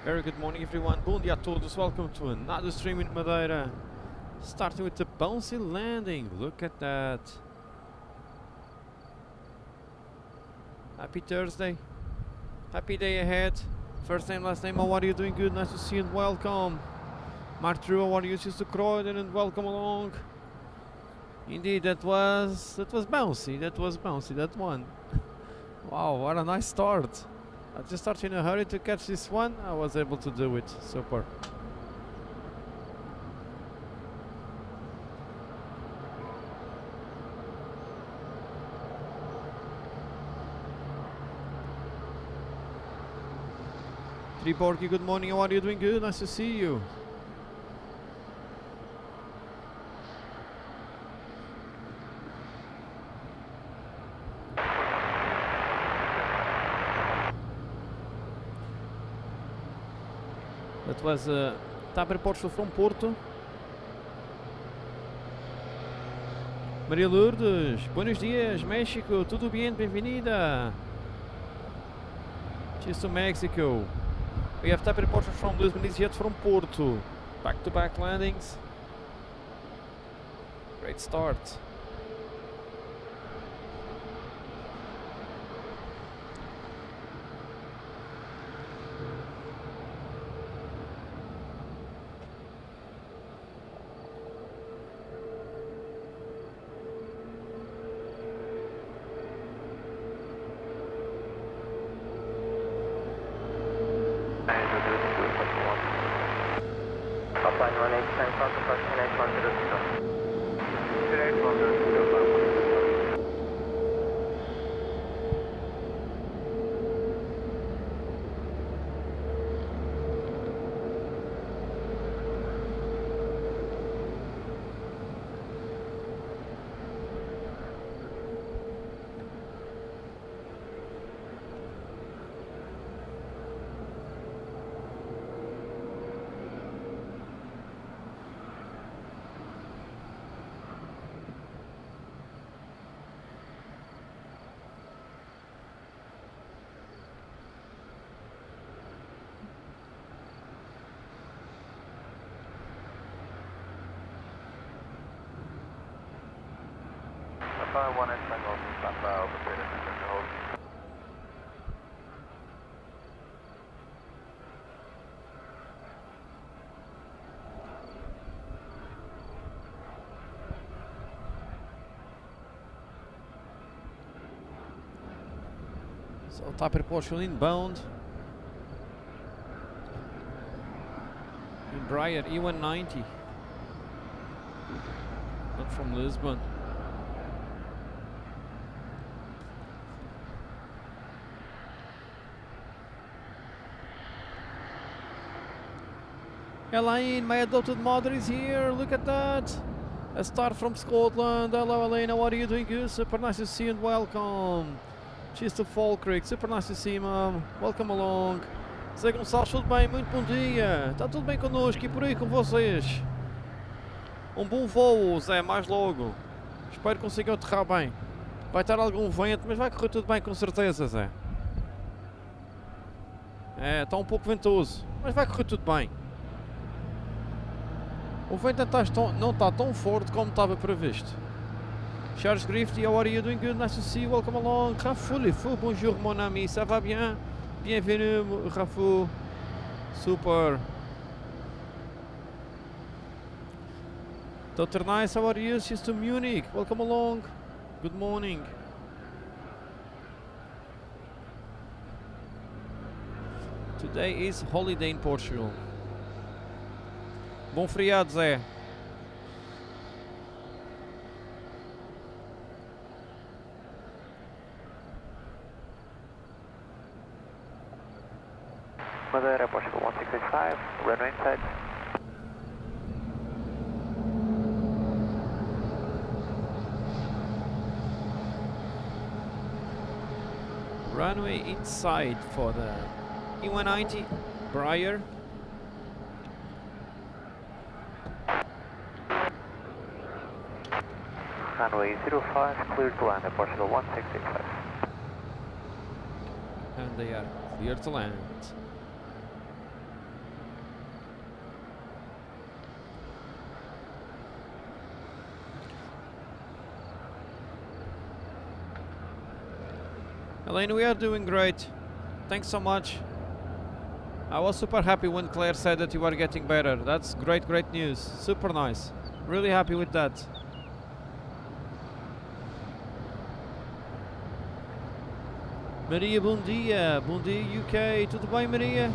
Very good morning everyone, bom dia a todos, welcome to another stream in Madeira. Starting with the bouncy landing, look at that. Happy Thursday, happy day ahead. First name, last name, how are you doing? Good, nice to see you and welcome. Mark Drew, how are you? Just to Croydon and welcome along. Indeed, that was bouncy, that one. Wow, what a nice start. I just started in a hurry to catch this one. I was able to do it. Super. Triborgi, good morning. How are you doing? Good. Nice to see you. That was TAP Portugal from Porto. Maria Lourdes, buenos dias, México, tudo bem, bem-vinda. Cheers to Mexico. We have TAP Portugal from Lisbon, EasyJet from Porto. Back-to-back landings. Great start. So TAP Portugal inbound. In Briar, E190. Not from Lisbon. Elaine, my adopted mother is here, look at that. A star from Scotland. Hello Elaine, how are you doing? Good, super nice to see you and welcome. Cheers to Falkirk, super nice to see you, mom. Welcome along. Zé Gonçalves, tudo bem? Muito bom dia. Está tudo bem connosco e por aí com vocês? Um bom voo, Zé, mais logo. Espero que consigam aterrar bem. Vai estar algum vento, mas vai correr tudo bem com certeza, Zé. É, está um pouco ventoso, mas vai correr tudo bem. O vento não está tão forte como estava previsto. Charles Grifty, how are you doing? Good, nice to see you, welcome along. Rafou, les fous, bonjour mon ami, ça va bien? Bienvenue, Rafou. Super. Dr. Nice, how are you? She's to Munich, welcome along. Good morning. Today is holiday in Portugal. Bom feriado, Zé. Madeira, Portugal 1685, runway inside. Runway inside for the E190 Briar. Runway 05, cleared to land at Portugal 1685. And they are clear to land. Elaine, we are doing great. Thanks so much. I was super happy when Claire said that you are getting better. That's great, great news. Super nice. Really happy with that. Maria, bom dia. Bom dia, UK. Tudo bem, Maria?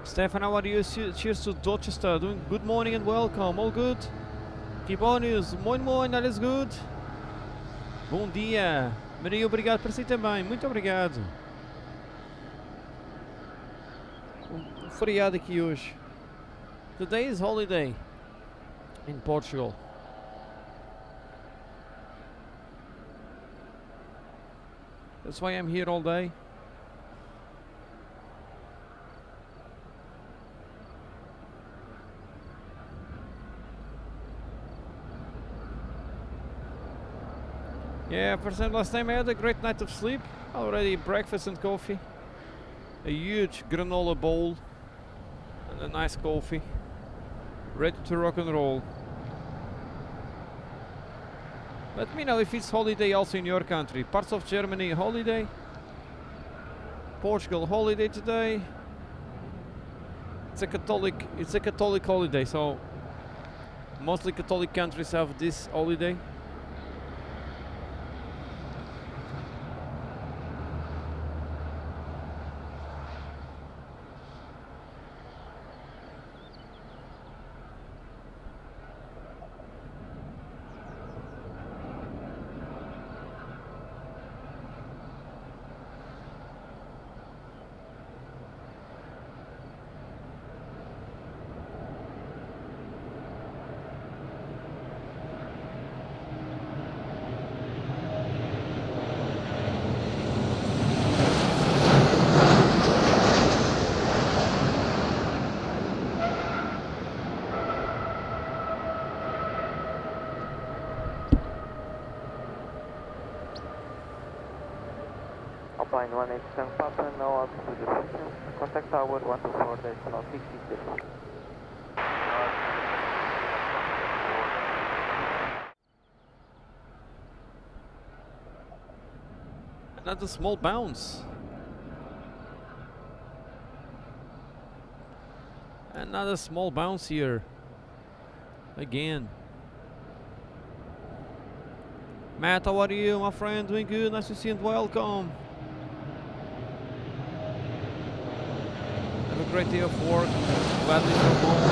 Stefan, how are you? Cheers to Dorchester. Doing good morning and welcome. All good? Tibónios, moin moin, alles good? Bom dia. Maria, obrigado para si também. Muito obrigado. Feriado aqui hoje. Today is holiday in Portugal. That's why I'm here all day. Yeah, for example, last time I had a great night of sleep. Already breakfast and coffee. A huge granola bowl and a nice coffee. Ready to rock and roll. Let me know if it's holiday also in your country. Parts of Germany holiday. Portugal holiday today. It's a Catholic holiday, so mostly Catholic countries have this holiday. Alpine 187 Papa, no altitude assistance. Contact tower 124.60. Another small bounce. Another small bounce here. Again. Matt, how are you, my friend? Doing good. Nice to see you and welcome. Have a great day of work. Gladly from home.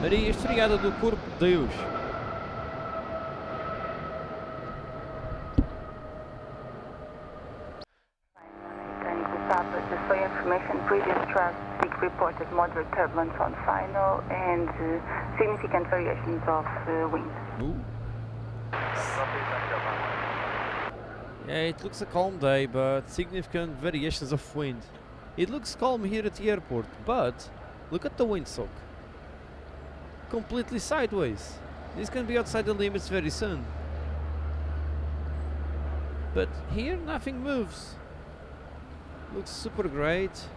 Maria esfregada do corpo de Deus. Just for your information, previous traffic reported moderate turbulence on final and significant variations of wind. Ooh. Yeah, it looks a calm day, but significant variations of wind. It looks calm here at the airport, but look at the windsock. Completely sideways. This can be outside the limits very soon. But here nothing moves. Looks super great.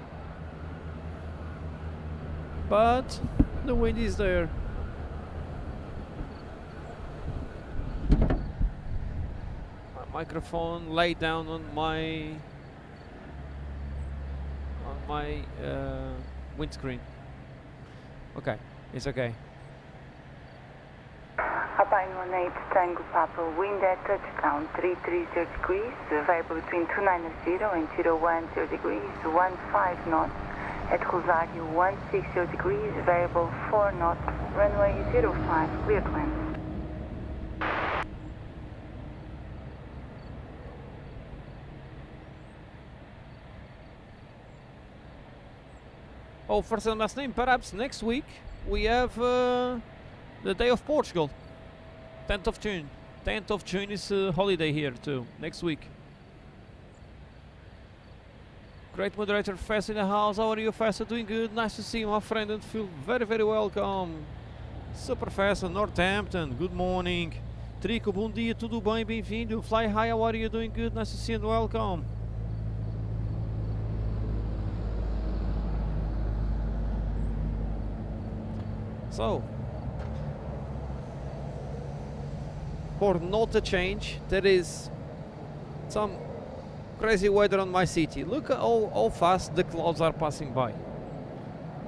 But the wind is there. My microphone laid down on my windscreen. Okay, it's okay. Alpine 918 Tango Papa, wind at touchdown 330 degrees, variable between 290 and 010 degrees, 15 knots. At Rosario 160 degrees, variable 4 knots, runway 05, clear to land. Oh, first and last name, perhaps next week we have the Day of Portugal, 10th of June. 10th of June is a holiday here too, next week. Great moderator, Festa in the house. How are you, Festa? Doing good. Nice to see you, my friend, and feel very, very welcome. Super Festa, Northampton. Good morning. Trico, bom dia, tudo bem? Bem-vindo. Fly High, how are you? Doing good. Nice to see you and welcome. So, for not a change, there is some crazy weather on my city. Look at how fast the clouds are passing by.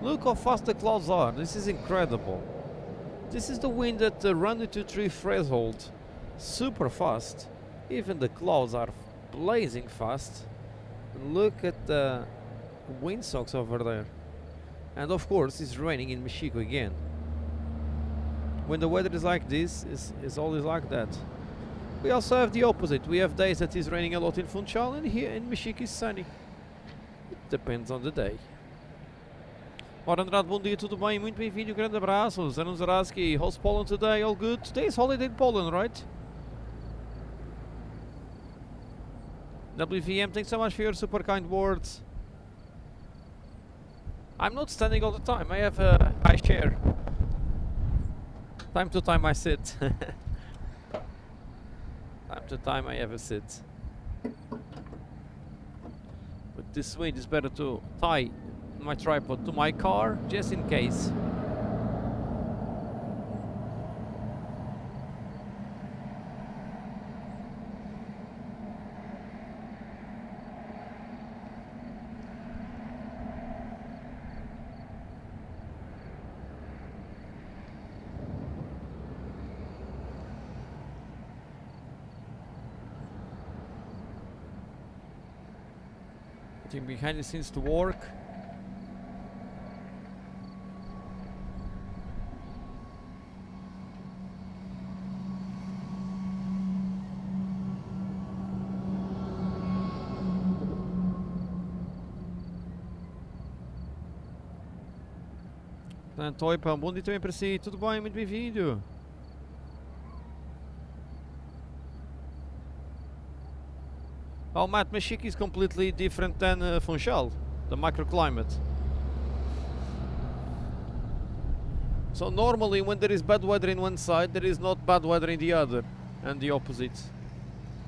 Look how fast the clouds are. This is incredible. This is the wind at the run 223 threshold. Super fast. Even the clouds are blazing fast. Look at the windsocks over there. And of course it's raining in Mexico again. When the weather is like this, it's always like that. We also have the opposite. We have days that is raining a lot in Funchal, and here in Mexico is sunny. It depends on the day. Ora, Andrade, bom dia, tudo bem? Muito bem-vindo, grande abraço. Zanon Zaraski, how's Poland today? All good? Today is holiday in Poland, right? WVM, thanks so much for your super kind words. I'm not standing all the time. I have a high chair. Time to time I sit. Time to time I have a sit. With this wind, it's better to tie my tripod to my car just in case. Putting behind the scenes to work. Portanto, oi, pão, bom dia também para si, tudo bem, muito bem-vindo. Oh, Matt, Mexico is completely different than Funchal, the microclimate. So normally when there is bad weather in one side, there is not bad weather in the other, and the opposite.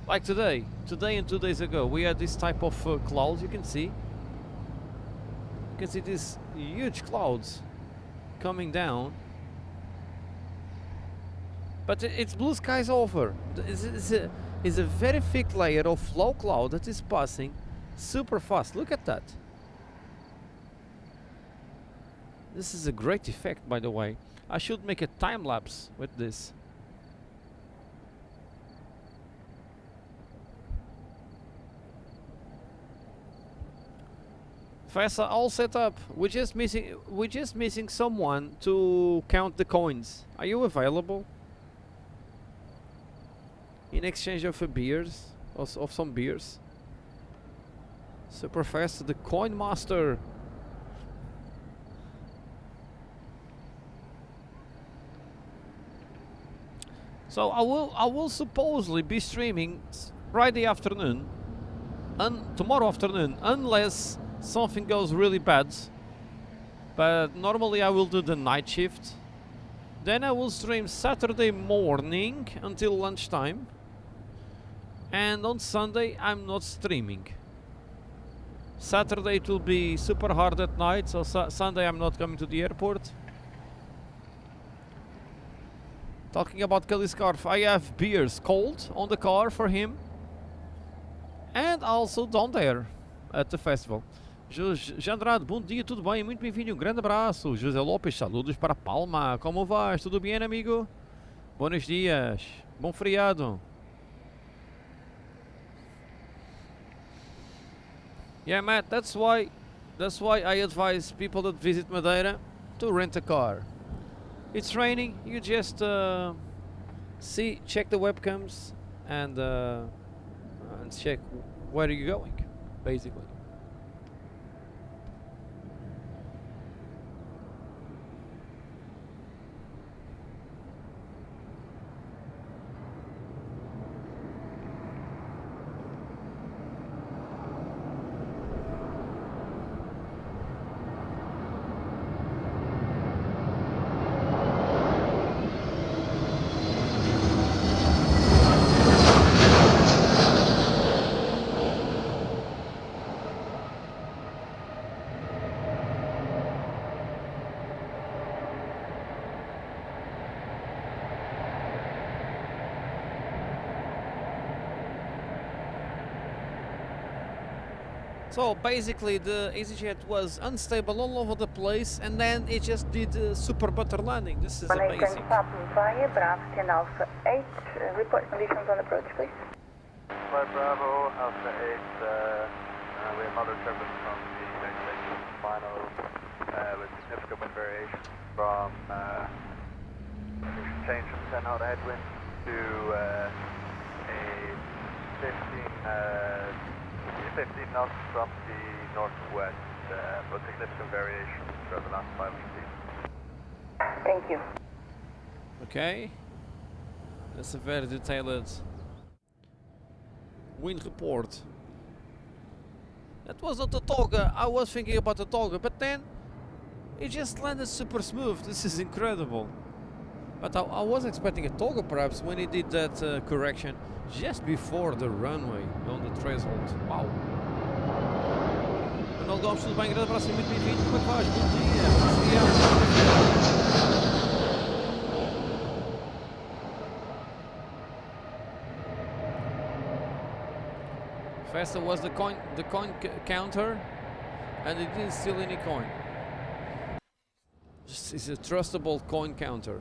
Like today and 2 days ago, we had this type of clouds, you can see. You can see these huge clouds coming down. But it's blue skies over. It's a very thick layer of low cloud that is passing super fast. Look at that. This is a great effect, by the way. I should make a time lapse with this. Fessa, all set up. We're just missing someone to count the coins. Are you available? In exchange of beers, of some beers. Super fast, the coin master. So I will supposedly be streaming Friday afternoon and tomorrow afternoon, unless something goes really bad. But normally I will do the night shift. Then I will stream Saturday morning until lunchtime. And on Sunday I'm not streaming. Saturday it will be super hard at night, so Sunday I'm not coming to the airport. Talking about Kelly Scarf, I have beers cold on the car for him. And also down there at the festival. José Andrade, bom dia, tudo bem? Muito bem-vindo, um grande abraço. José Lopes, saludos para Palma. Como vais? Tudo bem, amigo? Buenos dias. Bom feriado. Yeah, Matt, that's why I advise people that visit Madeira to rent a car. It's raining, you just check the webcams and check where are you going, basically. So basically the EasyJet was unstable all over the place and then it just did a super butter landing. This is amazing. Via Bravo 10 Alpha 8, report conditions on approach please. Flight Bravo, Alpha 8, we have other turbulence from the destination final with significant wind variation from change from 10 out headwind to a 15 knots from the northwest, but significant variation for the last 5 weeks. Thank you. Okay, that's a very detailed wind report. That was not a Toga. I was thinking about the Toga, but then it just landed super smooth. This is incredible. But I was expecting a Toga perhaps when he did that correction just before the runway on the threshold. Wow. Ronaldo, vamos tudo bem? Grande abraço e muito bem-vindo. Como é que vais? Bom dia. Bom feriado. Faster was the coin counter, and it didn't steal any coin. It's a trustable coin counter.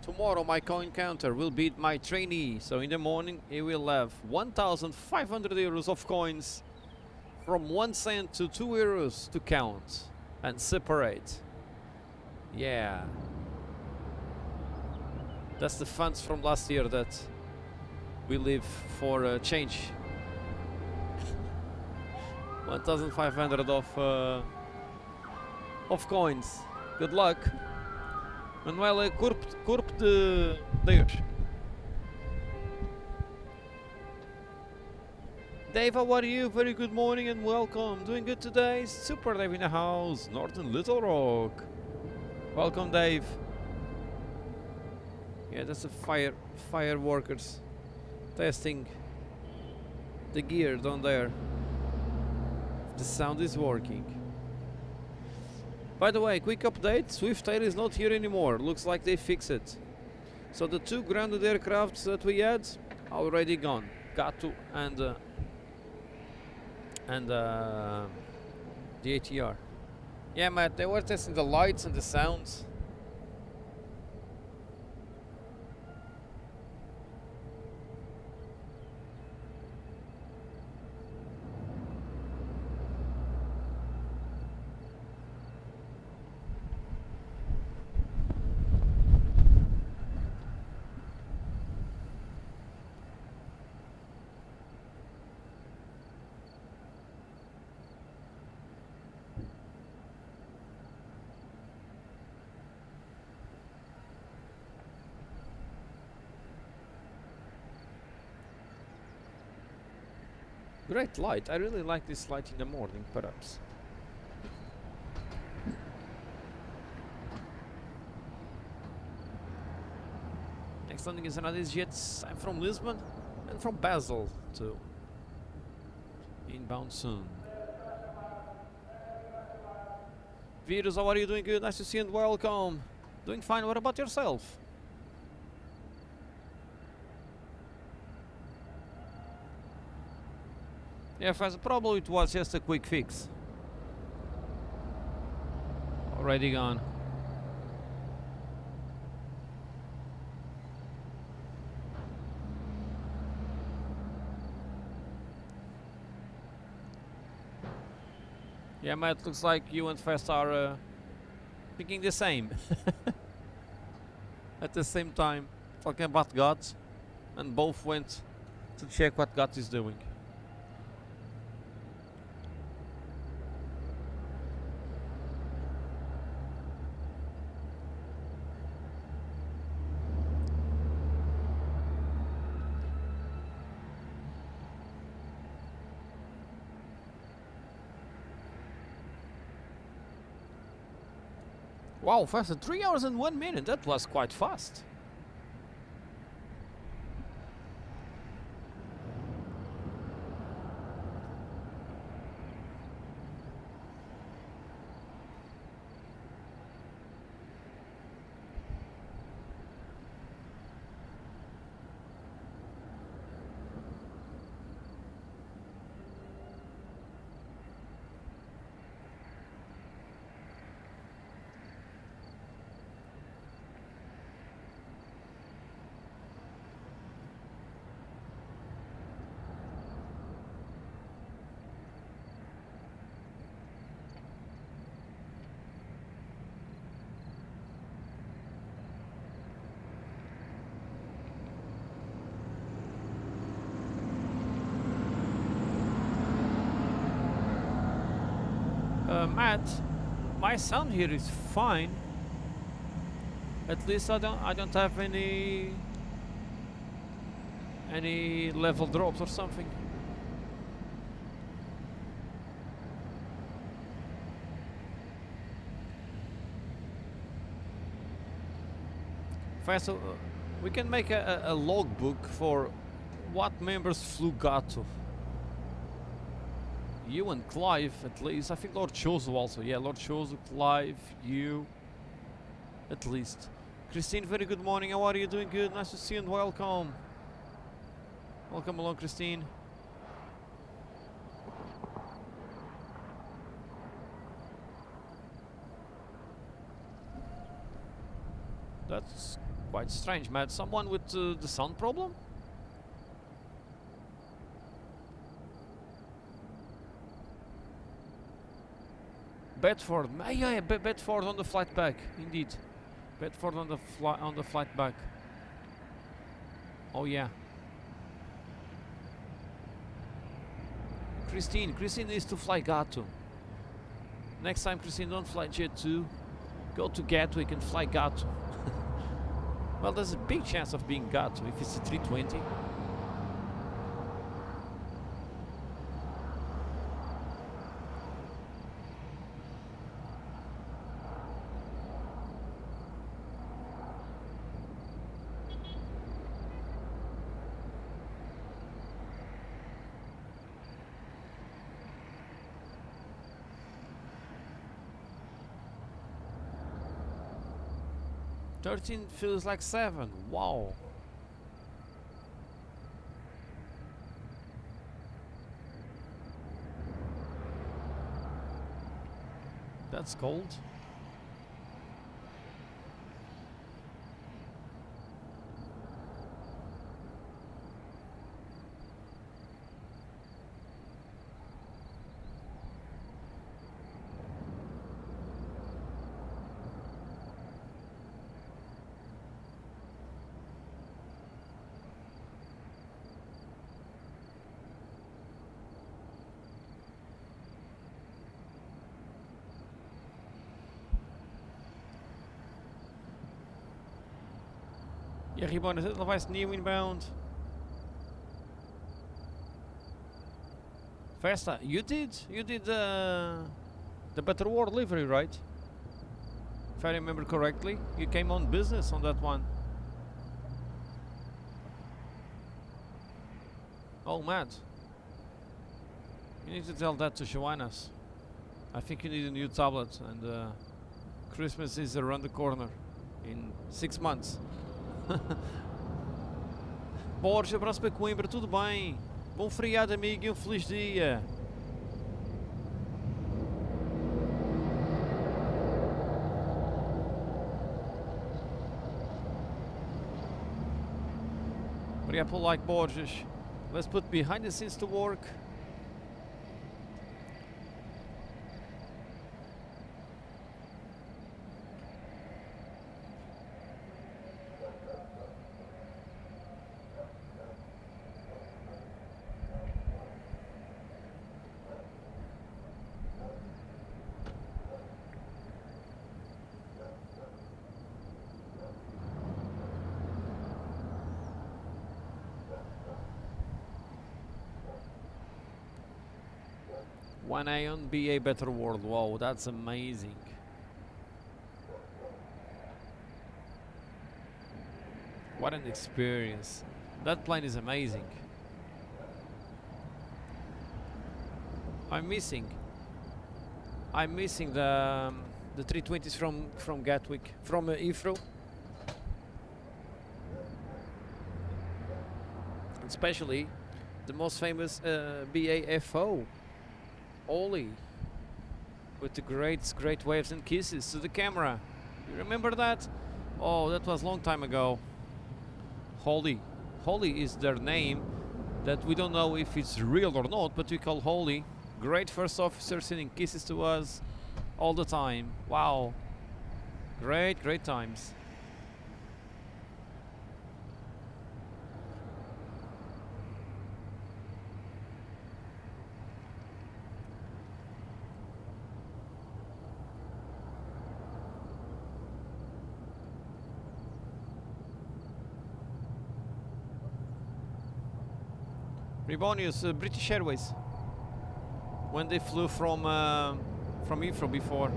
Tomorrow my coin counter will beat my trainee, so in the morning he will have 1,500 euros of coins from 1 cent to 2 euros to count and separate. Yeah. That's the funds from last year that we leave for change. 1,500 of coins. Good luck. Manuela, corpo de Deus. Dave, how are you? Very good morning and welcome. Doing good today? Super Dave in the house. Northern Little Rock. Welcome, Dave. Yeah, that's the fire workers testing the gear down there. The sound is working. By the way, quick update, Swift Air is not here anymore. Looks like they fixed it. So the 2 grounded aircrafts that we had are already gone. Gato and the ATR. Yeah, Matt, they were testing the lights and the sounds. Great light. I really like this light in the morning, perhaps. Next landing is another EasyJet. I'm from Lisbon and from Basel too. Inbound soon. Virus, how are you doing? Good. Nice to see you and welcome. Doing fine. What about yourself? Yeah, probably it was just a quick fix. Already gone. Yeah, Matt, looks like you and Fest are thinking the same. At the same time, talking about God, and both went to check what God is doing. Wow, fast, 3 hours and 1 minute, that was quite fast. Matt, my sound here is fine. At least I don't have any level drops or something. Fast, we can make a logbook for what members flew Gato. You and Clive, at least. I think Lord Chozo also. Yeah, Lord Chozo, Clive, you, at least. Christine, very good morning. How are you? Doing good? Nice to see you and welcome. Welcome along, Christine. That's quite strange, Matt. Someone with the sound problem? Bedford, yeah, Bedford on the flight back, indeed. Bedford on the flight back. Oh yeah. Christine needs to fly Gato. Next time, Christine, don't fly Jet 2. Go to Gatwick and fly Gato. Well, there's a big chance of being Gato if it's a 320. $13 feels like $7. Wow. That's cold. Ja, Ribon, is het nog eens nieuw inbound? Vesta, you did the Better War delivery, right? If I remember correctly, you came on business on that one. Oh, Matt, you need to tell that to Joannas. I think you need a new tablet, and Christmas is around the corner in 6 months. Borges, abraço para Coimbra, tudo bem? Bom feriado, amigo, e um feliz dia. Apple like Borges. Let's put behind the scenes to work. One Ion, be a better world. Wow, that's amazing. What an experience. That plane is amazing. I'm missing the 320s from Gatwick, from Heathrow. Especially the most famous BAFO. Ollie, with the great waves and kisses to the camera. You remember that? Oh, that was a long time ago. Holly is their name, that we don't know if it's real or not, but we call Holly. Great first officer sending kisses to us all the time. Wow, great times. Rebonius, British Airways, when they flew from Heathrow before.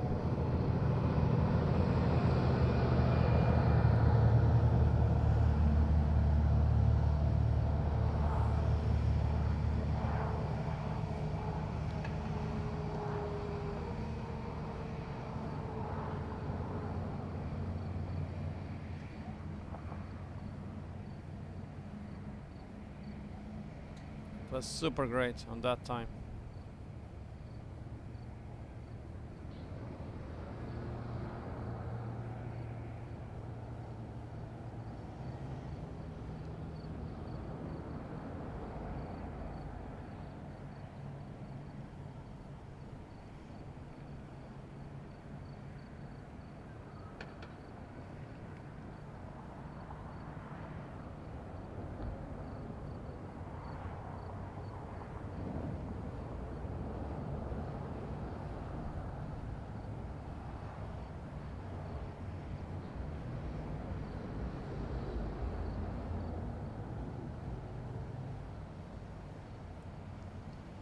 It was super great on that time.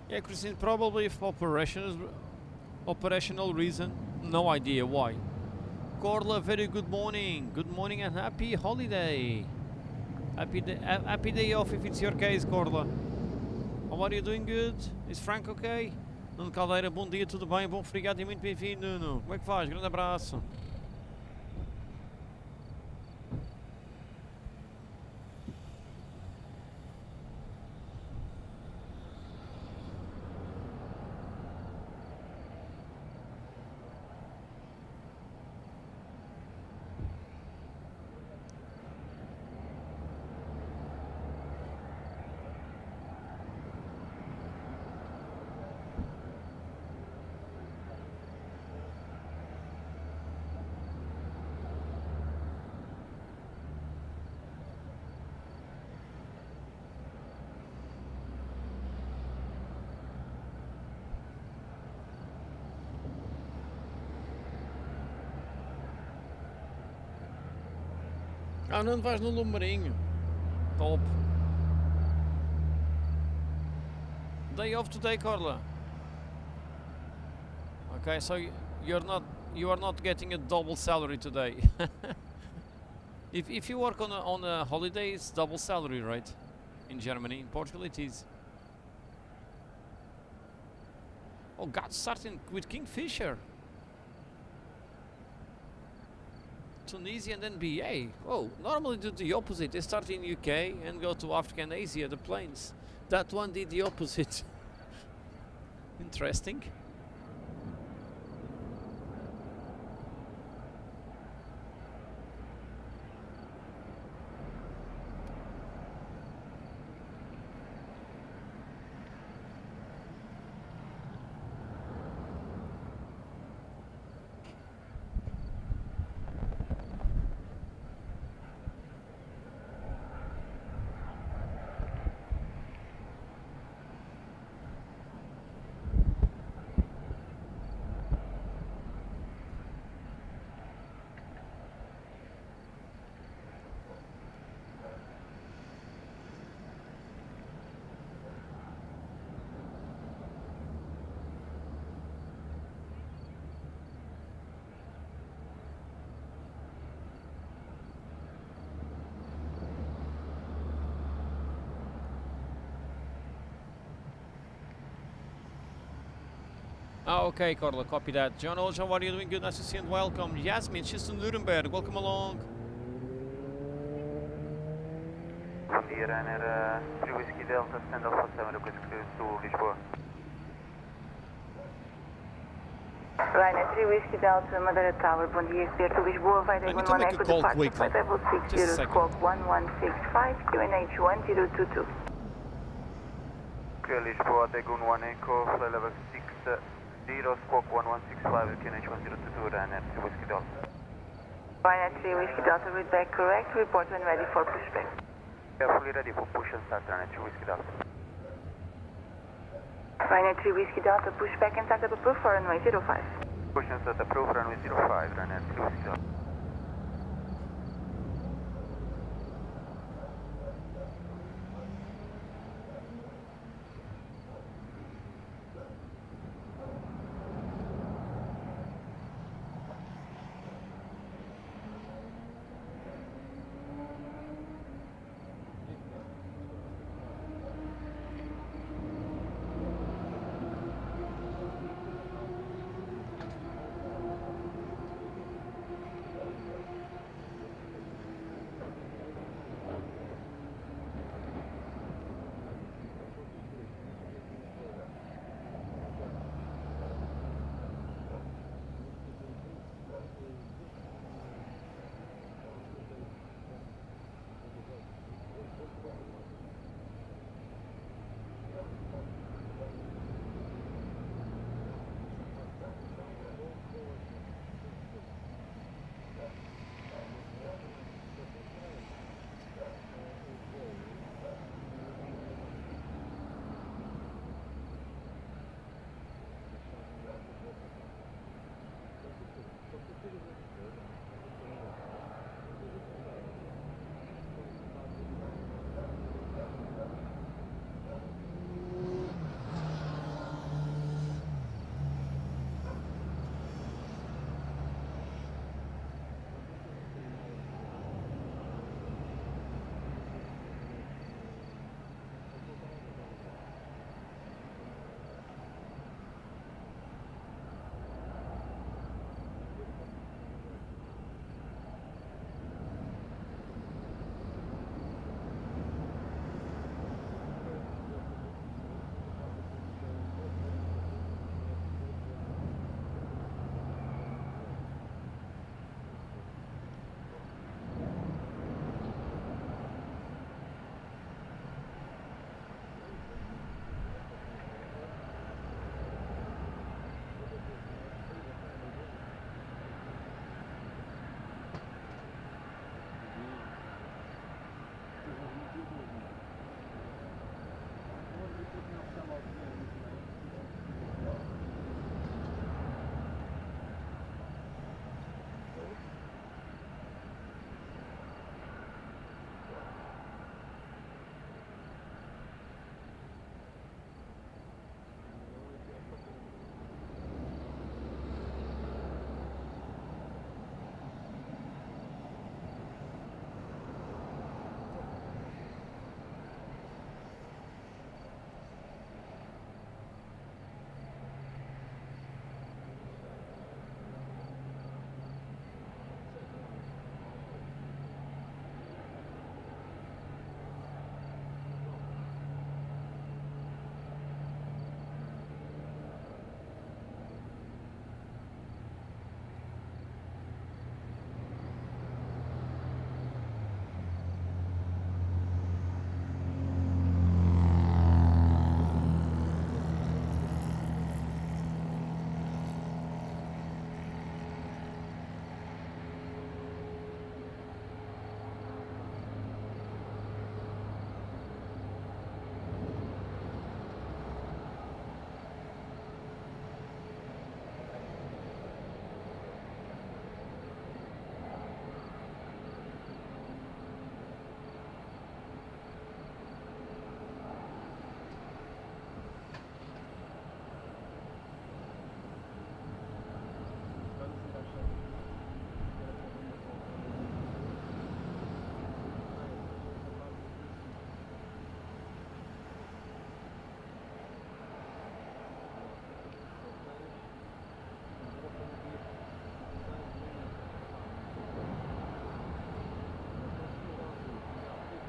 Yeah, Christine, probably for operational reason. No idea why. Corla, very good morning. Good morning and happy holiday. Happy day off if it's your case, Corla. How are you doing? Good? Is Frank okay? Nuno Caldeira, bom dia, tudo bem? Bom feriado e muito bem-vindo, Nuno. Como é que faz? Grande abraço. Ah, não vais no Lumarinho. Top. Day off today, Carla. Okay, so you are not getting a double salary today. If you work on a holiday, it's double salary, right? In Germany, in Portugal, it is. Oh, God, starting with Kingfisher. Tunisia and then BA. Oh, normally do the opposite. They start in UK and go to Africa and Asia, the planes. That one did the opposite. Interesting. Okay, Carla, copy that. John Oja, what are you doing? Good, nice to see you and welcome. Yasmin, she's in Nuremberg, welcome along. Bom dia, Ryanair 3 Whiskey Delta, stand Alpha 7, request cruise to Lisboa. Ryanair 3 Whiskey Delta, Madeira Tower, bom dia, clear to Lisboa, vai I need Dagon to 1 make a Echo call departure, quickly. flight level Just a 60, second. squawk 1165, QNH 1022. Clear Lisboa, Dagon 1 Echo, flight level 60, squawk 1165, QNH 1022, Ryanair 3 Whiskey Delta. Ryanair 3 Whiskey Delta, read back correct, report when ready for pushback. Fully ready for push and start, Ryanair 3 Whiskey Delta. Ryanair 3 Whiskey Delta, pushback and start up approved for runway 05. Push and start approved, runway 05, Ryanair 3 Whiskey Delta.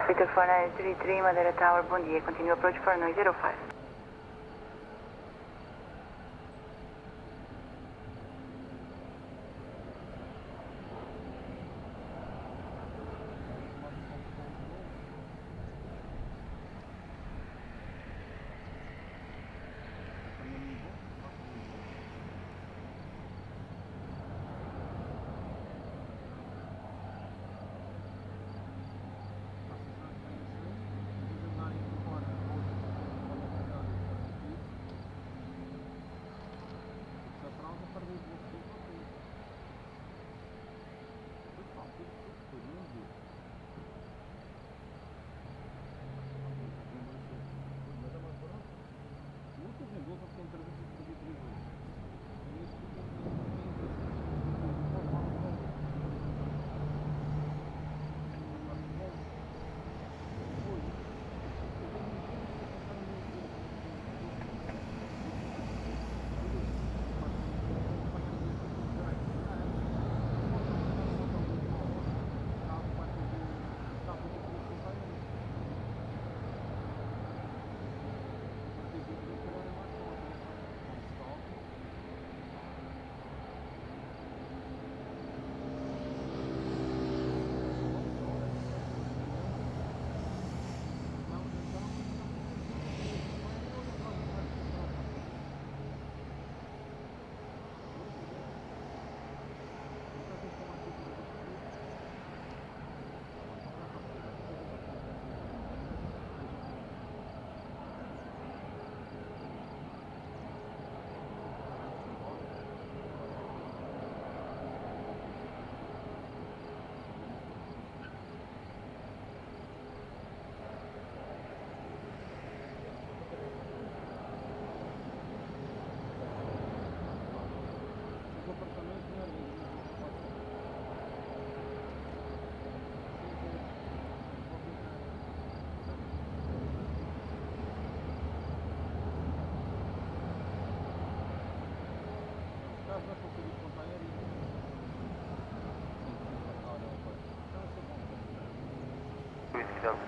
Victor 4933, Madeira Tower, bom dia. Continue approach for noise 05.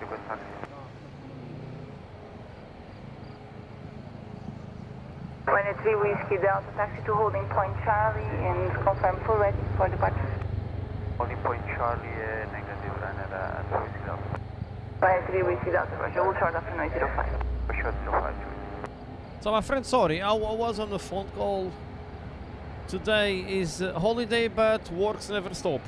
Request taxi. 23 Whiskey Delta taxi to holding point Charlie and confirm full ready for departure. Holding point Charlie, negative, runner at Whiskey Delta. 23 Whiskey Delta, Roger, all short after noise 05. Short 05. So my friend, sorry, I was on a phone call. Today is holiday, but works never stop.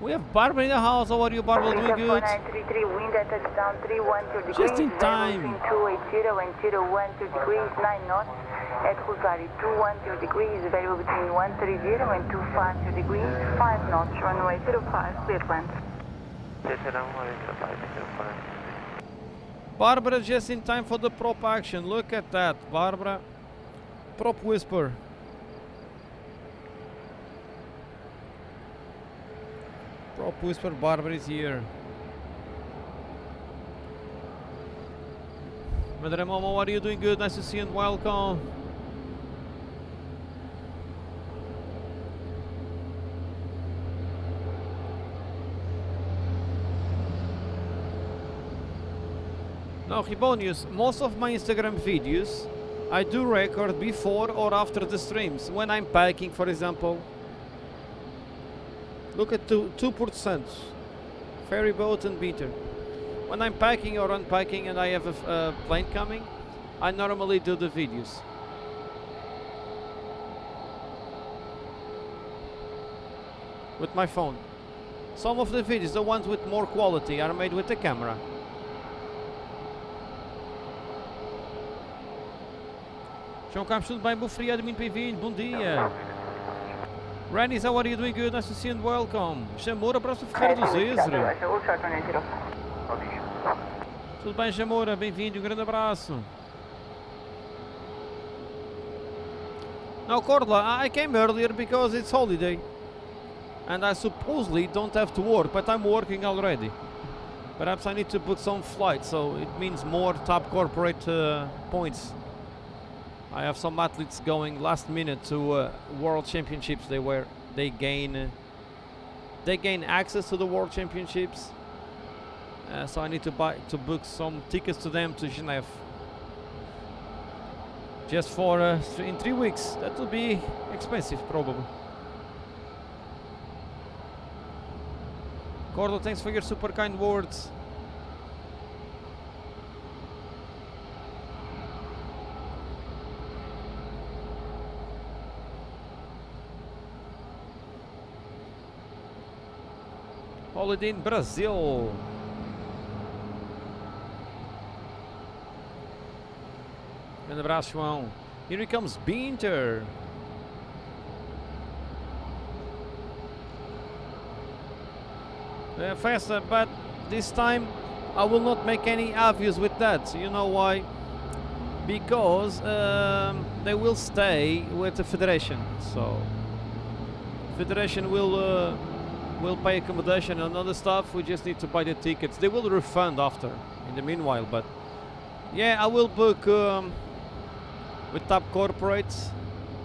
We have Barbara in the house. How are you, Barbara? Doing good? 4933, wind at touchdown 312 degrees. Just in time. Between 280 and 012 degrees, 9 knots. At Rosario 210 degrees, variable between 130 and 250 degrees, 5 knots. Runway 05, clear plans. Barbara, just in time for the prop action. Look at that, Barbara. Prop whisper. Prop whisper, Barbara is here. Madeira Mama, what are you doing? Good, nice to see you and welcome. Now, Hibonius, most of my Instagram videos I do record before or after the streams. When I'm packing, for example. Look at 2%. Ferry boat and beater. When I'm packing or unpacking and I have a plane coming, I normally do the videos. With my phone. Some of the videos, the ones with more quality, are made with the camera. João Campos, tudo bem? Bom feriado, muito bem-vindo. Bom dia. Randy, how are you doing? Good, nice to see you and welcome. Chamora, próxima Ferreira do Zezer. Tudo bem, Chamora? Bem-vindo, um grande abraço. Now, Corla, I came earlier because it's holiday. And I supposedly don't have to work, but I'm working already. Perhaps I need to book some flights, so it means more top corporate points. I have some athletes going last minute to World Championships. They they gain access to the World Championships. So I need to book some tickets to them to Geneva. Just for in 3 weeks. That will be expensive, probably. Gordo, thanks for your super kind words. Holiday in Brazil. Grande abraço, João. Here comes Binter. Faster, but this time I will not make any obvious with that. You know why? Because they will stay with the federation. So federation will pay accommodation and other stuff. We just need to buy the tickets. They will refund after in the meanwhile, but yeah, I will book with Top Corporates.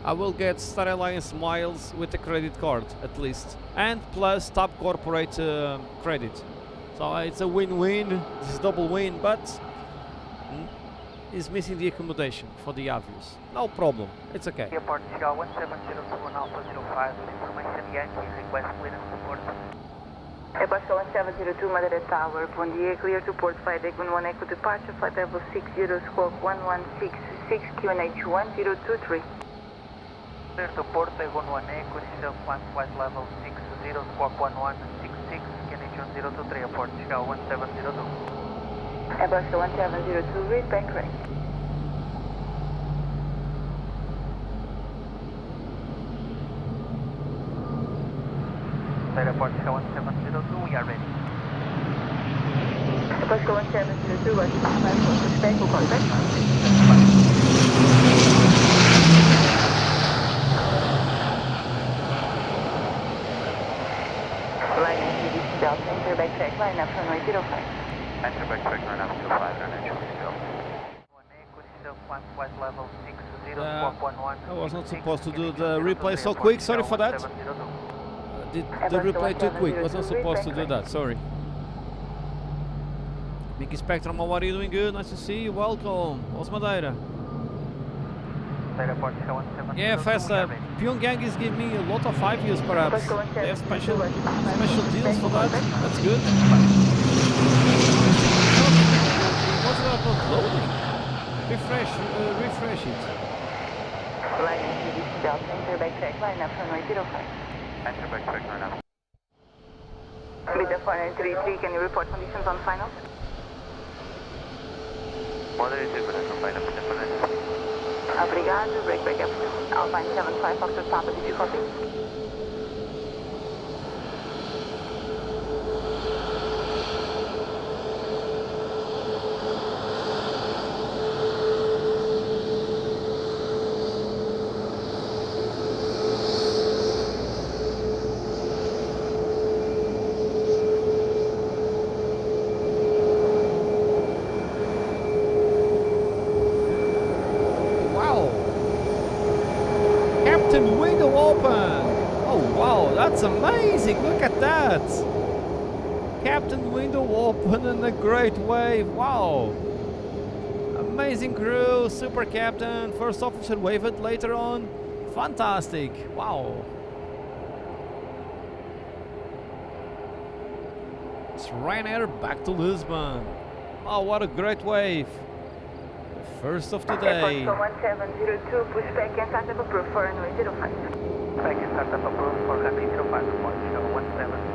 I will get Star Alliance miles with a credit card at least, and plus Top Corporate credit. So it's a win-win. This is double win, but is missing the accommodation for the obvious. No problem, it's okay. Airport Chicago 1702 Alpha 05 with information Yankee request clearance support. Airbus 1702 Madeira Tower, bom dia, clear to port flight Equin 1 Echo departure, flight level 60 squawk 1166 QNH 1023. Clear to port Equin 1 Echo, self flight level 60 squawk 1166 QNH 1023, airport Chicago 1702. Airbus 1702, read back correct. Airport Chicago 1702, we are ready. Airbus 1702, was respect for contact. Line NGD Delta, enter back track, line up runway 05. Enter back track runway 25, and entry still. 1 Echo, self flight level 60 squawk 1166. I was not supposed to do the replay so quick, sorry for that. Did the replay too quick, was not supposed to do that, sorry. Mickey Spectrum, how are you doing? Good, nice to see you, welcome. How's Madeira? Yeah, fast. Pyongyang is giving me a lot of 5 years perhaps. They have special deals for that, that's good. What's that not loading? Refresh it. Line NGD Delta, enter back track, line up runway 05. Enter back track runway. Beta 4933, can you report conditions on final? Moderate turbulence on final turbulence. Obrigado, break up. Alpine 75, Foxtrot Papa, did you copy? Window open! Oh wow, that's amazing! Look at that! Captain window open and a great wave! Wow! Amazing crew, super captain, first officer waved later on. Fantastic! Wow! It's Ryanair back to Lisbon. Oh, what a great wave! First of today. Airport 1702, push back and start up approved for runway 05. Back and start up approved for runway 05, report Chicago 1702.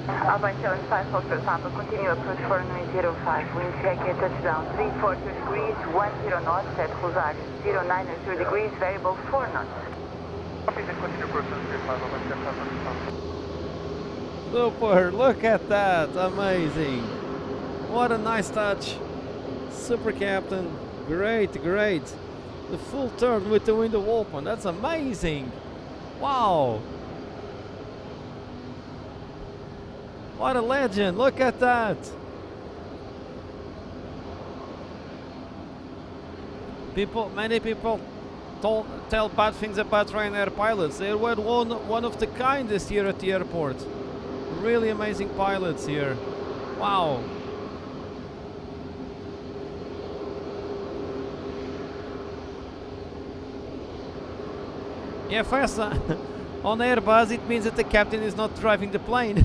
Alpine 75, Foxtrot Papa, continue approach for runway 05. Wind check at touchdown 34 degrees, 10 knots at Rosario, 09 degrees, variable 4 knots. Super, look at that, amazing. What a nice touch. Super captain, great. The full turn with the window open. That's amazing. Wow. What a legend. Look at that. Many people tell bad things about Ryanair pilots. They were one of the kindest here at the airport. Really amazing pilots here. Wow. Yeah, first on Airbus it means that the captain is not driving the plane.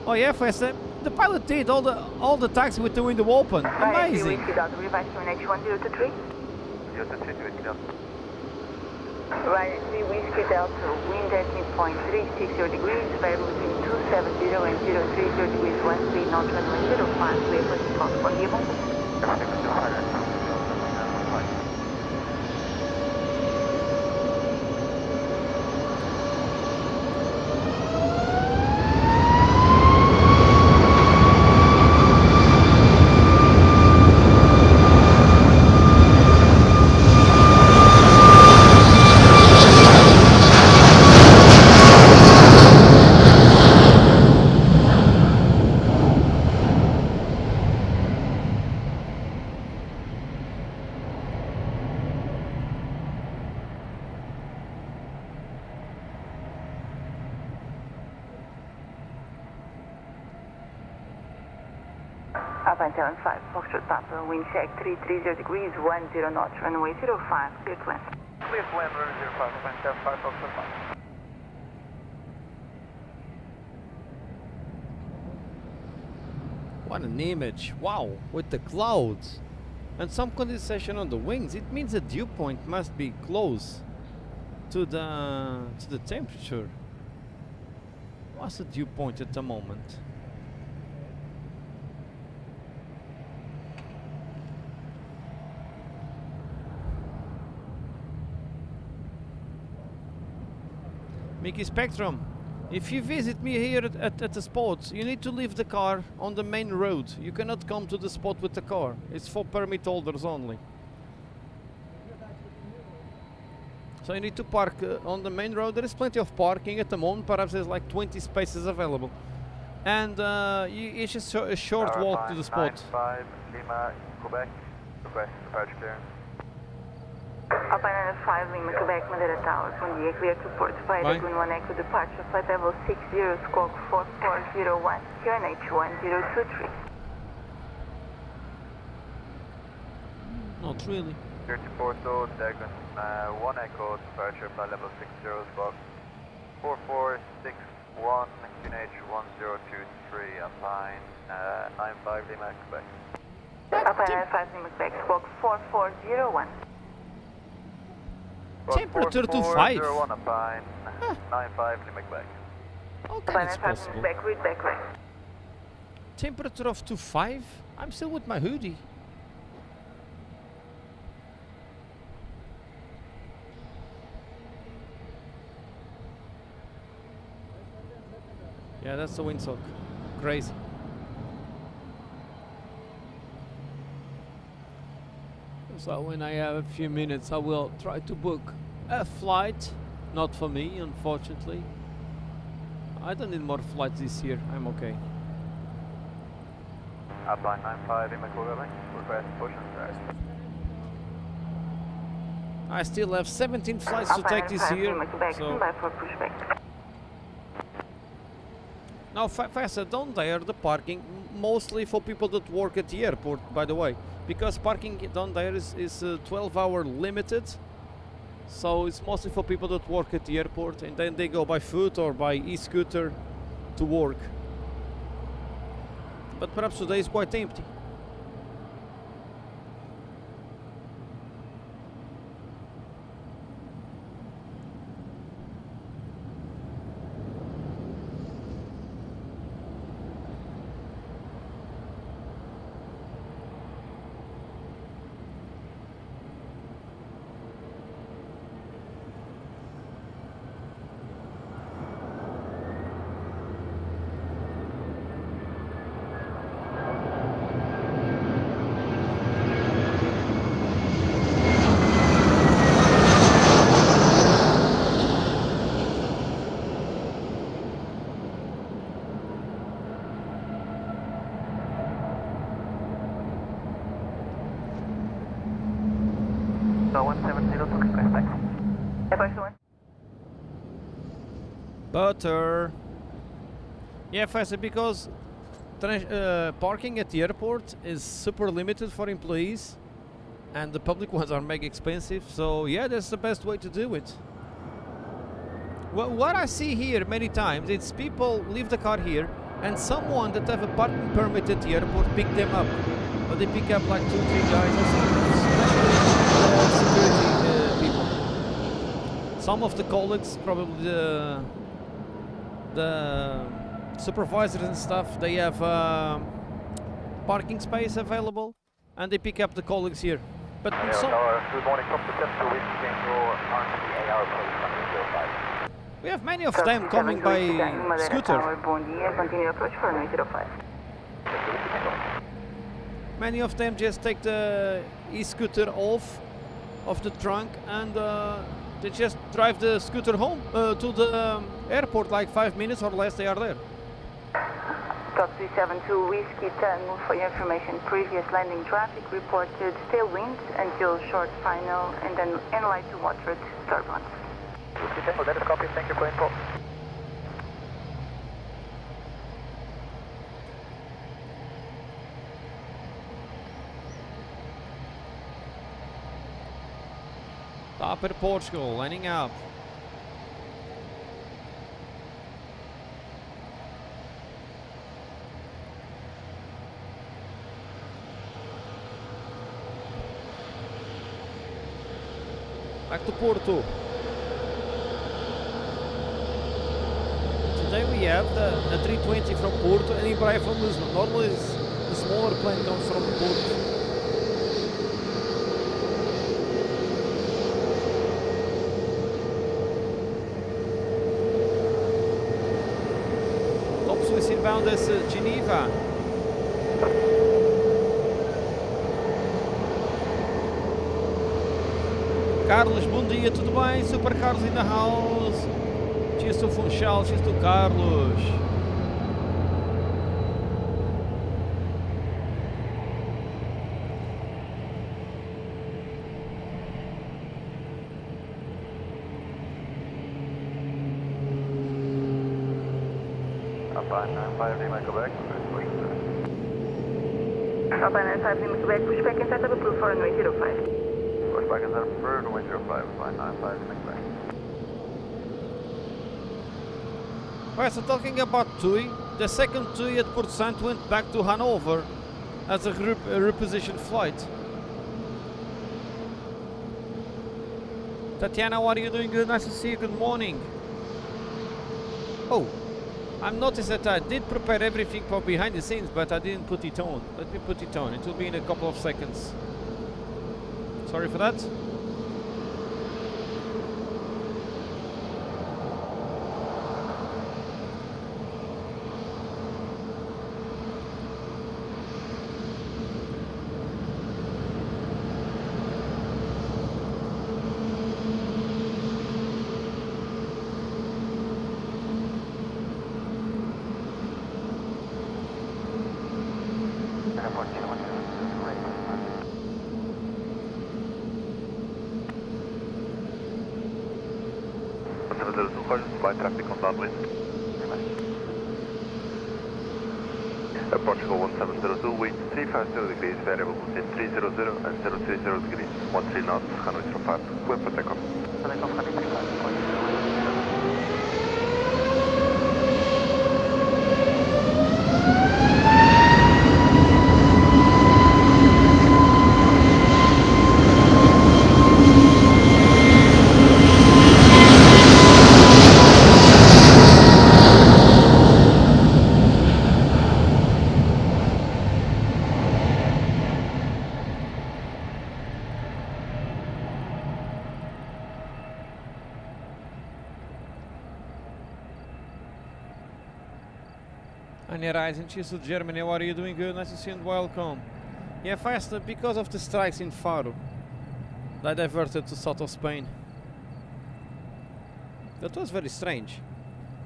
Oh yeah, first the pilot did all the taxi with the window open. Amazing. Revised to H1023. Right, 3 Whiskey Delta, wind at midpoint 360 degrees, variable between 270 and 030 degrees, 13 knots, runway 05, clear for takeoff. Forgiven. Alpine 75, Foxtrot Papa, wind check 330 degrees, 10 knots, runway 05, clear to land. Clear to land, runway 05, Alpine 75, Foxtrot Papa. What an image. Wow, with the clouds and some condensation on the wings. It means the dew point must be close to the temperature. What's the dew point at the moment? Mickey Spectrum, if you visit me here at the spot, you need to leave the car on the main road. You cannot come to the spot with the car. It's for permit holders only. So you need to park on the main road. There is plenty of parking at the moment. Perhaps there's like 20 spaces available. And it's just a short walk to the spot. 95 Lima, Quebec. Request departure clearance. Alpine 5 Lima, Quebec, Madeira Towers, 1 dia, clear to port, flight Laguna 1 Echo departure, flight level 60, squawk 4401, QNH 1023. Not really. Clear to Porto, Dagon 1 Echo departure, flight level 60, squawk 4461, QNH 1023, Alpine 95 Lima, Quebec. Alpine 5 Lima, Quebec, squawk 4401. Temperature to 5. 4401 Alpine 95 Lima, Quebec. Okay, it's possible. Back, read back right. Temperature of to 5? I'm still with my hoodie. Yeah, that's the windsock. Crazy. So when I have a few minutes, I will try to book a flight. Not for me, unfortunately. I don't need more flights this year. I'm okay. Alpine 95 Lima, Quebec. Request push and start. I still have 17 flights to take this year. So now, faster, don't dare the parking, mostly for people that work at the airport, by the way, because parking down there is 12-hour limited, so it's mostly for people that work at the airport, and then they go by foot or by e-scooter to work. But perhaps today is quite empty. Delta 170 to request taxi. Air 1. Butter. Yeah, faster because parking at the airport is super limited for employees and the public ones are mega expensive, so yeah, that's the best way to do it. Well, what I see here many times, it's people leave the car here and someone that have a parking permit at the airport pick them up, but they pick up like 2-3 guys, especially security people. Some of the colleagues, probably the supervisors and stuff, they have parking space available and they pick up the colleagues here. But some, good morning, from the 72 Whiskey Tango on the AR place on the 05. we have many of them coming by scooter. Bom dia, continue approach for 905. Many of them just take the e-scooter off of the trunk and they just drive the scooter home to the airport, like 5 minutes or less they are there. Top 372 Whiskey Tango, for your information, previous landing traffic reported tail winds until short final and then light to moderate turbulence. Whiskey Tango, that is copy, thank you for info. Top at Portugal, lining up. Back to Porto. Today we have the 320 from Porto and Embraer from Lisbon. Normally the smaller plane comes from Porto. Top Swiss inbound is Geneva. Carlos, bom dia, tudo bem? Super Carlos in the house. Cheers to Funchal, cheers to Carlos. Alpine 95 Lima Quebec, Alpine 95 Lima Quebec, pushback and setup approved for 905. pushback is approved, 105, Alpine 95 Lima Quebec. Right, so talking about TUI, the second TUI at Porto Santo went back to Hanover as a repositioned flight. Tatiana, what are you doing? Good, nice to see you, good morning. Oh, I've noticed that I did prepare everything for behind the scenes, but I didn't put it on. Let me put it on, it will be in a couple of seconds. Sorry for that. By traffic on downwind. Portugal 1702, wind 350 degrees, variable between 300 and 030 degrees, 13 knots, Hanoi 05, wind for takeoff. Anya Rising, cheers to Germany, what are you doing? Good, nice to see you and welcome. Yeah, faster because of the strikes in Faro. They diverted to south of Spain. That was very strange.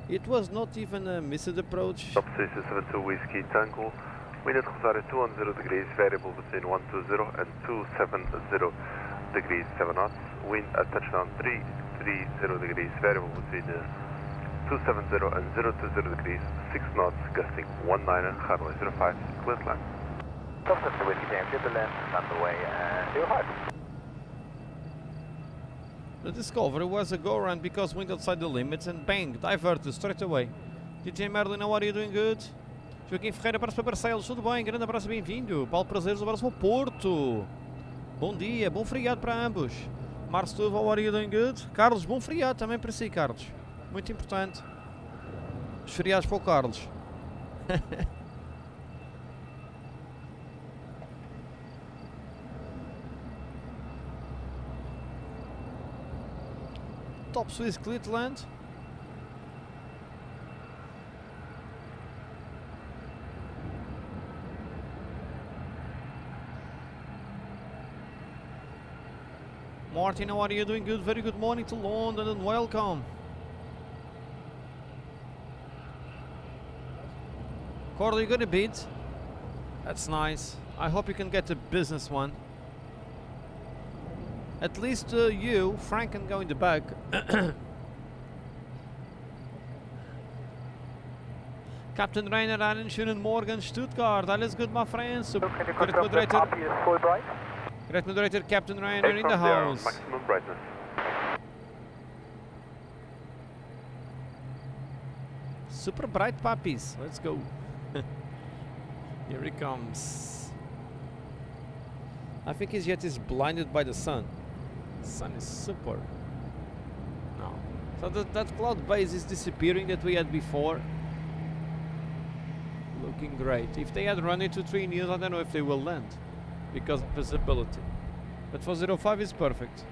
It was not even a missed approach. Top 672 Whiskey Tango, wind at Rosario 210 degrees, variable between 120 and 270. degrees 7 knots, wind at touchdown 330 degrees, variable between 270 and 020 degrees, 6 knots, gusting 19, runway 05, clear to land. Top 70 Whiskey James, Timberland, underway and 05. The Discovery was a go-around because wind outside the limits and bang, diverted straight away. DJ Merlin, how are you doing good? Joaquim Ferreira, abraço para Barcelos, tudo bem? Grande abraço, bem-vindo. Paulo Prazeres, abraço para o Porto. Bom dia, bom feriado para ambos. Marcio Tuva, how are you doing good? Carlos, bom feriado também para si, Carlos. Muito importante. Os feriados para o Carlos. Top Swiss clear to land. Martin, how are you doing good? Very good morning to London and welcome. Carl, you got a bid? That's nice. I hope you can get a business one. At least you, Frank, can go in the back. Captain Rainer, Alan, Schunen, Morgan, Stuttgart. Alles good, my friends. Great moderator. Great moderator, Captain Rainer in the house. Maximum brightness. Super bright puppies. Let's go. Here he comes. I think his jet is blinded by the sun. The sun is super. No. So that cloud base is disappearing that we had before. Looking great. If they had run it to 3 news, I don't know if they will land. Because of visibility. But for 05 it's perfect.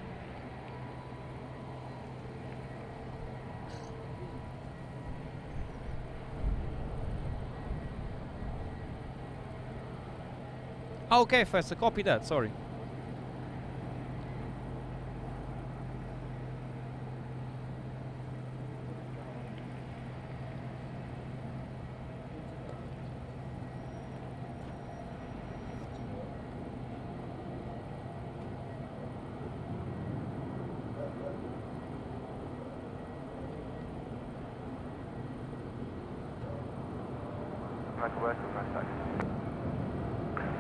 Okay, Festa, copy that, sorry.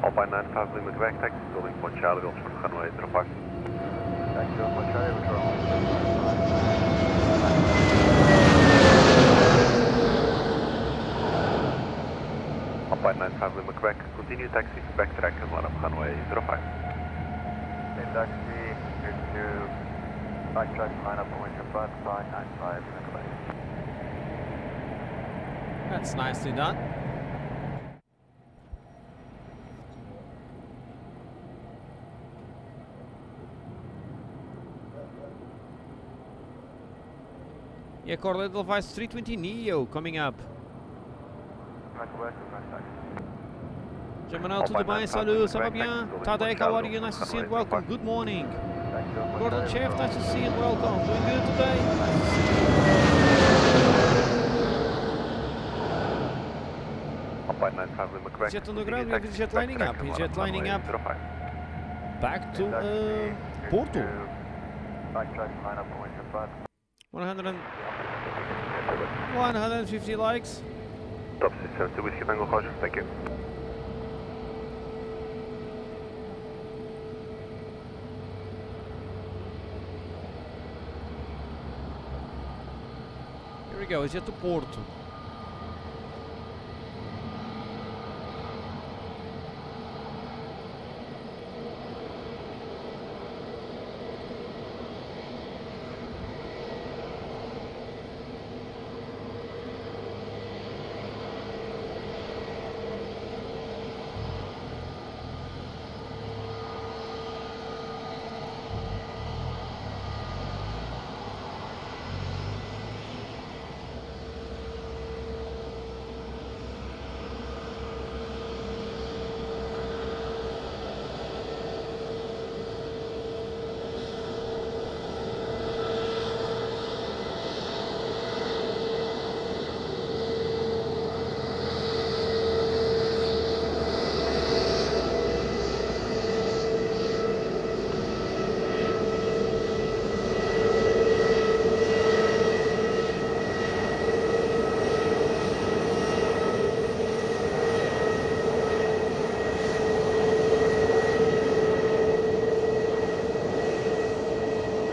Alpine 95 Lima Quebec, taxi, building Point Charlie, Gulf for runway 05. Taxi, Point Charlie, return. Alpine 95 Lima Quebec, continue taxi, backtrack and line up runway 05. Okay, taxi, here to backtrack, line up point 05, Alpine 95 Lima Quebec. That's nicely done. Yeah, Corlet Device 320 Neo coming up. Jamanal, tudo bem? Salut, ça va bien? Tadek, how are you? Nice to see you and welcome. Good morning. Gordon Chef, nice to see you and welcome. Doing good today? Nice to see you. Jet on the ground, we have his jet lining up. His jet lining up back to Porto. 150 likes. Top 670 Whiskey Tango Roger, thank you. Here we go, it's jet to Porto.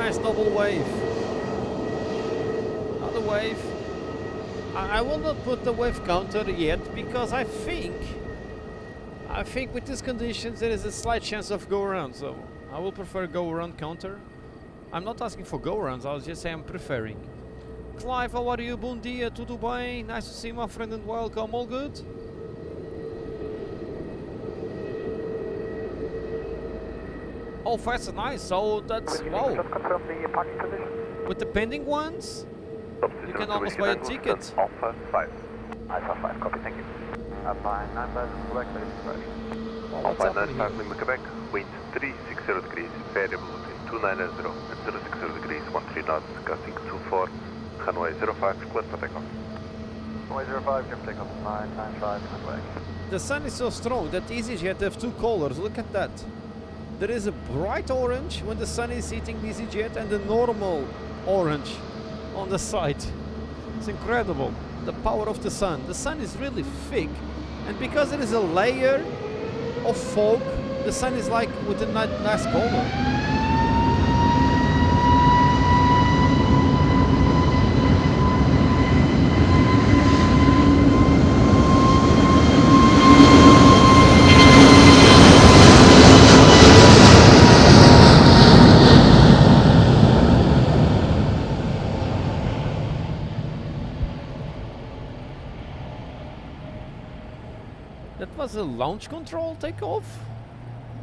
nice double wave. Another wave. I will not put the wave counter yet because I think with these conditions there is a slight chance of go around, so I will prefer go around counter. I'm not asking for go arounds, I was just saying I'm preferring. Clive, how are you? Bom dia, tudo bem? Nice to see you, my friend, and welcome. All good? Oh, that's nice. So that's wow. Confirm the parking position. With the pending ones, you can almost buy a ticket. Alpha 5. Alpha 5, copy, thank you. Alpha 9, Quebec, ready. Well, what's Alpha 9, happening here? Lima, Quebec, wind 360 degrees, variable between 290 and 060 degrees, 13 knots, gusting 24, runway 05, clear for takeoff. Runway 05, clear for takeoff, 995, Quebec. The sun is so strong that EasyJet have two colors. Look at that. There is a bright orange when the sun is hitting the EasyJet and the normal orange on the side. It's incredible. The power of the sun. The sun is really thick, and because there is a layer of fog, the sun is like with a nice color. That was a launch control takeoff?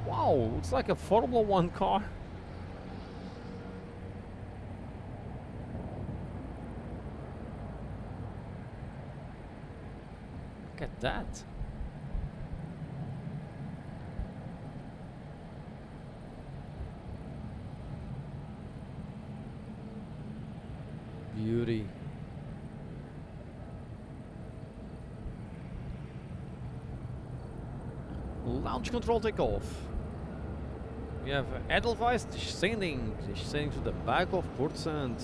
Wow, it's like a Formula 1 car. Look at that. Beauty. Launch control takeoff. We have Edelweiss descending to the back of Port Saint.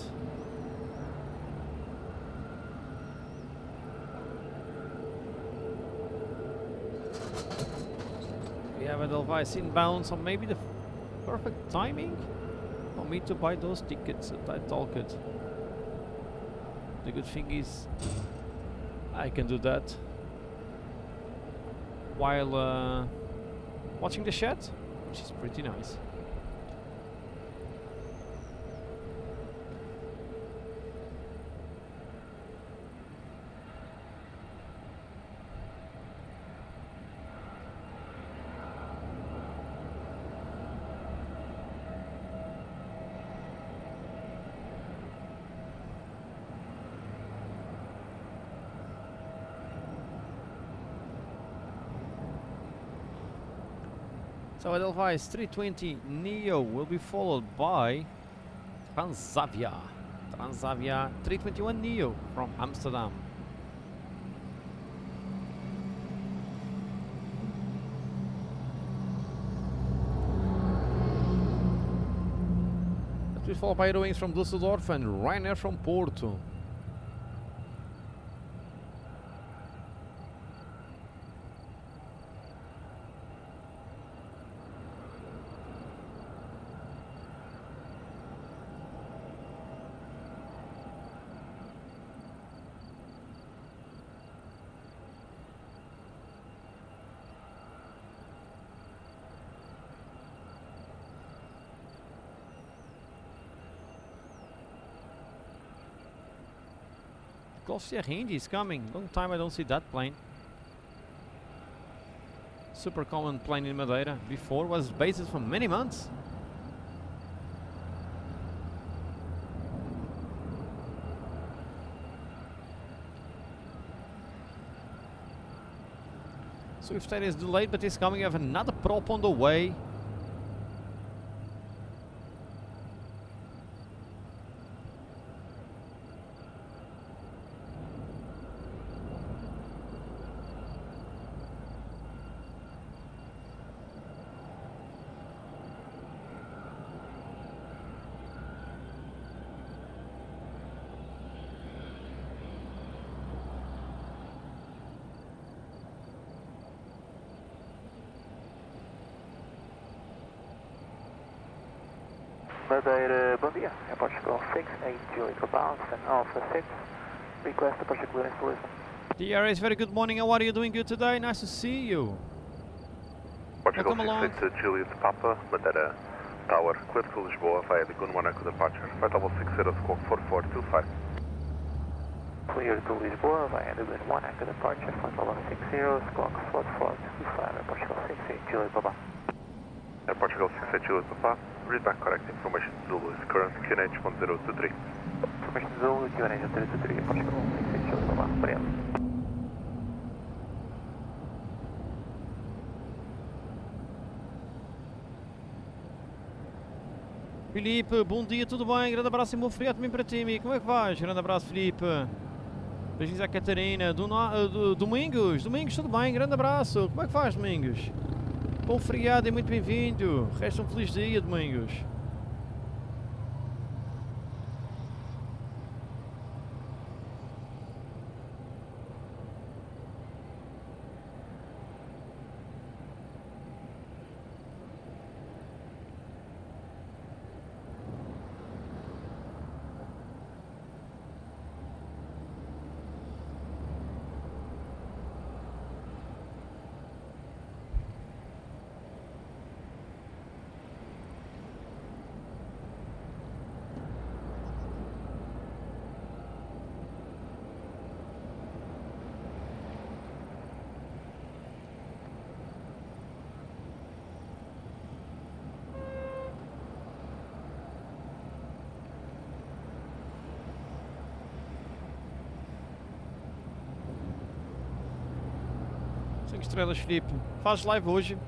We have Edelweiss inbound, so maybe the perfect timing for me to buy those tickets that I talked. The good thing is I can do that while watching the shed, which is pretty nice. So Edelweiss 320 Neo will be followed by Transavia 321 Neo from Amsterdam. That will be followed by Airwings from Düsseldorf and Ryanair from Porto. Garcia Hindi is coming. Long time I don't see that plane. Super common plane in Madeira. Before was basis for many months. Swiftair is delayed, but is coming. We have another prop on the way. Madeira, bom dia. É Portugal 68 Julie Bounce and Alpha 6. Request departure clearance to Lisbon. DRS, very good morning. How are you doing good today? Nice to see you. Portugal Welcome along. 66 Juliet Papa, Madeira Tower, clear to Lisboa via the Gun 1 Echo departure, flight level 60 squawk 4425. Clear to Lisboa via the Gun 1 Echo departure, flight level 60 squawk 4425. Portugal 68 Julie Papa. Portugal 68 Juliet Papa, read back correct information to Zulu is current QNH 1023. Information Zulu, QNH 1023, Portugal 68 Julie Papa. Obrigado. Filipe, bom dia, tudo bem? Grande abraço e bom feriado também para ti, amigo. Como é que vais? Grande abraço, Filipe. Beijinhos à Catarina. Domingos, tudo bem? Grande abraço. Como é que faz, Domingos? Bom feriado e muito bem-vindo. Resta um feliz dia, Domingos. Cinco estrelas, Filipe. Faz live hoje.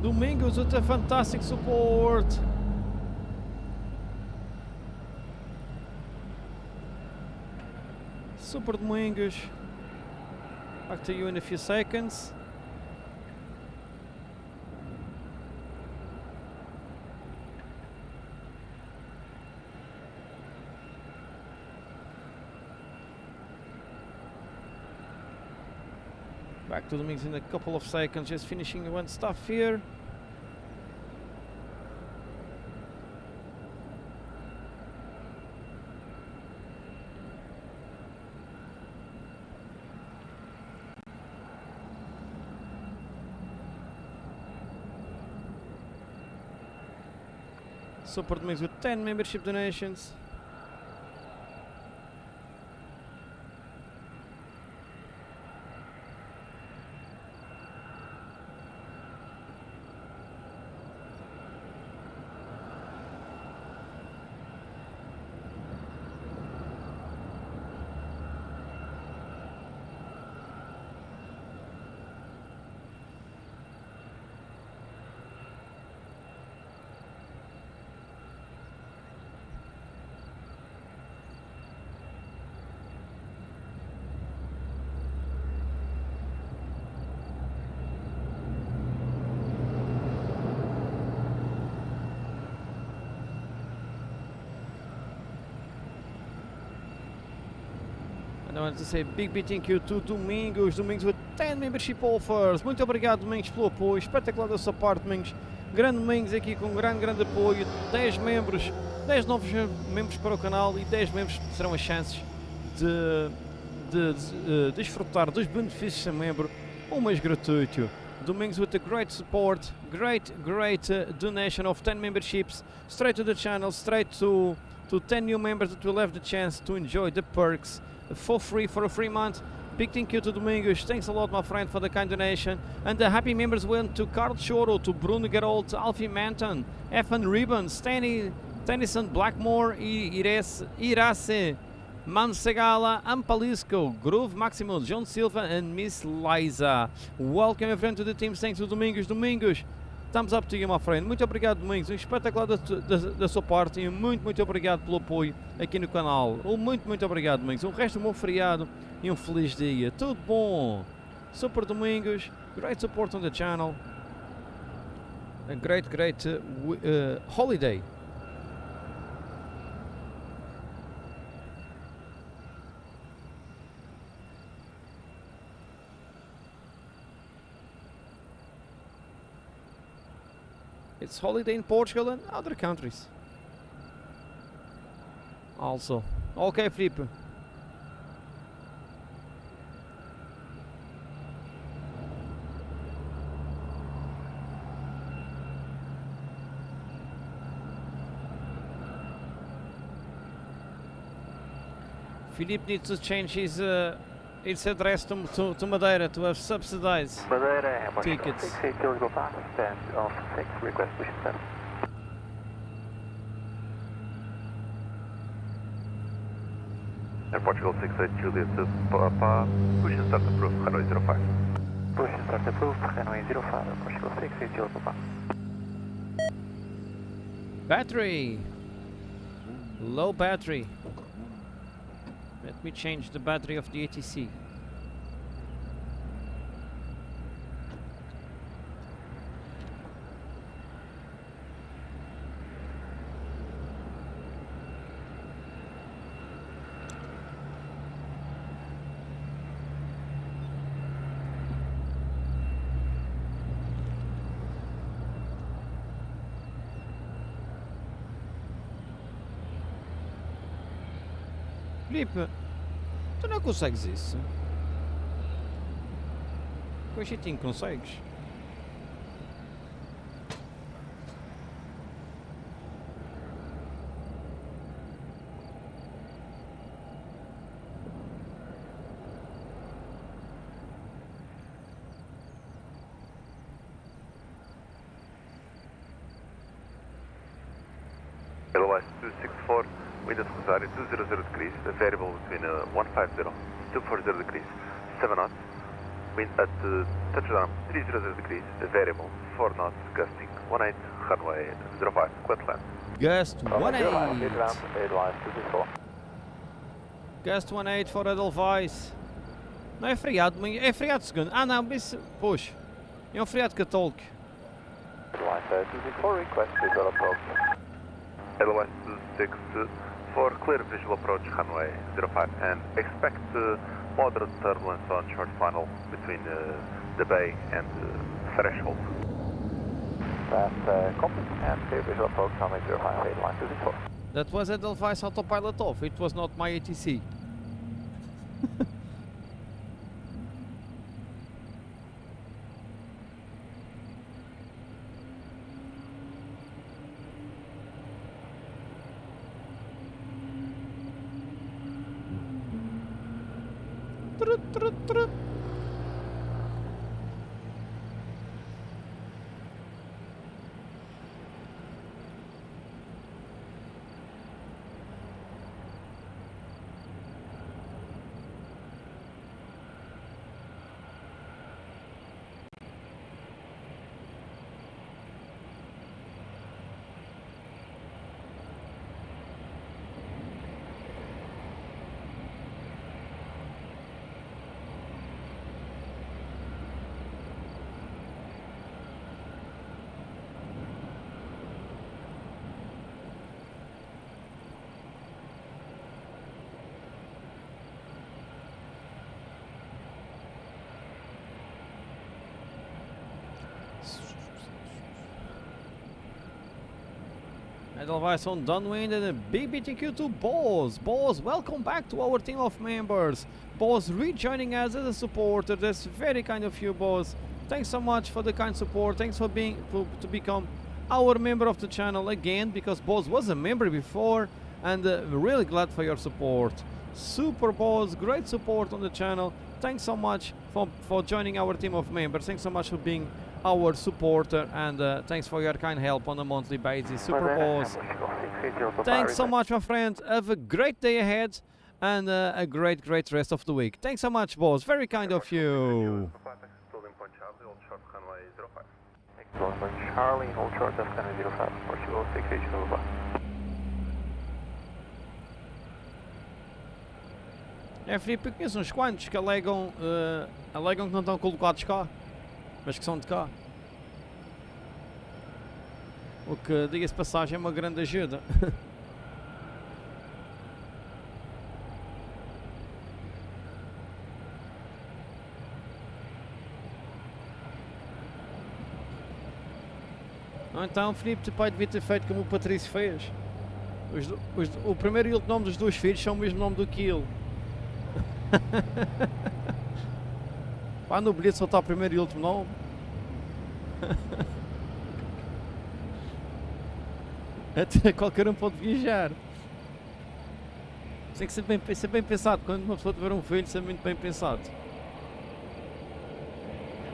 Domingos with a fantastic support. Super Domingos. Back to you in a few seconds. Back to Domingos in a couple of seconds, just finishing one stuff here. Super Domingos with 10 membership donations. I want to say big thank you to Domingos with 10 membership offers. Muito obrigado, Domingos, pelo apoio. Espetacular da sua parte, Domingos. Grande Domingos aqui com grande apoio, 10 membros, 10 novos membros para o canal e 10 membros terão as chances de desfrutar dos benefícios de ser membro, um mês gratuito. Domingos with a great support, great donation of 10 memberships straight to the channel, straight to 10 new members that will have the chance to enjoy the perks for free for a free month. Big thank you to Domingos, thanks a lot my friend for the kind donation. And the happy members went to Carl Choro, to Bruno Garold, Alfie Manton, Evan Ribbons, Tennyson Blackmore, Irace, Mansegala, Ampalisco, Groove Maximo, John Silva and Miss Liza. Welcome my friend to the team, thanks to Domingos. Domingos, thumbs up to you my friend. Muito obrigado Domingos, espetacular da sua parte e muito obrigado pelo apoio aqui no canal. Muito obrigado Domingos, resto um bom feriado e um feliz dia. Tudo bom. Super Domingos, great support on the channel. A great holiday. It's holiday in Portugal and other countries. Also. Okay, Felipe. Felipe needs to change his address to Madeira to have subsidized Madeira, tickets. 68 go fast, stand off 6, request push start. And Portugal 68 Juliet to Papa, push and start approved, Hanoi 05. Push and start approved, Hanoi 05, Portugal 68 Juliet Papa. Battery! Low battery. Let me change the battery of the ATC. Filipe, tu não consegues isso? Com o jeitinho consegues? Otherwise 264, wind at Rosario 200 degrees, a variable between 150, 240 degrees, 7 knots, wind at touchdown 300 degrees, a variable 4 knots, gusting 18, runway 05, Queensland. Gust 18. Advise 264. Gust 18 for Edelweiss. Não é feriado, é feriado segundo. Ah não, isso, poxa, é um feriado católico. Advise 264, request visual approach. Advise 264, for clear visual approach runway 05 and expect moderate turbulence on short funnel between the bay and threshold. Fast copy and clear visual approach runway 05, Advise 264. That was Edelweiss autopilot off, it was not my ATC. Edelweiss on downwind and a big BTQ to Boz. Boz, welcome back to our team of members. Boz rejoining us as a supporter. That's very kind of you, Boz. Thanks so much for the kind support. Thanks for to become our member of the channel again, because Boz was a member before, and really glad for your support. Super Boz, great support on the channel. Thanks so much for joining our team of members. Thanks so much for being our supporter, and thanks for your kind help on a monthly basis. Super Boss. Thanks so much, my friend. Have a great day ahead and a great rest of the week. Thanks so much, Boss. Very kind of you. Charlie, hold short, Defcon 05, Portugal 680 over. Filipe, eu conheço uns quantos que alegam que não estão colocados cá, mas que são de cá. O que, diga-se de passagem, é uma grande ajuda. Ou então, Filipe, tu pai devia ter feito como o Patrício fez. O primeiro e último nome dos dois filhos são o mesmo nome do que ele. Pá, no bilhete só está o primeiro e último nome. Até qualquer um pode viajar. Tem que ser bem pensado. Quando uma pessoa tiver um filho, ser muito bem pensado.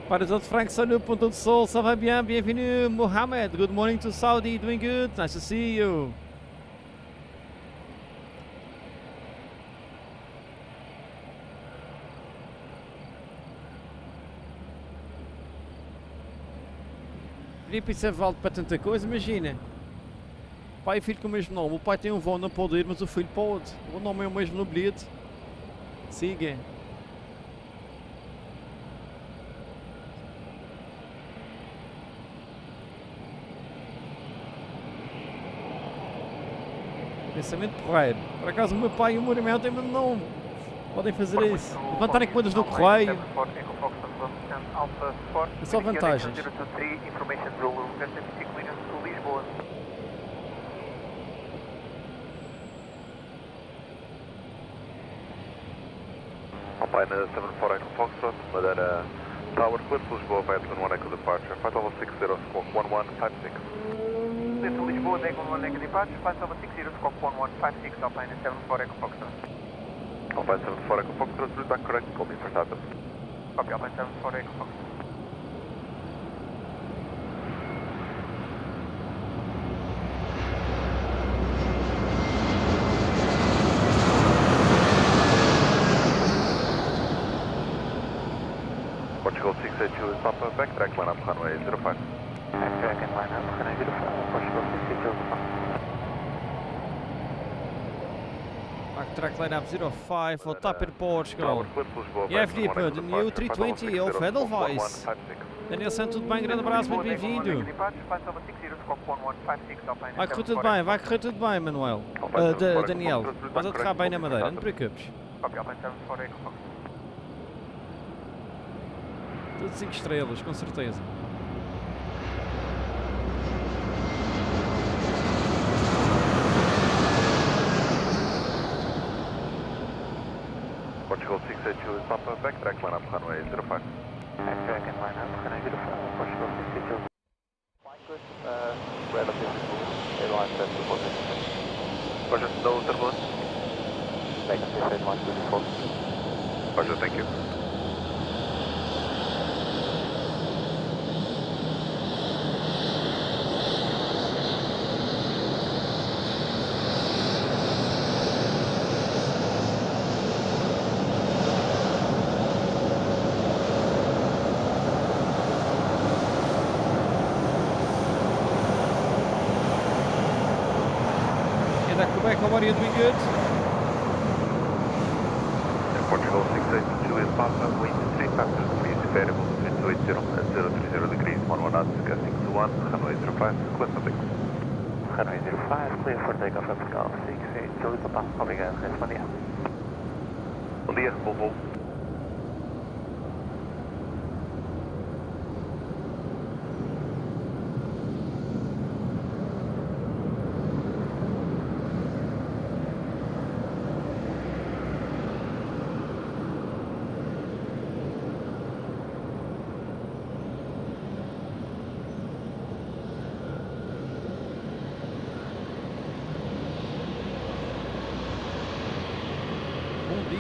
Para todo Frank Sanu, Ponto do Sol, ça va bien, bienvenue Mohamed, good morning to Saudi, doing good, nice to see you. Filipe, isso é válido para tanta coisa, imagina. Pai e filho com o mesmo nome, o pai tem um voo, não pode ir, mas o filho pode. O nome é o mesmo no bilhete. Siga. Pensamento porreiro. Por acaso o meu pai e o meu irmão têm o mesmo nome. Podem fazer isso. Levantarem comandas no correio. É só vantagens. Alpine 74 Echo Foxtrot, Madeira Tower, clear to Lisboa via 21 Echo departure, 5060 squawk 1156. Clear to Lisboa, Echo 1 Echo departure, 5060 squawk 1156, Alpine 74 Echo Foxtrot. Alpine 74 Echo Foxtrot, route back correct, call me for status. Copy, Alpine 74 Echo Foxtrot. Portugal 682 is Papa, backtrack line up runway 05. Backtrack and line up, runway 05, Portugal 682 is Papa. Backtrack line up 05 for Tap in Portugal. Tower, clear to Lisboa Yeah, via Filipe, 21 the Echo new departure, 320 of 5060 Edelweiss. squawk 1156. Daniel Santos, tudo bem? Grande abraço, muito bem-vindo. Vai correr tudo bem, vai correr tudo bem, Manuel. Daniel, vais aterrar bem na Madeira, não te preocupes. Tudo 5 estrelas, com certeza. Portugal 682 is Papa, backtrack line up runway 05. Backtrack and line up, runway 05, Portugal 682. Relatively smooth, airline set to position. Roger, no turbulence. Vacancy airline 24. Roger, thank you. Quebec, how are you, doing good? Portugal 682 is Papa, wind 3 factors, please variable, 280 at 030 degrees, 11 knots, gusting to 1, runway 05, clear for takeoff. Runway 05, clear for takeoff, Portugal 682, Papa. Obrigado, resto bom dia. Bom dia, bom voo.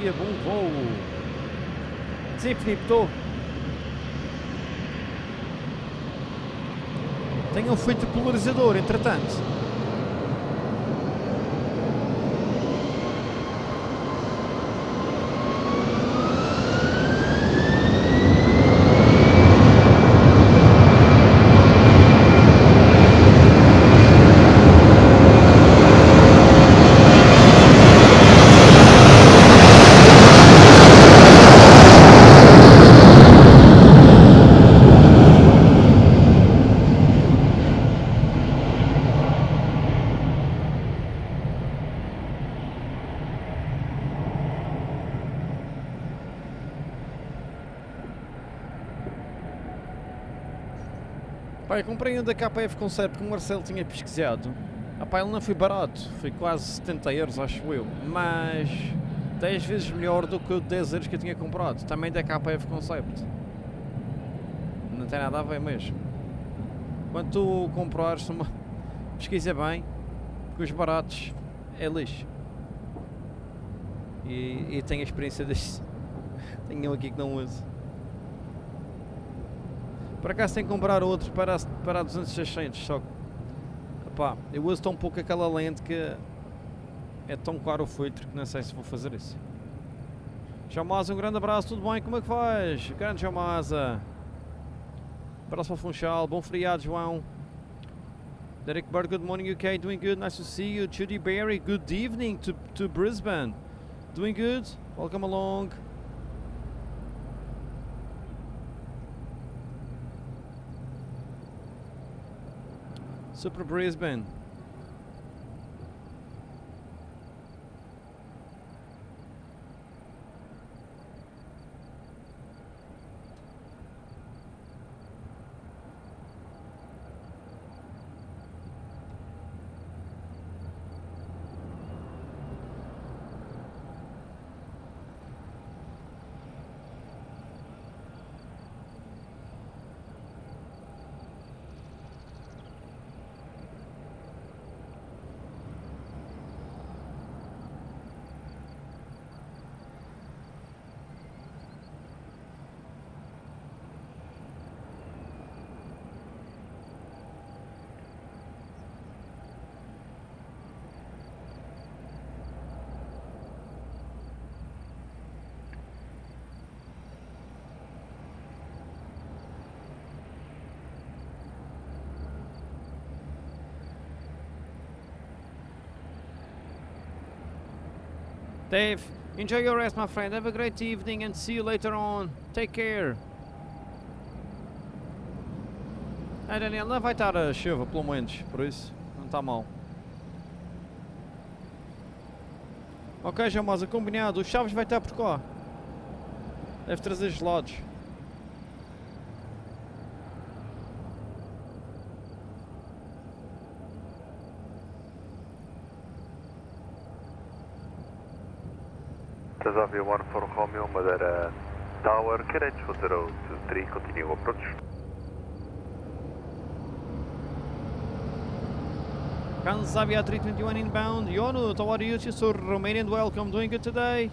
dia, bom voo. Sim, Filipe, estou. Tenho um filtro polarizador, entretanto. Pá, eu comprei um da KF Concept que o Marcelo tinha pesquisado. Ah, pá, ele não foi barato, foi quase 70 euros, acho eu, mas 10 vezes melhor do que o 10 euros que eu tinha comprado, também da KF Concept. Não tem nada a ver mesmo. Quando tu comprares, pesquisa bem, porque os baratos é lixo. E tenho a experiência deste. Tenho um aqui que não uso. Por acaso tenho que comprar outro para a 200-600, só que opá, eu uso tão pouco aquela lente que é tão caro o filtro que não sei se vou fazer isso. João Maza, um grande abraço, tudo bem? Como é que faz? Grande João Maza. Abraço para o Funchal, bom feriado, João. Derek Bird, good morning UK, doing good, nice to see you. Judy Berry, good evening to Brisbane. Doing good, welcome along. Super Brisbane. Dave, enjoy your rest, my friend. Have a great evening and see you later on. Take care. Daniel, não vai estar a chuva, pelo menos, por isso não está mal. Ok, Jamosa, combinado. O Chaves vai estar por cá. Deve trazer gelados. Tasavia 1 for Romeo, Madeira Tower, carriage 023, continue approach. Kansavia 321 inbound. Yonu, how are you? Just a Romanian welcome. Doing good today?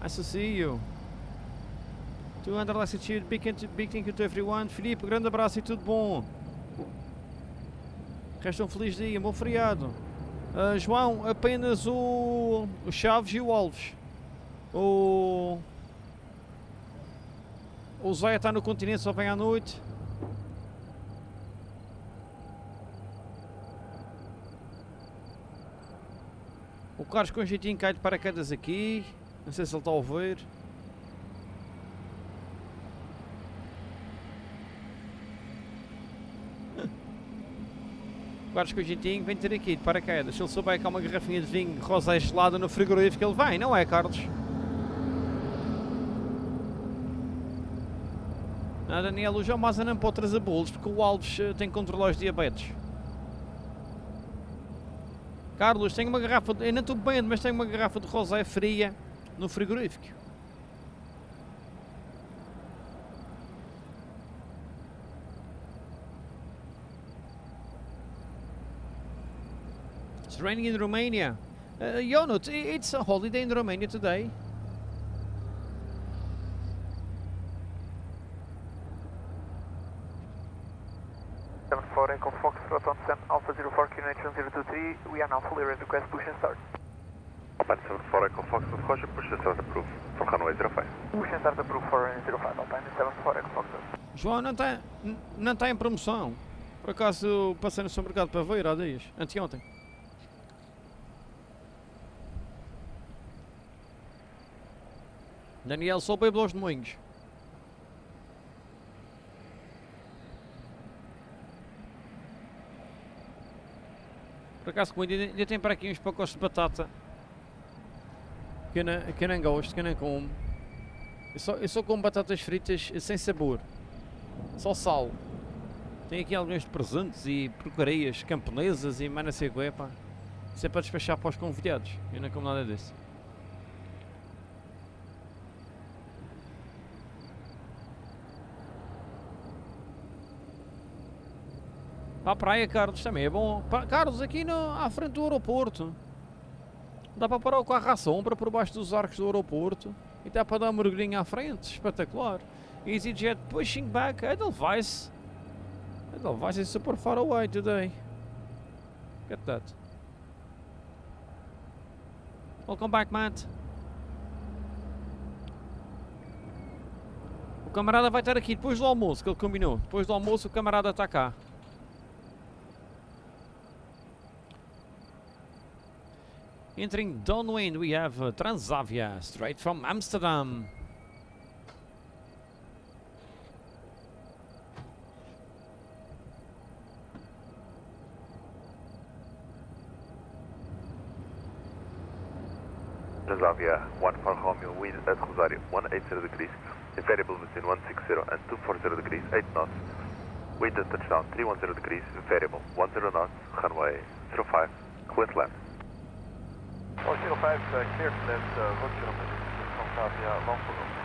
Nice to see you. 200 latitude, big thank you to everyone. Filipe, grande abraço e tudo bom. Resta um feliz dia, um bom feriado. João, apenas o Chaves e o Alves. O Zé está no continente, só vem à noite. O Carlos com jeitinho cai de paraquedas aqui. Não sei se ele está a ouvir. O Carlos com jeitinho vem ter aqui de paraquedas. Se ele souber que há uma garrafinha de vinho rosé gelada no frigorífico, ele vem, não é, Carlos? Não, Daniel, o João Maza não pode trazer bolos porque o Alves tem que controlar os diabetes. Carlos, tenho uma garrafa, eu não estou bebendo, mas tenho uma garrafa de rosé fria no frigorífico. It's raining in Romania. Jonut, it's a holiday in Romania today. Echo Foxtrot on Sam Alpha 04 QNH 1023. We are now fully ready to request push and start. Alpine 74 Echo Foxtrot, Roger, push and start approved for runway 05. Push and start approved for 05, Alpine 74 Echo Foxtrot. João, não está em promoção. Por acaso passei no supermercado para ver há dias, anteontem. Daniel, só bebe aos domingos. Por acaso ainda tem para aqui uns pacotes de batata que eu não gosto, que eu não como. Eu só como batatas fritas sem sabor, só sal. Tem aqui alguns presentes e porcarias camponesas e mais não sei o que, pá. Isso é para despachar para os convidados, eu não como nada disso. Para a praia, Carlos, também é bom. Carlos, aqui à frente do aeroporto. Dá para parar o carro à sombra por baixo dos arcos do aeroporto. E dá para dar uma mergulhinha à frente. Espetacular. EasyJet pushing back. Edelweiss. Edelweiss is super far away today. Get that. Welcome back, Matt. O camarada vai estar aqui depois do almoço, que ele combinou. Depois do almoço o camarada está cá. Entering downwind, we have Transavia, straight from Amsterdam. Transavia, 1 for Romeo, wind at Rosario, 180 degrees, variable between 160 and 240 degrees, 8 knots. Wind at touchdown, 310 degrees, variable, 10 knots, runway 05, clear left. 05, clear to left, roger on Transavia, long for go.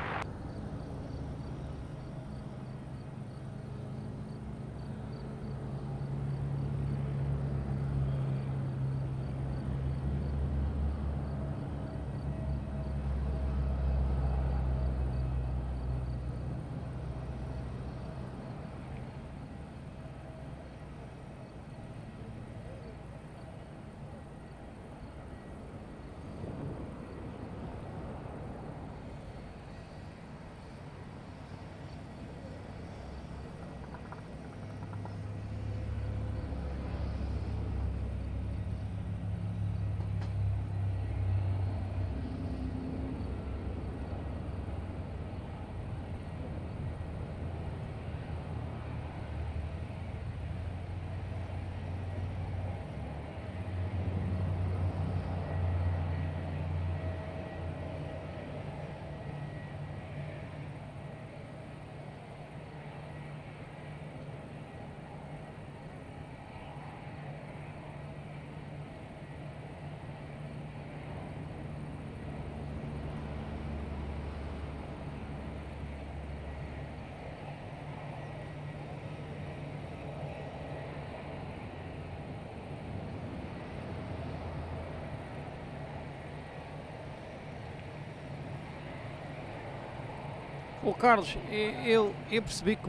Ô Carlos, eu percebi que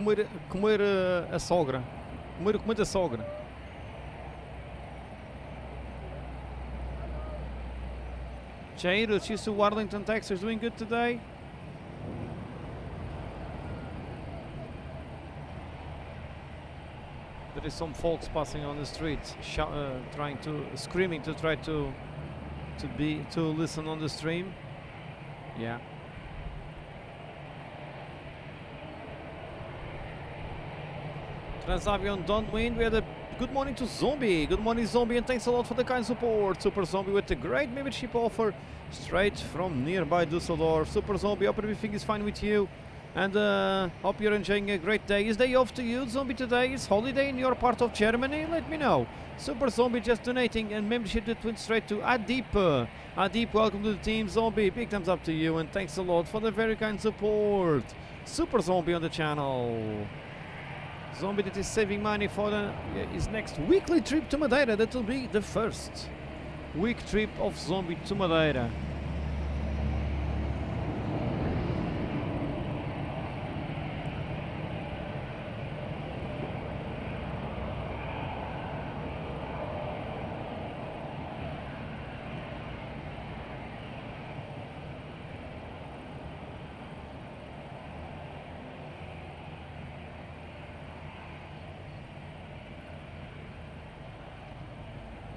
comer a sogra. Comer a sogra. Jair, she's to Arlington, Texas, doing good today. There is some folks passing on the streets, screaming to try to listen on the stream. Yeah. Transavia on downwind, we had a good morning to Zombie. Good morning, Zombie, and thanks a lot for the kind support. Super Zombie with a great membership offer straight from nearby Dusseldorf. Super Zombie, hope everything is fine with you. And hope you're enjoying a great day. Is day off to you, Zombie, today? Is holiday in your part of Germany? Let me know. Super Zombie just donating and membership that went straight to Adip. Adip, welcome to the team, Zombie. Big thumbs up to you and thanks a lot for the very kind support. Super Zombie on the channel. Zombie that is saving money for his next weekly trip to Madeira. That will be the first. week trip of Zombie to Madeira.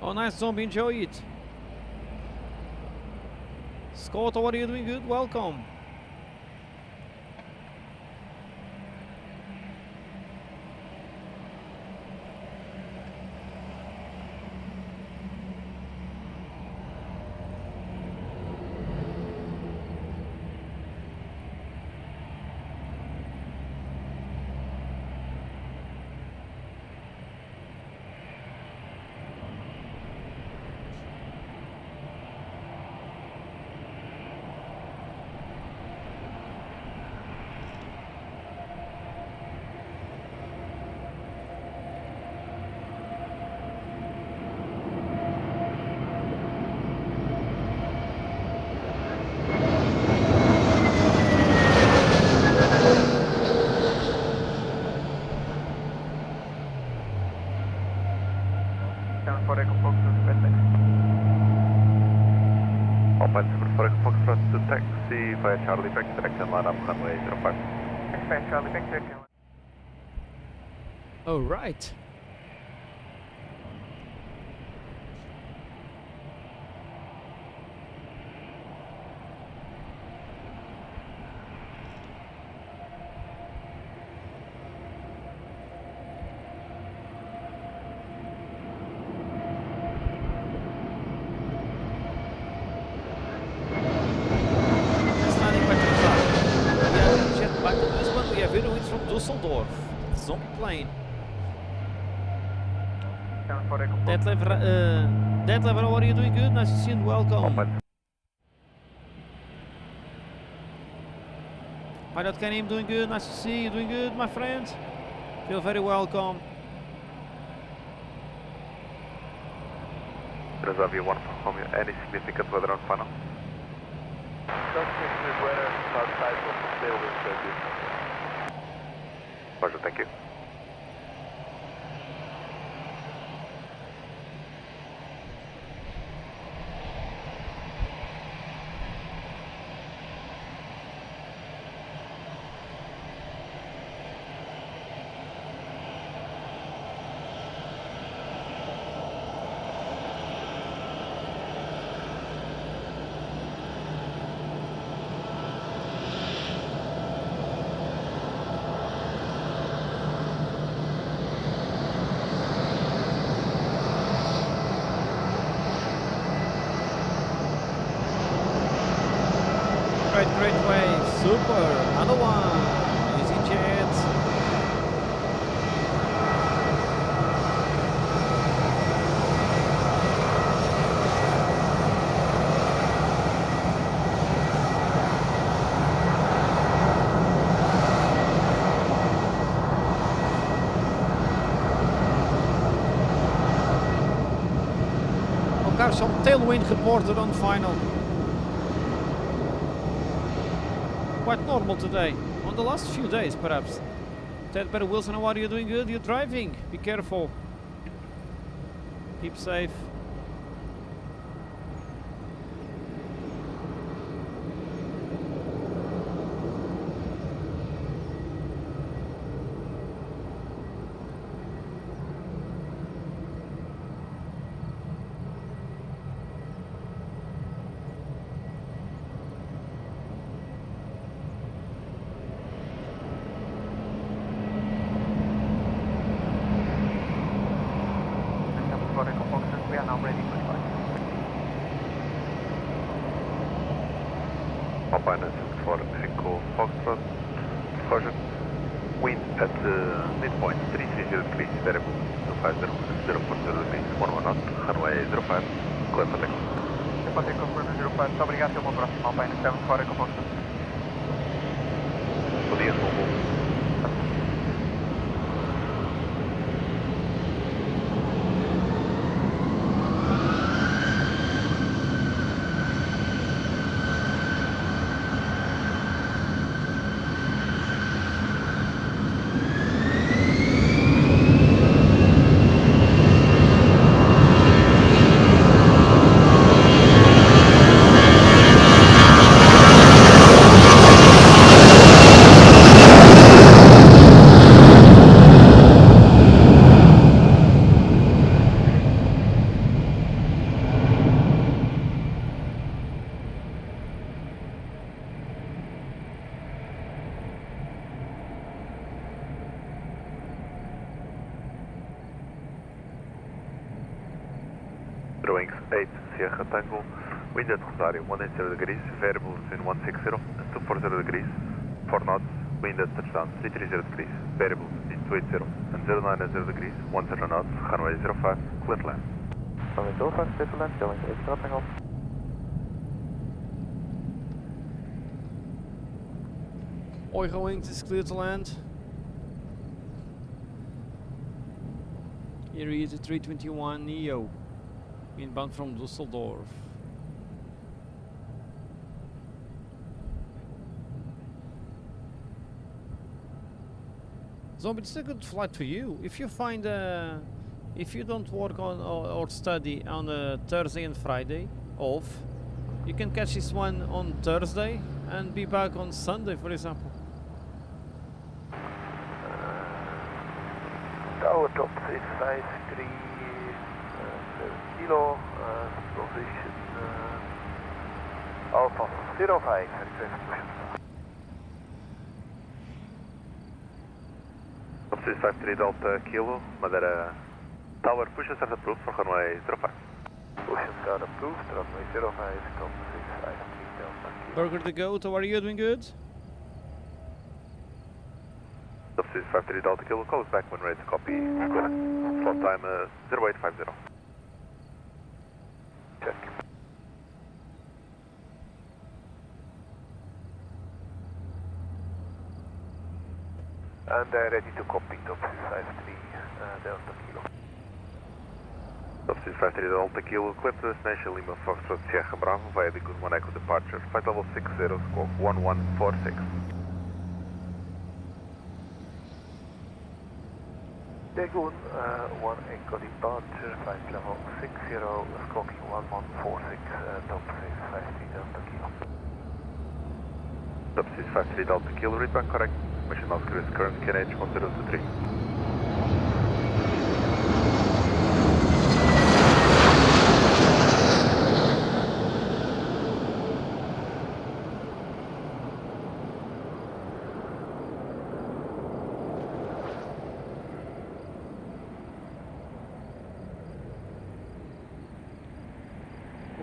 Oh, nice, Zombie, enjoy it. Scott, what are you doing? Good, welcome. Alpine 74 Foxtrot to taxi via Charlie back direction line up runway 05. Via Charlie back direction. Oh, right. From Düsseldorf, zombie plane. Detlef, how are you doing? Good, nice to see you and welcome. Pilot Kanim doing good, nice to see you, doing good, my friend. Feel very welcome. Reserve you want from you any significant weather on final? Just with weather outside of the tailwind. Pleasure, thank you. Great wave, super, another one, easy jet. Elkaar some tailwind reported on final. Quite normal today, on the last few days perhaps. Ted Better Wilson, how are you doing? Good, you're driving, be careful. Keep safe. We are now ready for flight. Alpine 74 Echo Foxtrot, disclosure. Wind at midpoint 330 degrees, variable 250, 040 degrees, 11 knot, runway 05, clear for takeoff. Pode ter confirmação 05, muito obrigado, até uma próxima. Alpine 74 Echo Foxtrot. Bom dia, bom. wings 8 Sierra Tango, wind at Rosario 180 degrees, variable between 160 and 240 degrees, 4 knots, wind at touchdown 330 degrees, variable between 280 and 090 degrees, 10 knots, runway 05, clear to land. Runway 05, clear to land, going 8 dropping off. Oigo Wings is clear to land. Here is a 321 Neo, inbound from Dusseldorf. Zombie, it's a good flight for you. If you find if you don't work on or study on a Thursday and Friday off, you can catch this one on Thursday and be back on Sunday, for example. Tower top 653 kilo, position Alpha 05, request push. Top 653 Delta Kilo, Madeira Tower, push and start approved for runway 05. Push and start approved, runway 05, top 653 Delta Kilo. Burger the Goat, how are you? Doing good? Top 653 Delta Kilo, call us back when ready to copy. Slot time 0850. Check. And ready to copy, top 653 Delta Kilo. Top 653 Delta Kilo, clear to destination Lima Foxtrot Sierra Bravo via the Good One Echo departure, flight level 60, squawk 1146. Dagon 1 Echo departure, flight level 60, squawking 1146, top 653 Delta Kilo. Top 653 Delta Kilo, read back correct. Mission Oscar is current KNH 1023.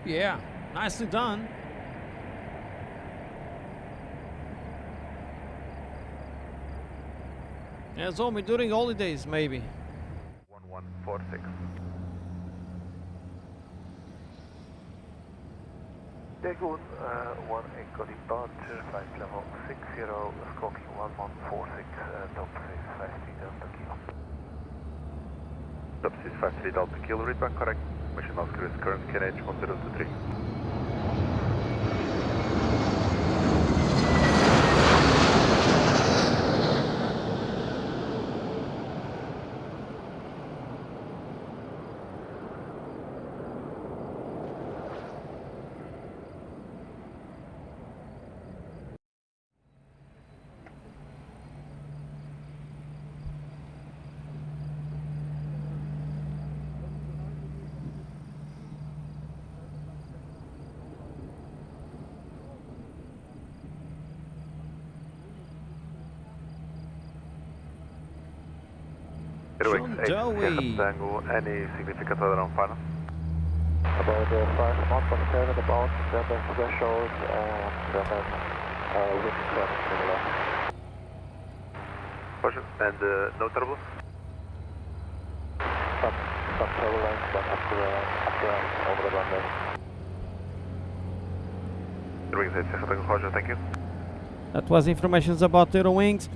Yeah, nicely done. Yeah, Zombie, during holidays, maybe. 1146. Dagon 1 Echo departure, flight level 60, squawking 1146, top 653 Delta Kilo. Top 653 Delta Kilo, read back correct. Mission Oscar is current KNH 1023. John Dowie. Tango, any significant other on final? About 5 knots on 7, about 7 threshold and 7 wind current to the left. Caution, and no turbulence? Some turbulence, but upgrade over the runway. Wings 8 Sierra Tango, Roger, thank you. That was information about Aero Wings.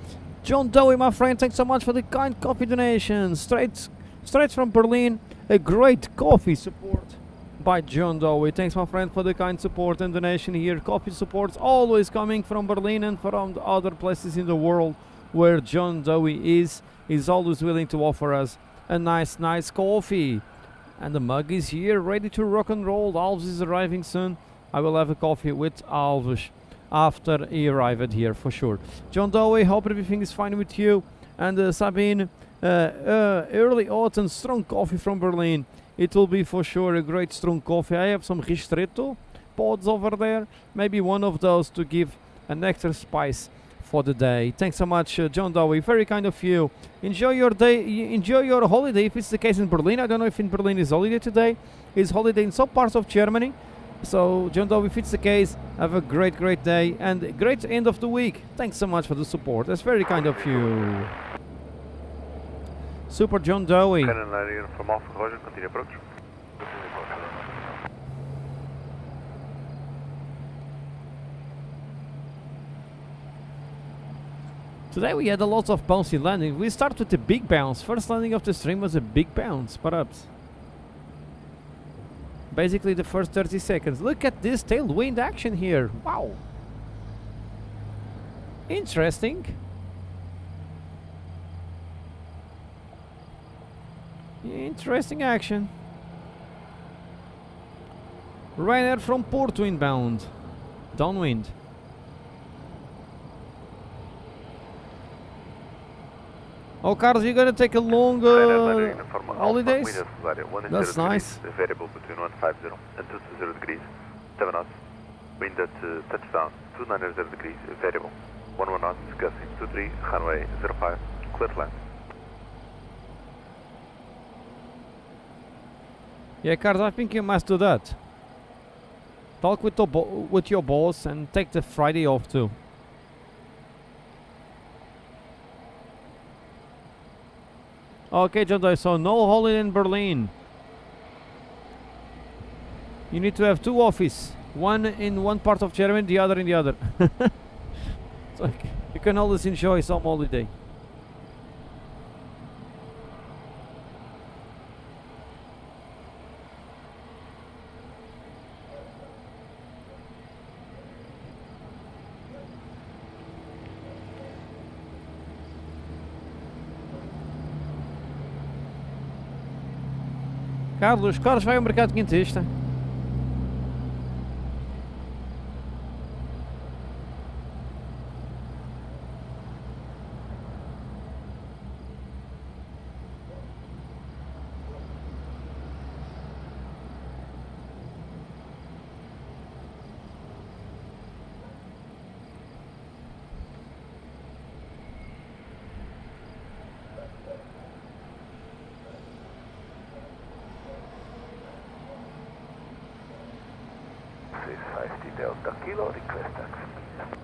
John Dowie, my friend, thanks so much for the kind coffee donation. Straight from Berlin, a great coffee support by John Dowie. Thanks, my friend, for the kind support and donation here. Coffee support's always coming from Berlin and from other places in the world where John Dowie is. He's always willing to offer us a nice coffee. And the mug is here, ready to rock and roll. Alves is arriving soon. I will have a coffee with Alves after he arrived here, for sure. John Dowie, hope everything is fine with you. And Sabine, early autumn strong coffee from Berlin. It will be for sure a great strong coffee. I have some ristretto pods over there. Maybe one of those to give an extra spice for the day. Thanks so much, John Dowie. Very kind of you. Enjoy your day. Enjoy your holiday. If it's the case in Berlin, I don't know if in Berlin is holiday today. It's holiday in some parts of Germany. So, John Dowie, if it's the case, have a great day and a great end of the week. Thanks so much for the support. That's very kind of you. Super John Dowie. Canon 9 from Alpha Roger, continue approach. Today we had a lot of bouncy landings. We start with the big bounce. First landing of the stream was a big bounce, perhaps. Basically the first 30 seconds. Look at this tailwind action here. Wow. Interesting. Interesting action. Ryanair from Porto inbound. Downwind. Oh, Carlos, you're gonna take a long holidays? That's nice. Variable between 150 and 220 degrees, 7 knots. Wind at touchdown, 290 degrees, variable. 11 knots, gusting, 23, runway 05, clear to land. Yeah, Carlos, I think you must do that. Talk with your boss and take the Friday off too. Okay, John Doe, so no holiday in Berlin. You need to have two offices. One in one part of Germany, the other in the other. So you can always enjoy some holiday. Carlos vai ao mercado quintista.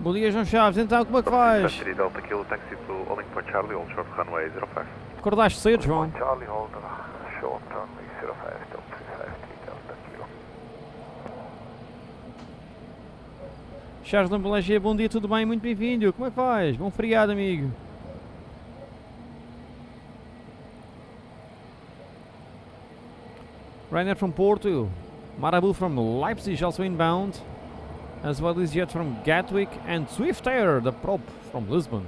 Bom dia, João Chaves. Então, como é que vais? Delta Kilo, taxi to Oling Point Charlie, hold short runway 05. Acordaste cedo, João? Charlie, hold short runway 05, Delta Kilo. Charles Lamboulanger, bom dia, tudo bem? Muito bem-vindo. Como é que vais? Bom feriado, amigo. Ryanair from Porto. Marabu from Leipzig, also inbound. As well as Jet from Gatwick and Swift Air, the prop from Lisbon.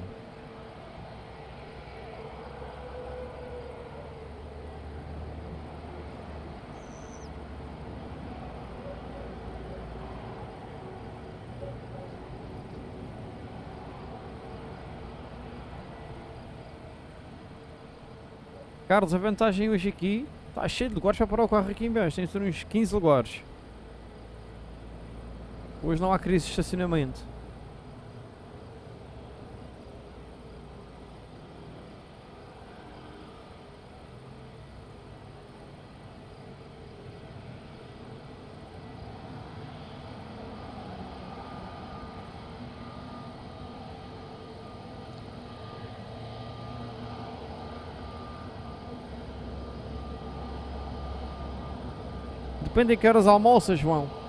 Carlos, a vantagem hoje aqui está cheio de lugares para parar o carro aqui em baixo. Tem de ter uns 15 lugares. Hoje não há crise de estacionamento. Depende de que horas almoças, João.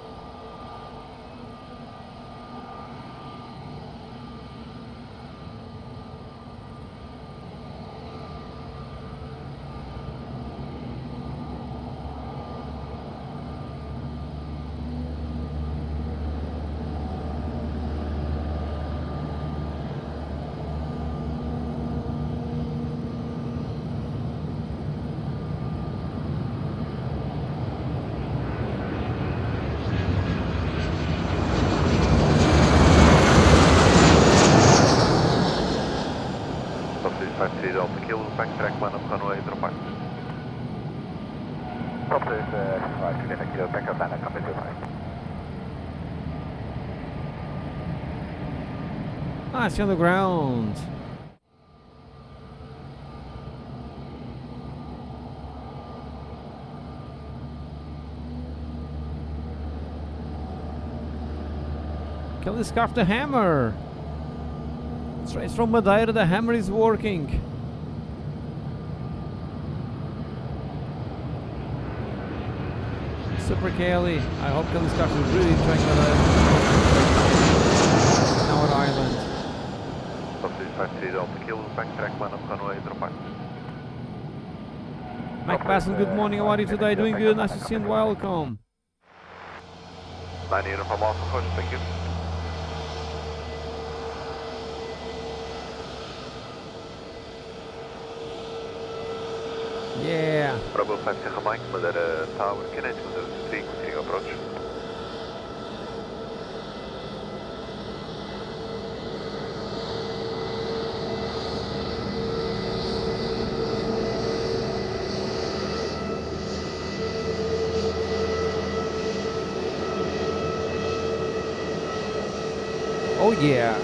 Delta Kilo, backtrack 1 up runway 05. Top is 5 Kilo, backup line, come in 05. Nice on the ground. Kelly scarfed the hammer. Straight from Madeira, the hammer is working. Super Kelly. I hope Kelly Scarf is really enjoying our island. Substation 53 Delta Kilo, backtrack line up runway, drop out. Mike Basson, good morning. How are you today? Doing good. Nice to see you and welcome. 9 uniform Alpha push, thank you. Yeah. Bravo 50 Mike, Madeira Tower, Kinetic 03, continuing approach. Oh yeah.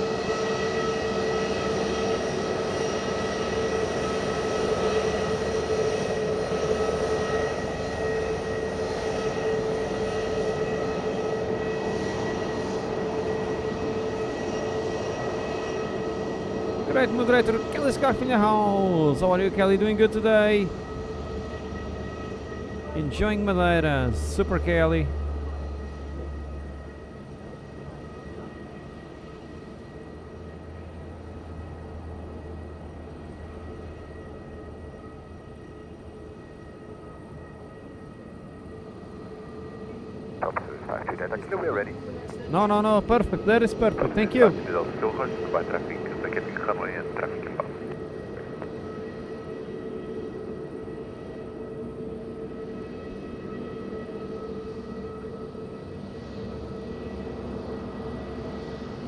Great moderator, Kelly Scarf in the house. How are you, Kelly? Doing good today? Enjoying Madeira. Super Kelly. We're ready. No, perfect. That is perfect. Thank you. Still hoisted by traffic, vacating runway and traffic inbound.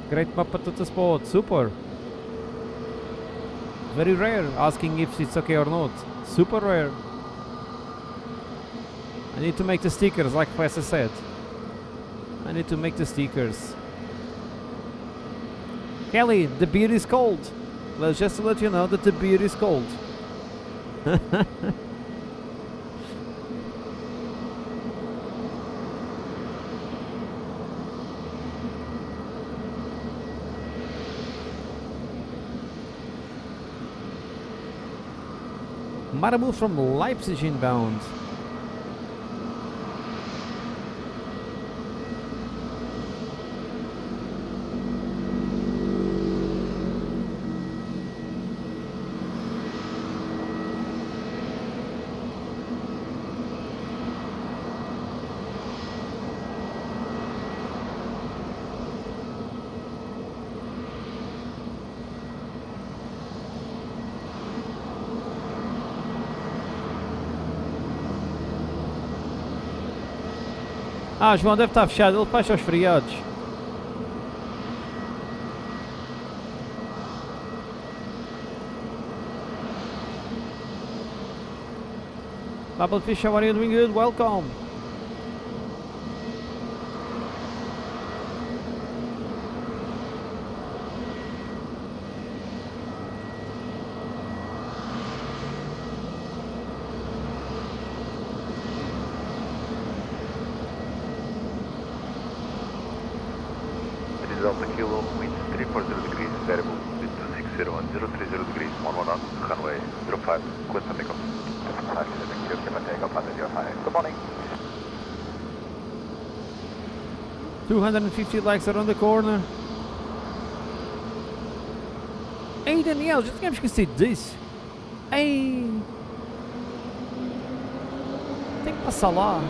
Great Papa to the spot. Super. Very rare asking if it's okay or not. Super rare. I need to make the stickers like Fessa said. I need to make the stickers. Kelly, the beer is cold. Well, just to let you know that the beer is cold. Marabu from Leipzig inbound. Ah, João deve estar fechado, ele fecha aos feriados. Bubblefish, how are you doing? Good, welcome. Delta Kilo, wind 340 degrees, variable, wind 260 and 030 degrees, 111, runway 05, Quinta takeoff. Good morning. 250 likes around the corner. Ei, Daniel, já tínhamos esquecido disso. Ei, tem que passar lá.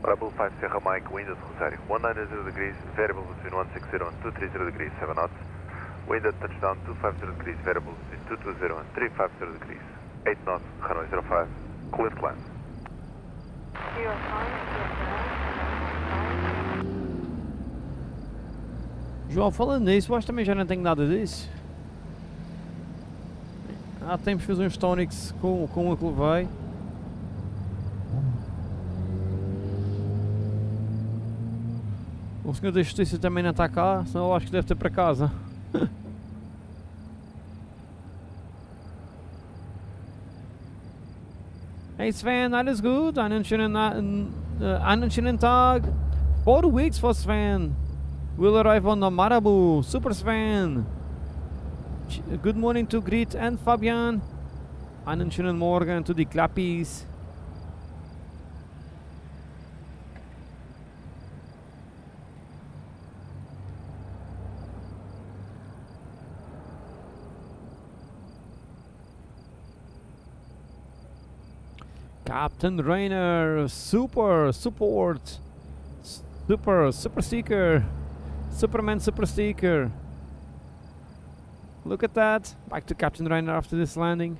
Rebel 5 Sierra Mike, wind at Rosario. 190 degrees, variable between 160 and 230 degrees, 7 knots. Wind at touchdown 250 degrees, variable between 220 and 350 degrees, 8 knots, runway 05, clear climb. 05, João, falando nisso, eu acho que também já não tenho nada disso. Há tempos fiz uns tónicos com o que levei. O senhor da Justiça também não está cá, senão eu acho que deve ter para casa. Hey Sven, alles gut? Einen schönen Tag. 4 weeks for Sven. Will arrive on the Marabu. Super Sven. Good morning to Grit and Fabian. Einen schönen Morgen to the Klappies. Captain Rainer, super support, super sticker, Superman super sticker. Look at that. Back to Captain Rainer after this landing.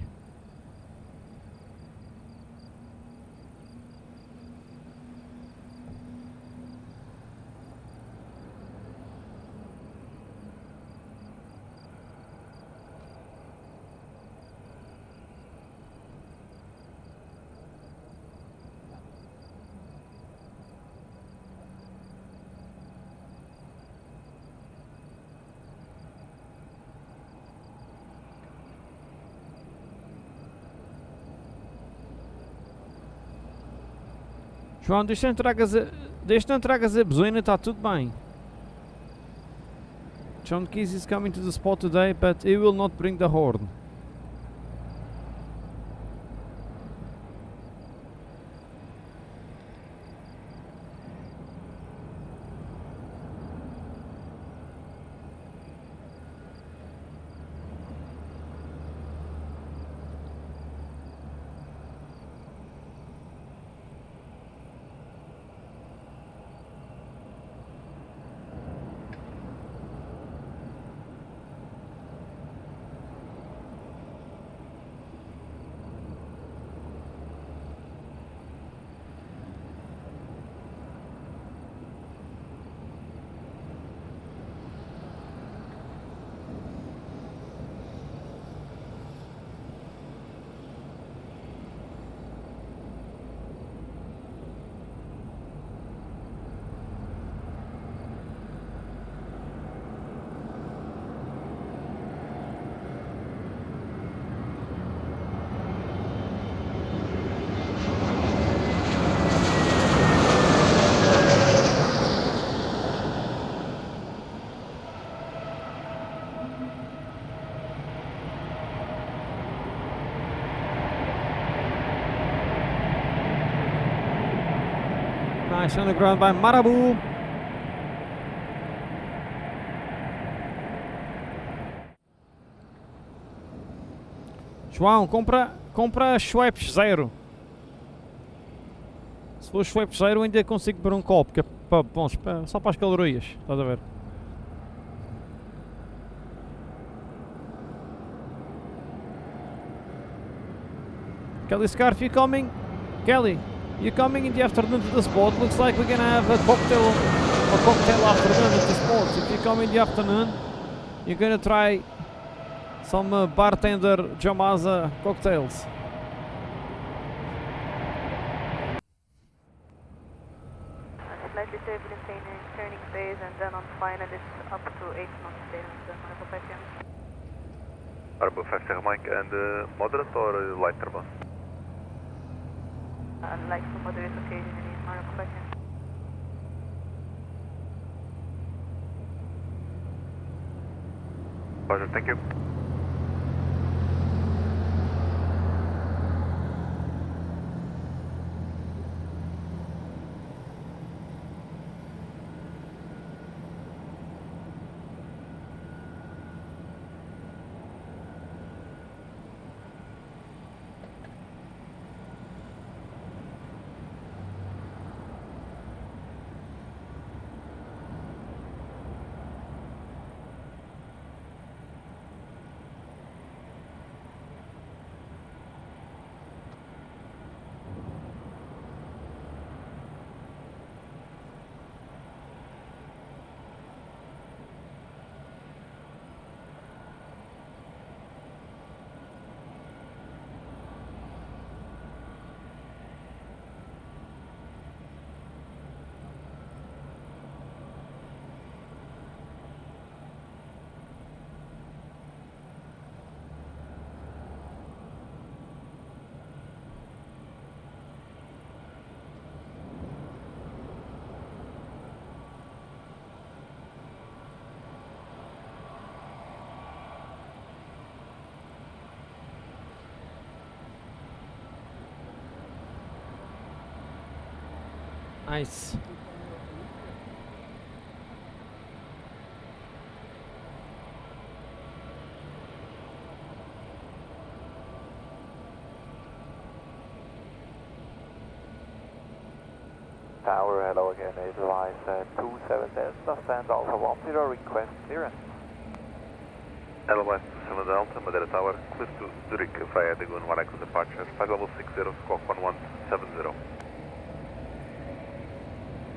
João, deixa não tragas a bozoina, está tudo bem. John Keys is coming to the spot today, but he will not bring the horn. Nice on the ground by Marabu. João, compra Schweppes 0. Se for Schweppes 0 ainda consigo beber um copo, que é só para as calorias, estás a ver? Kelly Scarf, you coming? Kelly, you coming in the afternoon to the spot? Looks like we're gonna have a cocktail afternoon at the spot. If you come in the afternoon, you're gonna try some bartender Jamaza cocktails. Slightly stable in turning phase, and then on final it's up to 8 knots there on the Marco 5 p.m. Marco 5 Sierra Mike, and moderate or light turbo? Light to moderate occasionally in Marco 5 p.m. Roger, thank you. Nice. Tower, hello again, advise 27 Delta, stand Alpha 10, request clearance. LOS 27 Delta, Madeira Tower, clear to Zurich via Dagon Wanaco departure, flight level 60, squawk 1170.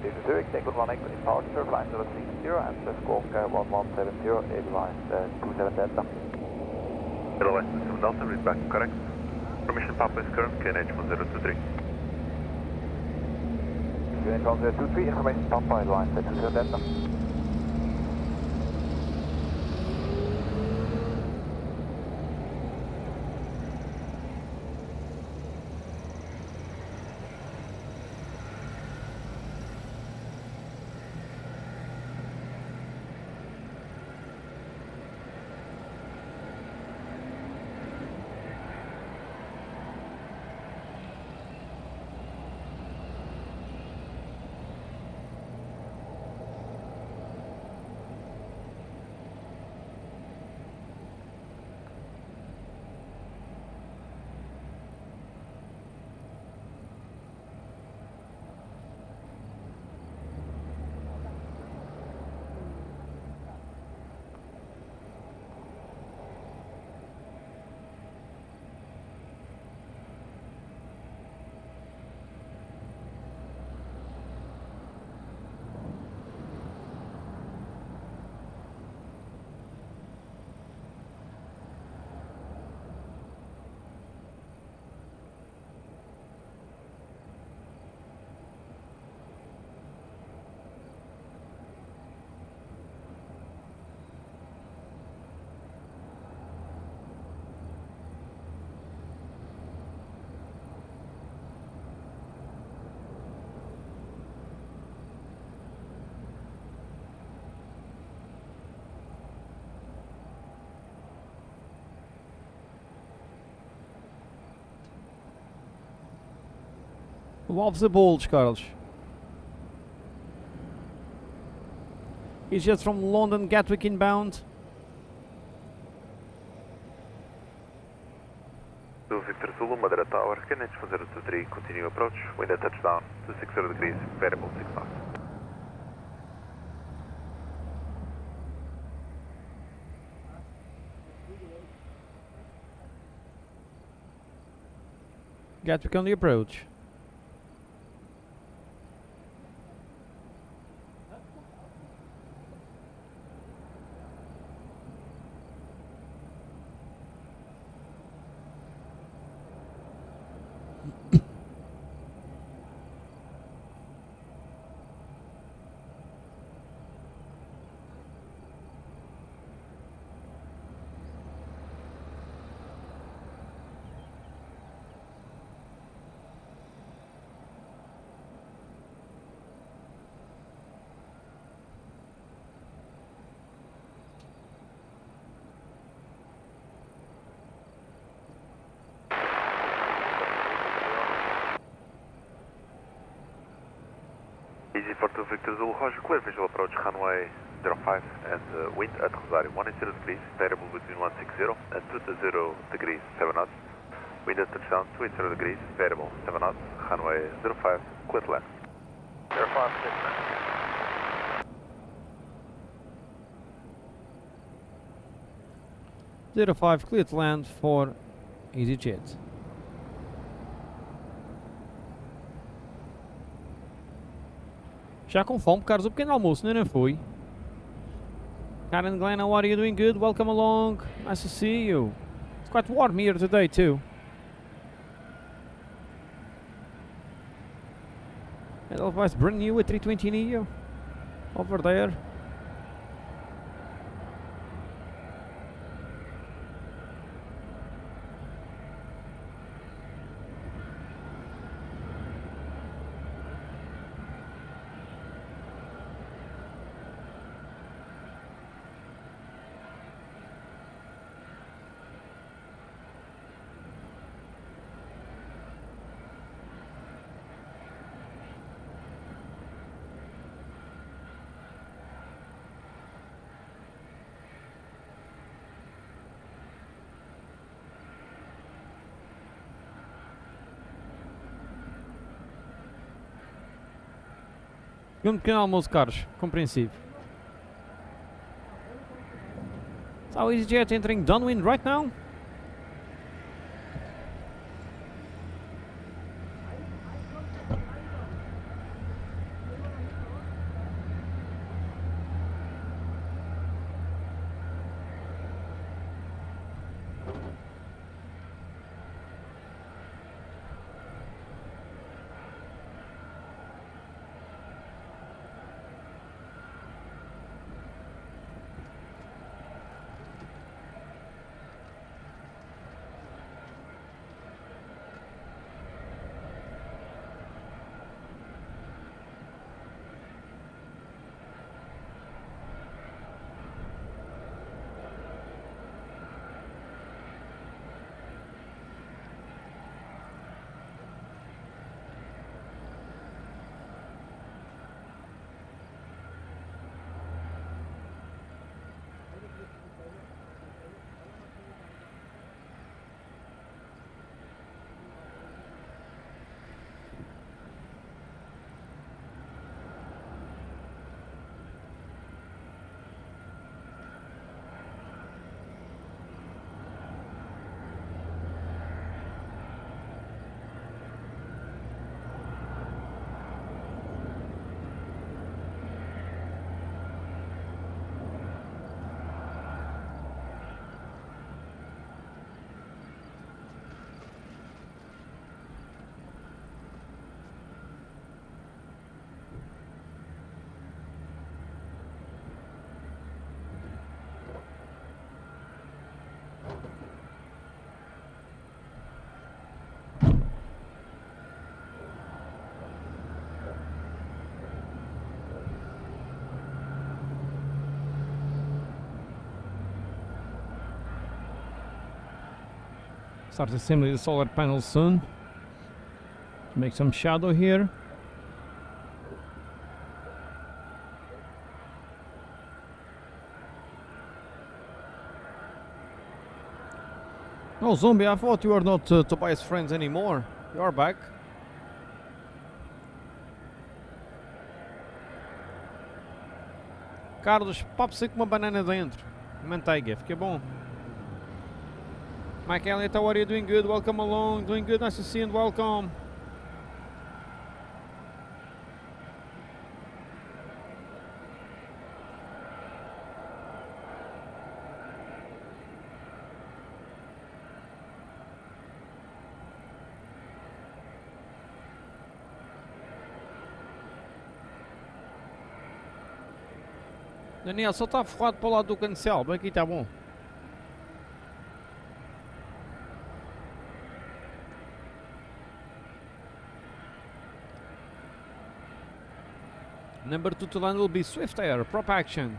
This is Zurich, Dagon Wanaco departure, flight level 60 and squawk 1170, advise 27 Delta. LOS 27 Delta, read back correct. Permission Papa is current, KNH 1023. Unit 1023, information Papa, advise 27 Delta. Wolves the Bulge, Carlos. He's just from London, Gatwick inbound. To Victor Zulu, Madeira Tower, KNH 1023, continue approach, wind at touchdown, 260 degrees, variable 6 knots. Gatwick on the approach. Easy for 2 Victor Zulu, Roger, clear visual approach, runway 05 and wind at Rosario 180 degrees, variable between 160 and 220 degrees, 7 knots. Wind at touchdown 280 degrees, variable 7 knots, runway 05, clear to land. 05, clear. 05 clear to land for EasyJet. Já com fome, Carlos, o pequeno almoço, não foi? Karen Glenn, how are you? Doing good? Welcome along. Nice to see you. It's quite warm here today too. Edelweiss brand new a 320 Neo over there. Um pequeno almoço, caros. Compreensível. So EasyJet entering downwind right now. Start assembling the solar panels soon. Make some shadow here. Oh, Zombie, I thought you were not Tobias' friends anymore. You are back. Carlos, papo-se com uma banana dentro. Manteiga, fica bom. Mike Elliott, how are you? Doing good, welcome along. Doing good, nice to see you and welcome. Daniel, só está forrado para o lado do cancel, bem aqui está bom. Number 2 to land will be Swift Air, prop action.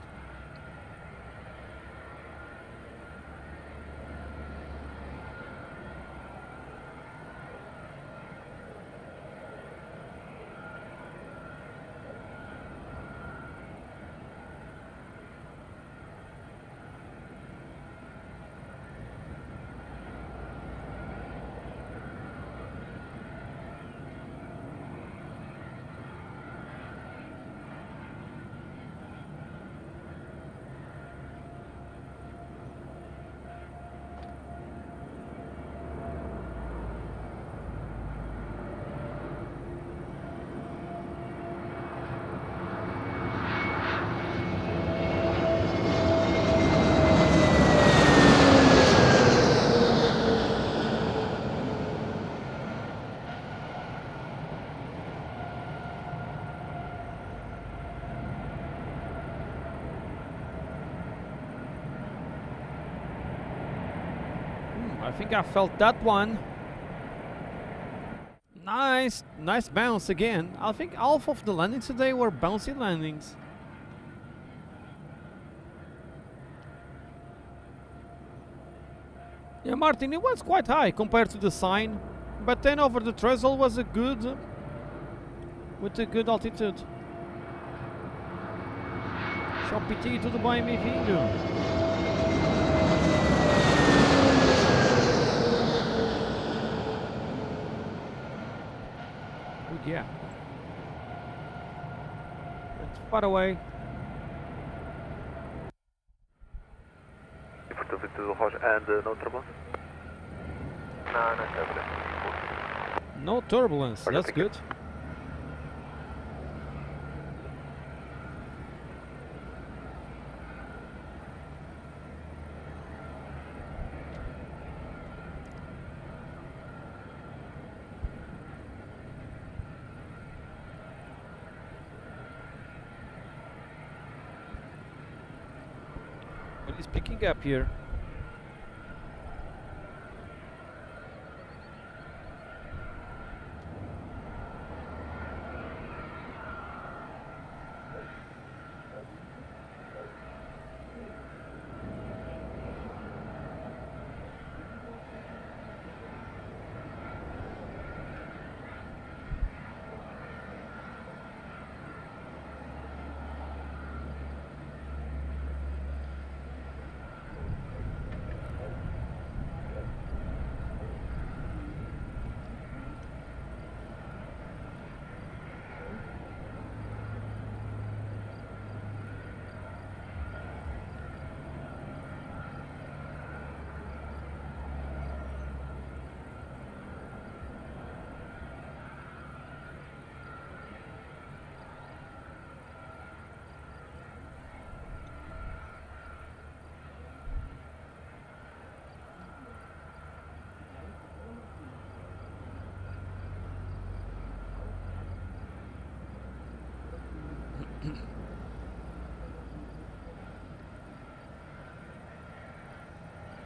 I think I felt that one. Nice bounce again. I think half of the landings today were bouncy landings. Yeah, Martin, it was quite high compared to the sign, but then over the threshold was a good, with a good altitude. Shop PT, tudo bem, bem-vindo. Yeah. far away. For Victor Roger and no turbulence? No, no turbulence. No turbulence, Okay, that's thank you. good. But he's picking up here.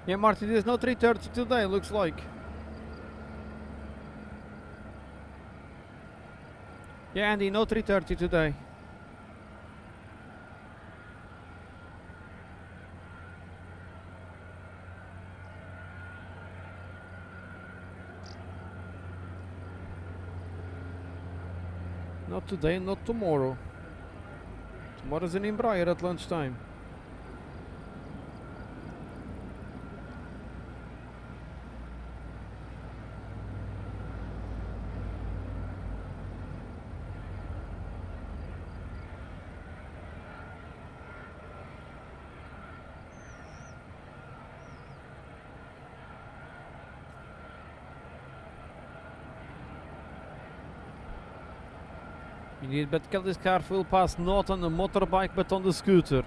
Yeah, Martin, there's no 3:30 today, looks like. Yeah, Andy, no 3:30 today. Not today, not tomorrow. Tomorrow's in Embraer at lunchtime. Indeed, but this car will pass not on the motorbike but on the scooter.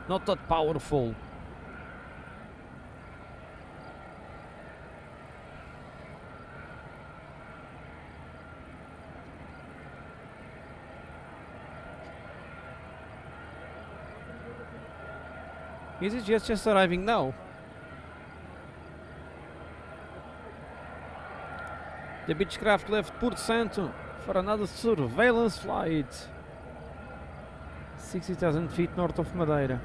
Not that powerful. Is it just arriving now? The Beechcraft left Porto Santo for another surveillance flight. 60,000 feet north of Madeira.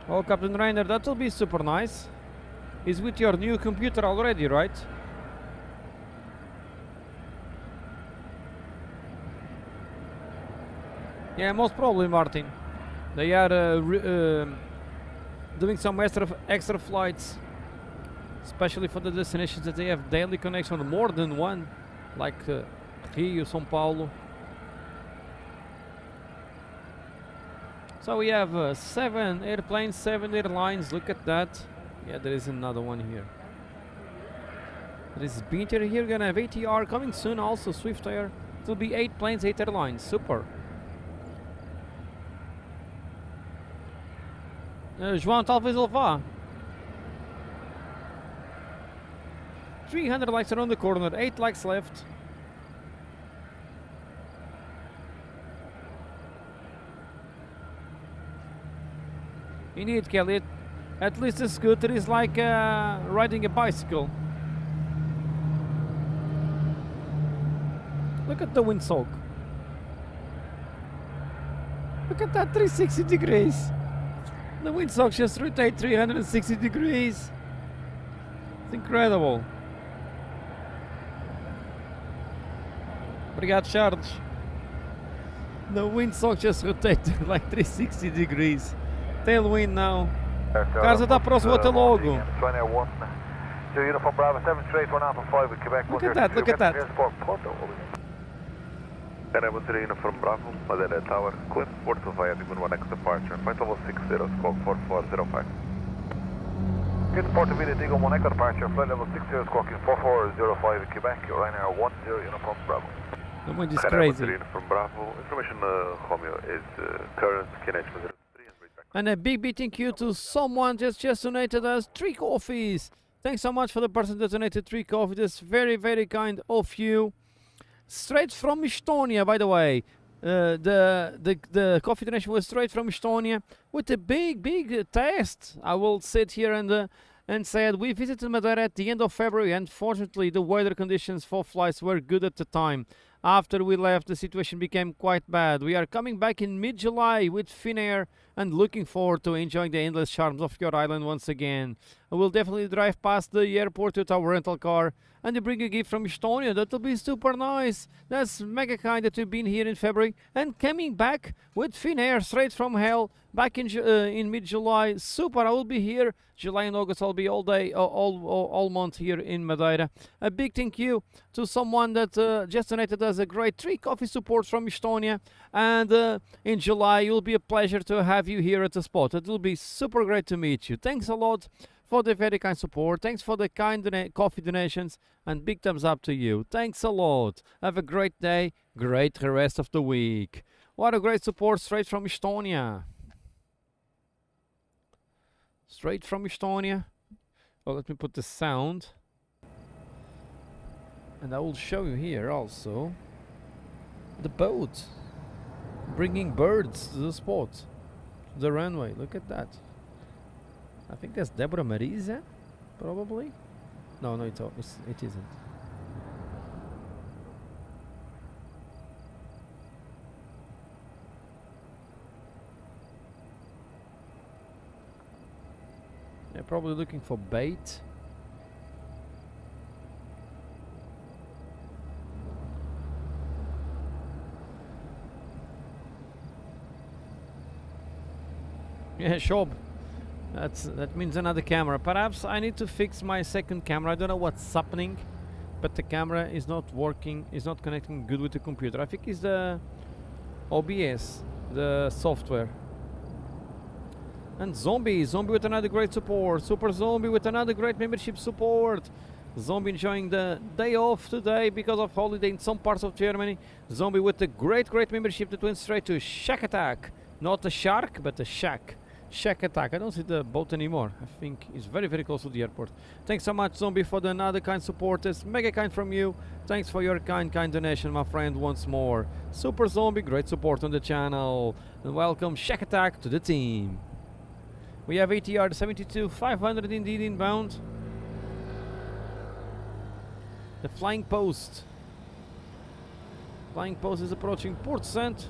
Oh, Captain Rainer, that will be super nice. Is with your new computer already, right? Yeah, most probably, Martin. They are doing some extra flights, especially for the destinations that they have daily connection, more than one, like Rio, São Paulo. So we have 7 airplanes, 7 airlines. Look at that. Yeah, there is another one here. There is Binter here. Gonna have ATR coming soon. Also Swift Air. It will be 8 planes, 8 airlines. Super. João, talvez ele vá. 300 likes around the corner, 8 likes left. Indeed, Kelly, at least a scooter is like riding a bicycle. Look at the windsock. Look at that 360 degrees. The windsocks just rotate 360 degrees. It's incredible. Obrigado, Charles. The windsocks just rotate like 360 degrees. Tailwind now. Casa está próximo até logo. 62 Uniform Bravo, 738 for Alpha 5 with Quebec. Look at that, look at that. And I went to the Uniform Bravo, Madeira Tower, clear, 425, Eagle 1 X departure, flight level 60, squawk 4405. Good Port of Vida, Eagle 1 Echo departure, flight level 60, squawking 4405 in Quebec, Ryanair 10 Uniform Bravo. The wind is And I went to the crazy. Uniform Bravo, information Romeo is current KNH 03 and read back. And a big thank you to someone just donated us 3 coffees. Thanks so much for the person that donated 3 coffees. That's very kind of you. Straight from Estonia, by the way. The coffee donation was straight from Estonia with a big test. I will sit here and say it. We visited Madeira at the end of February, and fortunately the weather conditions for flights were good at the time. After we left, the situation became quite bad. We are coming back in mid-July with Finnair and looking forward to enjoying the endless charms of your island once again. I will definitely drive past the airport with our rental car and bring a gift from Estonia. That will be super nice. That's mega kind that you've been here in February and coming back with Finnair straight from hell back in mid-July. Super, I will be here July and August. I'll be all day, all month here in Madeira. A big thank you to someone that just donated us a great 3 coffee support from Estonia. And in July, it will be a pleasure to have you here at the spot. It will be super great to meet you. Thanks a lot for the very kind support. Thanks for the kind coffee donations, and big thumbs up to you. Thanks a lot. Have a great day, great rest of the week. What a great support straight from Estonia. Straight from Estonia. Well, let me put the sound. And I will show you here also the boat bringing birds to the spot, the runway. Look at that. I think that's Deborah Marisa, probably. No, it isn't. They're probably looking for bait. Yeah, Shob. That means another camera. Perhaps I need to fix my second camera. I don't know what's happening, but the camera is not working, is not connecting good with the computer. I think it's the OBS, the software. And Zombie with another great support. Super Zombie with another great membership support. Zombie enjoying the day off today because of holiday in some parts of Germany. Zombie with a great membership that went straight to Shack Attack. Not a shark, but a shack. Shack Attack. I don't see the boat anymore. I think it's very close to the airport. Thanks so much, Zombie, for the another kind support. It's mega kind from you. Thanks for your kind donation, my friend, once more. Super Zombie, great support on the channel. And welcome Shack Attack to the team. We have ATR 72-500 indeed inbound. The Flying Post. Flying Post is approaching Port Saint.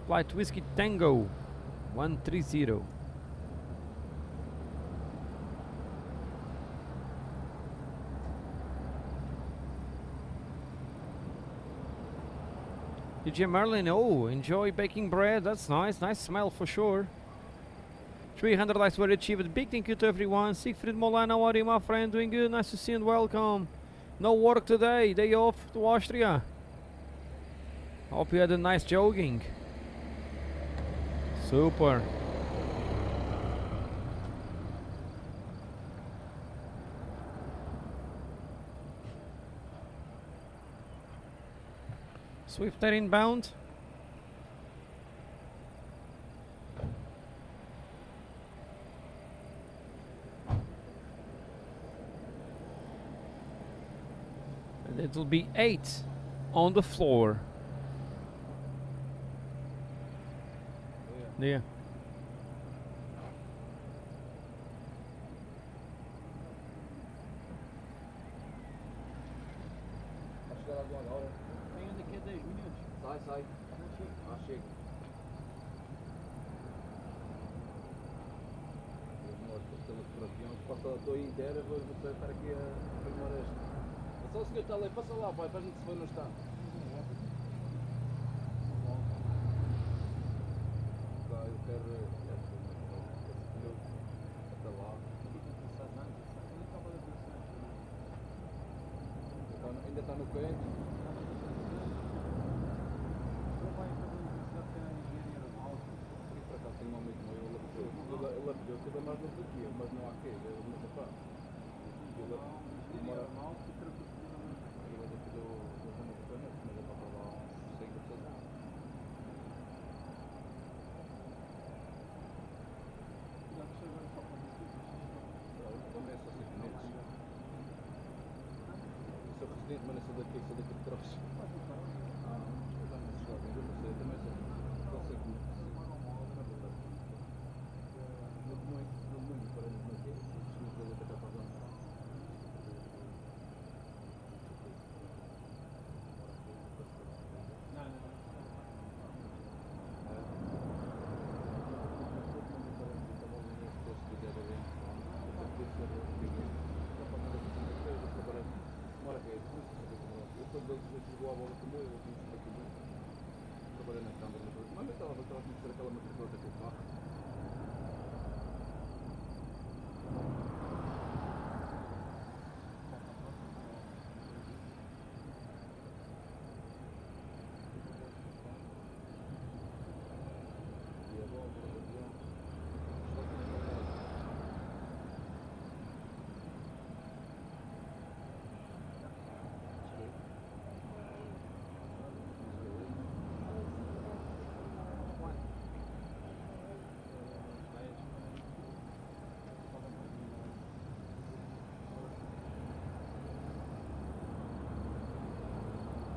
Flight Whiskey Tango 130. DJ Merlin, oh, enjoy baking bread. That's nice. Nice smell for sure. 300 likes were achieved. Big thank you to everyone. Siegfried Molana, how are you, my friend? Doing good. Nice to see you and welcome. No work today. Day off to Austria. Hope you had a nice jogging. Super. Swift Air inbound. And it will be 8 on the floor. Yeah. Sai. Ah, chega. Nós passamos por avião, estou aí inteira, vou estar aqui a filmar este. É só o senhor está ali, passa lá, pai, para a gente se for no stand. Eu quero até lá. ainda está no quente. E por acaso tenho um amigo meu, ele lapidou tudo a mais longe daqui, mas não há queijo, ele não se faz. Ele lapidou da zona do planeta, mas ele está lá uns 5 ou 6 anos. Também só 5 minutos. Sou residente, mas não sou daqui de trás.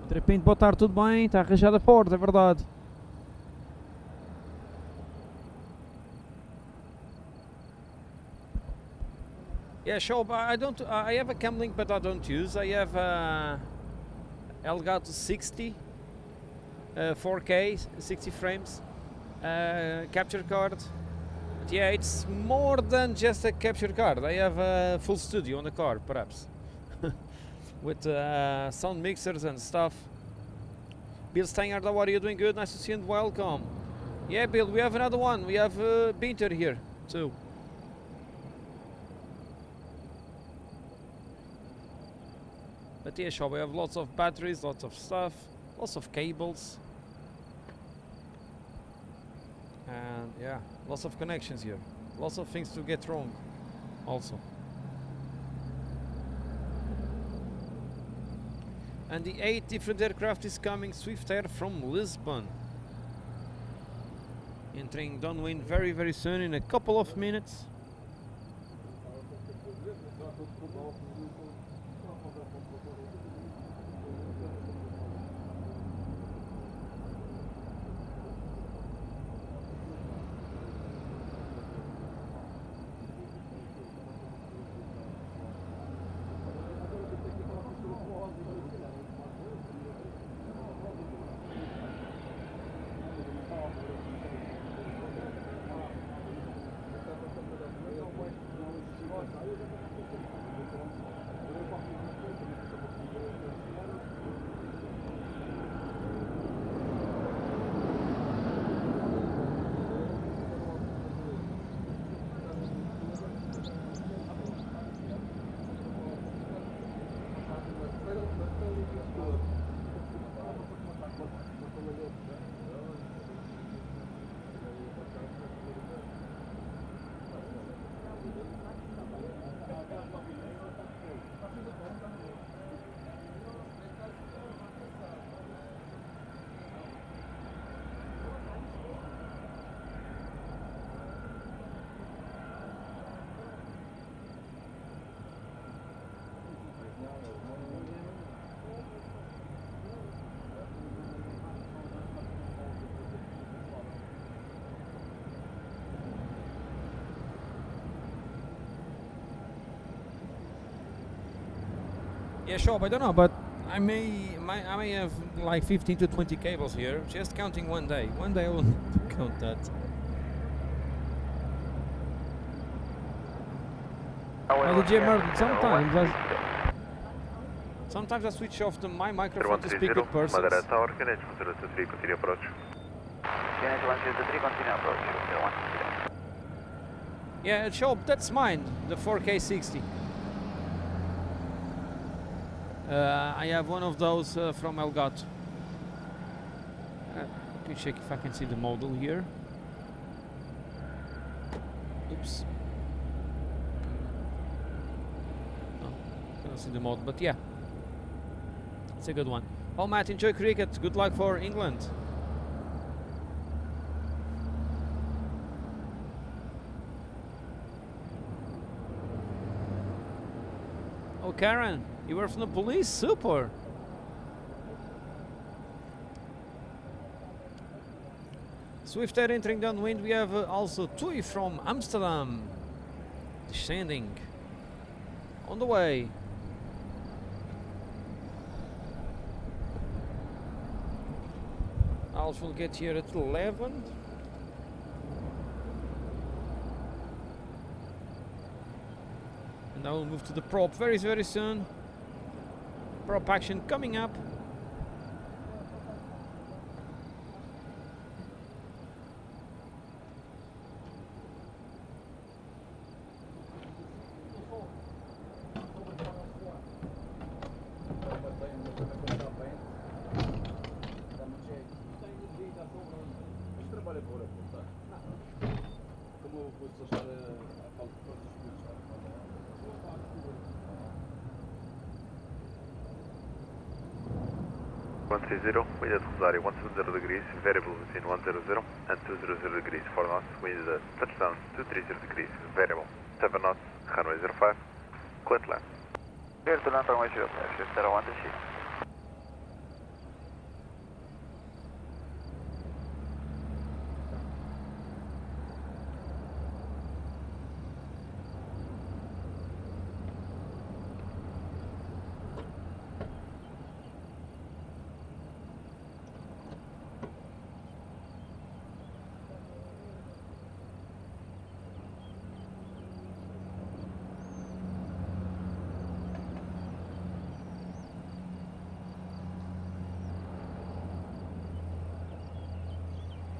De repente, boa tarde, tudo bem? Está arranjada a porta, é verdade. Yeah, sure, but I don't. I have a cam link, but I don't use. I have Elgato 60, 4K, 60 frames, capture card. But yeah, it's more than just a capture card. I have a full studio on the car, perhaps, with sound mixers and stuff. Bill Steiner, how are you? Doing good? Nice to see you and welcome. Yeah, Bill, we have another one. We have Binter here too. But yeah, sure, we have lots of batteries, lots of stuff, lots of cables. And yeah, lots of connections here. Lots of things to get wrong also. And the 8 different aircraft is coming Swift Air from Lisbon. Entering downwind very, very soon in a couple of minutes. Yeah, sure, I don't know, but I may have like 15 to 20 cables here, just counting one day. One day I will need to count that. Well, the jammer, sometimes I switch off my microphone to speak with persons. Madeira Tower, Kennedy 103, continue approach. Kennedy 103, continue approach. Yeah, sure, that's mine, the 4K 60. I have one of those from Elgato. Let me check if I can see the model here. Oops. No, cannot see the model, but yeah, it's a good one. Oh, Matt, enjoy cricket. Good luck for England. Oh, Karen, you were from the police? Super. Swift Air entering downwind. We have also Tui from Amsterdam descending on the way. Alf will get here at 11. And I will move to the prop very soon. Prop action coming up. Wind at Rosario 170 degrees, variable between 100 and 200 degrees, 4 knots, wind at touchdown 230 degrees, variable, 7 knots, runway 05, clear land. Clear to land runway 05, shift 01 to shift.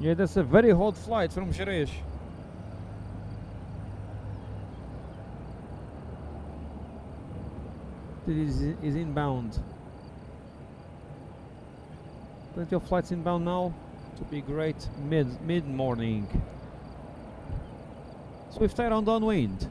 Yeah, that's a very hot flight from Jerez. It is inbound. Plenty of flights inbound now. To be great mid morning. Swift Air on downwind.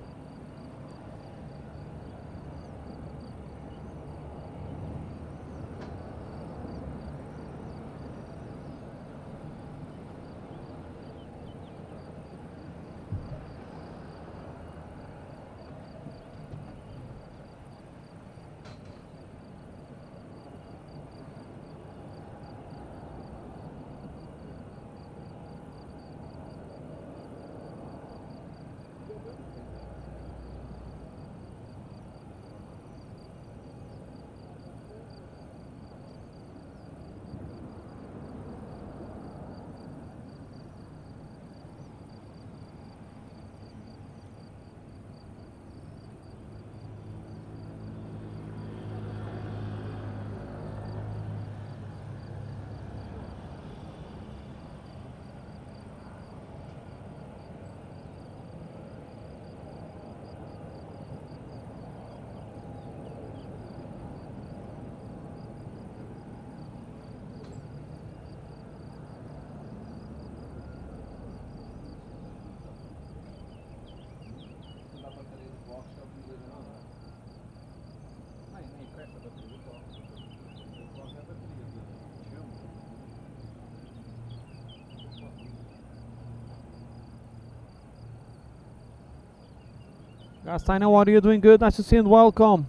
Gasteiner, what are you doing? Good, nice to see you and welcome.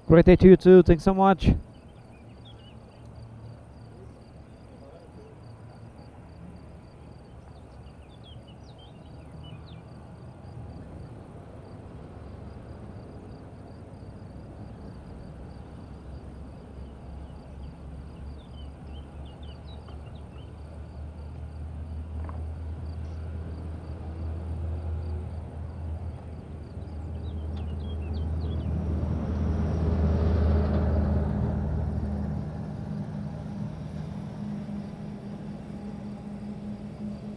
Great day to you too, thanks so much.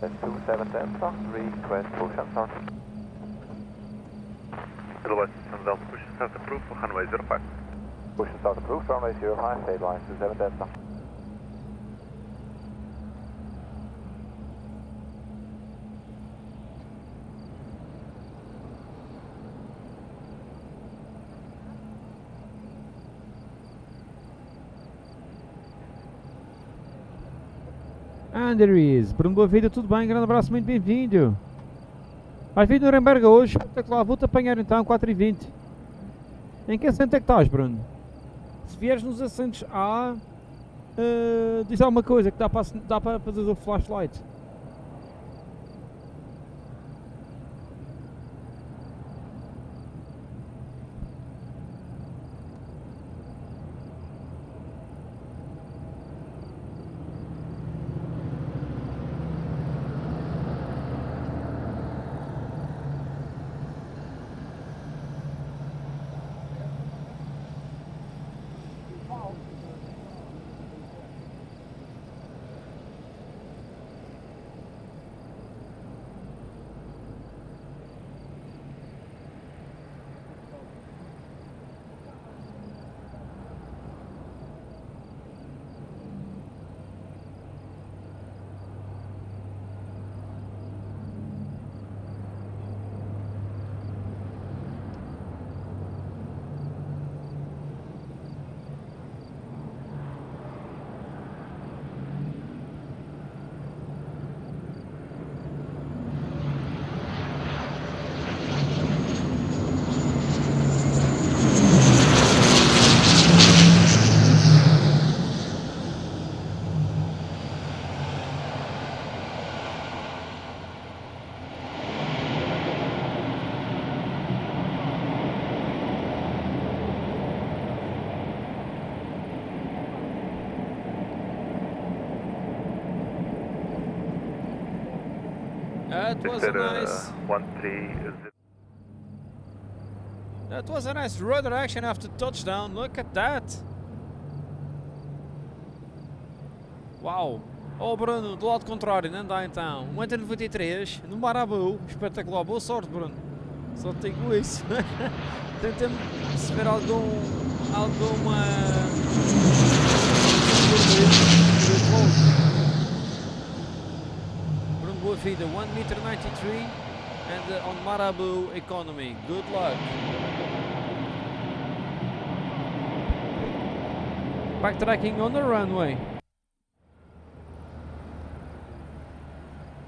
That's 27 Delta, request push and start. Delta Delta push and start approved, runway 05. Push to start approved, runway 05, stabilize to 7 Delta. And there he is. Bruno, boa vida, tudo bem? Grande abraço, muito bem-vindo. Vais vir de Nuremberg hoje? Espetacular, vou-te apanhar então, 4h20. Em que assento é que estás, Bruno? Se vieres nos assentos A, diz alguma coisa que dá para fazer o flashlight. That was a nice rudder action after touchdown. Look at that. Uau. Oh Bruno, do lado contrário, não dá então. 1,93 no Marabu. Espetacular. Boa sorte, Bruno. Só te digo isso. Tentando perceber alguma... Bruno, boa vida. 1,93 m and on Marabu economy. Good luck. Backtracking on the runway.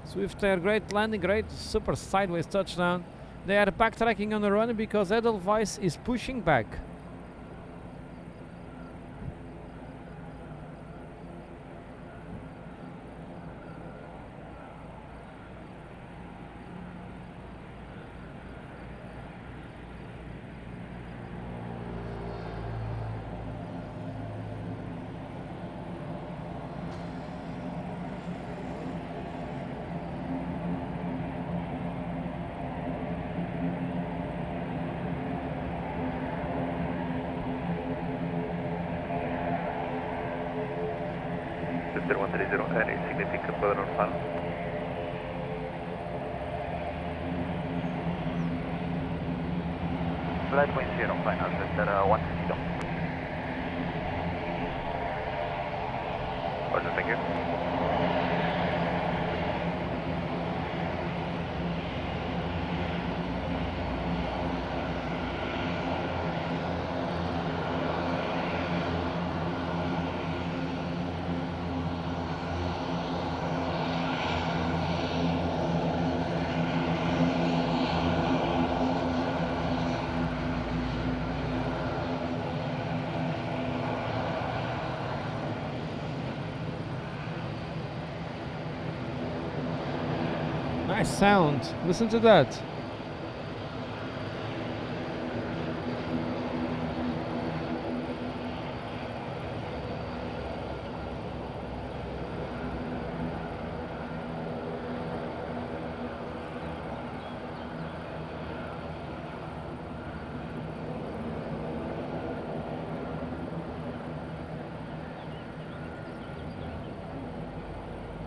Swift Air, great landing, great super sideways touchdown. They are backtracking on the runway because Edelweiss is pushing back. Center 130, any significant weather on final? Flight wind 0 final, Center 130. Roger, thank you. Nice sound. Listen to that.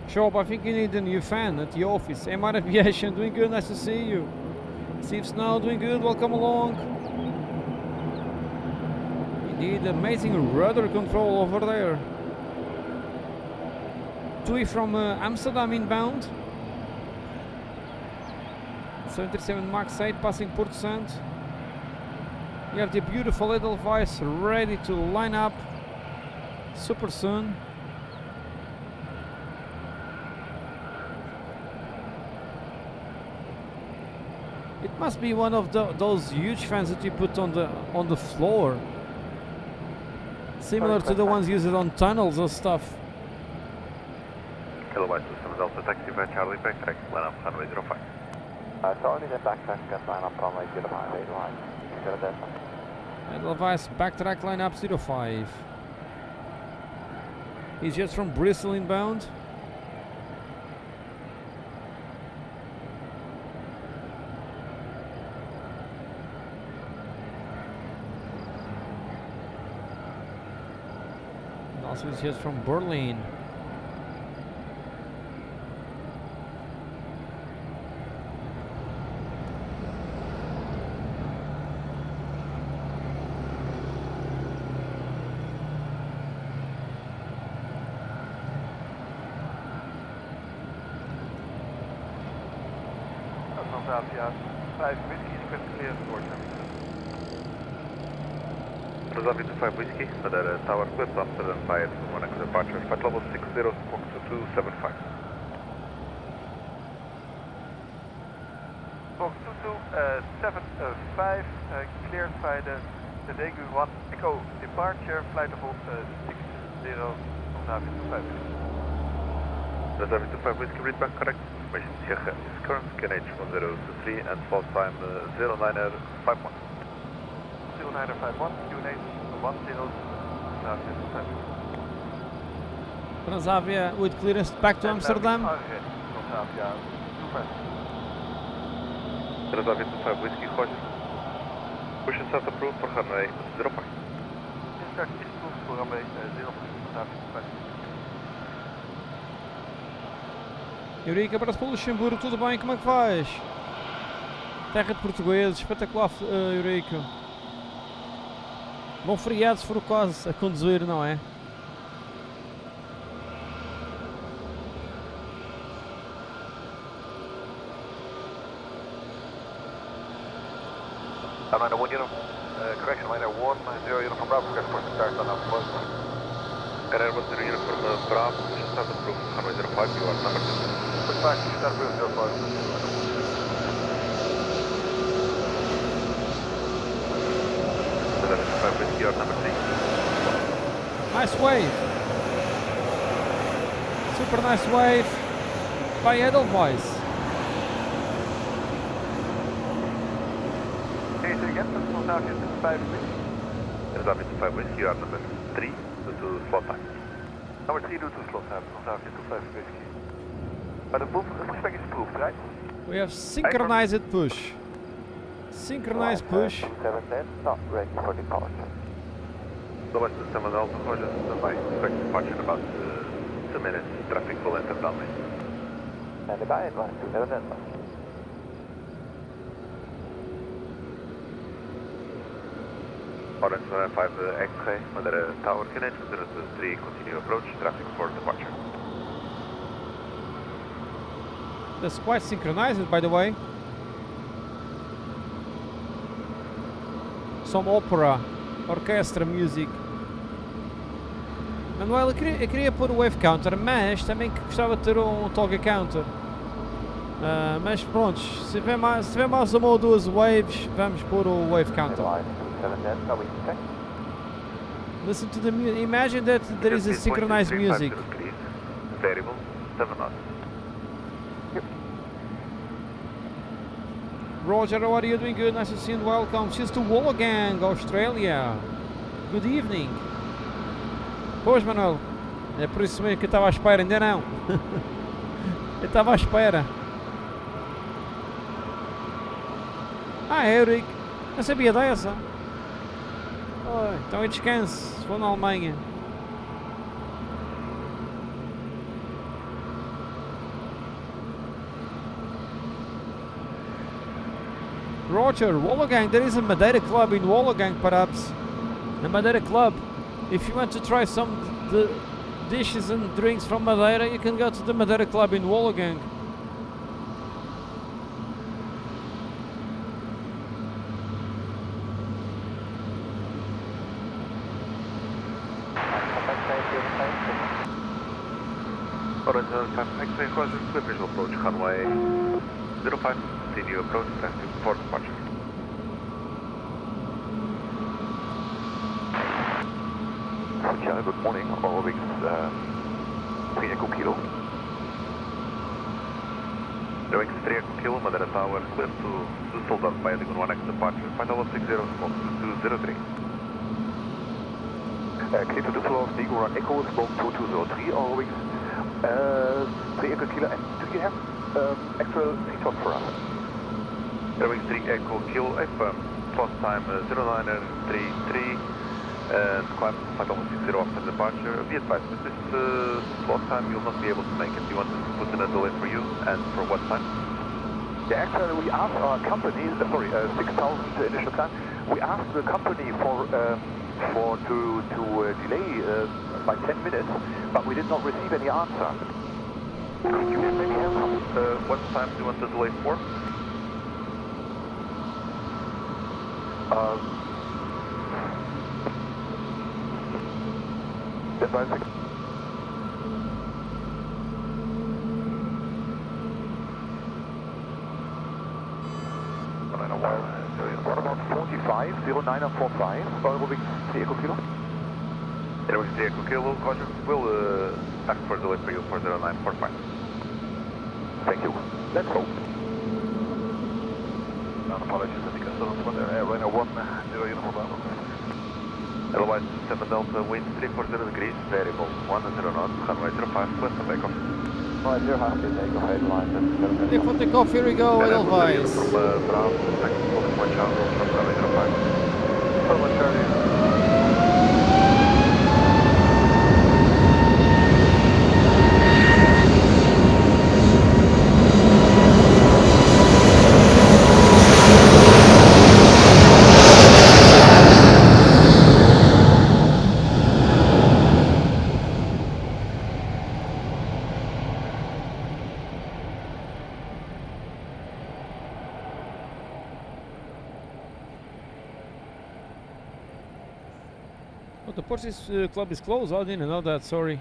Shop, I think you need a new fan at the office. MR Aviation, doing good, nice to see you. Steve Snow, doing good, welcome along. Need amazing rudder control over there. TUI from Amsterdam inbound. 737 Max 8 passing Port Saint. You have the beautiful Edelweiss ready to line up super soon. It must be one of those huge fans that you put on the floor, similar to the ones used on tunnels and stuff. Kilobyte system Delta taxi by Charlie backtrack, line up runway 05. Charlie, then backtrack and line up runway 05, Edelweiss. Got a Edelweiss backtrack line up 05. He's just from Bristol inbound. And also he's just from Berlin. Transavia 5 whiskey, square clear for Transavia 5 whiskey, Madeira Tower clear, Amsterdam via Monaco departure, flight level 60, squawk 2275. Squawk 2275, cleared by the Daegu 1 Echo departure, flight level 60, Transavia 25 whiskey. Transavia 25 whiskey, read back correct. Information Tsjeche is current, KNH 1023 and flight time 0951. 0951, QNH 10, Transavia with clearance back to Amsterdam. Transavia 25. Transavia 25 whiskey, Roger. Push and start approved for runway 05. Start is approved for runway 05, Transavia 25. Eurica para o Luxemburgo, tudo bem? Como é que vais? Terra de portugueses, espetacular, Eurica. Bom feriado se for o caso, a conduzir, não é? Runway 1 uniform, correction, runway 10 uniform Bravo, correct for start on up first. Carrier 10 uniform Bravo, push start approved, runway 05, you are number 2. Push back, start approved 05. You are number 3. Nice wave. Super nice wave by Edelweiss. Can you say again, Transavia 25 whiskey? Transavia 25 whiskey, you are number 3 due to slot time. Number 3 due to slot time, Transavia 25 whiskey. But the pushback is approved, right? We have synchronized push. Synchronized push. 710, not ready for departure. Global system and also Roger, by expect departure in about 2 minutes. Traffic will enter downwind. And the guy advised 270. Orange 5 X-ray, Madeira Tower, KNH 03, continue approach, traffic for departure. That's quite synchronized, by the way. Some opera, orchestra music. Manuel, eu queria pôr o wave counter, mas também gostava de ter um toga counter. Mas pronto, se tiver mais uma ou duas waves, vamos pôr o wave counter. Listen to the music. Imagine that there is a synchronized music. Variable 7 knots. Roger, how are you doing? Good, nice to see you and welcome. Cheers to Wollongong, Australia. Good evening. Pois, Manuel, é por isso mesmo que eu estava à espera, ainda não. Eu estava à espera. Euric, não sabia dessa. Oh, então eu descanso, vou na Alemanha. Roger, Wollongong, there is a Madeira club in Wollongong perhaps. the Madeira Club. If you want to try some the dishes and drinks from Madeira, you can go to the Madeira Club in Wollongong. Orange 5 X-ray, Roger, clear visual approach, runway 05, continue approach, taxi for departure. Cristiano, good morning. All wings 3 Echo Kilo. Wings 3 Echo Kilo, Madeira Tower, clear to sold out by Digon 1X departure, final 60, smoke 2203. Clear to the floor of Digon 1 Echo, smoke 2203, all wings 3 Echo Kilo. And do you have actual seat for us? Wings 3 Echo Kilo, affirm, slot time 0933. And climb final 60 after departure. Be advised, with this slot time you'll not be able to make it. Do you want us to put in a delay for you, and for what time? Yeah, actually we asked our company, 6,000 initial time, we asked the company to delay by 10 minutes, but we did not receive any answer. Could you maybe have some? What time do you want the delay for? Advising. What about 45, 0945, moving 3 Echo Kilo? Wings 3 Echo Kilo, Roger, we'll ask for a delay for you for 0945. Thank you. Let's go. Apologies, indication on runner 10 uniform. Otherwise, 7 Delta, wind 340 degrees, variable 10 knots, runway 05, clear for takeoff. Right, 0 half is takeoff, headline, Clear for takeoff, here we go, Edelweiss. From Bravo, taxi for Point Charles, from runway 05. Forward, Charlie. Oh, the Portuguese club is closed. I didn't know that. Sorry.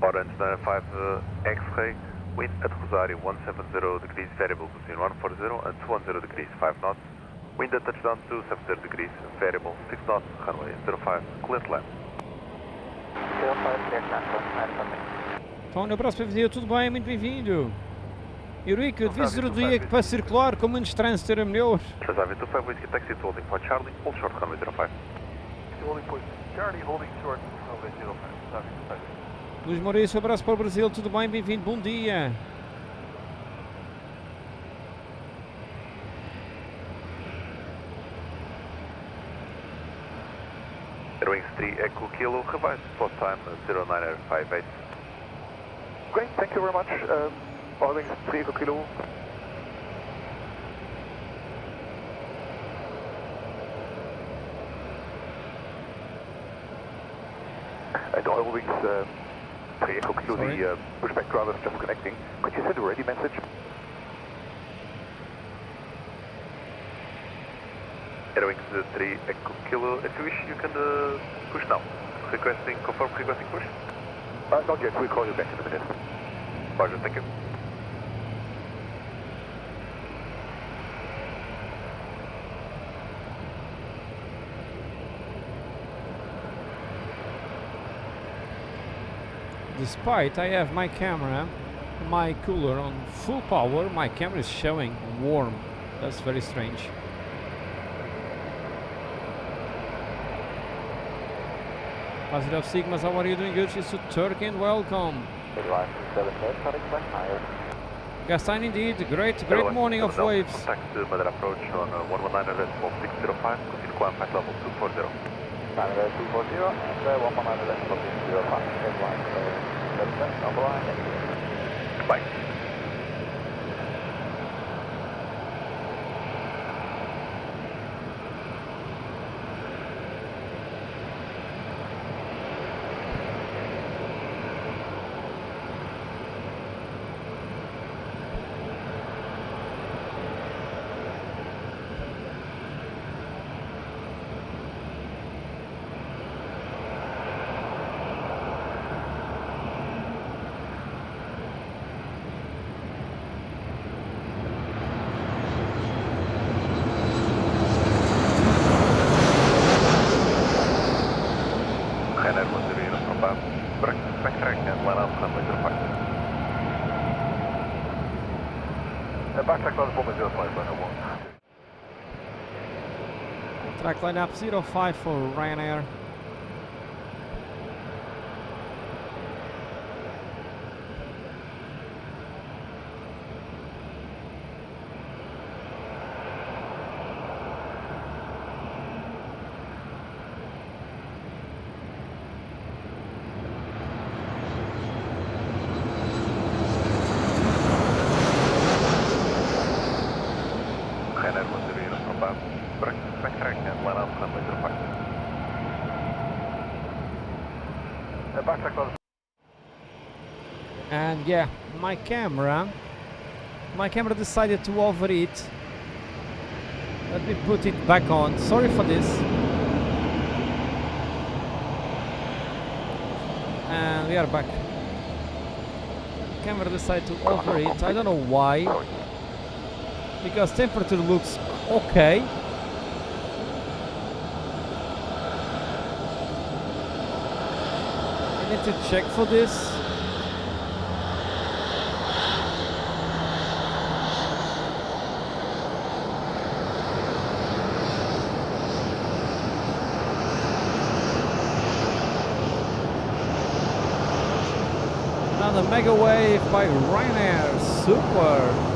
Orange 95 X-ray, wind at Rosario 170 degrees, variable between 140 and 210 degrees, 5 knots. Wind at touchdown 270 degrees, variable 6 knots, runway 05, clear to land. 05, clear to land. Então, um abraço para você. Tudo bem? Muito bem-vindo. Eurico, eu devia dizer o dia que para circular com muitos trânsito era melhor. Rosario 25, whiskey taxi to holding point Charlie, hold short, runway 05. Holding point Charlie, holding short, runway 05. Luís Maurício, abraço para o Brasil. Tudo bem? Bem-vindo. Bom dia. Wings 3 Echo Kilo, revised slot time 0958. Great, thank you very much. All wings 3 Echo Kilo. And all wings 3 Echo Kilo, Sorry. the pushback driver is just connecting. Could you send a ready message? Wings 3 Echo Kilo, if you wish you can push now. Confirm requesting push? Not yet, we'll call you back in a minute. Roger, thank you. Despite I have my camera, my cooler on full power, my camera is showing warm. That's very strange. Positive Sigmas, how are you doing? Good. She's to Turkey and welcome. Gastein indeed, great morning of waves. Contact Madeira approach on 119 at 605, continue climb flight level 240. 240 and 119 at 605, Bye. backtrack on Puma 05, line 1. Track line up 05 for Ryanair. Ryanair 101 from Bob. Backtrack and line up runway 05. Backtrack on. And yeah, my camera decided to overheat. Let me put it back on. Sorry for this. And we are back. Camera decided to overheat. I don't know why. Because temperature looks okay. I need to check for this. Another mega wave by Ryanair. Super.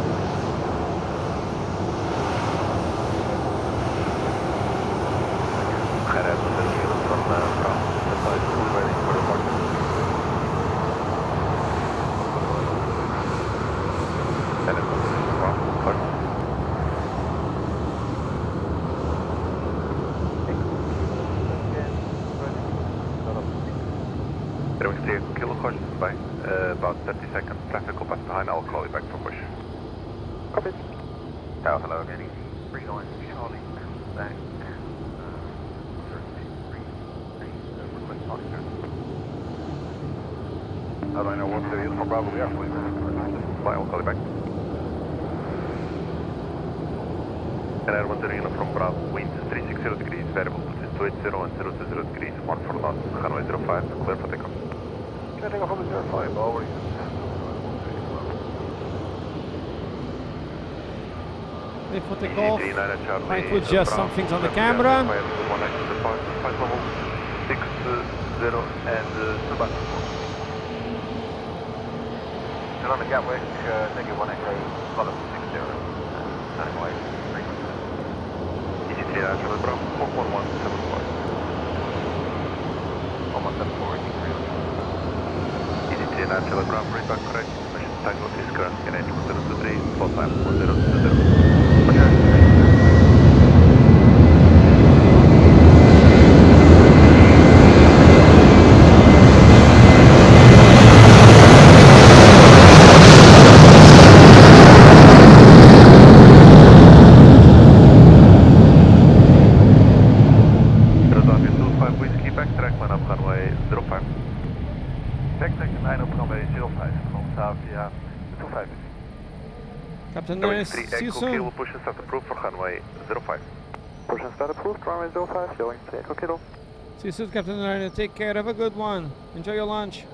Ryanair 101 from Brown. Fully ready for departure. Ryanair 101 from Brown. Departure. There we see a kilo horses by about 30 seconds. Traffic will pass behind. I'll call you back from bush. Copy. Hello, getting 3 Charlie back. I don't know what to use for Bravo Airplane. Fine, I'll call you back. Ryanair 101 from Bravo, wind 360 degrees, variable between 280 and 020 degrees, 14 knots, runway 05, clear for takeoff. Getting off on the 05, over. Before takeoff, trying to adjust some things on the camera. 60 and Subat. Still on the Gatwick, negative 1XA, follow 60, turning away, frequency. EC3 National Bravo, 41174. 1174, EC3 National Bravo, read back correct, mission tango is current, NH 1023, flow time 1020. Captain Nurse, see you soon. Push and start approved for runway 05. Push and start approved, runway 05, showing Echo Kilo. See you soon, Captain Nurse. Take care, have a good one. Enjoy your lunch.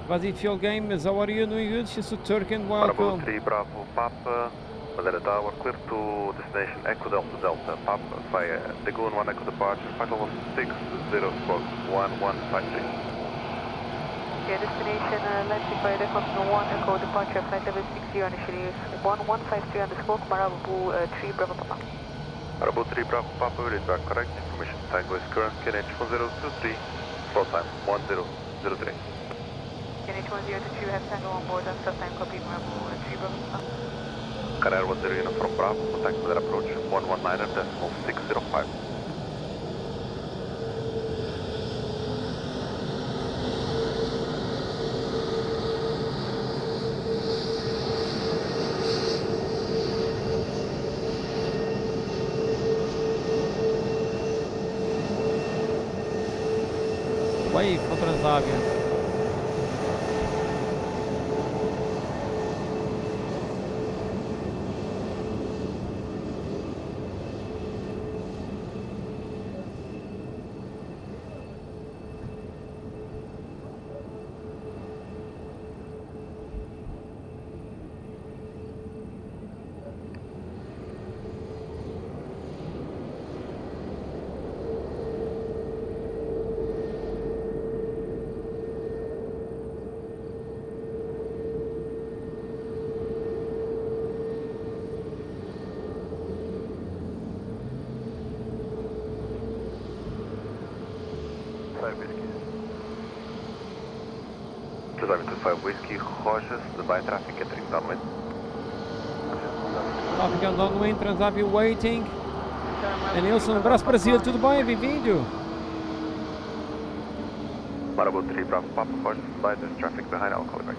Vazzy Fuel Games, how are you? Doing good? She's to Turkey and welcome. Bravo 3, Bravo, Papa, Madeira Tower, clear to destination Echo Delta Delta, Papa, via Lagoon 1 Echo departure, final 60 squawk 1153. Okay, destination landing by aircraft 1 Echo departure, flight level 60 initially 1153 on the smoke, Marabu 3 Bravo Papa. Marabu 3 Bravo Papa, read back correct, information tango is current, KNH 1023, flow time 1003. KNH 1023, we have tango on board and start time copy, Marabu 3 Bravo Papa. Ryanair 101 from Bravo, contact with approach 119.605. Wave for Transavia. 25 Whiskey. 25 Whiskey, Rocha, Dubai traffic entering downwind. Traffic on downwind, Transavia waiting. E Nilson, abraço Brasil, tudo bem? Bem-vindo. Marabou 3 Bravo Papa, Rocha, Dubai, there's traffic behind, I'll call you back.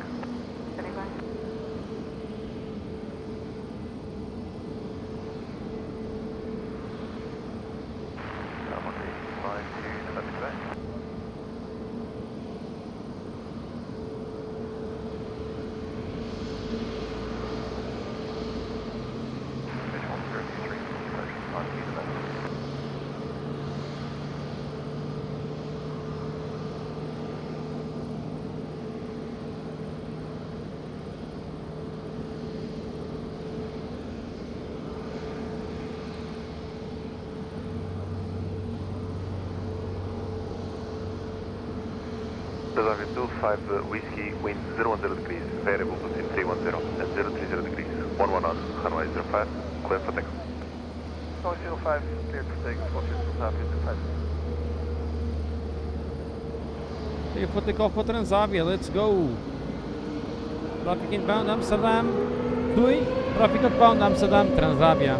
Transavia 25 Whiskey, wind 010 degrees, variable between 310 and 030 degrees, 11 knots, runway 05, clear for takeoff. Runway 05, clear for takeoff, Transavia 25. Clear for takeoff for Transavia, let's go. Traffic inbound Amsterdam, doei. Traffic outbound Amsterdam, Transavia.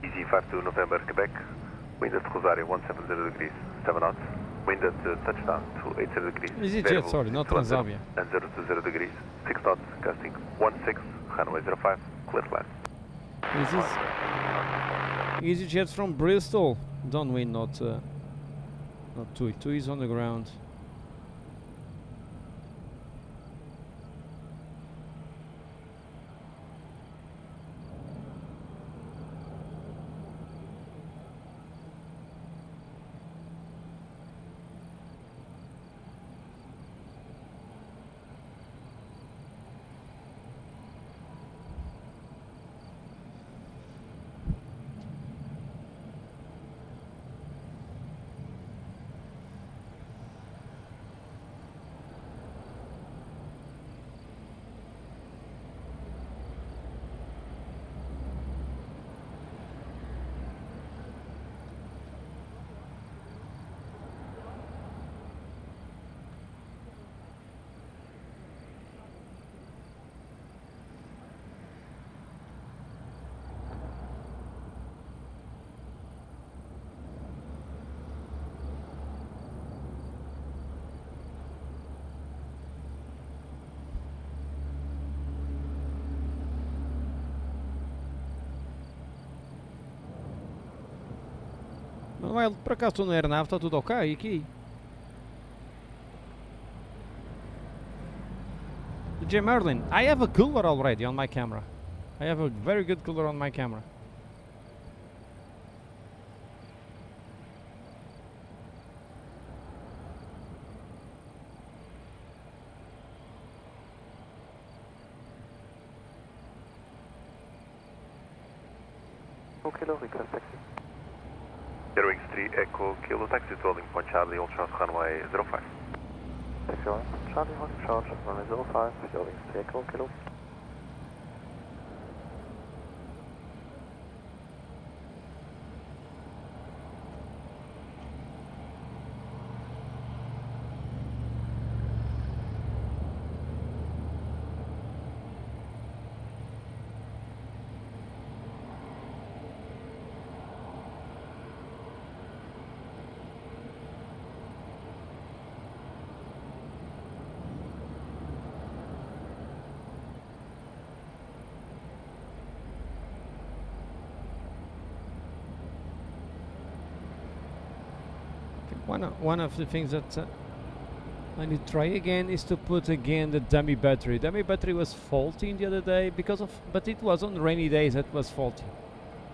Easy 52 November, Quebec, wind at Rosario 170 degrees, 7 knots, wind at touchdown 280 degrees, EasyJet, variable sorry, not 210 Transavia. and 020 degrees, 6 knots, gusting 16, runway 05, clear flat. This is EasyJet from Bristol. Downwind, not TUI. TUI is on the ground. Manuel, por acaso estou na aeronave, está tudo ok aqui? DJ Merlin, I have a cooler already on my camera. I have a very good cooler on my camera. Kilo, request taxi. Airwings 3 Echo Kilo taxi to holding point Charlie, hold short runway 05. Taxi on Charlie, holding short runway 05, Airwings 3 Echo Kilo. One of the things that I need to try again is to put again the dummy battery. Dummy battery was faulty the other day but it was on rainy days that was faulty.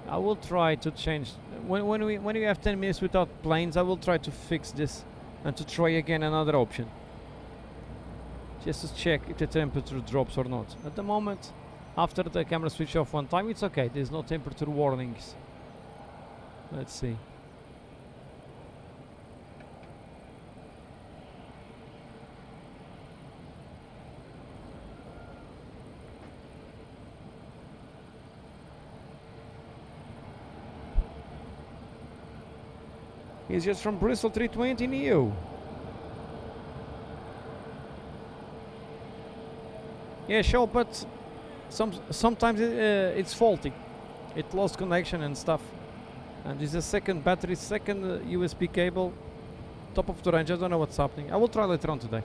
I will try to change when we have 10 minutes without planes. I will try to fix this and to try again another option, just to check if the temperature drops or not. At the moment, after the camera switch off one time, it's okay. There's no temperature warnings. Let's see. He's just from Bristol 320 Neo. Yeah, sure, but sometimes it's faulty. It lost connection and stuff. And there's a second battery, second USB cable, top of the range. I don't know what's happening. I will try later on today.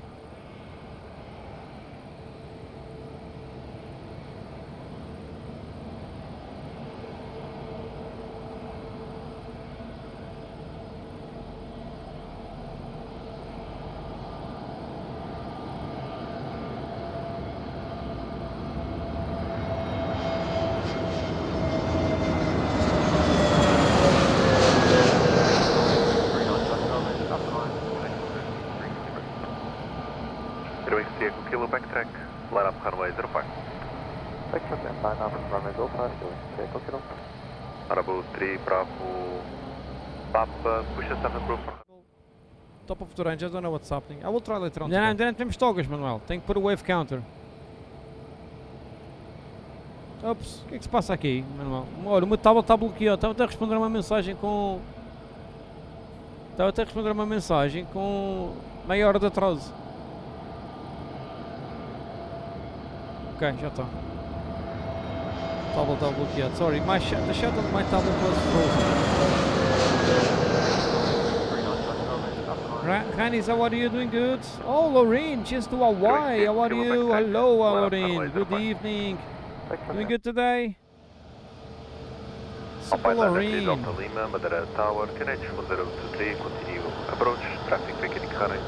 Kilo backtrack, line up runway 05. Backtrack and line up runway 05, Echo Kilo. Bravo 3, Bravo, Papa, push us 7 group. Top of the range, I don't know what's happening. I will try later on. Não temos togas, Manuel. Tem que pôr o wave counter. Ops, o que é que se passa aqui, Manuel? Olha, o meu tablet está bloqueado. Estava até a responder uma mensagem com... meia hora de atraso. Ok, já está. Tablet está bloqueado. Sorry, the shuttle of my tablet was frozen. Hannes, how are you? Doing good? Oh, Lorraine, just to Hawaii. How are you? Hello, Lorraine. Good evening. Doing good today? Super Lorraine. Delta Lima, Madeira Tower, Canadian 1023, continue approach, traffic beginning running.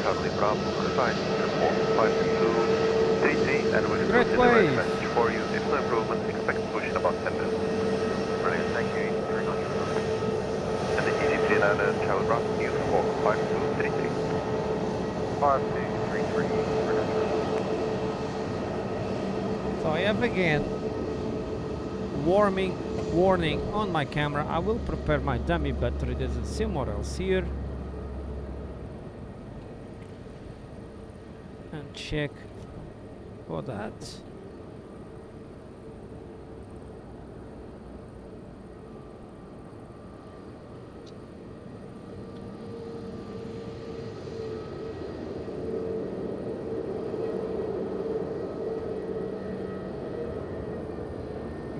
Charlie Bravo, goodbye, 45233, and we'll Great continue the wave. message for you. If no improvement, expect push in about 10 minutes. Brilliant, thank you. And the EC39 Charlie Bravo, new 45233. 5233, So I have again warning on my camera. I will prepare my dummy battery. There's somewhere else here. And check for that.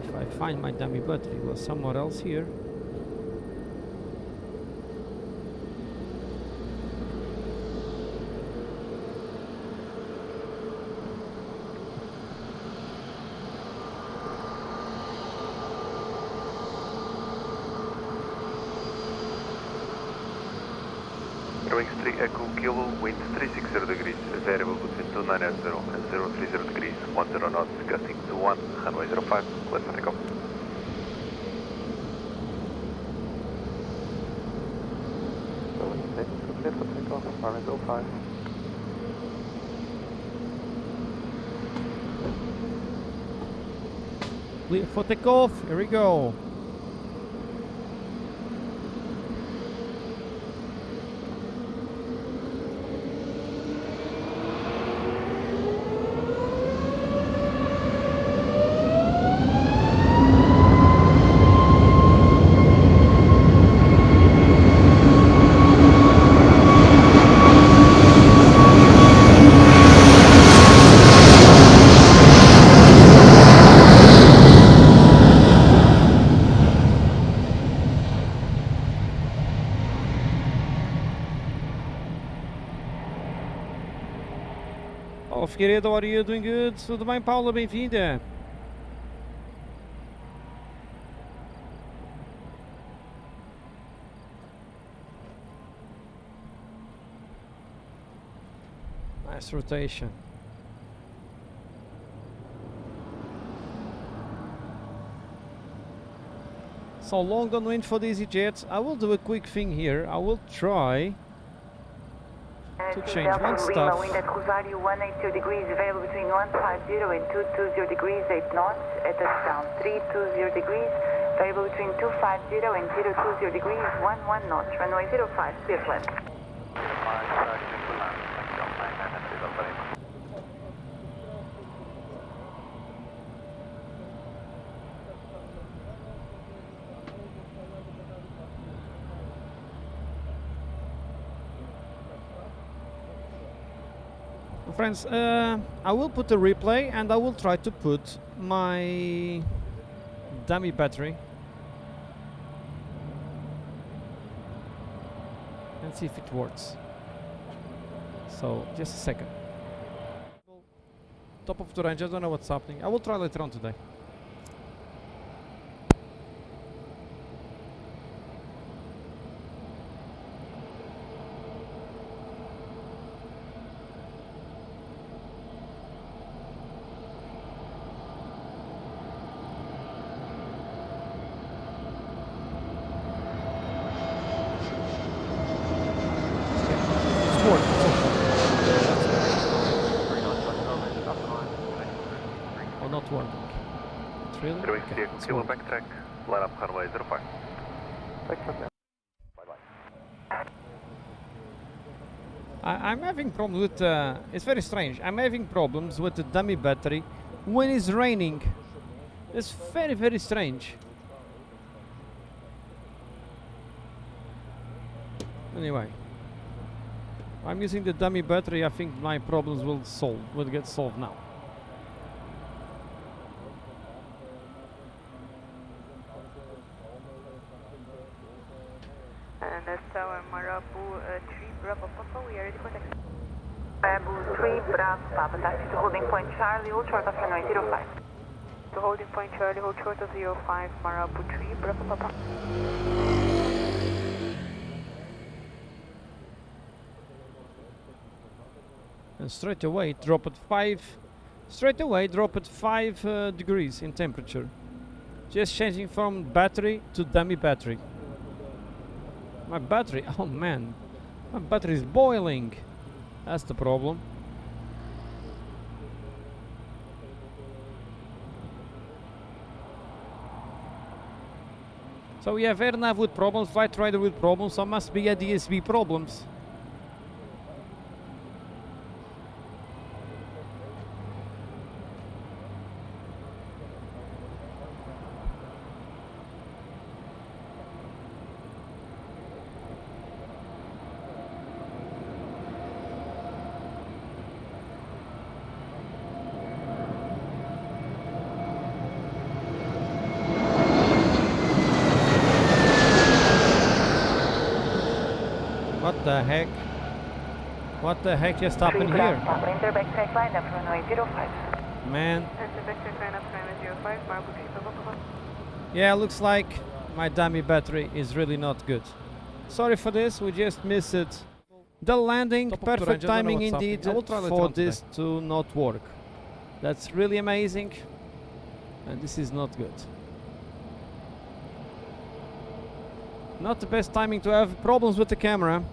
If I find my dummy battery, it was somewhere else here. Wings 3 Echo Kilo, wind 360 degrees, variable between 290 and 030 degrees, 10 knots, gusting to 1, runway 05, clear for takeoff. Clear for takeoff, runway 05. Clear for takeoff, here we go. Paulo Figueiredo, how are you doing good? Tudo bem, Paula? Bem-vinda. Nice rotation. So long downwind for the EasyJet. I will do a quick thing here. I will try to change one stuff. Wind at Rosario 180 degrees, available between 150 and 220 degrees, 8 knots. At touchdown 320 degrees, available between 250 and 020 degrees, 11 knots. Runway 05, clear to land. Friends, I will put a replay and I will try to put my dummy battery and see if it works. So, just a second. Top of the range, I don't know what's happening. I will try later on today. Kilo backtrack, line up runway 05. I'm having problems with, it's very strange, I'm having problems with the dummy battery when it's raining. It's very, very strange. Anyway, I'm using the dummy battery. I think my problems will get solved now. And that's our Marabu 3 Bravo Papa, we are ready for taxi. Marabu 3 Bravo Papa, taxi to holding point Charlie, hold short of runway 05. To holding point Charlie, hold short of 05, Marabu 3 Bravo Papa. And straight away drop at 5 degrees in temperature. Just changing from battery to dummy battery. My battery, oh man, my battery is boiling. That's the problem. So we have air nav with problems, flight rider with problems, so must be a DSB problems. What the heck? What the heck just happened here? Enter backtrack line up runway 05. Man. Enter backtrack line up runway 05, Marabu 3 Bravo Papa. Yeah, looks like my dummy battery is really not good. Sorry for this, we just missed it. The landing, perfect timing indeed for this to not work. That's really amazing. And this is not good. Not the best timing to have problems with the camera.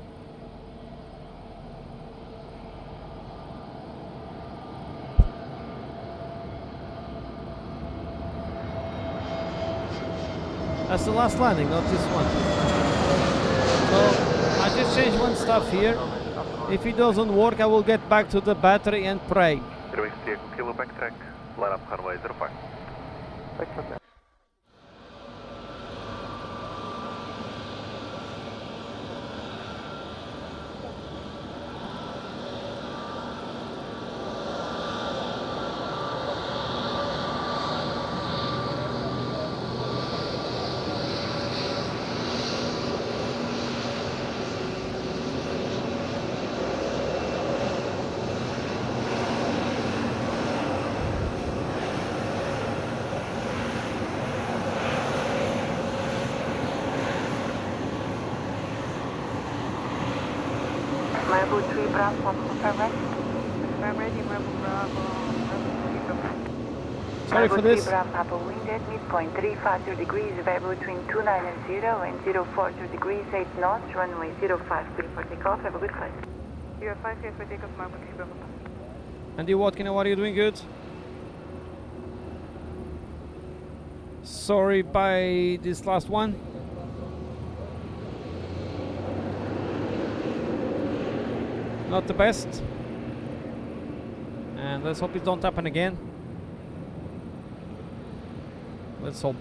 That's the last landing, not this one. So I just changed one stuff here. If it doesn't work, I will get back to the battery and pray. Kilo backtrack, line up runway 05. Marble 3 Bravo, confirm ready. Confirm ready, Marble Bravo, Marble 3 Bravo. Sorry for Marble 3 this. Bravo, Papa, wind at midpoint 35 degrees, variable between 290 and 040 degrees, 8 knots, runway 05, clear for takeoff, have a good flight. 05, clear for takeoff, Marble 3 Bravo. Andy Watkins, what are you doing? Good. Sorry by this last one. Not the best. And let's hope it don't happen again. Let's hope.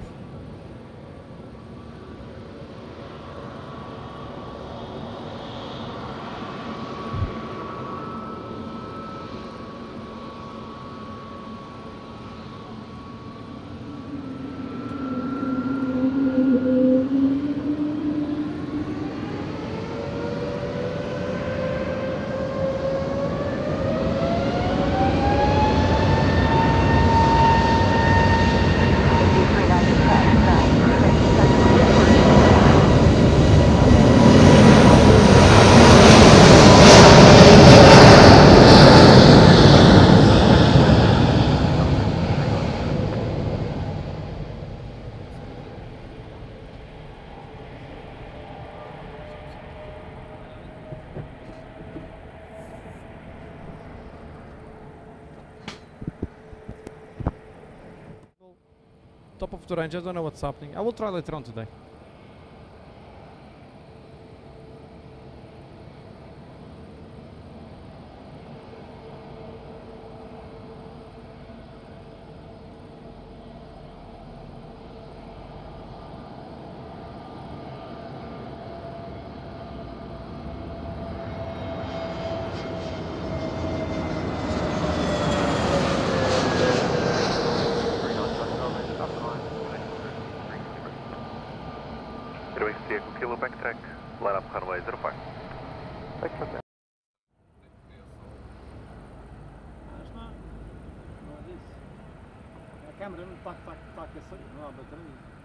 Top of the range, I don't know what's happening. I will try later on today. Kilo backtrack, line up runway 05. A câmera não está a aquecer, não há bateria.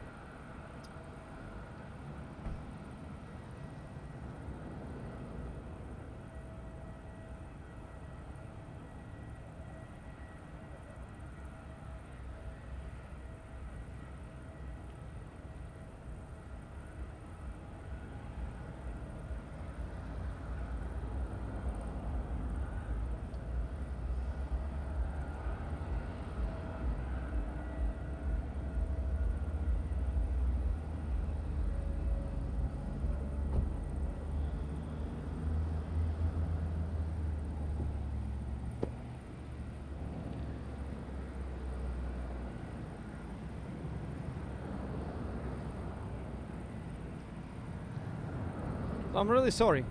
I'm really sorry.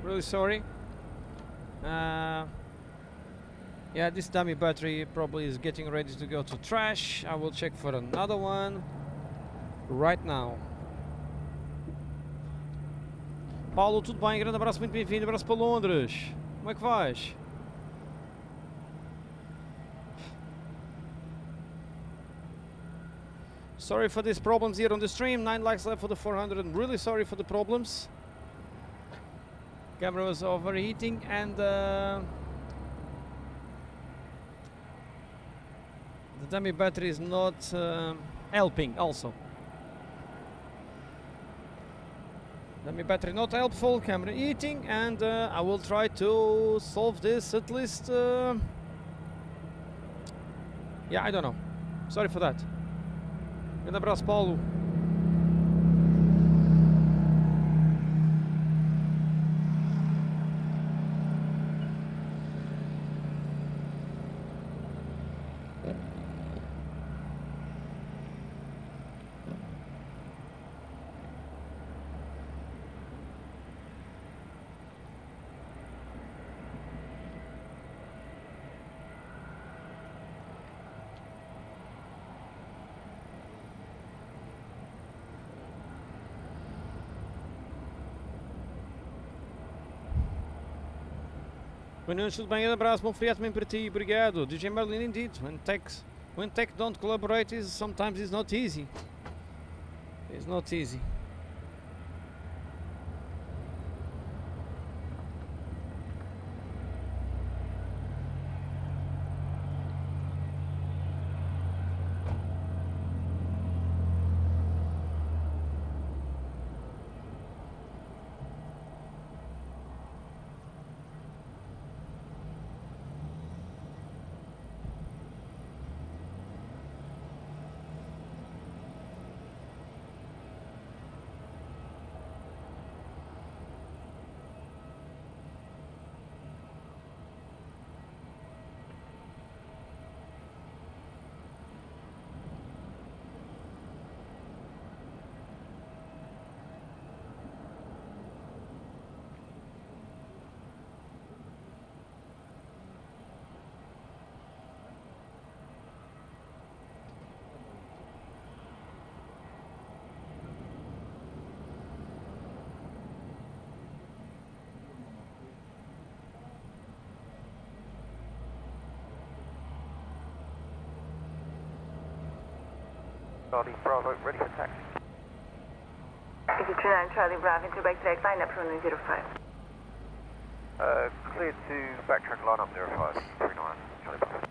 Really sorry. Yeah, this dummy battery probably is getting ready to go to trash. I will check for another one right now. Paulo, tudo bem? Grande abraço, muito bem-vindo. Abraço para Londres. Como é que vais? Sorry for these problems here on the stream. 9 likes left for the 400. I'm really sorry for the problems. Camera was overheating and the dummy battery is not helping also. Dummy battery not helpful, camera heating, and I will try to solve this at least. Yeah, I don't know. Sorry for that. Grande abraço, Paulo. Boa noite, tudo bem? Um abraço, bom feriado também para ti, obrigado. DJ Merlin, indeed, when tech don't collaborate, sometimes it's not easy. It's not easy. Charlie Bravo, ready for taxi. Is 29 Charlie Bravo into backtrack line up runway 05. Cleared to backtrack line up 05, 39 Charlie Bravo.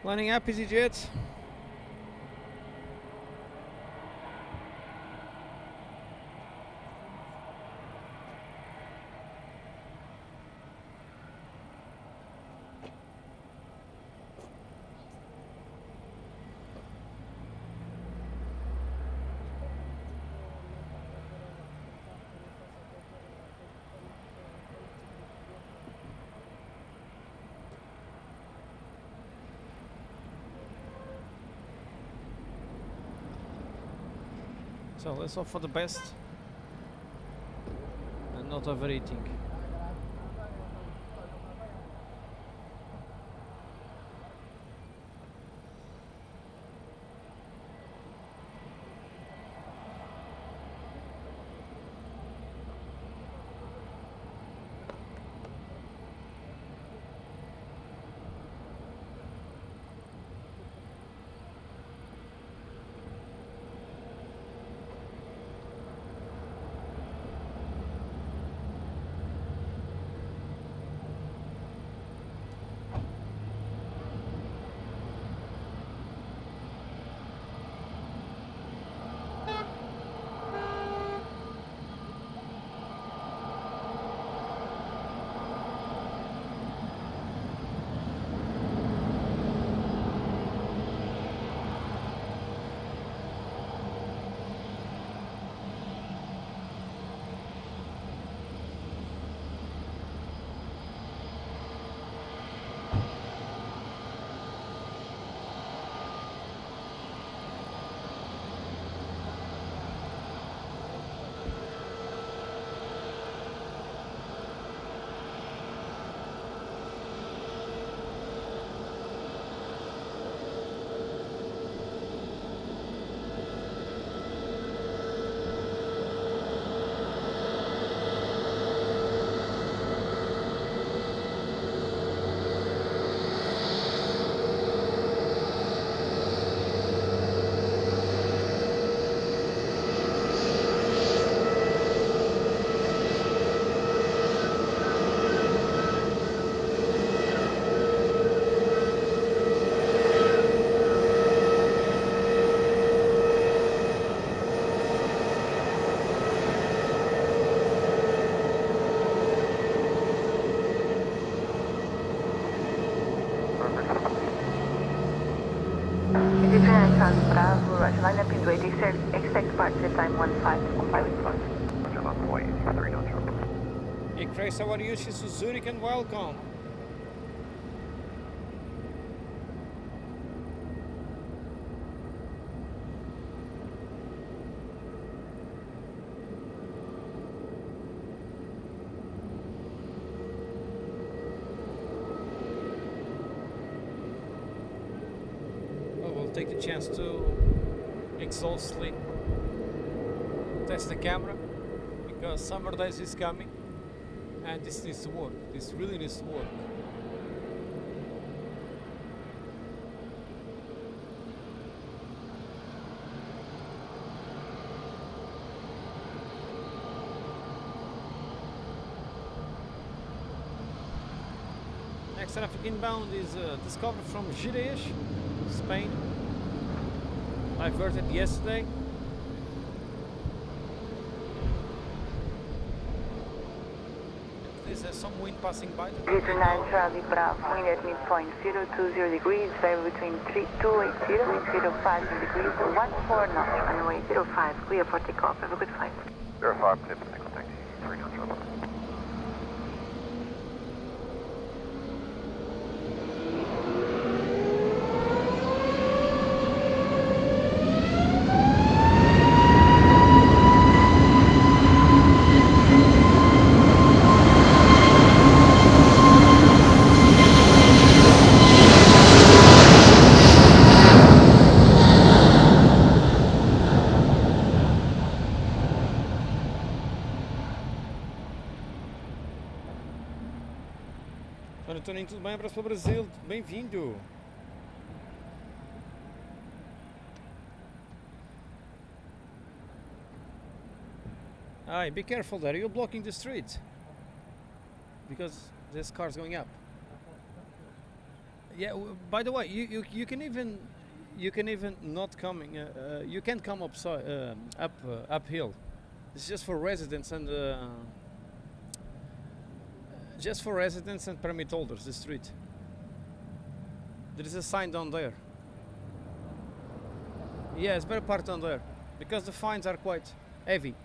Lining up, EasyJet. So let's hope for the best and not overeating. Charlie Bravo, Roger, line up in 20, expect departure time 15, comply with course. Roger, line up 39 Charlie Bravo. Hey Chris, how are you? This is Zurich and welcome. Take the chance to exhaustly test the camera because summer days is coming and this needs to work. This really needs to work. Next traffic inbound is discovered from Jerez, Spain. Diverted yesterday. There's some wind passing by. 39 Charlie Bravo, wind at midpoint 020 degrees, vary between 280 and 050 degrees, 14 knots, runway 05, clear for takeoff. Have a good flight. 05, clear for takeoff, taxi, 39 Charlie Bravo. Toninho, tudo bem? Abraço para o Brasil, bem-vindo. Aye, be careful there, you're blocking the street. Because this car's going up. Yeah, by the way, you can even not coming, you can't come uphill. It's just for residents and permit holders, the street. There is a sign down there. Yeah, it's better parked down there because the fines are quite heavy.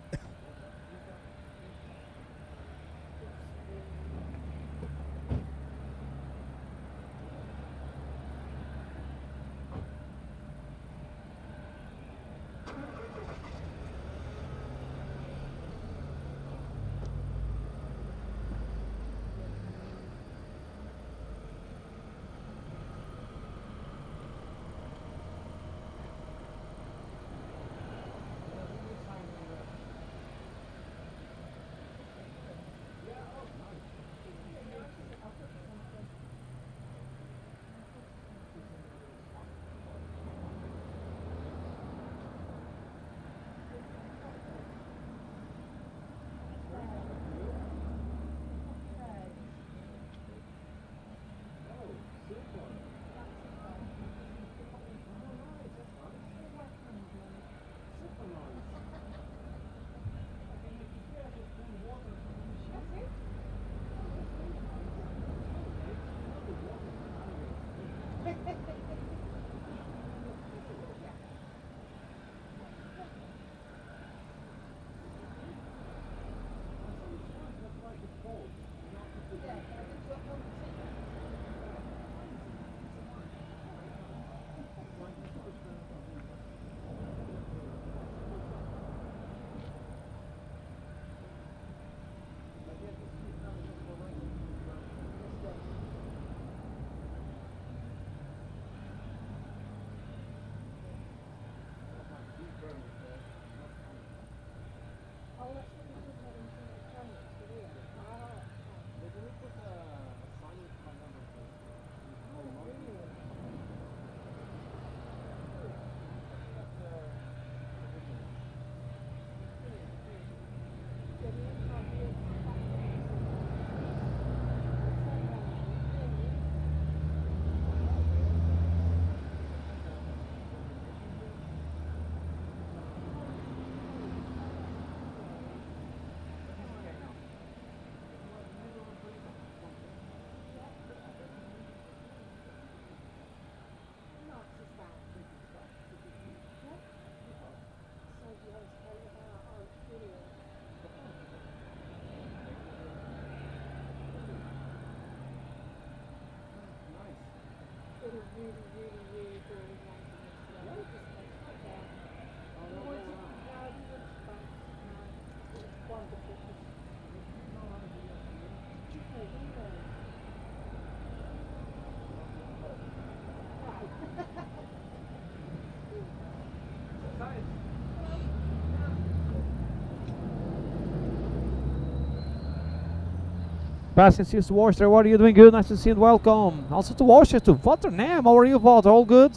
Passing to Worcester, what are you doing? Good, nice to see you and welcome. Also to Worcester, to Rotterdam, how are you, Walter? All good?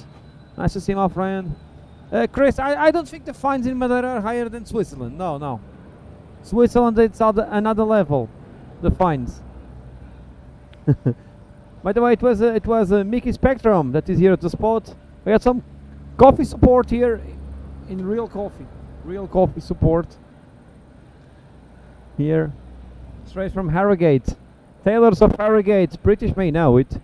Nice to see you, my friend. Chris, I don't think the fines in Madeira are higher than Switzerland. No, no. Switzerland, it's another level, the fines. By the way, it was Mickey Spectrum that is here at the spot. We had some coffee support here in real coffee support here, straight from Harrogate. Tailors of Harrogate, British may know it.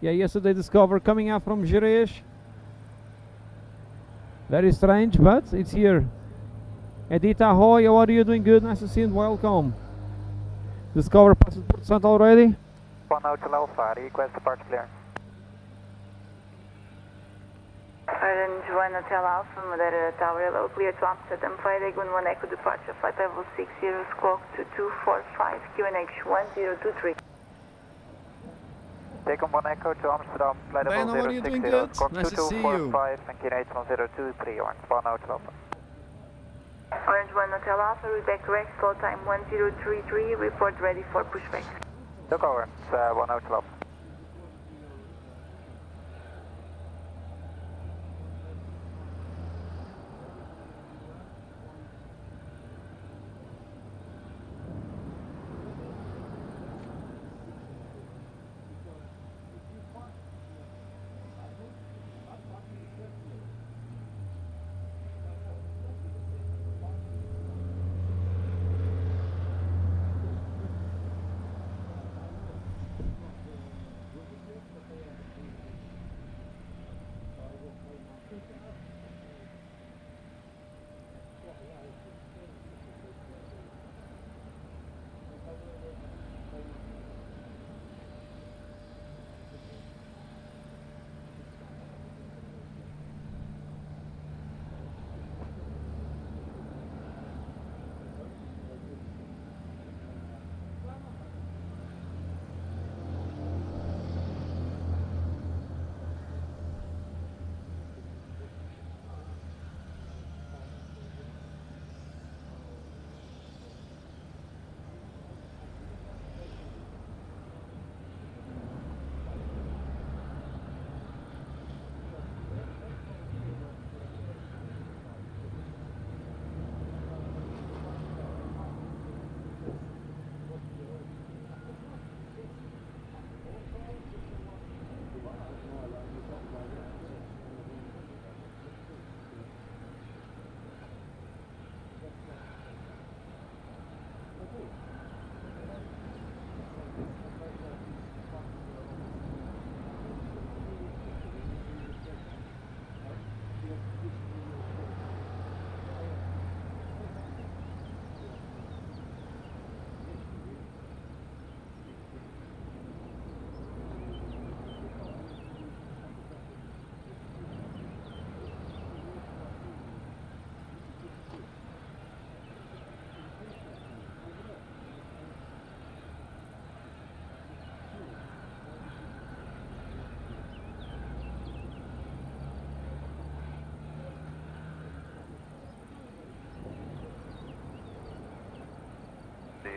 Yeah, yesterday discovered coming out from Jerez. Very strange, but it's here. Edita, ahoy, how are you? Doing good? Nice to see you and welcome. Discover passport already? 1 Hotel Alpha, request departure clearance. Orange 1 Hotel Alpha, Madeira Tower, hello, clear to Amsterdam, flight Egon 1 Echo departure, flight level 60, squawk 2245, QNH 1023. Take on 1 Echo to Amsterdam, flight Ben, level how are you? 060, Doing good? squawk Nice to see you. 2245, and QNH 1023, 1 Hotel Alpha. Orange 1 Hotel Alpha, route back correct, call time 1033, report ready for pushback. Took over, it's 1 Hotel Alpha.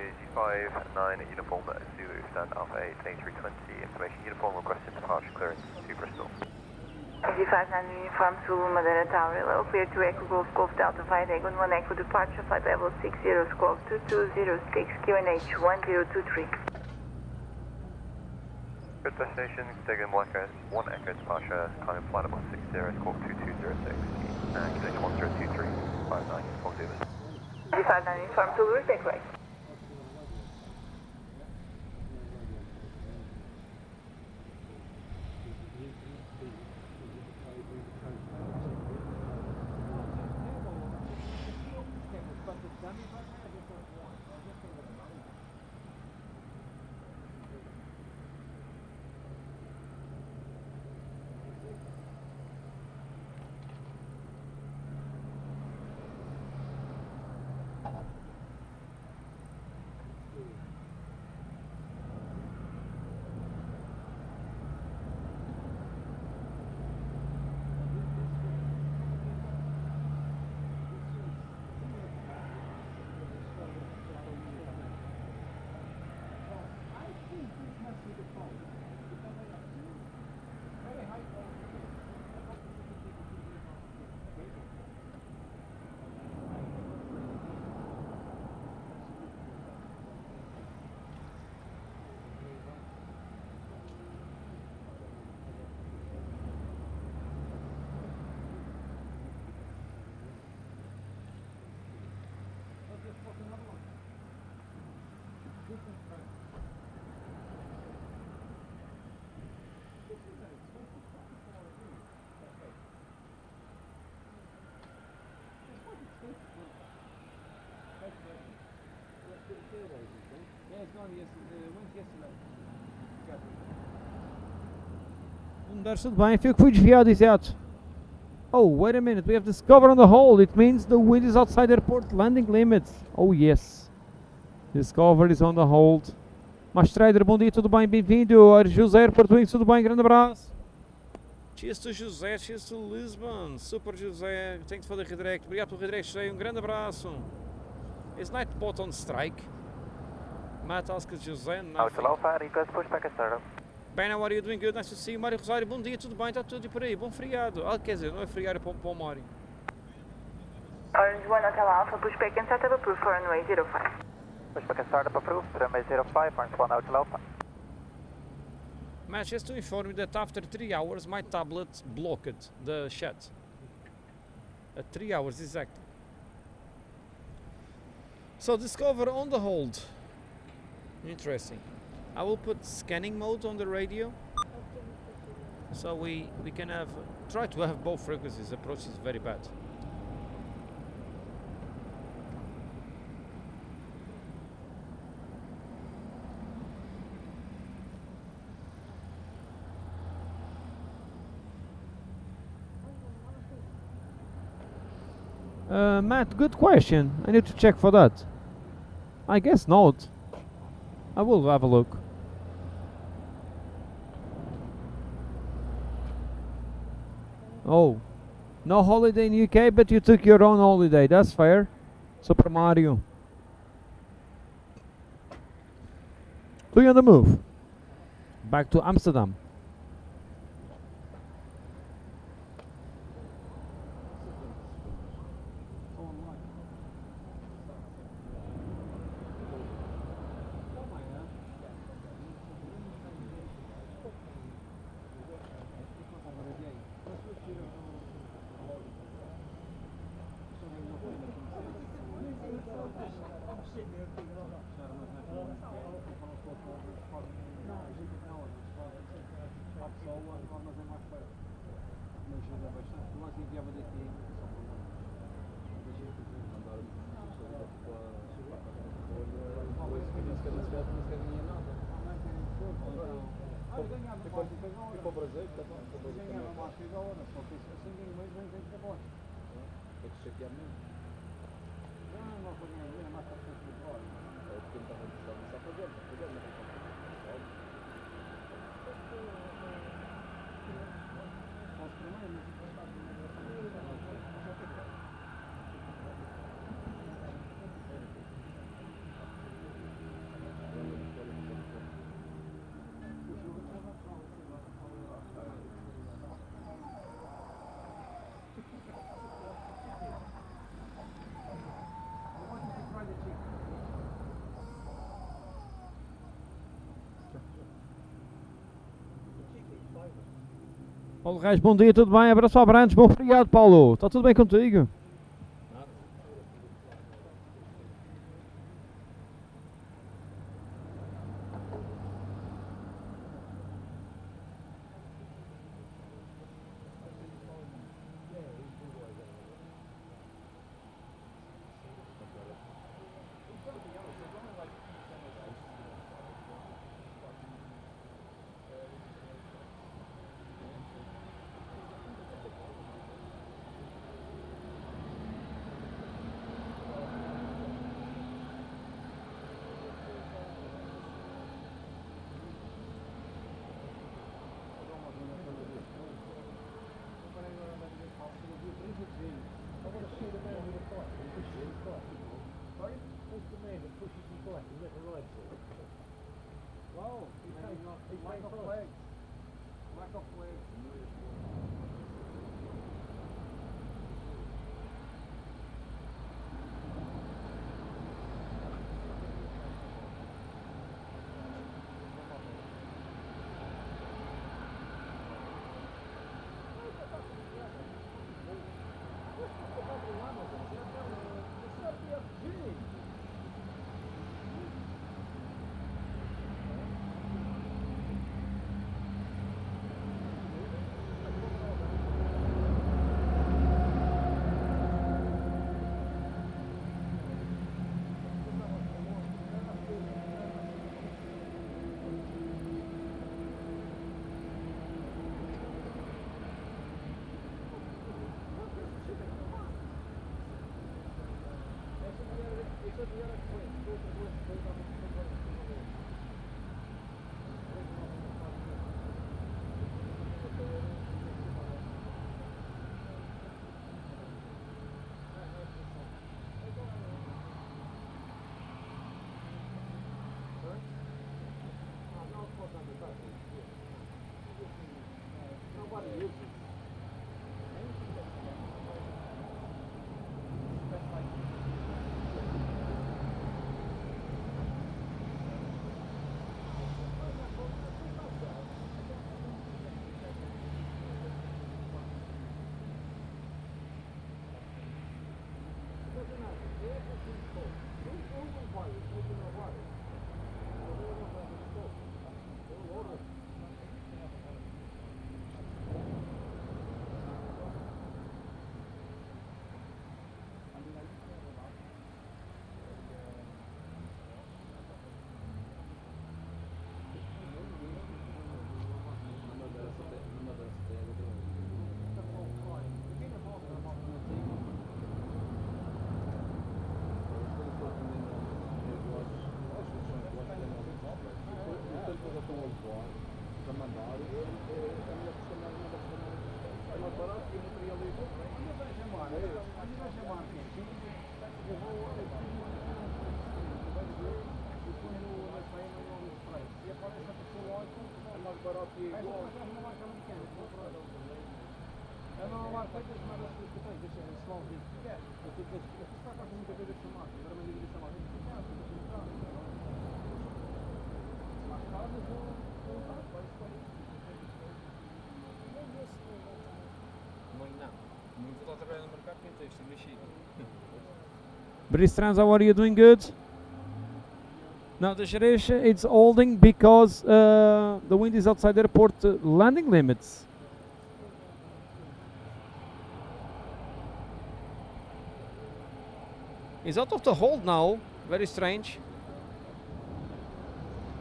G59 uniform Zulu stand Alpha 8 A320 information uniform requested departure clearance to Bristol. G59 uniform Zulu Madeira Tower, hello, clear to Echo Golf Golf Delta flight Egon 1 Echo departure, flight level 60, squawk 2206, QNH 1023. Good destination, taking 1 Echo departure, climb flight level 60, squawk 2206, and QNH 1023, 59 uniform Zulu. G59 uniform Zulu, take right. It's gone yesterday, went yesterday. Daar zit bij. Veel goed via this out. Oh, wait a minute. We have discovered on the hold. It means the wind is outside the airport landing limits. Oh, yes. Discovery is on the hold. Mas trader, bom dia, tudo bem? Bem-vindo. José Airport Wings, tudo bem? Grande abraço. Cheers to José, cheers to Lisbon. Super José, thanks for the redirect. Obrigado pelo redirect, José. Grande abraço. Is Nightbot on strike? Matt asks José. Hotel Alpha, request push back a startup. Bem, how are you doing? Good, nice to see you. Mário Rosário, bom dia, tudo bem? Está tudo por aí? Bom feriado. Quer dizer, não é feriado para o Mário. Orange 1 Hotel Alpha, pushback and setup approved for runway 05. Push back a startup approved, runway 05, Orange 1 Hotel Alpha. Matt, just to inform you that after 3 hours my tablet blocked the chat. At 3 hours exactly. So Discover on the hold. Interesting. I will put scanning mode on the radio. So we can have try to have both frequencies. Approach is very bad. Matt, good question. I need to check for that. I guess not. I will have a look. Oh, no holiday in UK, but you took your own holiday. That's fair. Super Mario. Doing on the move. Back to Amsterdam. Paulo Reis, bom dia, tudo bem? Abraço a Abrantes, bom feriado, Paulo. Está tudo bem contigo? British Trans, how are you doing? Good? Now the Sherish, it's holding because the wind is outside the airport landing limits. He's out of the hold now. Very strange.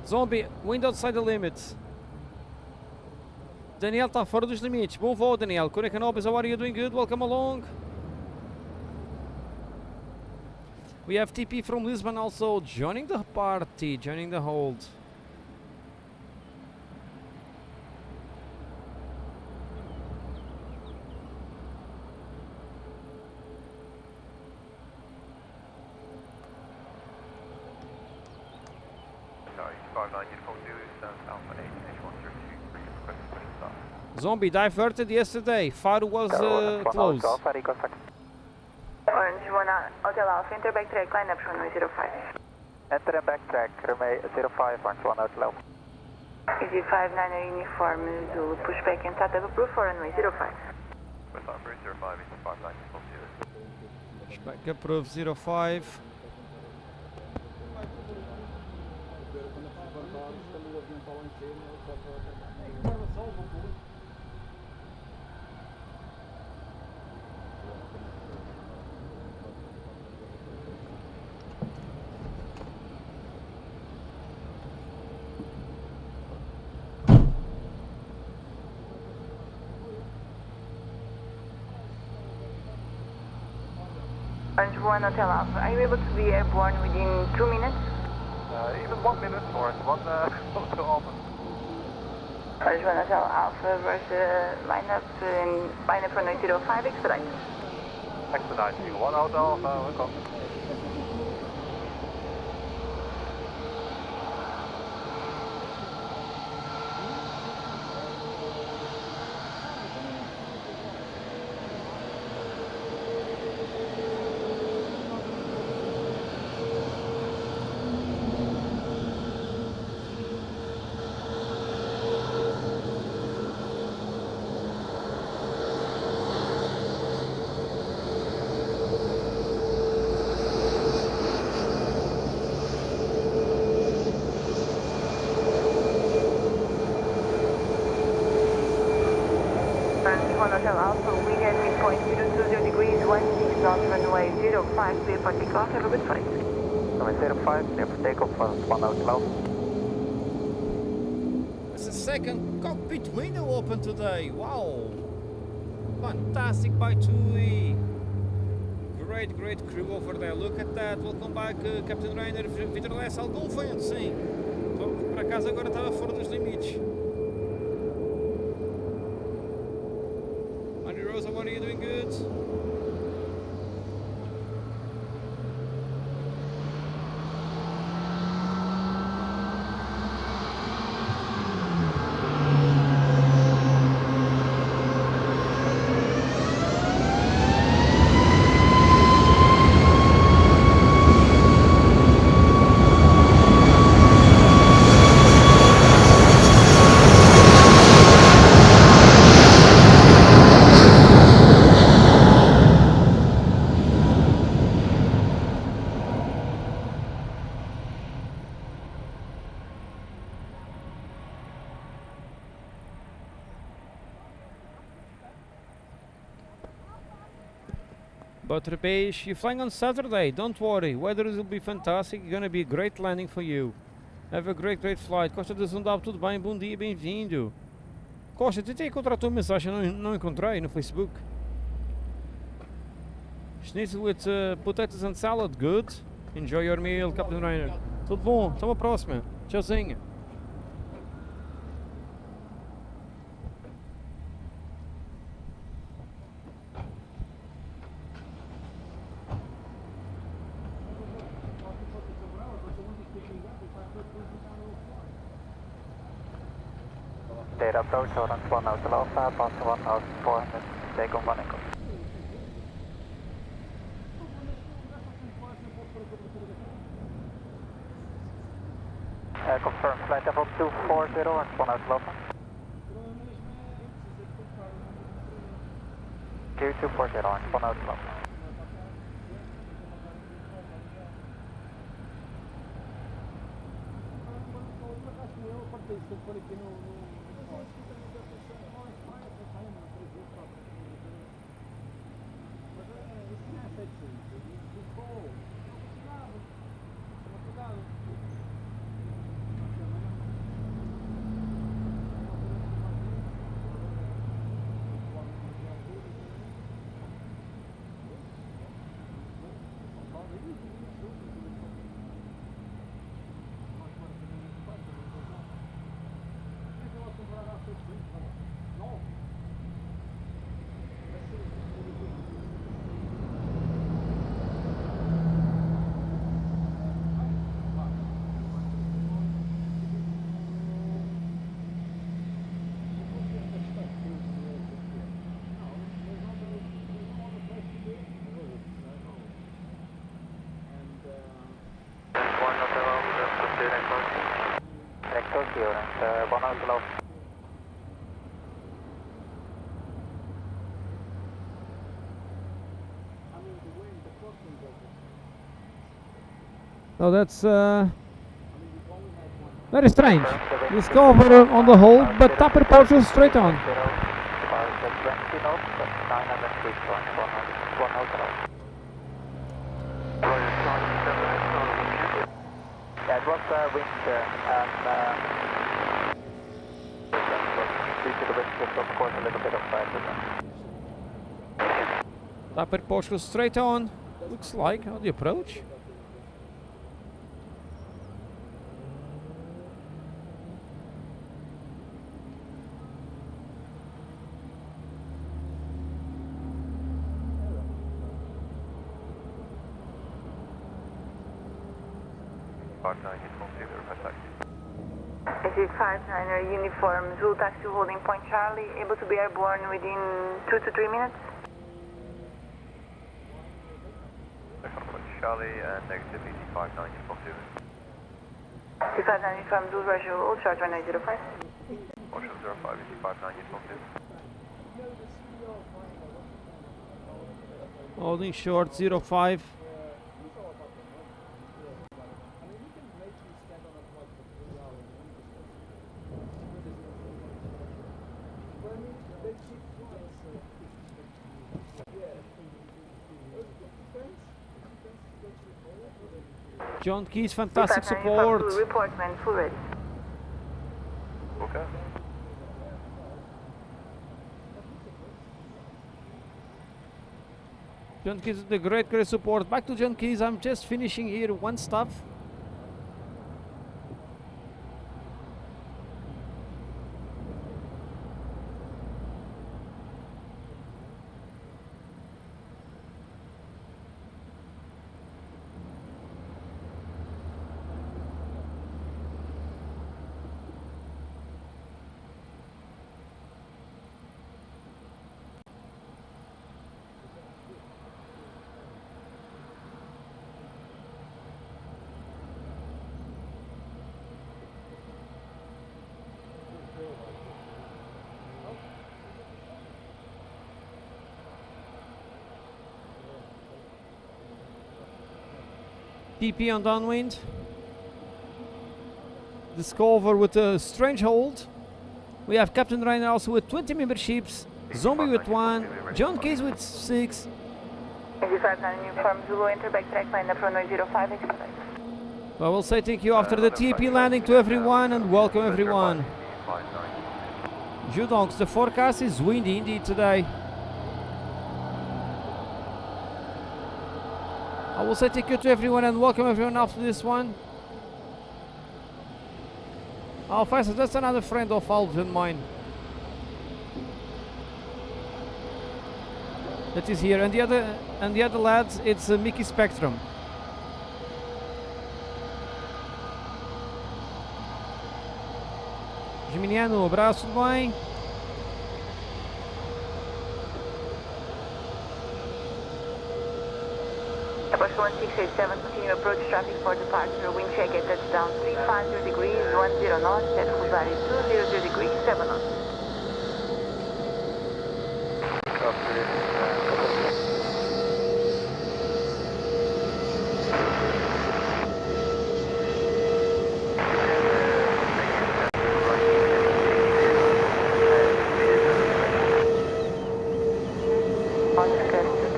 Zombie, wind outside the limits. Daniel está fora dos limites. Bom voo, Daniel. Korekanobis, how are you doing? Good? Welcome along. We have TP from Lisbon also joining the party, joining the hold. Sorry, 59 uniform 2, stands Alpha 8, H102, request push start. Zombie diverted yesterday. Far was close. Orange 1 Hotel Alpha, enter backtrack, line up runway 05. Enter and backtrack, runway 05, Orange 1 Hotel Alpha. Easy 59 uniform, Zulu, pushback and startup approved for runway 05. West Alpha 05, it's 59 uniform 2. Back approve 05. Orange 1 Hotel Alpha, are you able to be airborne within 2 minutes? Even 1 minute, Orange 1, to open. Orange 1 Hotel Alpha versus line up runway 05, expedite. Expediting 1 Hotel Alpha, welcome. Hotel Alpha, we have midpoint 020 degrees, 16 knots, runway 05, clear for takeoff, have a good flight. Runway 05, clear for takeoff, 1 Hotel Alpha. It's the second cockpit window open today. Wow. Fantastic by TUI. Great, great crew over there. Look at that. Welcome back, Captain Rainer. Vitor Lessa, algum vento, sim. Por acaso agora estava fora dos limites. Rosa, what are you doing? Good? But Repeish, you're flying on Saturday, don't worry, weather will be fantastic, gonna be a great landing for you. Have a great, great flight. Costa de Zundab, tudo bem? Bom dia, bem-vindo. Costa, tentei encontrar a tua mensagem, não encontrei no Facebook. Schnitzel with potatoes and salad, good. Enjoy your meal, Captain Rainer. Tudo bom, até uma próxima. Tchauzinho. clear approach, Orange 1 Hotel Alpha, past 1,400, take on 1 echo. Confirm, flight level 240, Orange 1 Hotel Alpha. 240, Orange 1 Hotel Alpha. So that's very strange. Discover on the hold, but Tapper Porsche straight on. Yeah, it was wind and due to the wind, just of course a little bit of turbulence. Tapper Porsche straight on. Looks like on the approach. Exit 59er uniform, Zulu taxi holding point Charlie, able to be airborne within 2 to 3 minutes. Charlie and negative EC59 uniform 2. EC59 uniform, Zulu Roger, Old Charge 1905. Ocean 05 EC59 uniform 2. Holding short 05. John Keys, fantastic support. Report when full ready. Okay. John Keys, the great support. Back to John Keys. I'm just finishing here one stop. TP on downwind. Discover with a strange hold. We have Captain Rainer also with 20 memberships. Zombie with 1. John Keys with 6. EC59 uniform, Zulu enter back track line up runway 05, expect. I will say thank you after the TP landing to everyone and welcome everyone. Judonks, the forecast is windy indeed today. I will say thank you to everyone and welcome everyone after this one. Alpha, that's another friend of Alpha and mine. That is here, and the other lads, it's Mickey Spectrum. Geminiano, abraço, tudo bem? Airbus 1687, continue approach traffic for departure. Wind check at touchdown 350 degrees, 10 knots, at Rosario 200 degrees, 7 knots.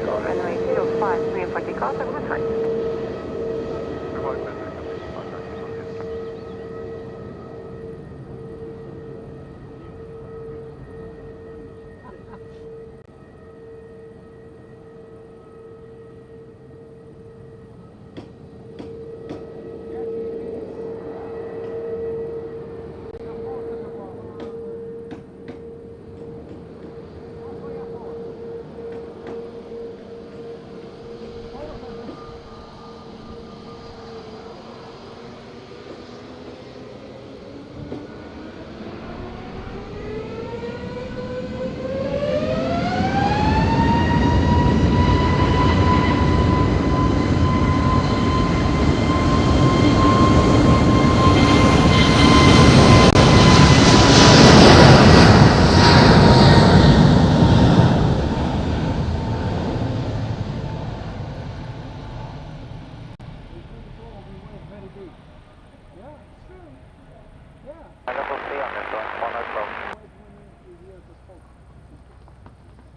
Runway 05, clear for takeoff and good flight.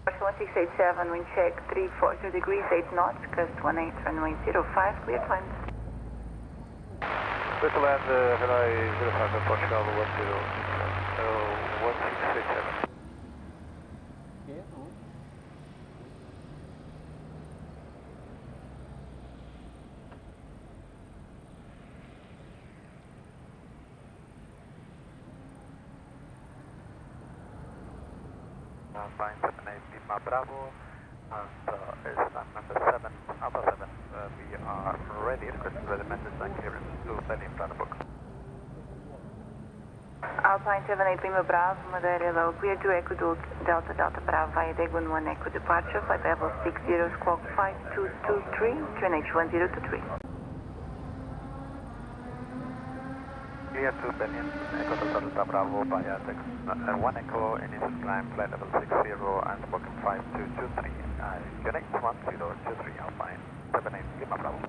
Airbus 1687, wind check 340 degrees, 8 knots, gust 18, runway 05, clear climb. Clear to land, Hanoi 05 Portugal 1687. Fine 78 Lima Bravo, and is number 7, Alpha 7. We are ready, requesting recommended and clearance to landing in front of book. Alpine 78 Lima Bravo, Madeira low, clear to Echo Delta Delta Bravo via Dagon 1 Echo departure, flight level 60, squawk 5223, QNH 1023. Clear to Berlin, Echo Delta Bravo via Dagon 1 Echo, initial climb, flight level 60 and spoken 5223, QNH 1023, Alpine 78 Lima Bravo.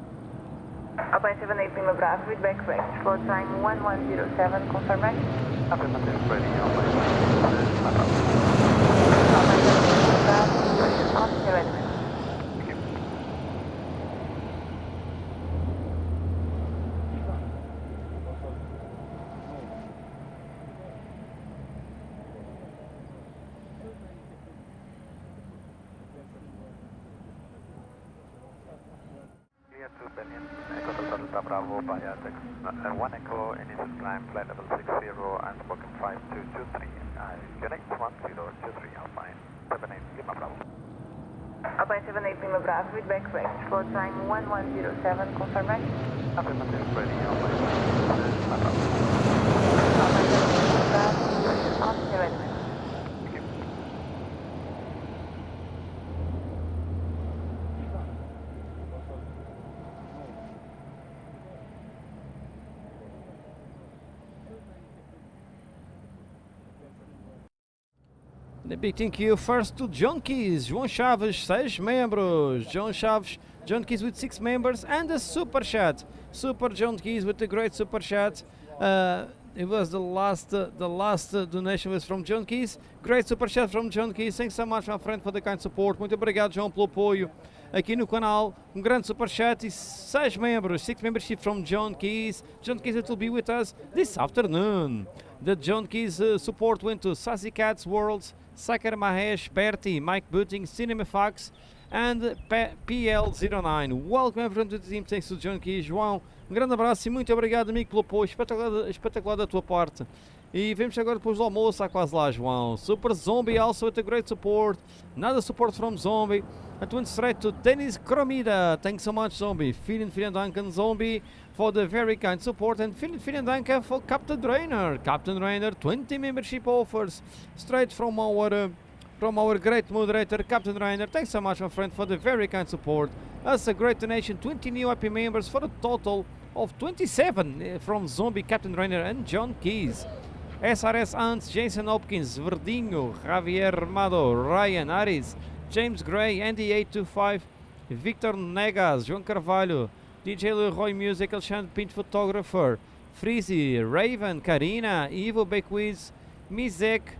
Alpine 78 Lima Bravo, with back right, flow time 1107, confirmation. Affirmative, ready, Alpine 78 Lima Bravo. Alpine 78 Lima Bravo, on the readiness. Thank you. Clear to Berlin, Echo Delta Bravo via Dagon 1 Echo, initial climb, flight level 60 and spoken 5223, QNH 1023, Alpine 78 Lima Bravo. Alpine 78 Lima Bravo, with back right, flow time 1107, confirmation. Affirmative, ready, Alpine 78 Lima Bravo. Alpine 78 Lima Bravo, on the readiness. Thank you. The big thank you first to John Keys, João Chaves, 6 membros. John Chaves, John Keys with 6 members, and a super chat. Super John Keys with a great super chat. It was the last donation was from John Keys. Great super chat from John Keys. Thanks so much, my friend, for the kind support. Muito obrigado, João, pelo apoio aqui no canal. Grande super chat e 6 membros, 6 membership from John Keys. John Keys that will be with us this afternoon. The John Keys support went to Sassy Cats Worlds, Sakar Mahesh, Bertie, Mike Booting, Cinema Fox, and PL09. Welcome everyone to the team, thanks to John Key. João, um grande abraço e muito obrigado, amigo, pelo apoio, espetacular da tua parte. E vemos agora depois do almoço, está quase lá, João. Super Zombie also with a great support. Another support from Zombie. That went straight to Dennis Cromida. Thanks so much, Zombie. Vielen Dank, Zombie, for the very kind support. And vielen Dank for Captain Rainer. Captain Rainer, 20 membership offers straight from our great moderator, Captain Rainer. Thanks so much, my friend, for the very kind support. That's a great donation. 20 new happy members for a total of 27 from Zombie, Captain Rainer, and John Keys. SRS Ants, Jason Hopkins, Verdinho, Javier Armado, Ryan Aris, James Gray, Andy825, Victor Negas, João Carvalho, DJ Leroy Music, Alexandre Pinto Photographer, Freezy, Raven, Karina, Ivo Bequiz, Mizek,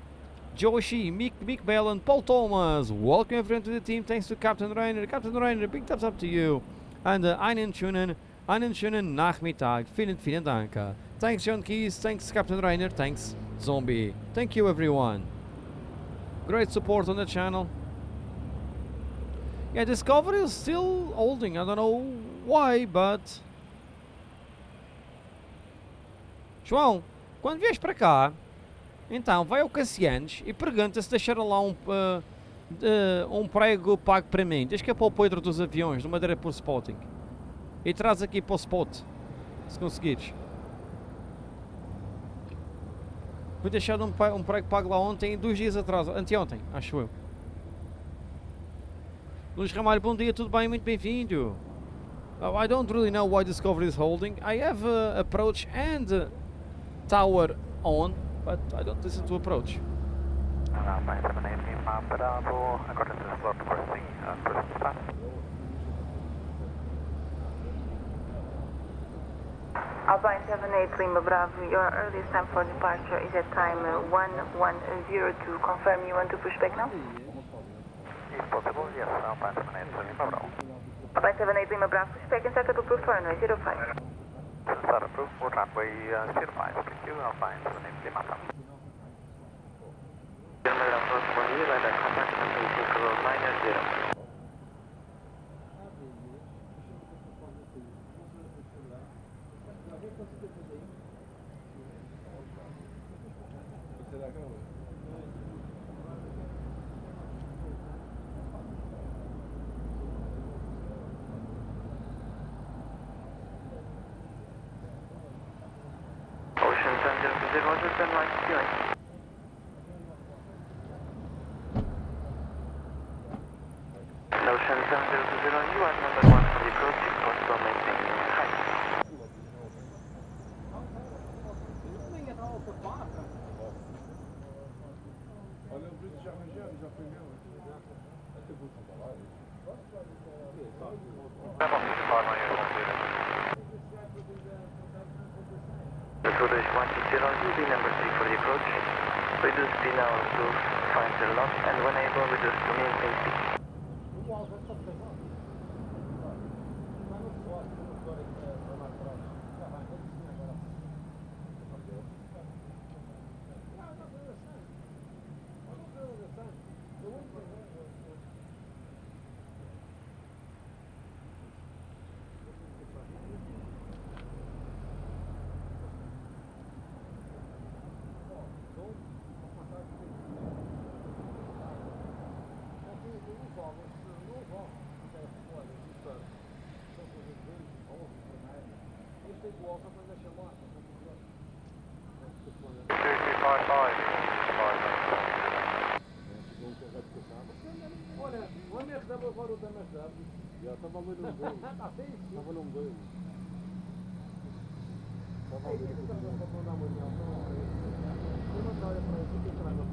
Joshi, Mick Bell, and Paul Thomas. Welcome everyone to the team, thanks to Captain Rainer. Captain Rainer, big thumbs up to you. And einen schönen Nachmittag. Vielen Dank. Thanks John Keys, thanks Captain Rainer, thanks Zombie. Thank you everyone. Great support on the channel. Yeah, Discovery is still holding, I don't know why, but... João, quando vies para cá, então vai ao Cassianes e pergunta se deixaram lá um prego pago para mim. Diz que é para o Pedro dos aviões, do Madeira por Spotting. E traz aqui para o spot, se conseguires. Fui deixar um prego pago lá ontem, 2 dias atrás, anteontem, acho eu. Luís Ramalho, bom dia, tudo bem? Muito bem-vindo. I don't really know why Discovery is holding. I have approach and tower on, but I don't listen to approach. Alpine 718 Bravo, according to the slot crossing, first stop. Alpine 78 Lima Bravo, your earliest time for departure is at time 1102. Confirm you want to push back now? If possible, yes, Alpine 718 Lima Bravo. Alpine 78 Lima Bravo, push back and start to approved for runway 05. Start approved for runway 05. Thank you, Alpine 78 Lima Bravo. Madeira first for you, radar contact -0. Ocean Thunder 0, turn right, steering. Ocean Thunder 0, you are number 1 for the approach, possible maintaining height. Olha, o Brito já arranjamos, já foi meu. Até vou falar. Dakota 120, UV number 3 for the approach. Reduce speed now to find the lock and when able reduce to maintain speed. Olha, o MSW agora o da MSW. Já estava a ler um dele. Estava a ler um dele. Estava a ler um dele. Estava a dar uma reunião. Eu não estava para isso, eu estava a dar.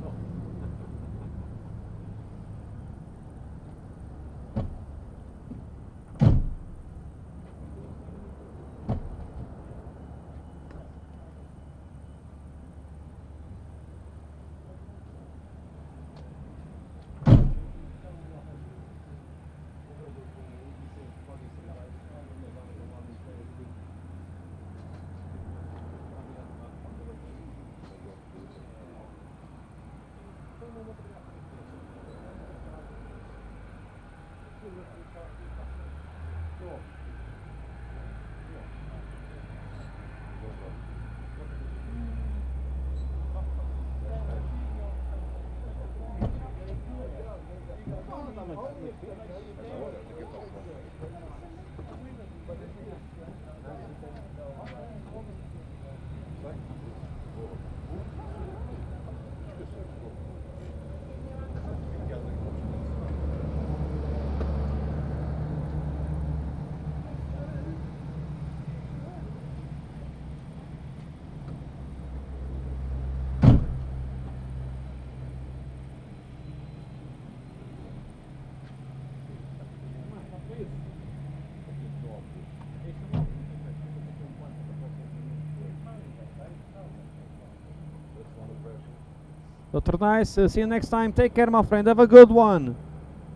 Dr. Nice, see you next time. Take care, my friend. Have a good one.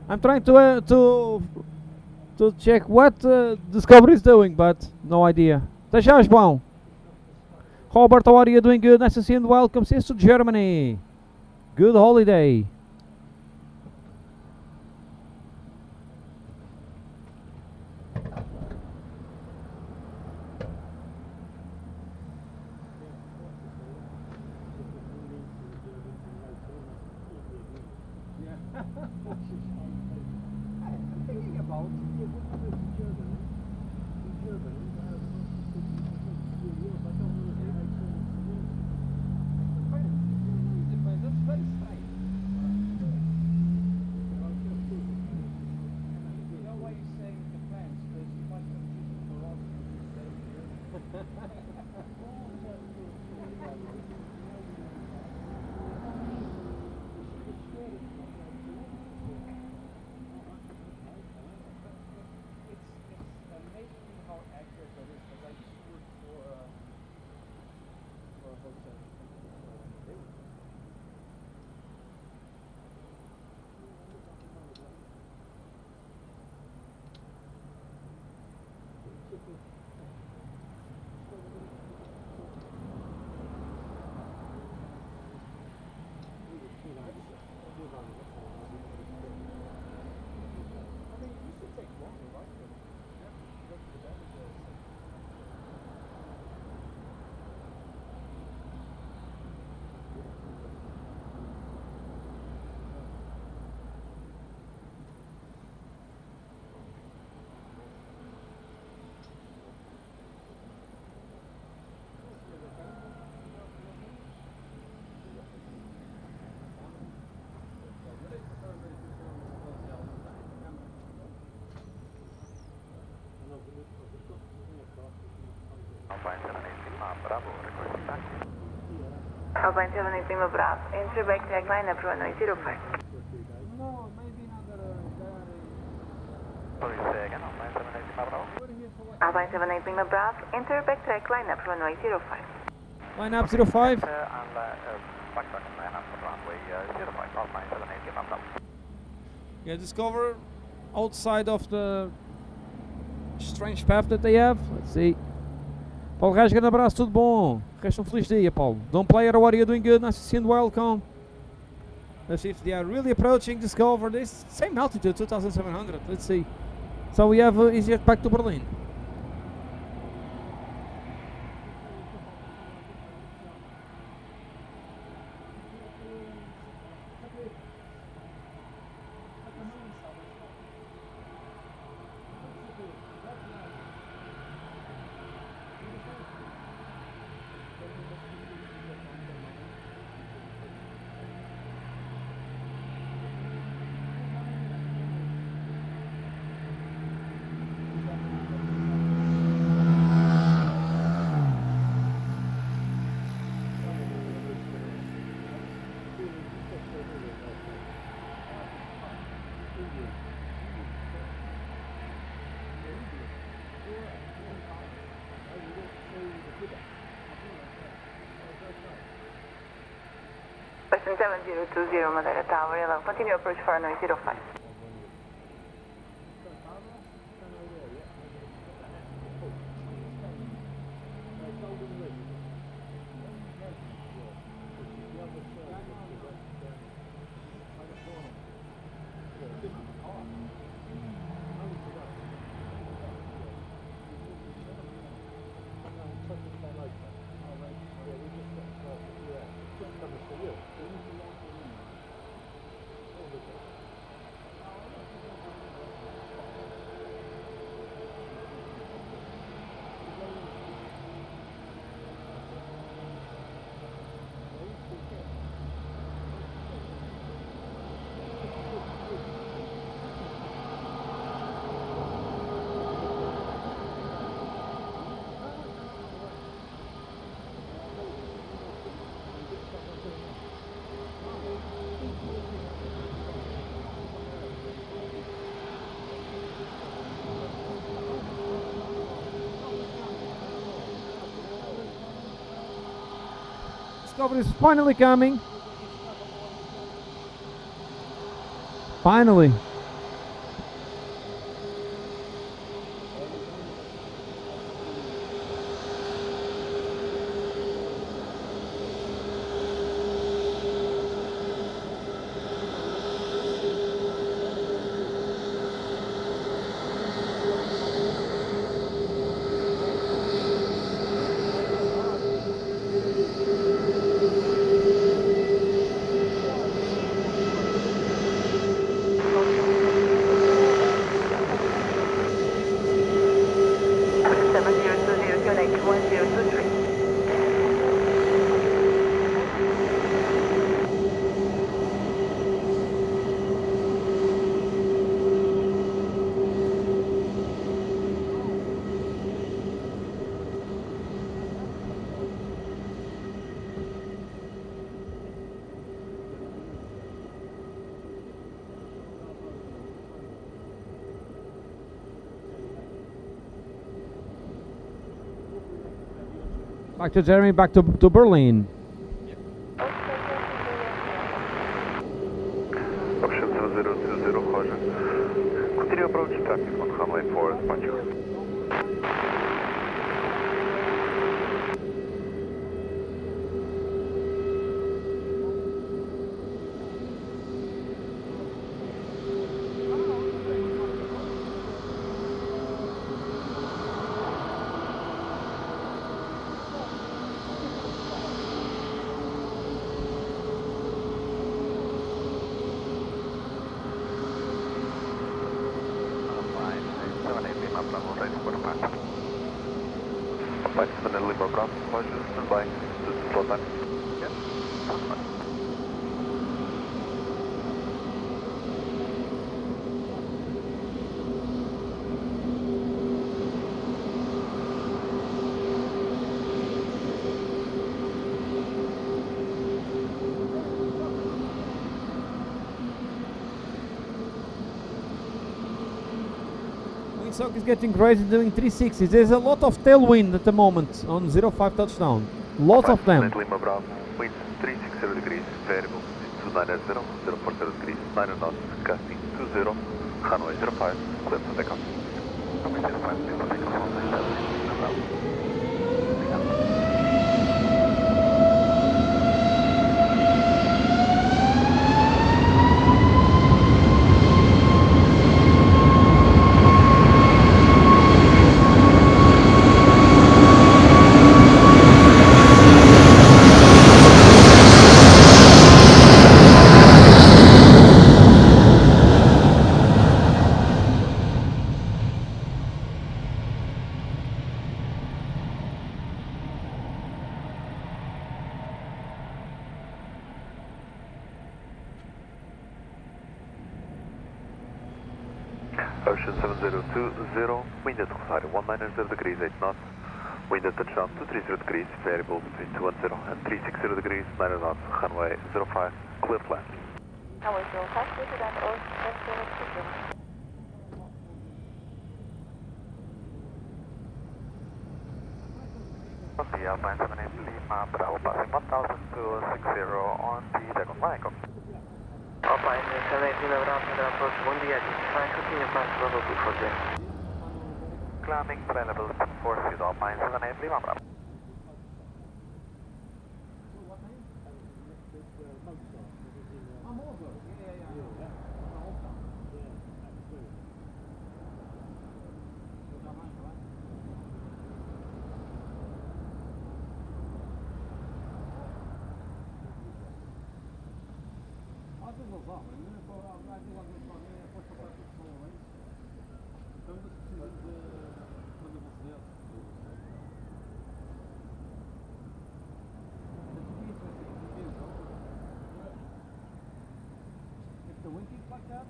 I'm trying to check what Discovery is doing, but no idea. Até já, João. Robert, how are you? Doing good. Nice to see you and welcome. See you to Germany. Good holiday. Alpine 780 Lima Bravo, requesting taxi. Alpine 780 Lima Bravo, enter back tag line up runway 05. Sorry, say again, Alpine 780 Lima Bravo. Alpine 780 Lima Bravo, enter back track line up runway 05. Line up 05. Backtrack line up runway 05, Alpine 780 Lima Bravo. Yeah, discover outside of the strange path that they have. Let's see. Paulo Reis, grande abraço, tudo bom? Resta um feliz dia, Paulo. Don't player, how are you? Doing good? Nice to see you and welcome. Let's see if they are really approaching Discover. This same altitude, 2,700. Let's see. So we have EasyJet back to Berlin. Western 7020 Madeira Tower 11, continue approach for runway 05. Discovery is finally coming. Finally. Back to Jeremy, back to Berlin. Option 7020, Roger. Continue approach traffic on runway 4, departure. Flight 7 Lima Bravo, Roger, stand by. This is slow time. Yes, that's fine. Windsock is getting crazy doing 360s. There's a lot of tailwind at the moment on 05 touchdown. Lots of them. Lima Bravo, wind 360 degrees, variable 290, 040 degrees, 9 knots, gusting 20, runway 05, clear for takeoff. Runway 05, clear for takeoff, runway 07, Bravo. Ocean 7020, wind at Rosario 190 degrees, 8 knots. Wind at touchdown 230 degrees, variable between 210 and 360 degrees, 9 knots, runway 05, clear to land. Runway 05, clear to land, or 10 The Alpine 78 Lima Bravo passing 1060 on the second line. Alpine 78 Lima Bravo, approach 1 DH, continue pass level 240. Climbing train level 40, Alpine 78 Lima Bravo. The wind keeps like that?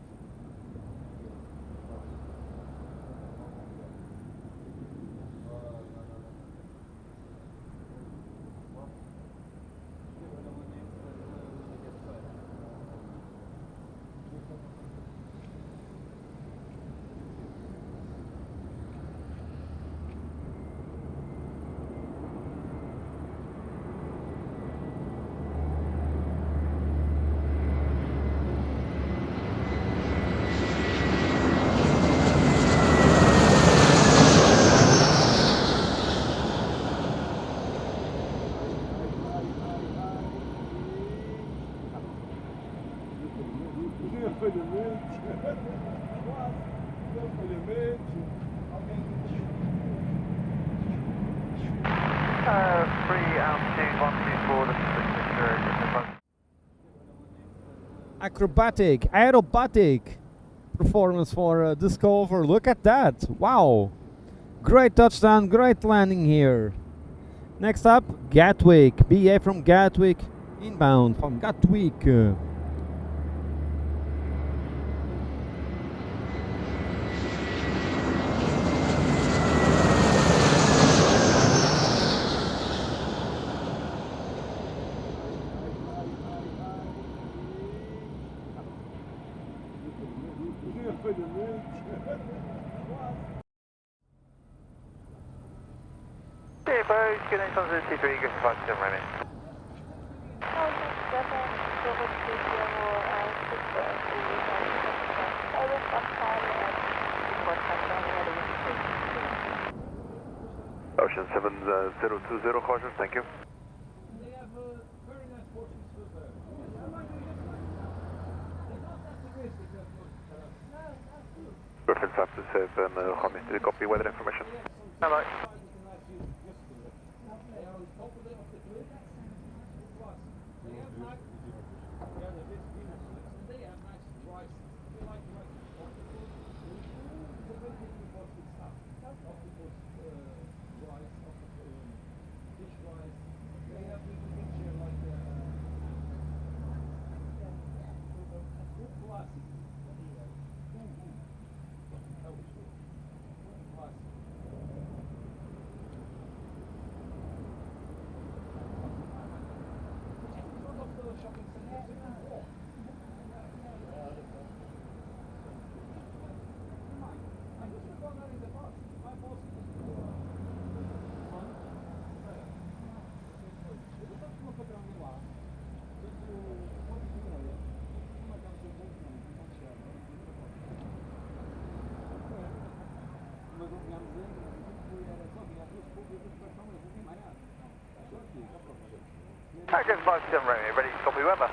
free altitude 124, this is Mr. Acrobatic, aerobatic performance for Discover. Look at that. Wow. Great touchdown, great landing here. Next up, Gatwick. BA from Gatwick. Inbound from Gatwick. Depot, Cristiano 023, good flight to Remy. Ocean 7020, Roger, thank you. Perfect, 527, Romy, did you copy weather information? Hello. Tiger 57 Romeo, ready to copy weather.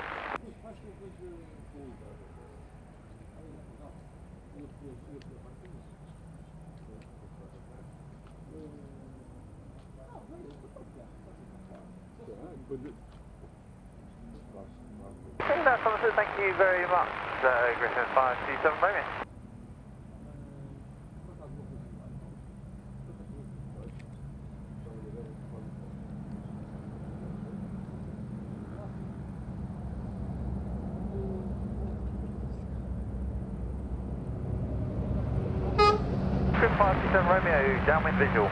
Thank you very much, Cristiano 527 Romeo. Good 527 Romeo, downwind visual.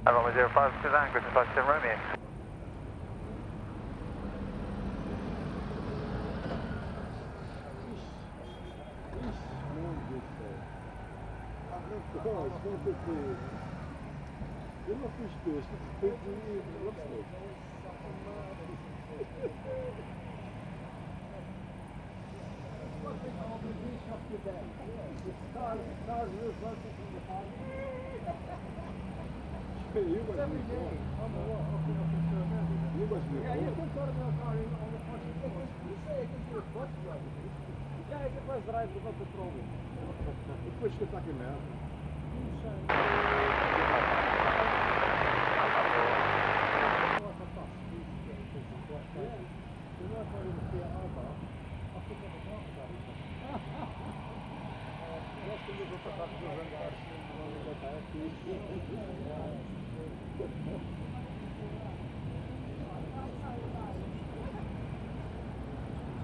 Romeo 05 Suzanne, Griffin 57 Romeo. Eu não fiz texto, foi de lançamento. Depois que está aqui mesmo.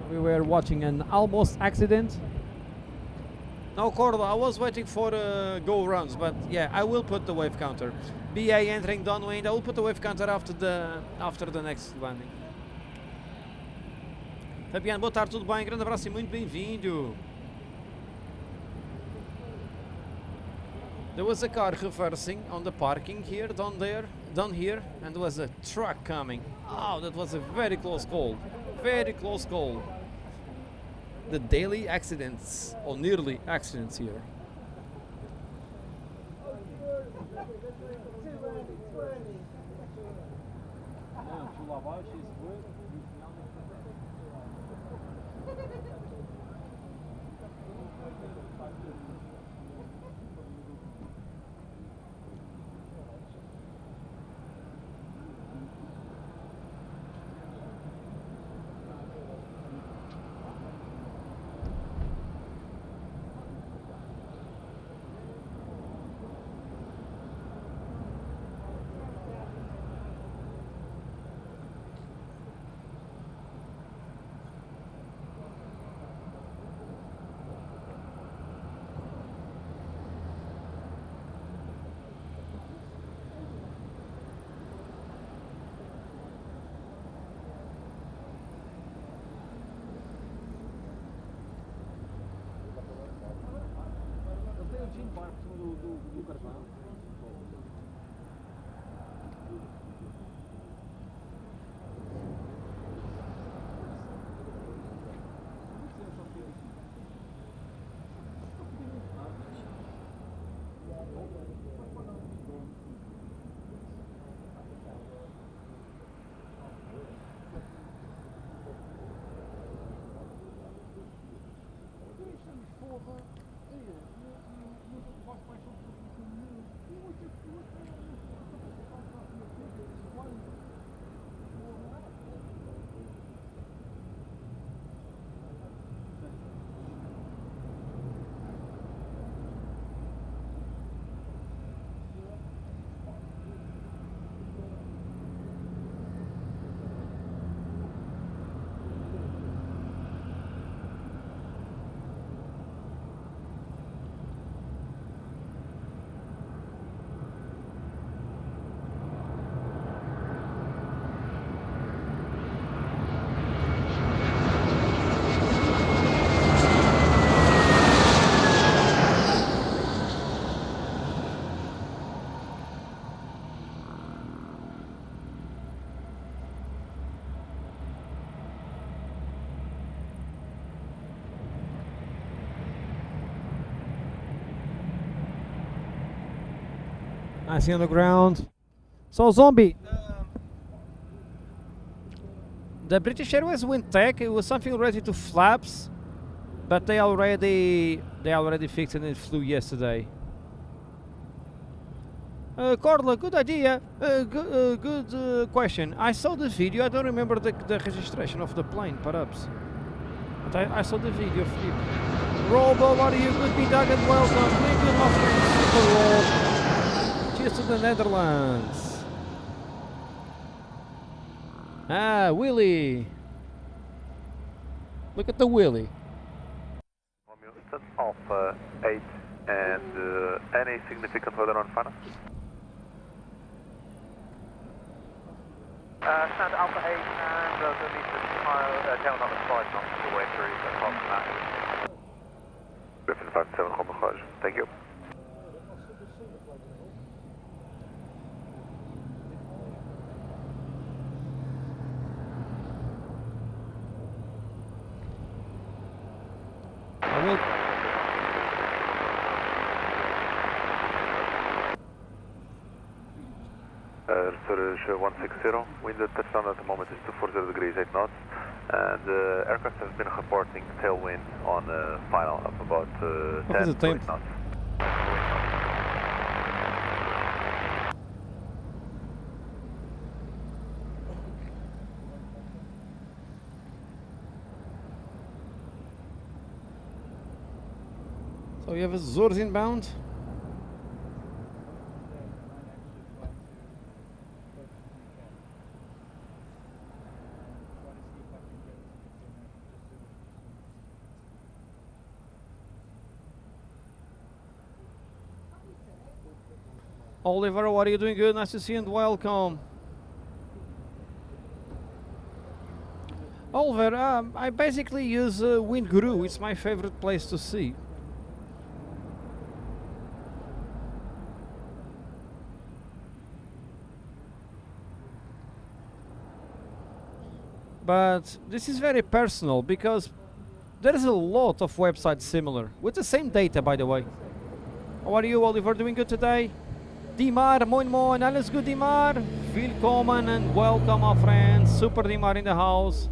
We were watching an almost accident. No, Cordo, I was waiting for go rounds, but yeah, I will put the wave counter. BA entering downwind, I will put the wave counter after the next landing. Fabiano, boa tarde, tudo bem? Grande abraço e muito bem-vindo. There was a car reversing on the parking here, down here, and there was a truck coming. Oh, that was a very close call. Very close call. The daily accidents, or nearly accidents here. I see on the ground. So Zombie, the British Airways wind tech, it was something related to flaps, but they already fixed it and it flew yesterday. Corla, good idea. Good question. I saw the video. I don't remember the registration of the plane, perhaps. But I saw the video. Flip. Robo, what are you? Good be dug and welcome. Doing good, my friend. Super Rob. Cheers to the Netherlands. Ah, Willy. Look at the Willy. Houston, Alpha 8, and any significant weather on final? Stand Alpha 8 and the lead tail number 5 knots all the way through, so apart from that. Griffin 57, Homologage. Thank you. I will. Storage 160, wind at touchdown at the moment is 240 degrees, 8 knots, and the aircraft has been reporting tailwind on final of about 10 to 8 knots. So we have a Azores inbound. Oliver, what are you doing? Good, nice to see you and welcome. Oliver, I basically use Wind Guru. It's my favorite place to see. But this is very personal because there is a lot of websites similar with the same data, by the way. How are you, Oliver? Doing good today? Dimar, moin moin, alles gut Dimar? Willkommen and welcome, my friends. Super Dimar in the house.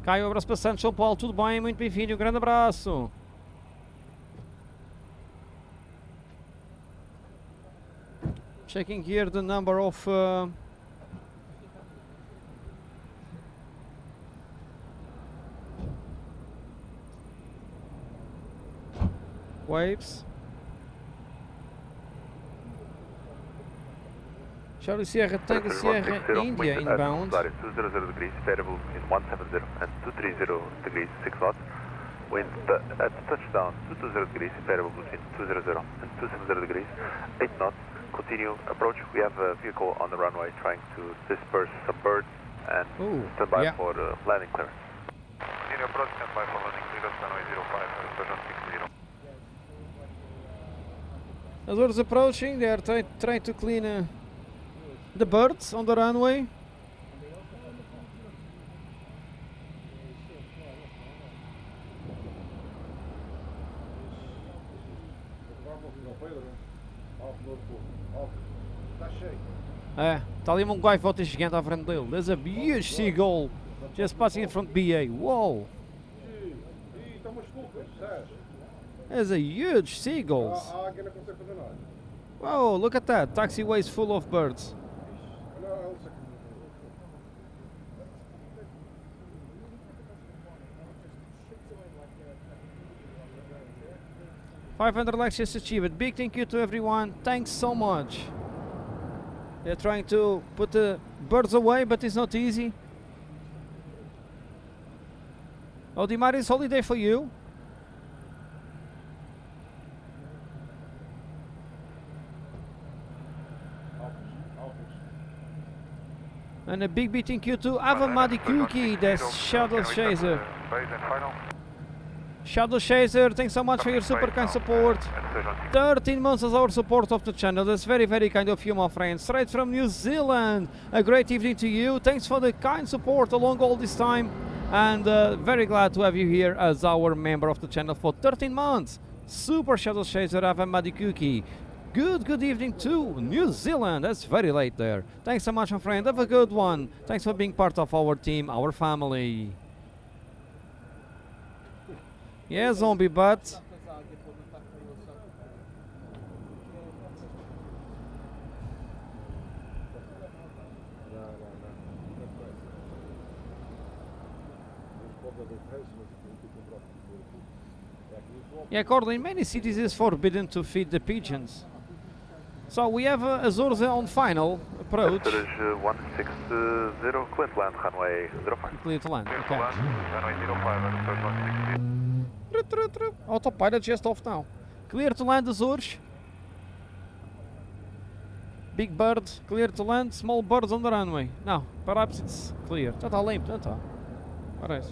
Caio, abraço para Santos, São Paulo, tudo bem? Muito bem-vindo, um grande abraço. Checking here the number of waves. Charlie Sierra, Tango Sierra, India inbound. 200 degrees, variable between 170 and 230 degrees, 6 knots. Wind at touchdown, 220 degrees, variable between 200 and 270 degrees, 8 knots. Continue approach. We have a vehicle on the runway trying to disperse some birds and stand by for landing clearance. Continue approach, stand by for landing, clear of runway 05, Persian 60. Azores approaching, they are trying to clean the birds on the runway. Está ali um gaivota gigante à frente dele. There's a huge seagull just passing in front of BA. Whoa! There's a huge seagulls. Whoa, look at that. Taxiway is full of birds. $500 likes just achieved. Big thank you to everyone. Thanks so much. They're trying to put the birds away, but it's not easy. Oh, Dimari's holiday for you. And a big thank you to Avamadi Cookie, the Shadow Chaser. Shadow Chaser, thanks so much for your super kind support. 13 months as our support of the channel. That's very, very kind of you, my friend. Straight from New Zealand. A great evening to you. Thanks for the kind support along all this time. And very glad to have you here as our member of the channel for 13 months. Super Shadow Chaser, Avamadi Cookie. Good evening to New Zealand. That's very late there. Thanks so much, my friend. Have a good one. Thanks for being part of our team, our family. Yeah, zombie butt. Yeah, according in many cities it's forbidden to feed the pigeons. So we have Azores on final approach. Storage 160, clear to land, runway 05. Clear to land, okay. Runway 05, Persian 160. Autopilot just off now. Clear to land, Azores. Big bird, clear to land. Small birds on the runway. Now, perhaps it's clear. Está limpo, não está? Parece.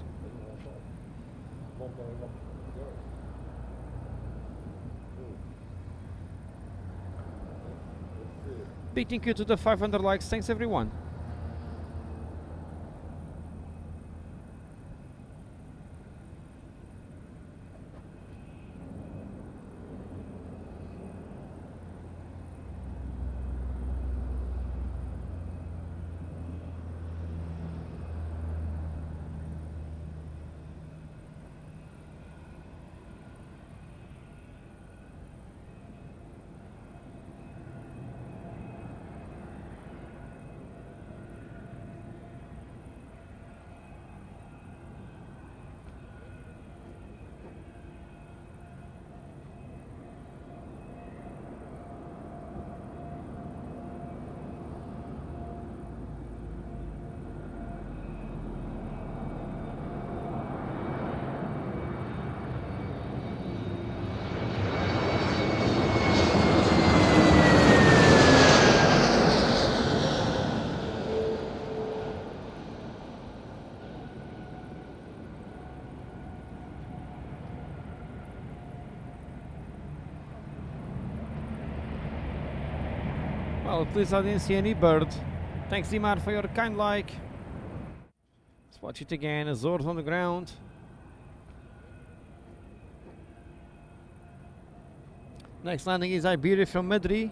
Big thank you to the 500 likes. Thanks, everyone. Well, at least I didn't see any bird. Thanks, Dimar, for your kind like. Let's watch it again. Azores on the ground. Next landing is Iberia from Madeira.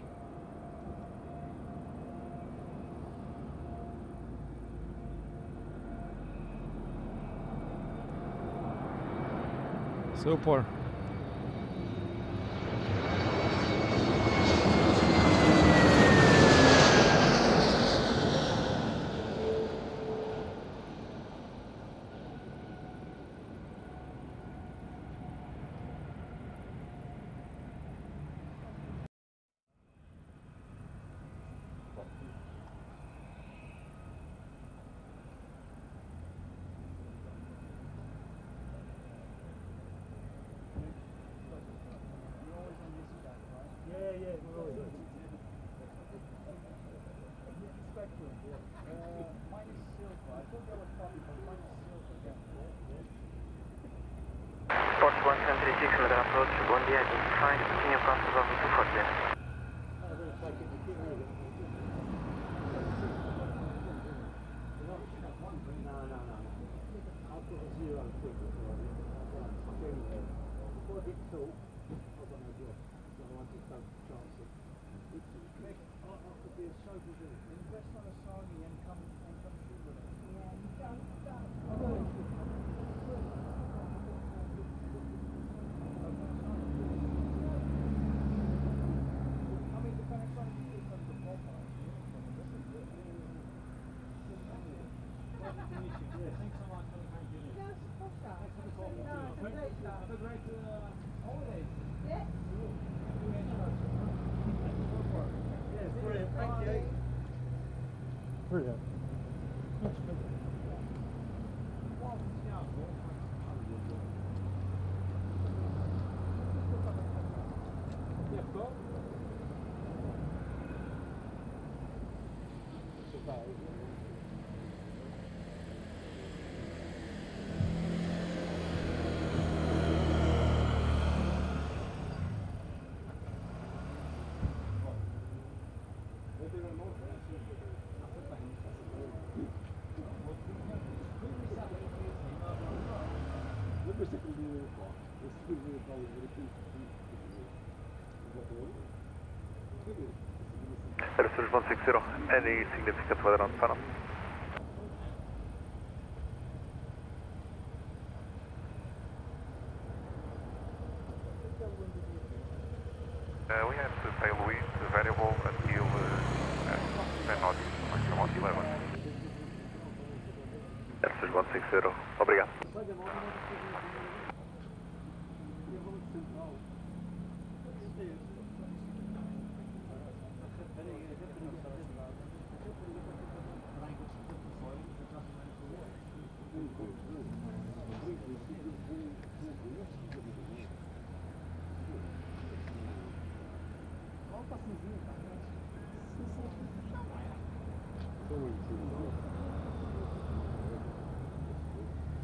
Super. todos, bom dia, 25, tinha process of the 240. Brilliant. Air 160, any significant weather on panel? We have the tailwind variable until 10 knots, maximum 11. Air 160, obrigado.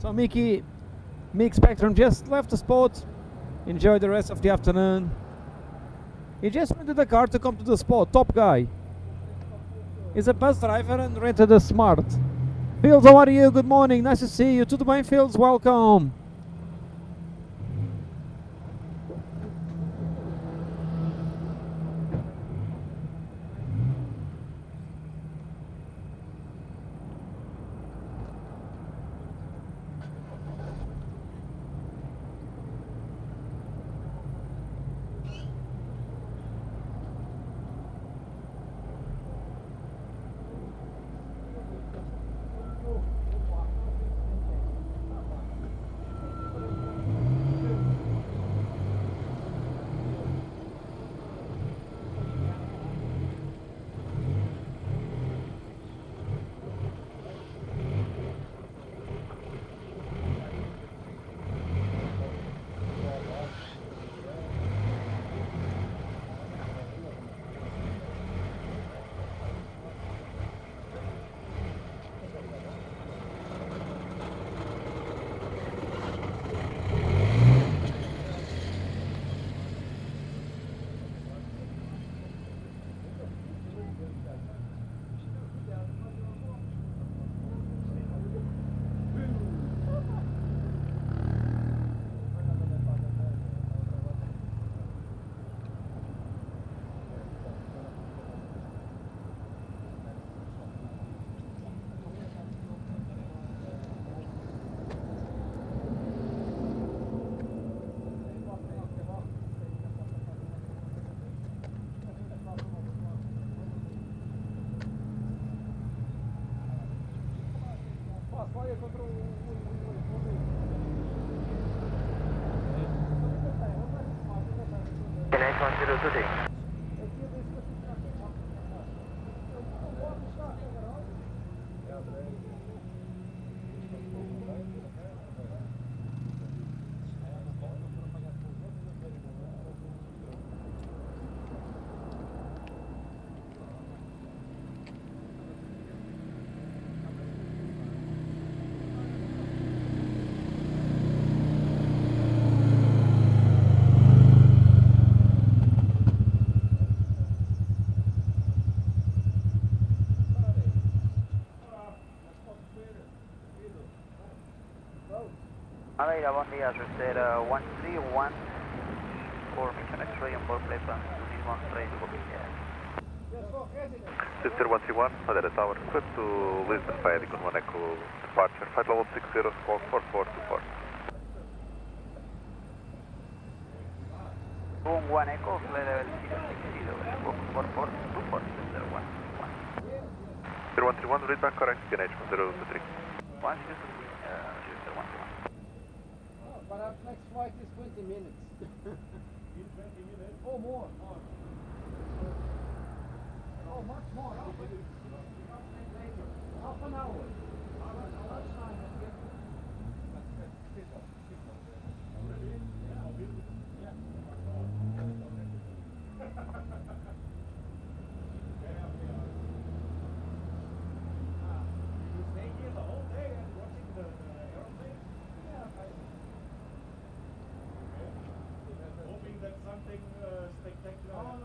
So Mickey Spectrum just left the spot. Enjoy the rest of the afternoon. He just rented the car to come to the spot. Top guy. He's a bus driver and rented a Smart. Fields, how are you? Good morning. Nice to see you. Tudo bem, Fields? Welcome. Can I 10 today? Madeira, bom dia, terceira 131, for mission X-ray on board platform, this one straight to booking, yeah. Sister 131, Madeira Tower, request to Lisbon via Icon 1 Echo departure, flight level 60, squawk 4424. Boom 1 Echo, flight level 060, squawk 4424, sister 131. 0131, read back correct, PNH 1023. 1 sister 131. But our next flight is 20 minutes. In 20 minutes? Oh, more. Oh, much more. Later. Half an hour. Hoping that something spectacular.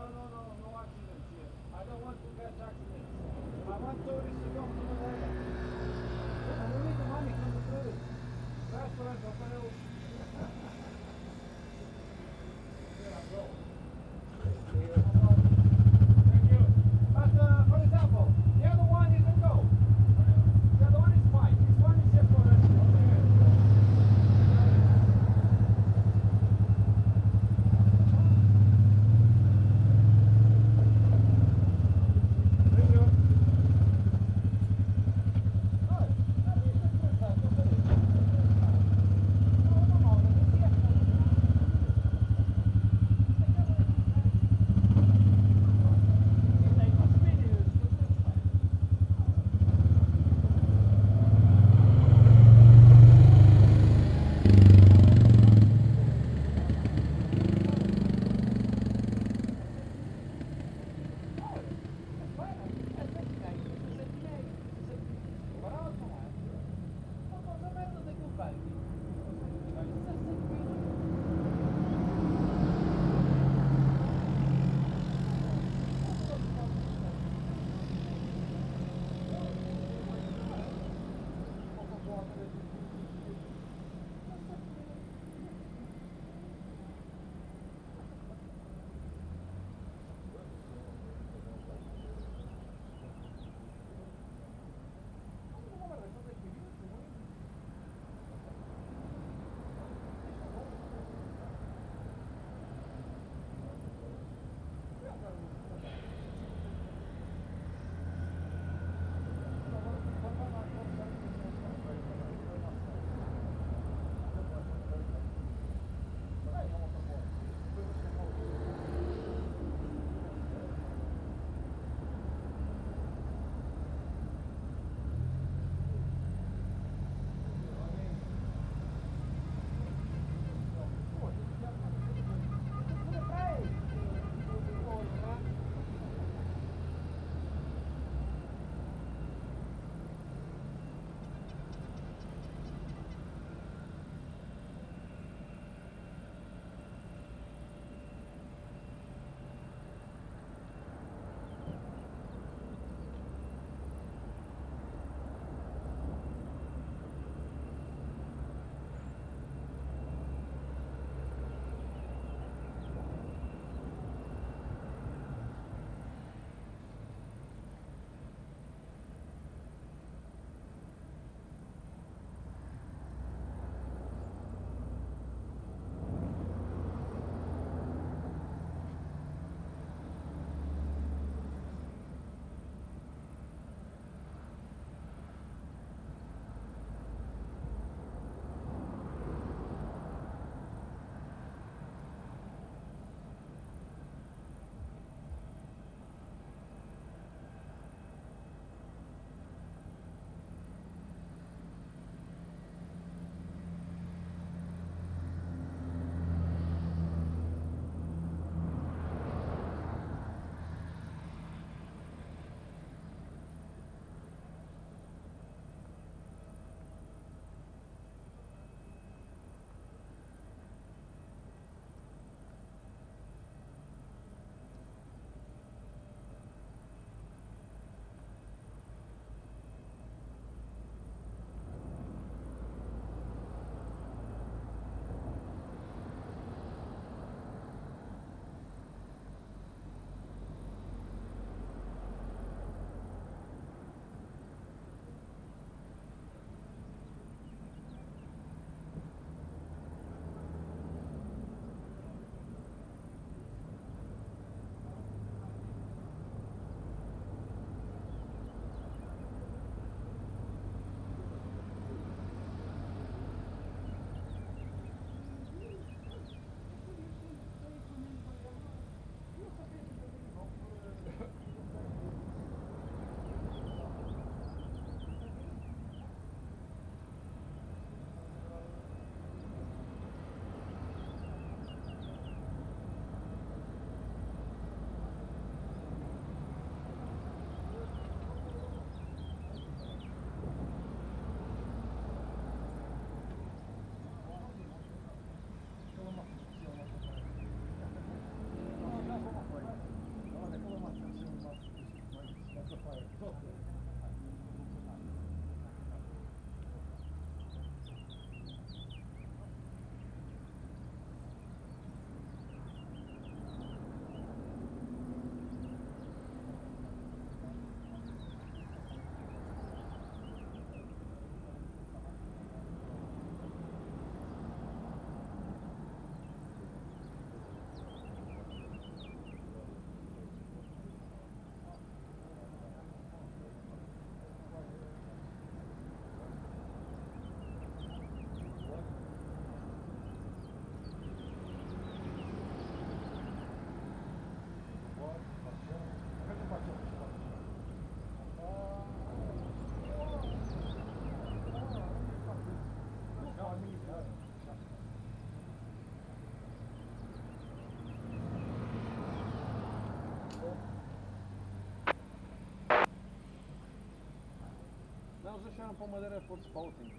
Não, eles acharam para o Madeira por spouting.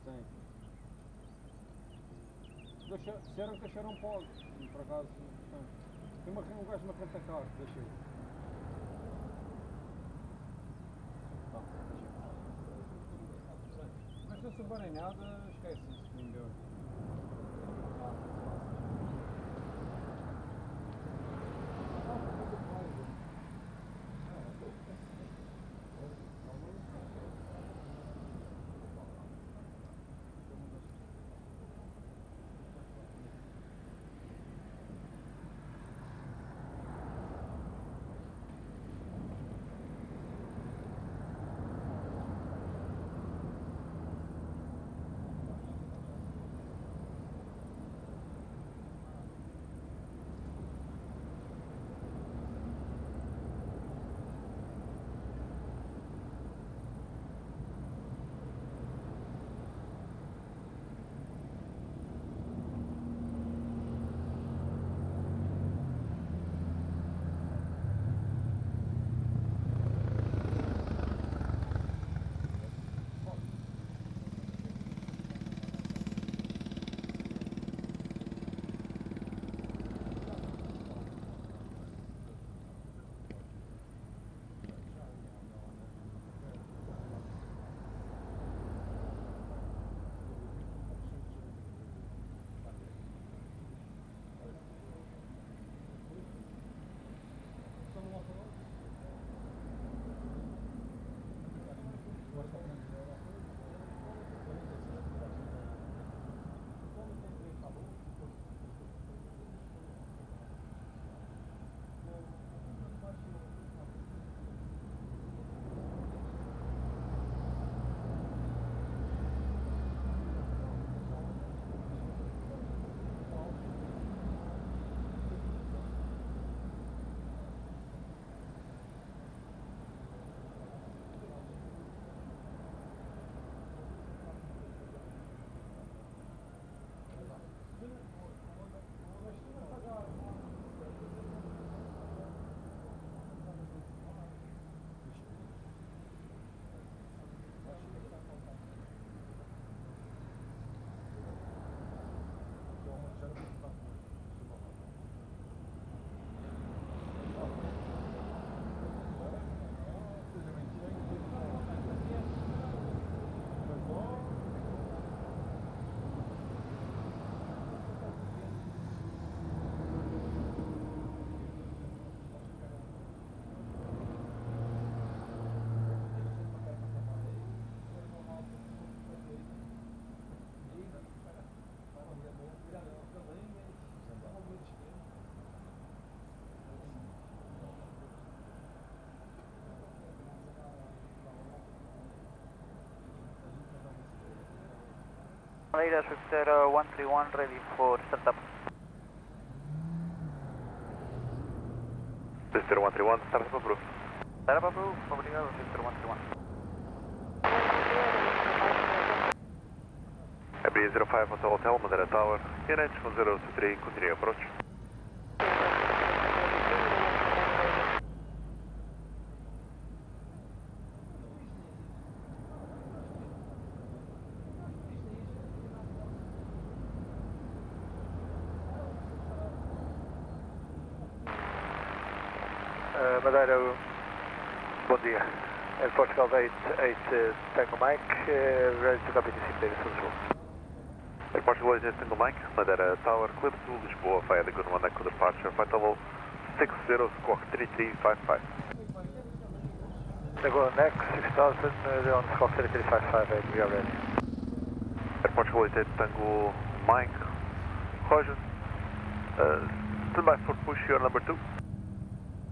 Sim. Disseram que acharam pó, por acaso. Tem um gajo na frente da carro, deixei. Mas se não souberem nada, esquecem-se de melhor. Madeira, Swift 131 ready for startup. Swift 131, startup approved. Startup approved, obrigado, Swift 131. Abri 05 Hotel Hotel, Madeira Tower, NH 1023, continue approach. Madeira, bom dia. Portugal 88 Tango Mike, ready to copy this data control. Portugal 88 Tango Mike, Madeira Tower, clear to Lisboa via the Good One Echo departure, flight level 60, squawk 3355. Tango next 6000, on squawk 3355, we are ready. Portugal 88 Tango Mike, Roger. Stand by for push, you're number 2.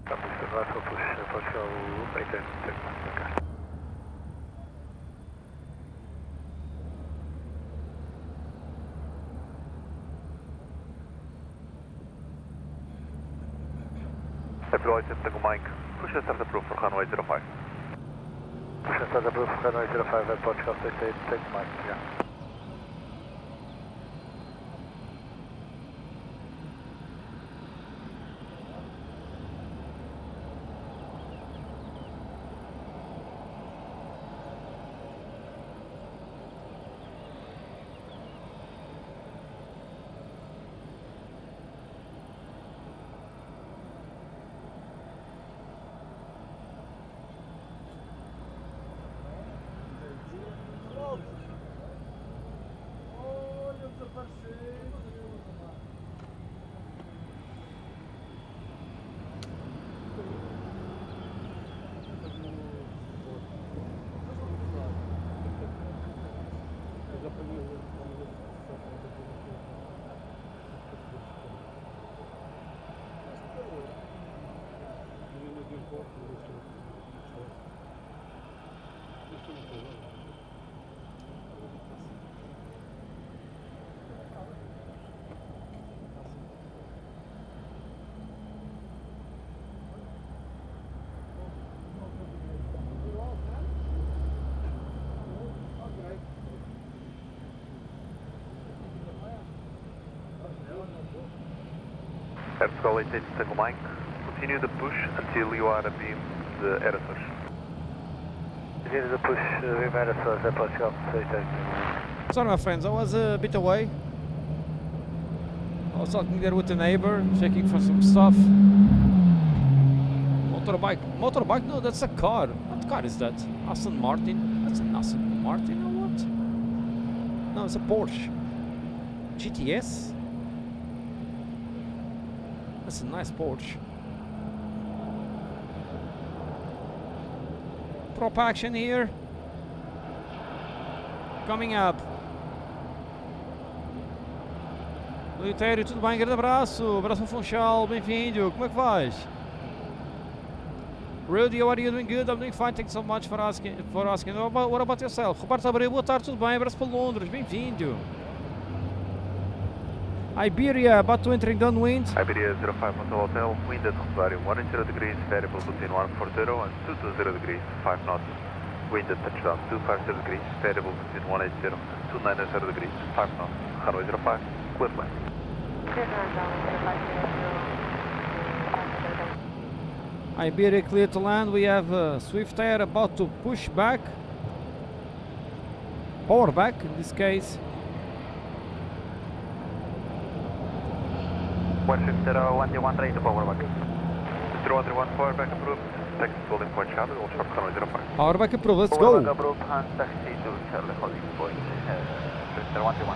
Copy, stand by for push, Portugal 88 Tango Mike, okay. Portugal 88 Tango Mike, push and start approved for runway 05. Push and start approved for runway 05 at Portugal 88 Tango Mike, yeah. Air Portugal 88 Tango Mike, continue the push until you are abeam the air source. Continue the push, beam air source, Air Portugal 88. Sorry my friends, I was a bit away. I was talking there with the neighbor, checking for some stuff. Motorbike? No, that's a car. What car is that? Aston Martin? That's an Aston Martin or what? No, it's a Porsche. GTS? That's a nice Porsche. Prop action here. Coming up. Luitério, tudo bem? Grande abraço. Abraço ao Funchal, bem-vindo. Como é que vais? Rudy, how are you doing? Good, I'm doing fine, thanks so much for asking. What about yourself? Roberto Abreu, boa tarde, tudo bem? Abraço para Londres, bem-vindo. Iberia, about to enter in downwind. Iberia 05 Hotel, wind at Rosario 10 degrees, variable between 140 and 220 degrees, 5 knots. Wind at touchdown 250 degrees, variable between 180 and 290 degrees, 5 knots. Runway 05, clear line. Iberia clear to land. We have Swift Air about to push back. Power back in this case. 150 ready to power back. 0131 power back approved. Taxi to holding point Charlie, will stop runway 05. Power back approved, let's Power go. back approved and taxi to Charlie holding point. Victor 131.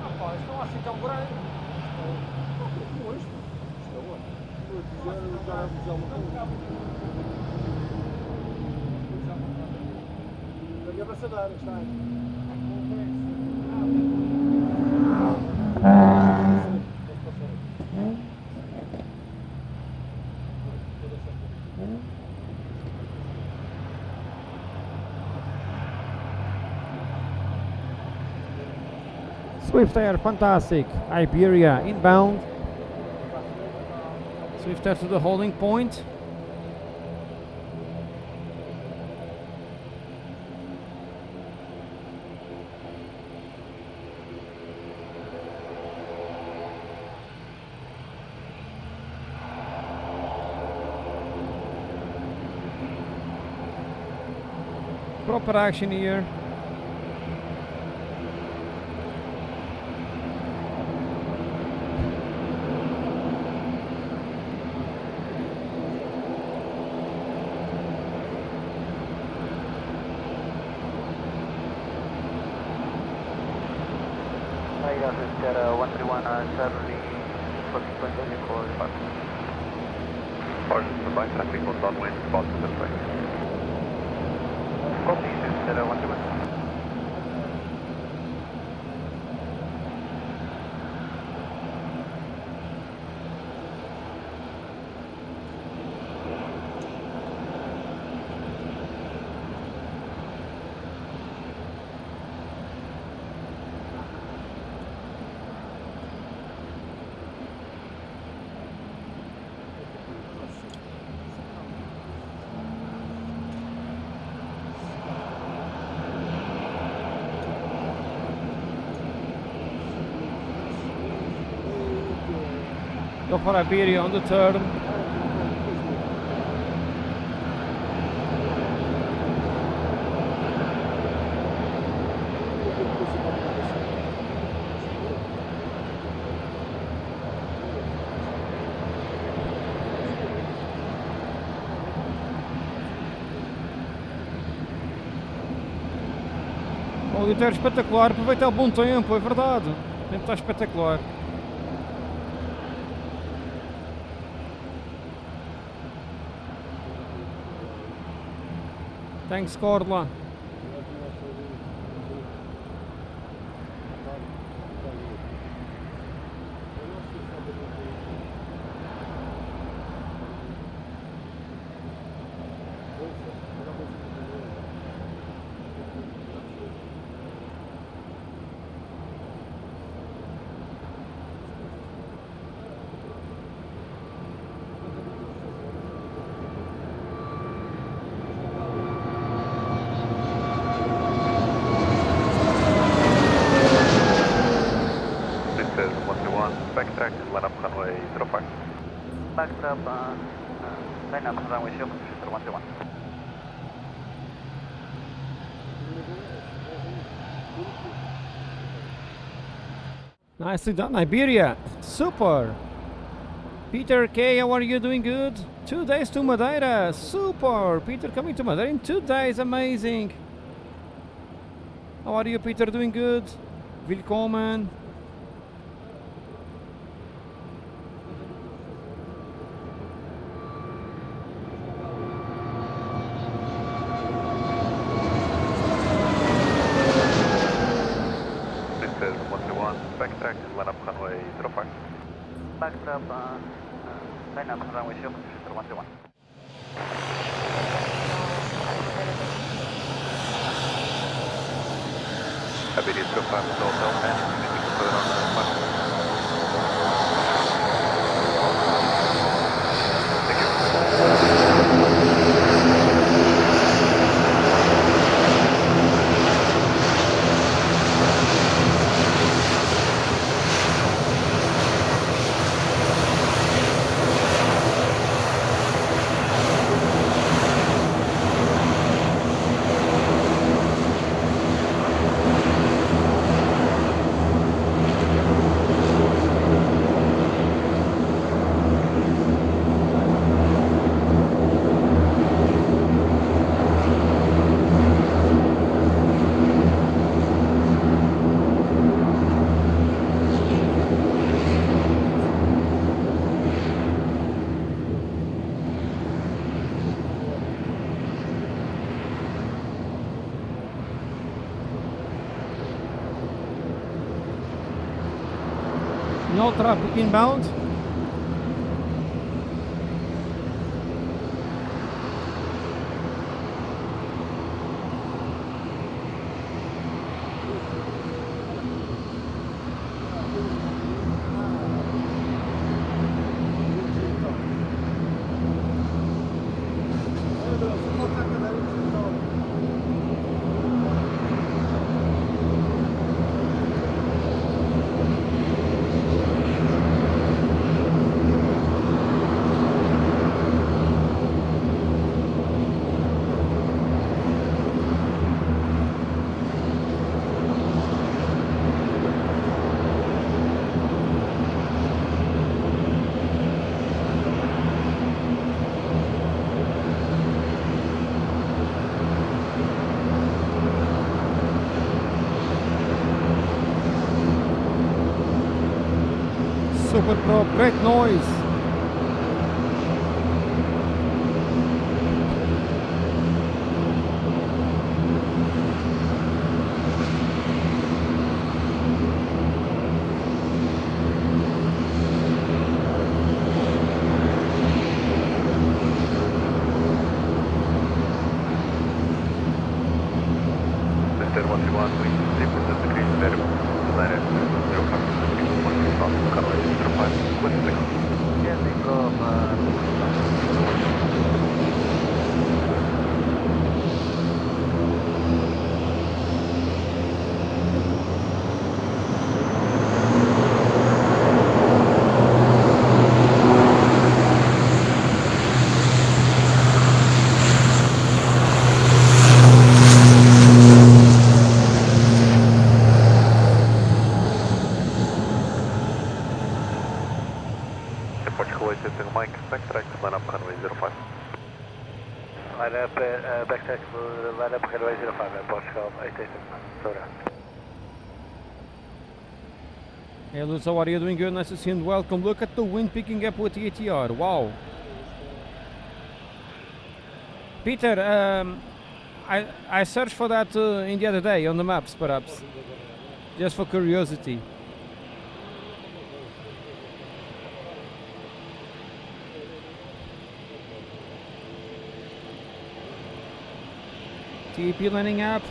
Rapaz, não assim tão grande. Swift Air, fantastic. Iberia inbound. Swift Air to the holding point. Proper action here. Madeira, Victor 131 Charlie holding point for departure. Orange, goodbye, traffic on downwind, about to the right. Copy, Victor 131. Go for Iberia on the turn. O Litério espetacular, aproveitar o bom tempo, é verdade. O tempo está espetacular. Thanks, Cordla. Backstrap, line up, runway 0, 131. Nicely done, Iberia. Super. Peter K, how are you doing? Good. 2 days to Madeira. Super. Peter coming to Madeira in 2 days. Amazing. How are you, Peter? Doing good. Willkommen. This is 131, backtrack, line up runway 05. Backstrap, line up, runway 0, 131. Iberia 05 is all down and anything further on the final. No traffic inbound. Super Pro, great noise. Mr. 131, we 3% degrees variable. Line at 05, 1 runway 05, 20 seconds. Yeah, take off, Portugal 8 Mike, backtrack, line up runway 05. line up, backtrack, line up, runway 05, Portugal, 88, sorry. Hey Lutz, how are you doing? Good, nice to see you and welcome. Look at the wind picking up with the ATR. Wow. Peter, I searched for that in the other day on the maps, perhaps, just for curiosity. TAP landing app.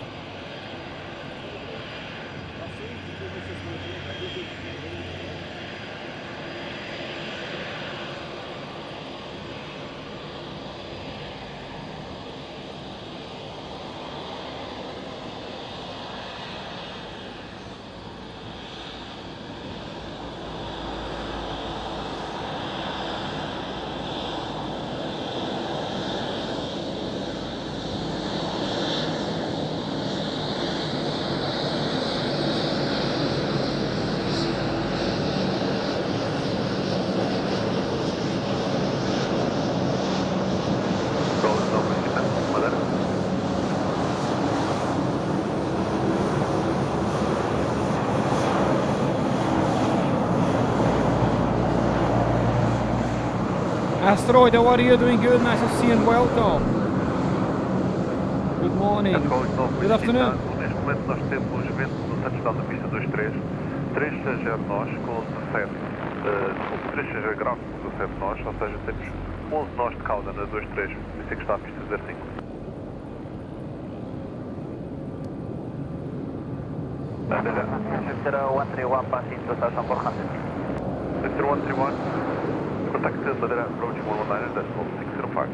Asteroid, how are you? Doing good, nice to see you and welcome. Good morning. Good afternoon. Neste momento nós temos vento no touchdown da pista 23, 360 nós com 17, 360 graus com 17 nós, ou seja, temos 11 nós de cauda na 23, por isso é que está a pista 05. Shifter 131 passing 2400 feet. Mr. 131, contact Madeira approach 119 decimal 605.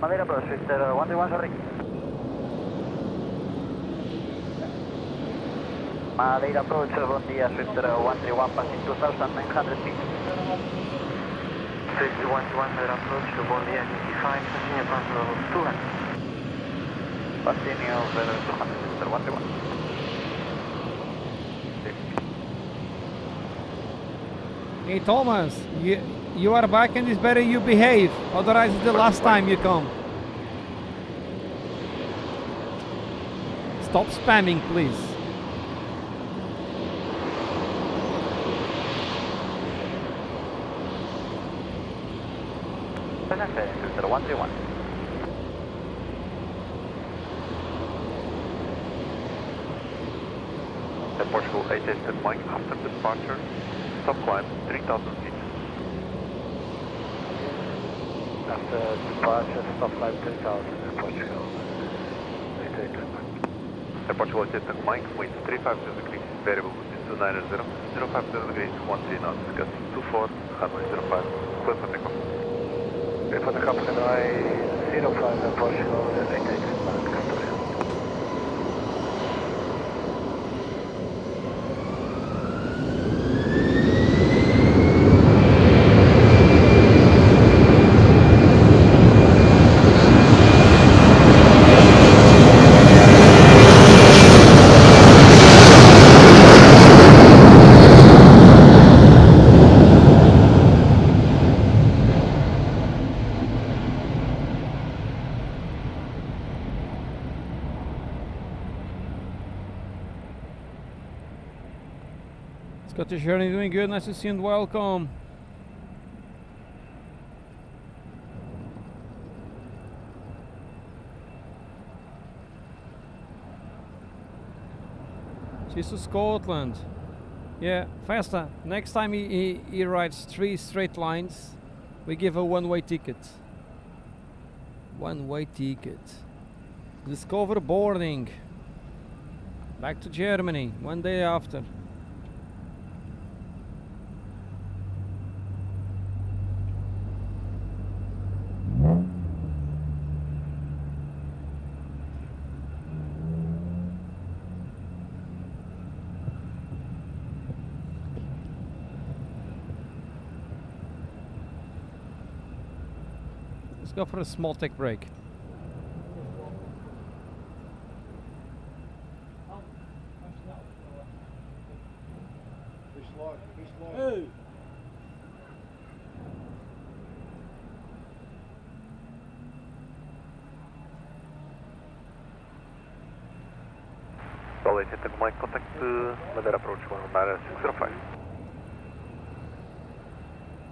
Madeira approach, Shifter 131, sorry. Madeira approach, bom dia, Shifter 131 passing 2900 feet. Safety 121, Madeira approach, bom dia, 55, continue pass level 200. Passing level 200, Shifter 131. Hey Thomas, you are back and it's better you behave, otherwise it's the last time you come. Stop spamming, please. Shifter 131. Portugal 887 Mike after departure, stop climb 3000 feet. After departure, stop climb 3000 Portugal. 887. Portugal 887 Mike, wind 350 degrees, variable between 290, 050 degrees, 13 knots, gusting 24, runway 05, clear for takeoff. Clear for takeoff, runway 05 Portugal, 887 Mike. Scottish Journey doing good, nice to see you and welcome. She's to Scotland. Yeah, faster. Next time he rides 3 straight lines, we give a one-way ticket. One-way ticket. Discover boarding. Back to Germany, one day after. Let's go for a small tech break. Hey! All 887 Mike, contact Madeira approach 19605.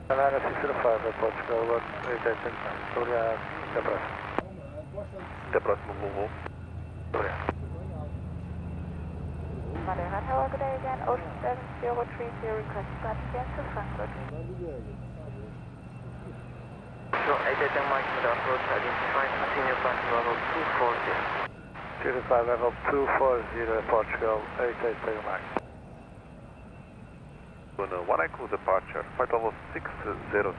Madeira 605 Portugal, 887 Mike. Obrigado, até a próxima. Até a próxima, bom voo. Obrigado. Madeira Tower, good day again, Ocean 7030, request flight again to Frankfurt. So 887 Mike, Madeira approach, identified, continue pass level 240. 25 level 240 Portugal, 887 Mike. On a 1 echo departure, flight level 60,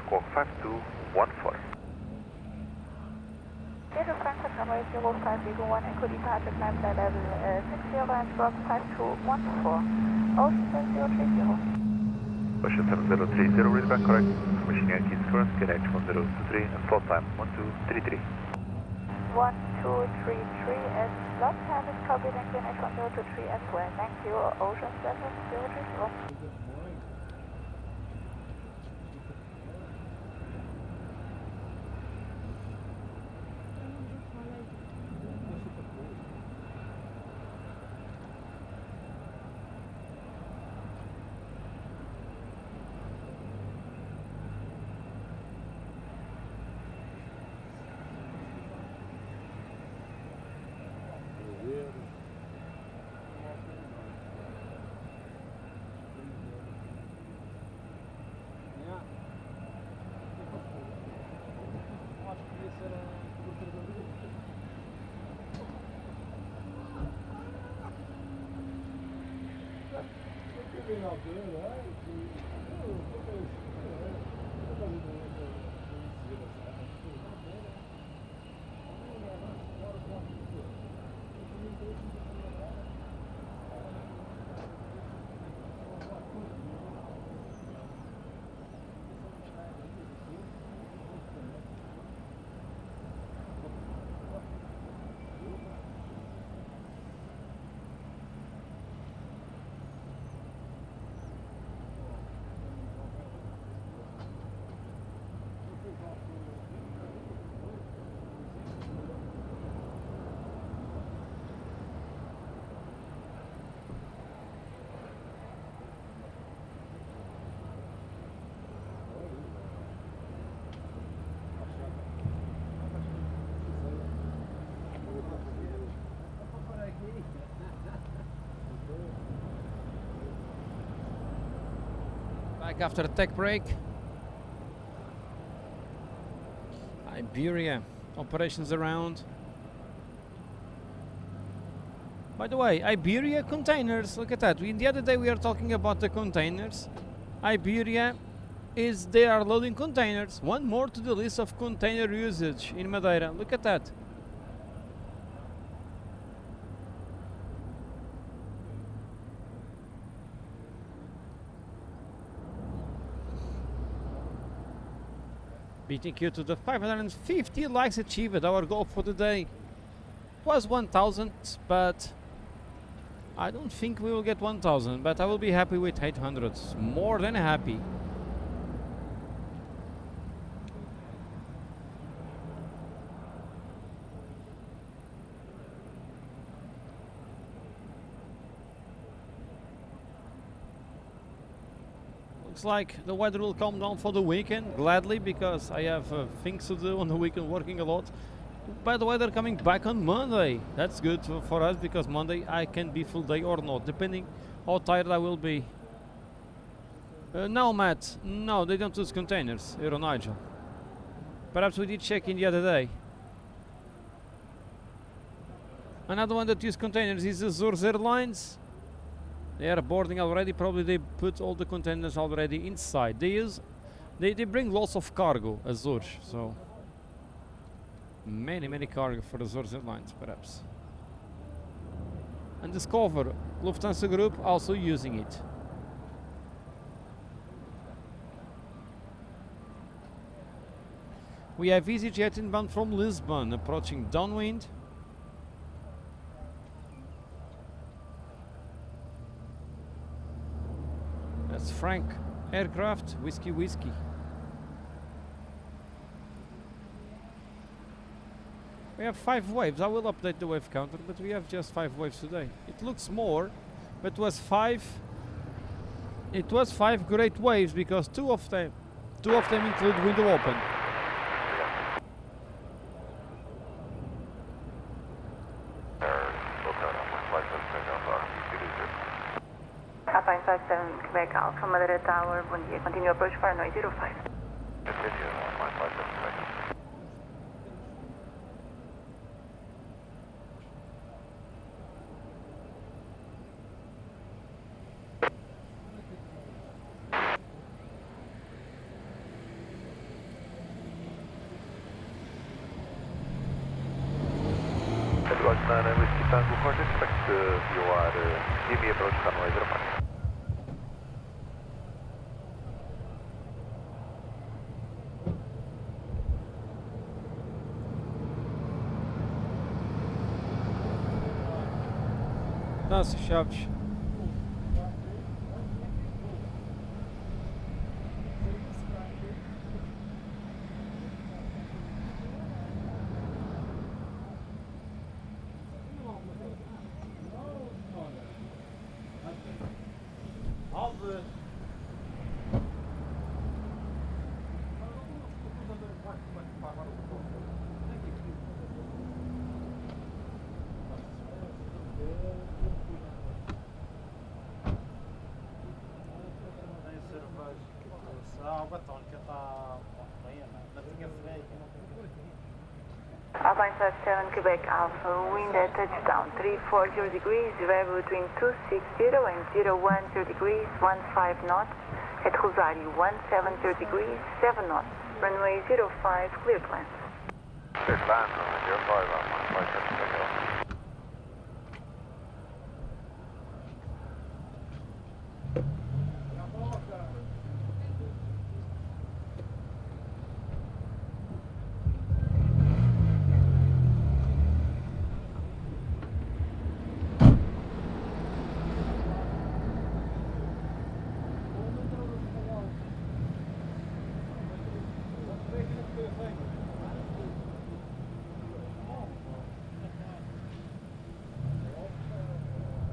squawk 5214. Into Frankfurt, runway 05, 1 echo departure, climb flight level 60 and squawk 5214. Ocean 7030. Ocean 7030, read back correct. Machine Yankees current, KNH 1023 and float time 1233. 1233 as slot time is copied and KNH 1023 as well. Thank you, Ocean 7030. Back after a tech break. Iberia operations around. By the way, Iberia containers, look at that. The other day we are talking about the containers. Iberia they are loading containers. One more to the list of container usage in Madeira. Look at that. Beating you to the 550 likes achieved, our goal for the day. It was 1000, but I don't think we will get 1000, but I will be happy with 800. More than happy. Looks like the weather will calm down for the weekend, gladly, because I have things to do on the weekend, working a lot. By the way, they're coming back on Monday. That's good for us, because Monday I can be full day or not, depending how tired I will be. No, Matt. No, they don't use containers, Euro Nigel. Perhaps we did check in the other day. Another one that uses containers is Azores Airlines. They are boarding already. Probably they put all the containers already inside. They bring lots of cargo, Azores, so many cargo for Azores Airlines, perhaps. And Discover, Lufthansa Group, also using it. We have EasyJet inbound from Lisbon, approaching downwind. That's Frank Aircraft, Whiskey. We have 5 waves. I will update the wave counter, but we have just 5 waves today. It looks more, but it was 5. It was 5 great waves, because two of them include window open. Alpine 57 Quebec Alpha Madeira Tower, bom dia. Continue approach for noise 05. Continue on 157 Quebec. Edward 9 Whiskey Tango Court, expect your DB approach runway 05. Nossa, Chaves. Alpine Flight 7 Quebec Alpha, wind at touchdown 340 degrees, variable between 260 and 010 degrees, 15 knots. At Rosario 17 degrees, 7 knots. Runway 05, clear climb. Clear climb, runway 05, Alpine Flight 7 Quebec Alpha.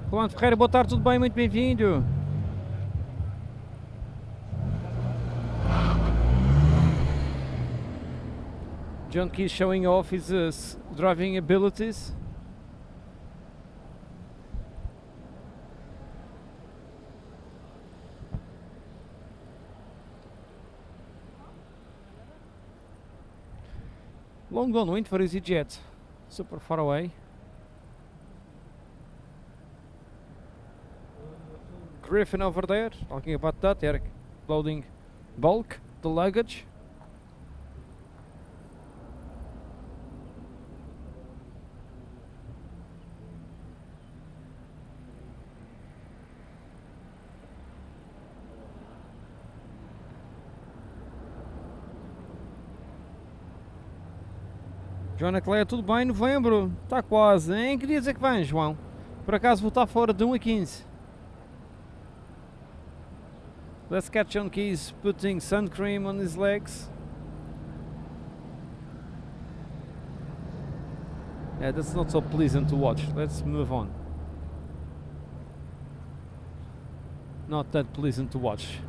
Comando Ferreira, boa tarde, tudo bem? Muito bem-vindo. John Key showing off his driving abilities. Long downwind for EasyJet, super far away. Griffin over there, talking about that, they're loading bulk, the luggage. Joana Cleia, tudo bem? Novembro, está quase, hein? Que dias é que vem, João? Por acaso vou estar fora de 1 a 15. Let's catch John Keys putting sun cream on his legs. Yeah, that's not so pleasant to watch. Let's move on. Not that pleasant to watch.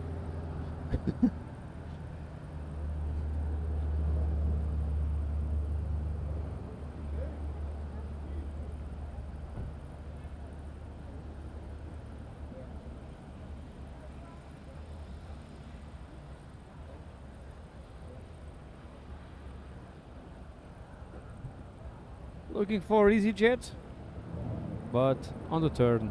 Looking for EasyJet, but on the turn.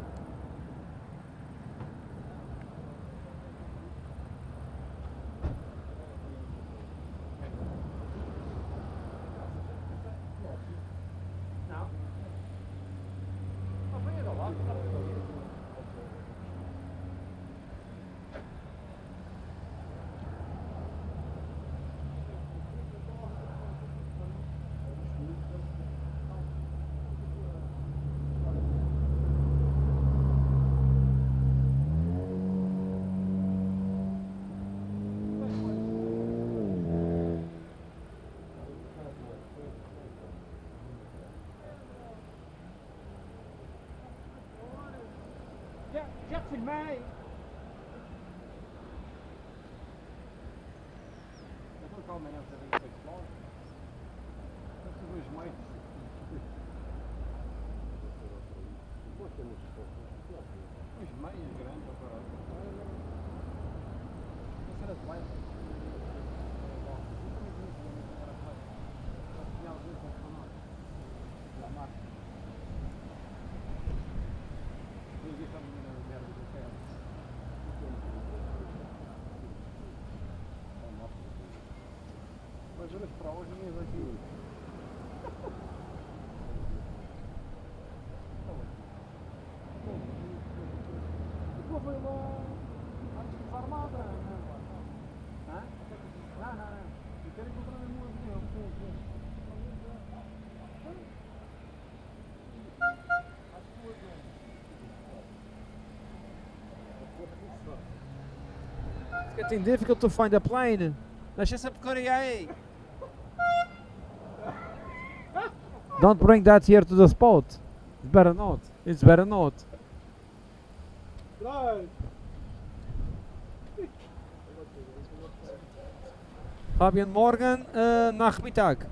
Jackson May. Eu vou calma nessa vez para explorar. Esses dois meios. Os meios grandes agora. Essa era de leve. Mas olha para hoje ninguém vai aqui. Eu vou lá antes de armada, não é? Não. Eu quero encontrar mesmo um avião. Acho que o avião. It's getting difficult to find a plane. Deixa essa porcaria aí. Don't bring that here to the spot. It's better not. It's better not. Right. Fabian Morgan, nachmittag.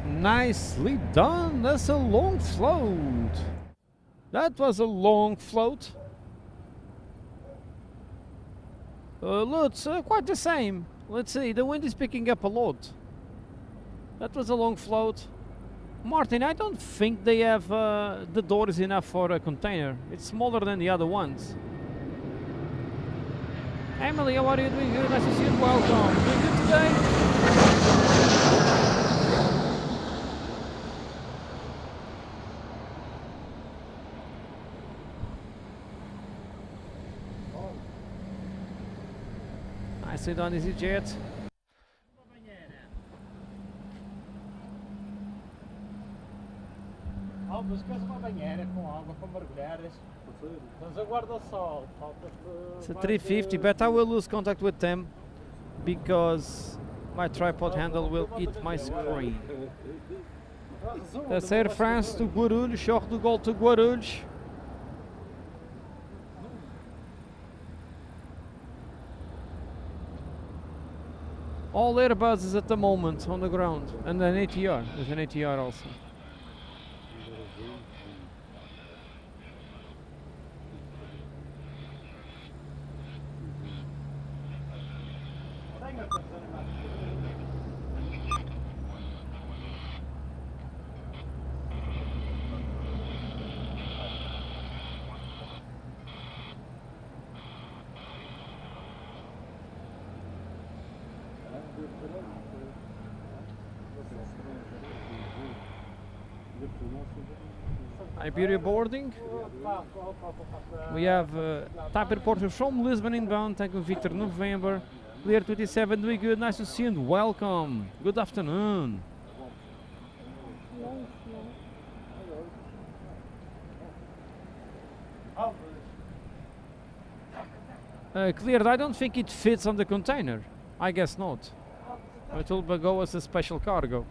Nicely done. That's a long float. That was a long float. Lutz, quite the same. Let's see, the wind is picking up a lot. That was a long float. Martin, I don't think they have the doors enough for a container. It's smaller than the other ones. Emily, how are you doing? Good, nice to see you. Welcome. Doing good today? Nicely done, EasyJet. Ah, buscas uma banheira com água para mergulhares. Mas aguarda o sol. It's a 350, but I will lose contact with them because my tripod handle will eat my screen. That's Air France to Guarulhos, Charles de Gaulle to Guarulhos. All Airbuses at the moment on the ground, and an ATR. There's an ATR also. Iberia boarding. We have type departure from Lisbon inbound. Thank you, Victor November. Clear 27, doing good. Nice to see you and welcome. Good afternoon. Cleared, I don't think it fits on the container. I guess not. It will go as a special cargo.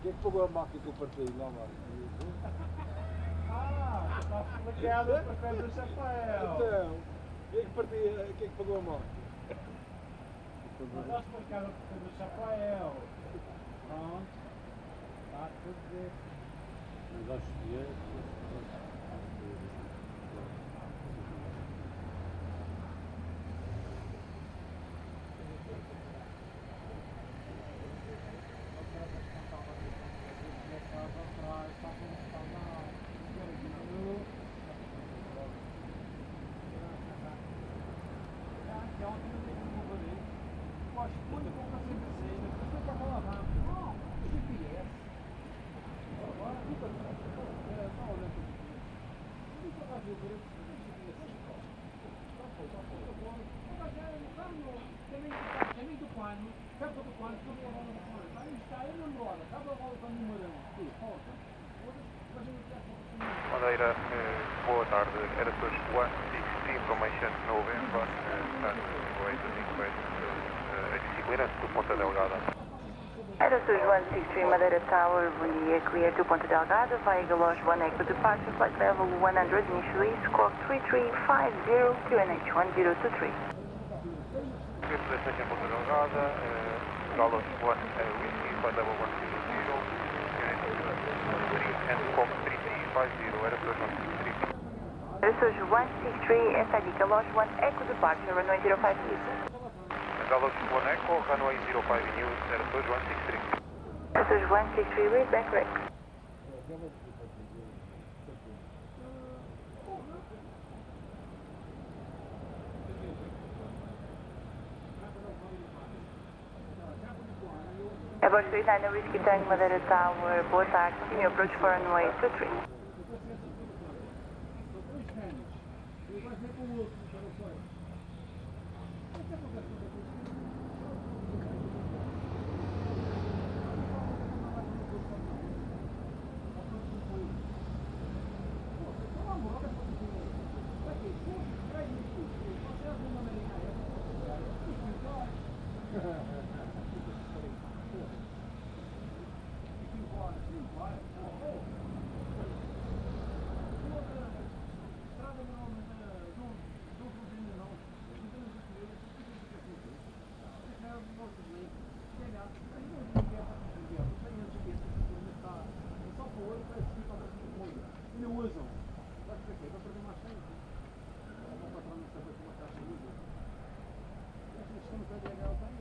Quem é que pagou a máquina que eu partilhei lá, mano? Ah, está explicado para pé do chapéu. Então, quem é que pagou a máquina? Está explicado para pé do chapéu. Pronto. Está tudo bem. Mas acho que é. Madeira, boa tarde. Era todos 163 information November, start way to request clearance to Ponta Delgada. Aerosus 163 Madeira Tower, we are clear to Ponta Delgada via Galos 1 Echo departure, flight level 100, initially squawk 3350, QNH 1023. Clear to the station Ponta Delgada, Galos 1 Whiskey, flight level 100, QNH 3 and squawk 3350, Aerosus 163. Aerosus 163, SID Galos 1 Echo departure, runway 05 east. Galos 1 Echo, runway 05 news, Aerosus 163. Aerosus 163, read back rec. Airbus 39 Whiskey Tango Madeira Tower, boa tarde, continue approach for runway 23. Ouçam, vai para quê? Vai perder mais tempo. Vou para trás não saber como é que está a saúde. Esta questão que a DHL tem,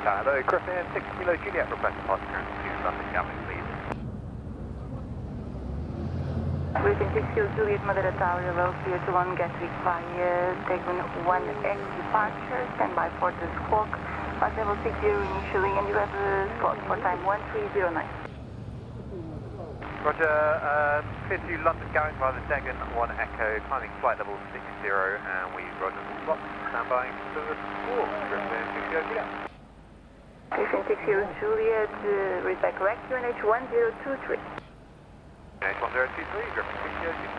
Hello, Griffin 6 Kilo Juliet, request departure to London Gatwick, please. Griffin 6 Kilo Juliet, Madeira Tower, level clear to London Gatwick via Tagon 1X departure, stand by for the squawk, flight level 60 initially, and you have a slot for time 1309. Roger, clear to London Gatwick via the Dagon 1 Echo, climbing flight level 60, and we roger the slot, stand by to the squawk, Griffin 6 Kilo Juliet. Griffin 6 Kilo Juliet, read back correct, UNH 1023. UNH 1023, Griffin 6 Kilo Juliet.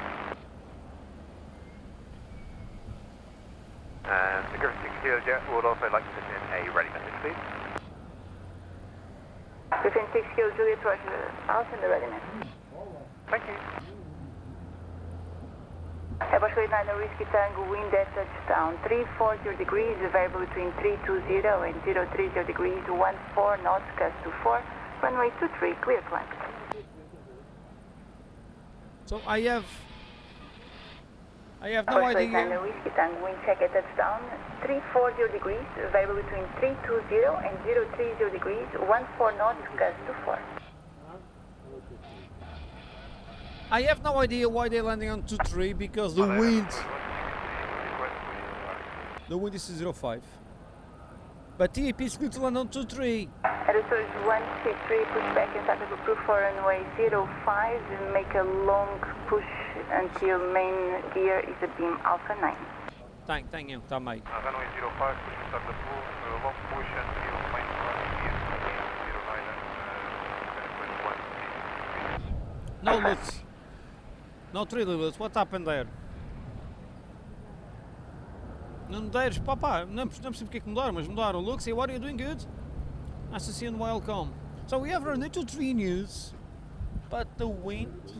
And the Griffin 6 Kilo Juliet would also like to send in a ready message, please. Griffin 6 Kilo Juliet, roger, I'll send the ready message. Thank you. Airbus 9 Whiskey Tango, wind at touchdown 340 degrees, variable between 320 and 030 degrees, 14 knots, gust to 4, runway 23, clear climb. So I have no Airbus 9 idea. Whiskey Tango, wind check at touchdown 340 degrees, variable between 320 and 030 degrees, 14 knots, gust to 4. I have no idea why they're landing on 2-3 because the wind is 0.5. But TAP is going to land on 2-3. At the surge 163, push back and start to approve for runway 05, and make a long push until main gear is a beam Alpha 9. Thank you, tá mate. Runway 05, push start the full, long push until main gear is 09. No Lutz. Not really Lutz, what happened there? Não mudaram, papá, não percebo porque é que mudaram, mas mudaram. Look, say, what are you doing good? Nice to see you and welcome. So we have our little 3 news, but the wind,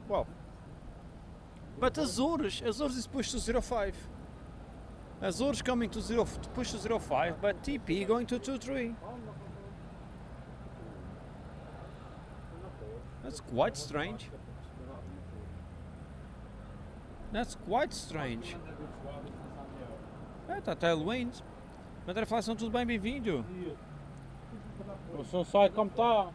well, but Azores is pushed to 05. Azores coming to push to 05, but TP going to 2-3. That's quite strange. That's quite strange. É, tá tailwind. Madeira fala, são tudo bem, bem-vindo. O som sai como está.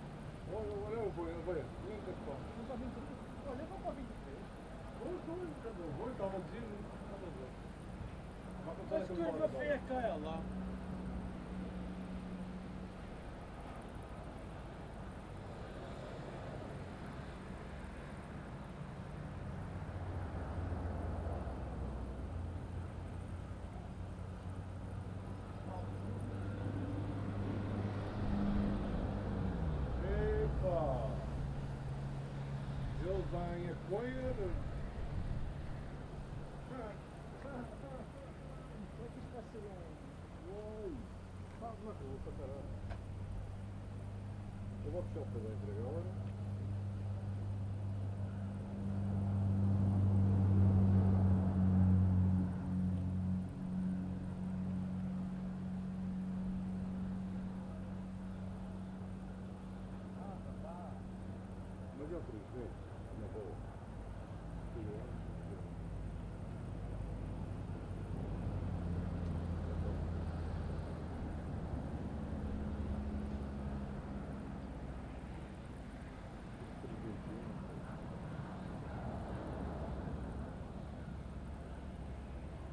Mas que café é aquela? Bem a coer. Faz na rua, caralho. Eu vou puxar para dentro agora. Mas eu por isso, na boa.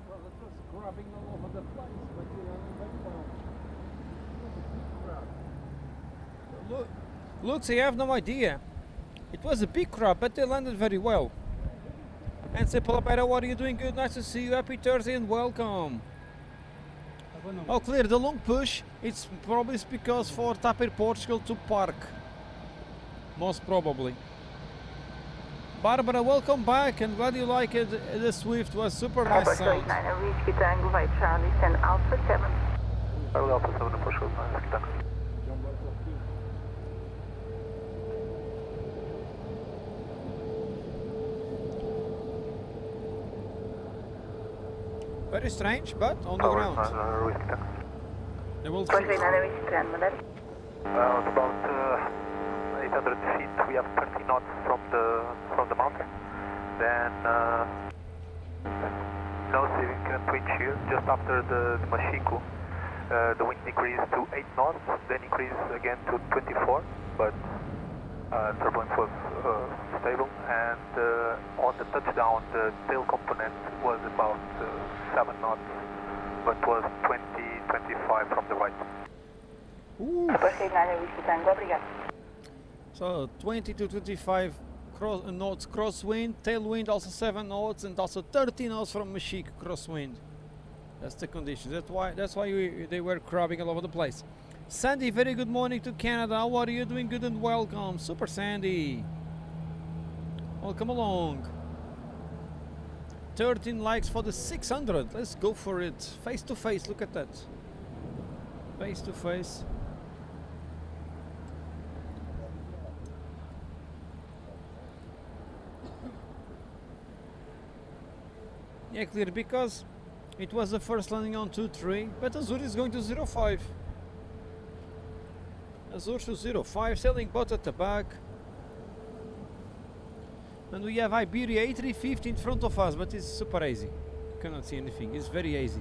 Well, it's just grabbing all over the place, but you know, very well. Look, I have no idea. It was a big crowd, but they landed very well. And say, Palapera, what are you doing? Good, nice to see you. Happy Thursday and welcome. Oh, clear, the long push, it's probably because for TAP Air Portugal to park. Most probably. Barbara, welcome back and glad you like it. The Swift was super nice Airbus sound. 9 Whiskey Tango, by Charlie, send Alpha 7. Alpha 7 push was nice, Cristiano. Very strange, but on the ground. They will Push 9 Whiskey Tango, Madeira. It's about 800 feet, we have 30 knots from the mountain. Then no significant wind shear. Just after the Machico, the wind decreased to 8 knots, then increased again to 24, but turbulence was stable. And on the touchdown, the tail component was about 7 knots, but was 20-25 from the right. So 20 to 25 knots crosswind, tailwind also 7 knots, and also 30 knots from Machico crosswind. That's the conditions. That's why they were crabbing all over the place. Sandy, very good morning to Canada. How are you doing? Good and welcome. Super Sandy. Welcome along. 13 likes for the 600. Let's go for it. Face to face. Look at that. Face to face. Yeah, clear, because it was the first landing on 2-3, but Azur is going to 0-5. Azur to 0-5, sailing boat at the back. And we have Iberia A350 in front of us, but it's super easy. You cannot see anything, it's very easy.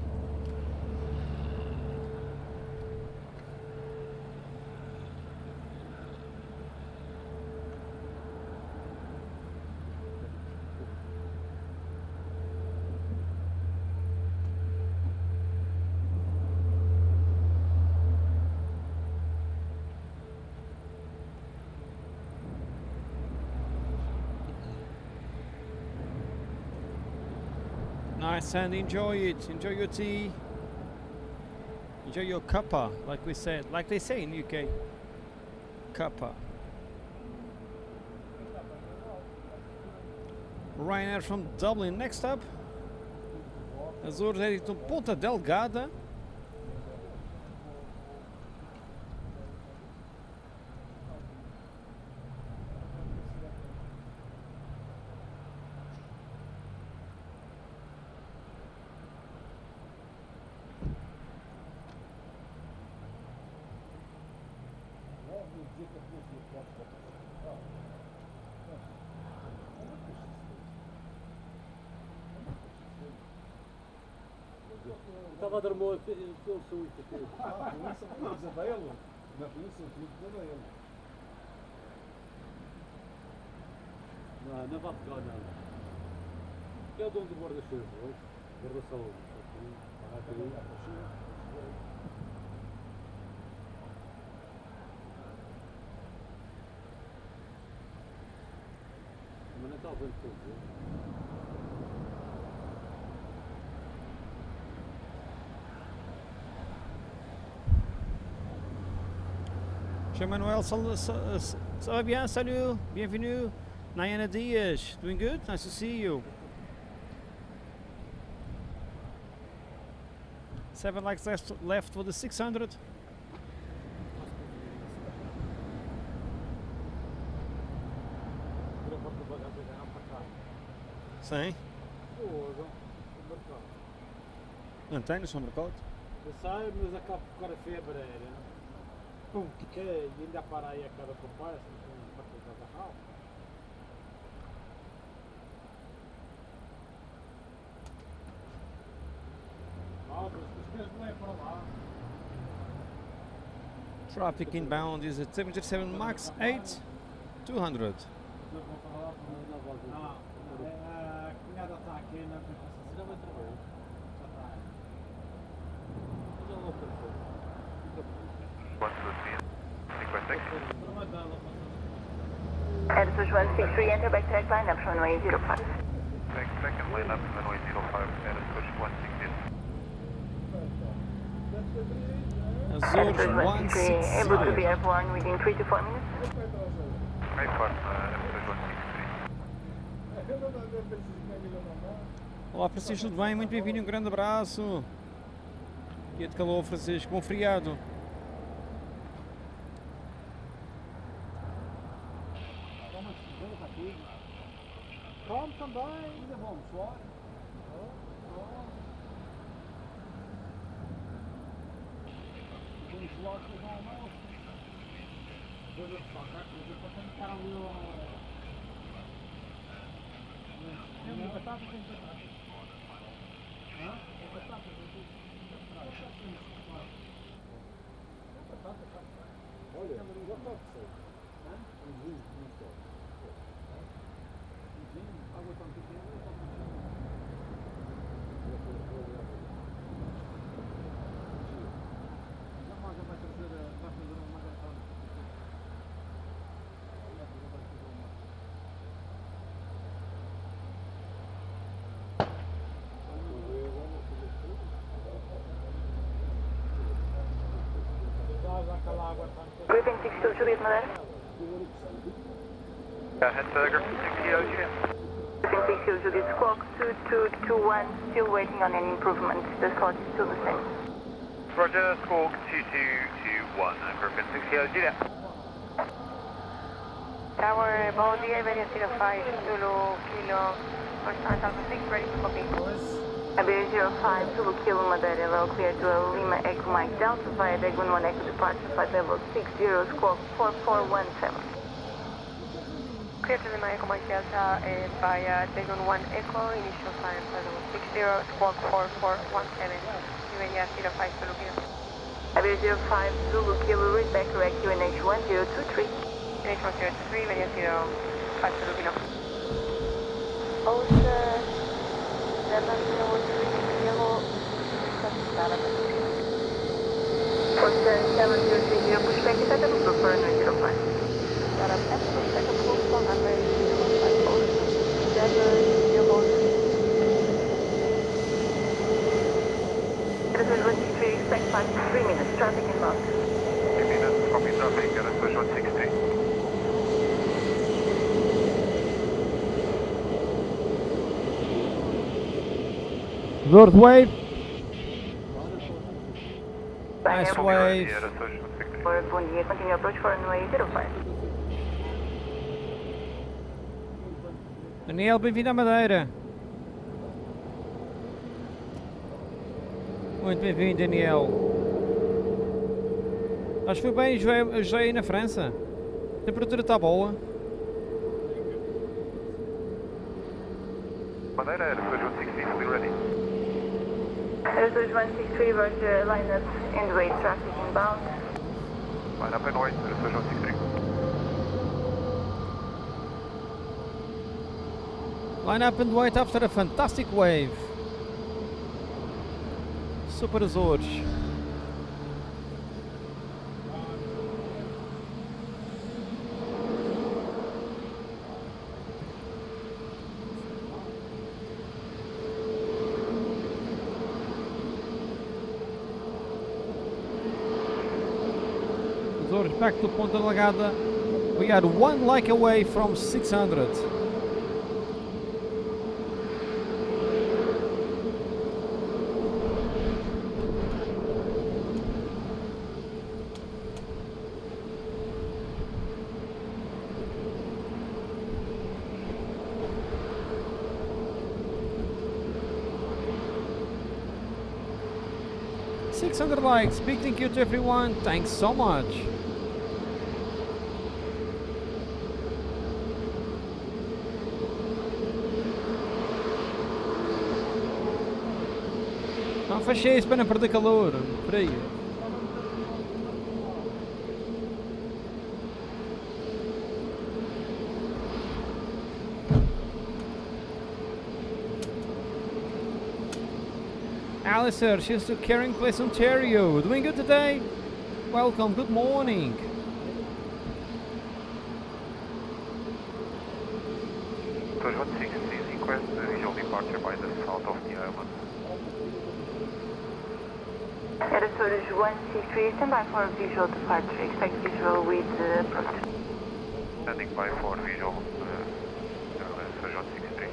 Nice, and enjoy it. Enjoy your tea. Enjoy your cuppa, like we said, like they say in UK. Cuppa. Ryanair from Dublin. Next up, Azul heading to Ponta Delgada. Estava a dar uma solução aqui. Na polícia tudo a ele. Não vai pegar nada. Que é o dono do guarda-chuva hoje? Guarda-sol. Mas não está o vento todo. Manuel, ça va bien, salut, bienvenue. Nayana Diaz, doing good, nice to see you. 7 likes left for the 600. Sim. Não tem no supermercado? Eu sei, mas acabo de ficar a febre. Que ainda para aí a cada compasso, não para cada carro. Traffic inbound is at 737 Max 8, 200. Cunhada está aqui na Já vai trabalhar. Já está. Já vou para fora. 163, enter backtrack line up runway 05. Backtrack and line up runway 05, Airbus 160. Azul 163, able to be 160. airborne within 3 to 4 minutes. Airport Airbus 163. Olá Francisco, tudo bem? Muito bem-vindo, um grande abraço. Dia de calor, Francisco, bom feriado. Come também, ainda vamos suar. Vamos suar com o almoço. Coisa de tocar, coisa para tentar ali o... Tem batata, tem batata. Hã? Tem batata, tem batata, tá? Olha, já está de ser. Hã? Um vinho, não só. Um vinho, água tão pequena, não está pequena. Já mais vai fazer uma maratona. Griffin 62 Juliet Madeira. Head to Griffin 60 Juliet. Griffin 60 Juliet, squawk 2221, still waiting on any improvement. The slot is still the same. Roger, squawk 2221, Griffin 60 Juliet. Tower, Baldia, Iberia 05, Zulu, Kilo, Constant Alpha 6, ready to copy. Iberia 05, Zulu Kilo Madeira, level clear to Lima Echo Mike Delta via Dagon 1 Echo departure, flight level 60, squawk 4417. Clear to Lima Echo Mike Delta via Dagon 1 Echo, initial climb, flight level 60, squawk 4417, Iberia 05, Zulu Kilo. Iberia 05, Zulu Kilo, read back correct UNH 1023. NH 1023, Iberia 05, Zulu Kilo. Hotel 7030, pushback is at the loop for 905. Aerosource 163, expect 5 to 3 minutes, traffic inbound. 3 minutes, copy traffic, Aerosource 163. North wave. Nice Nice wave. Aerosource 163. Bom dia, continue approach for runway 05. Daniel, bem-vindo à Madeira. Muito bem-vindo, Daniel. Acho que foi bem, já aí na França. A temperatura está boa. Madeira, Aerosource 163, fully ready. Aerosource 163, Roger, line up and wait, traffic inbound. Line up and wait, Aerosource 163. Line up and wait after a fantastic wave. Super Azores. Azores back to Ponta Delgada. We are 1 like away from 600. Likes. Big thank you to everyone. Thanks so much. Não fechei isso para não perder calor. Frio. Alistair, she's to Caring Place, Ontario. Doing good today? Welcome, good morning. Aerosource 160, request visual departure by the south of the island. Aerosource 163, stand by for visual departure, expect visual with approach. Standing by for visual, Aerosource 163.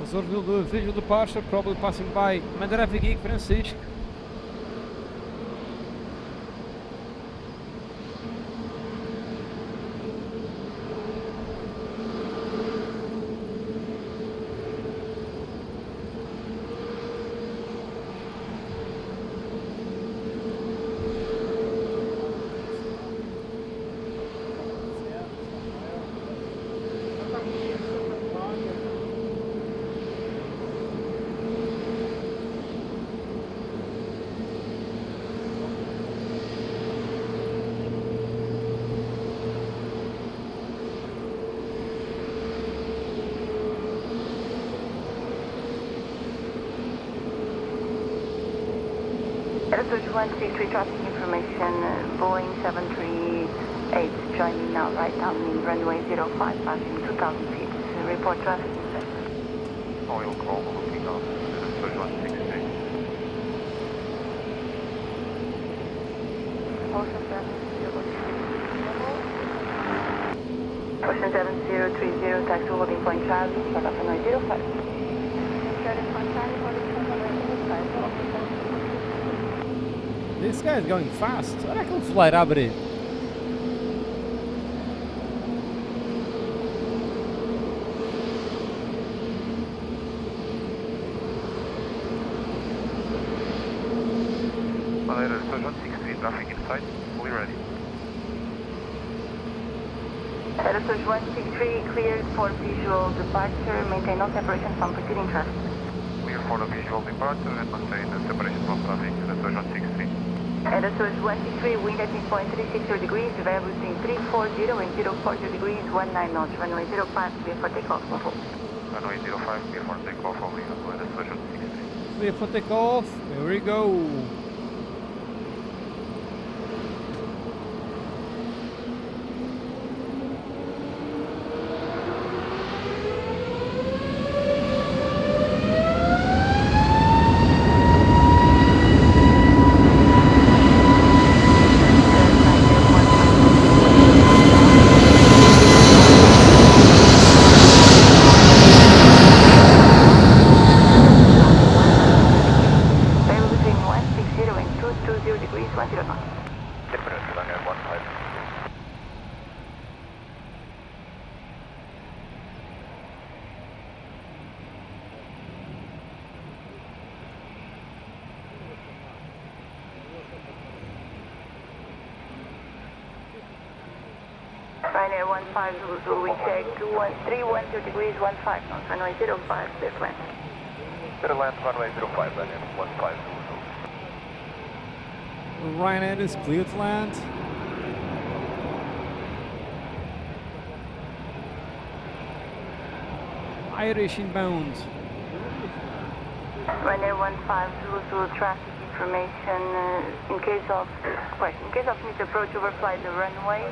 Azores will do a visual departure, probably passing by Madeira, Francisco. Airport 163 traffic information, Boeing 738 joining now right down in runway 05, passing 2,000 feet. Report traffic in sector. Oil call looking on Airport 163. Ocean 7030. Ocean 7030, taxi holding point Charlie, short of runway 05. This guy is going fast. Será que ele vai lá abrir? Madeira, Airport 163, traffic inside, fully ready. Airport 163 cleared for visual departure, maintain no separation from preceding traffic. Clear for the visual departure and maintain the separation from traffic, Airport 163. Airport 163, wind at midpoint 360 degrees, variable between 340 and 040 degrees, 19 knots, runway 05, clear for takeoff, control. Runway 05, clear for takeoff, over Airport 163. Clear for takeoff. Here we go. Variable between 160 and 220 degrees, 10 knots. Different, runway 15. Ryanair 15 Zulu, we check 213, 10 degrees, 15 knots, runway 05, clear for land. Clear land, runway 05, Ryanair 15. Ryanair is clear to land. Irish inbound. Ryanair 15 Zulu, traffic information, in case of need to approach, overfly the runway,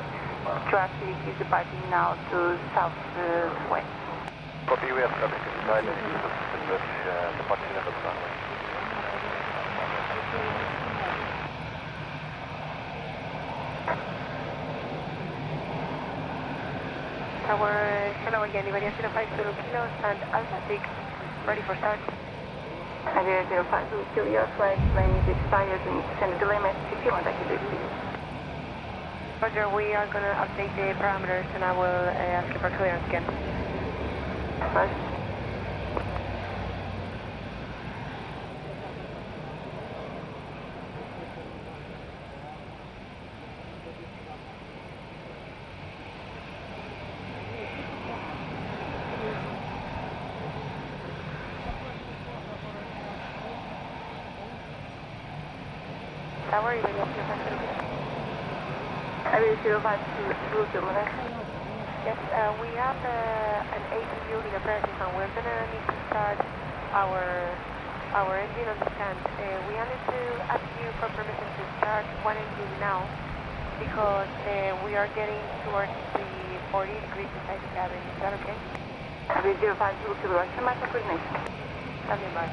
traffic is departing now to southwest. Copy, we have traffic inside and use of departure of the runway. Tower, hello again, Iberia 05 Zulu Kilo, stand Alpha 6, ready for start. Iberia 05 Zulu Kilo, your flight lane is expired, we need to send a delay message if you want, I can do it for you. Roger, we are going to update the parameters and I will ask you for clearance again. First. Tower, Iberia 05 Zulu Kilo. Iberia 05 Zulu Kilo, Yes, we have an APU in operations and we're going to need to start our engine on the stand. We only to ask you for permission to start one engine now because we are getting towards the 40 degrees inside the cabin. Is that okay? Iberia 05 Zulu Kilo, Russia, master coordination. Standing by.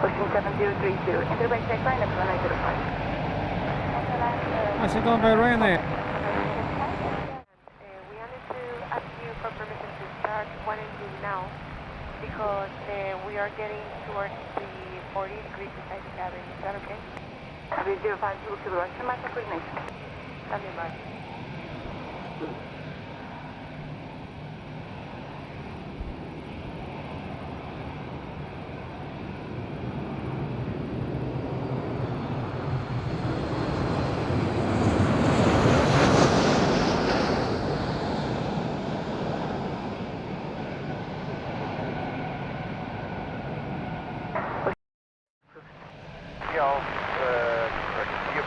Ocean 7030, enter by check line at runway 05. Nice and done by Ryanair. We only to ask you for permission to start one engine now because we are getting towards the 40 degrees inside the cabin. Is that okay? Iberia 05 Zulu Kilo, Russia, master coordination. Standing by.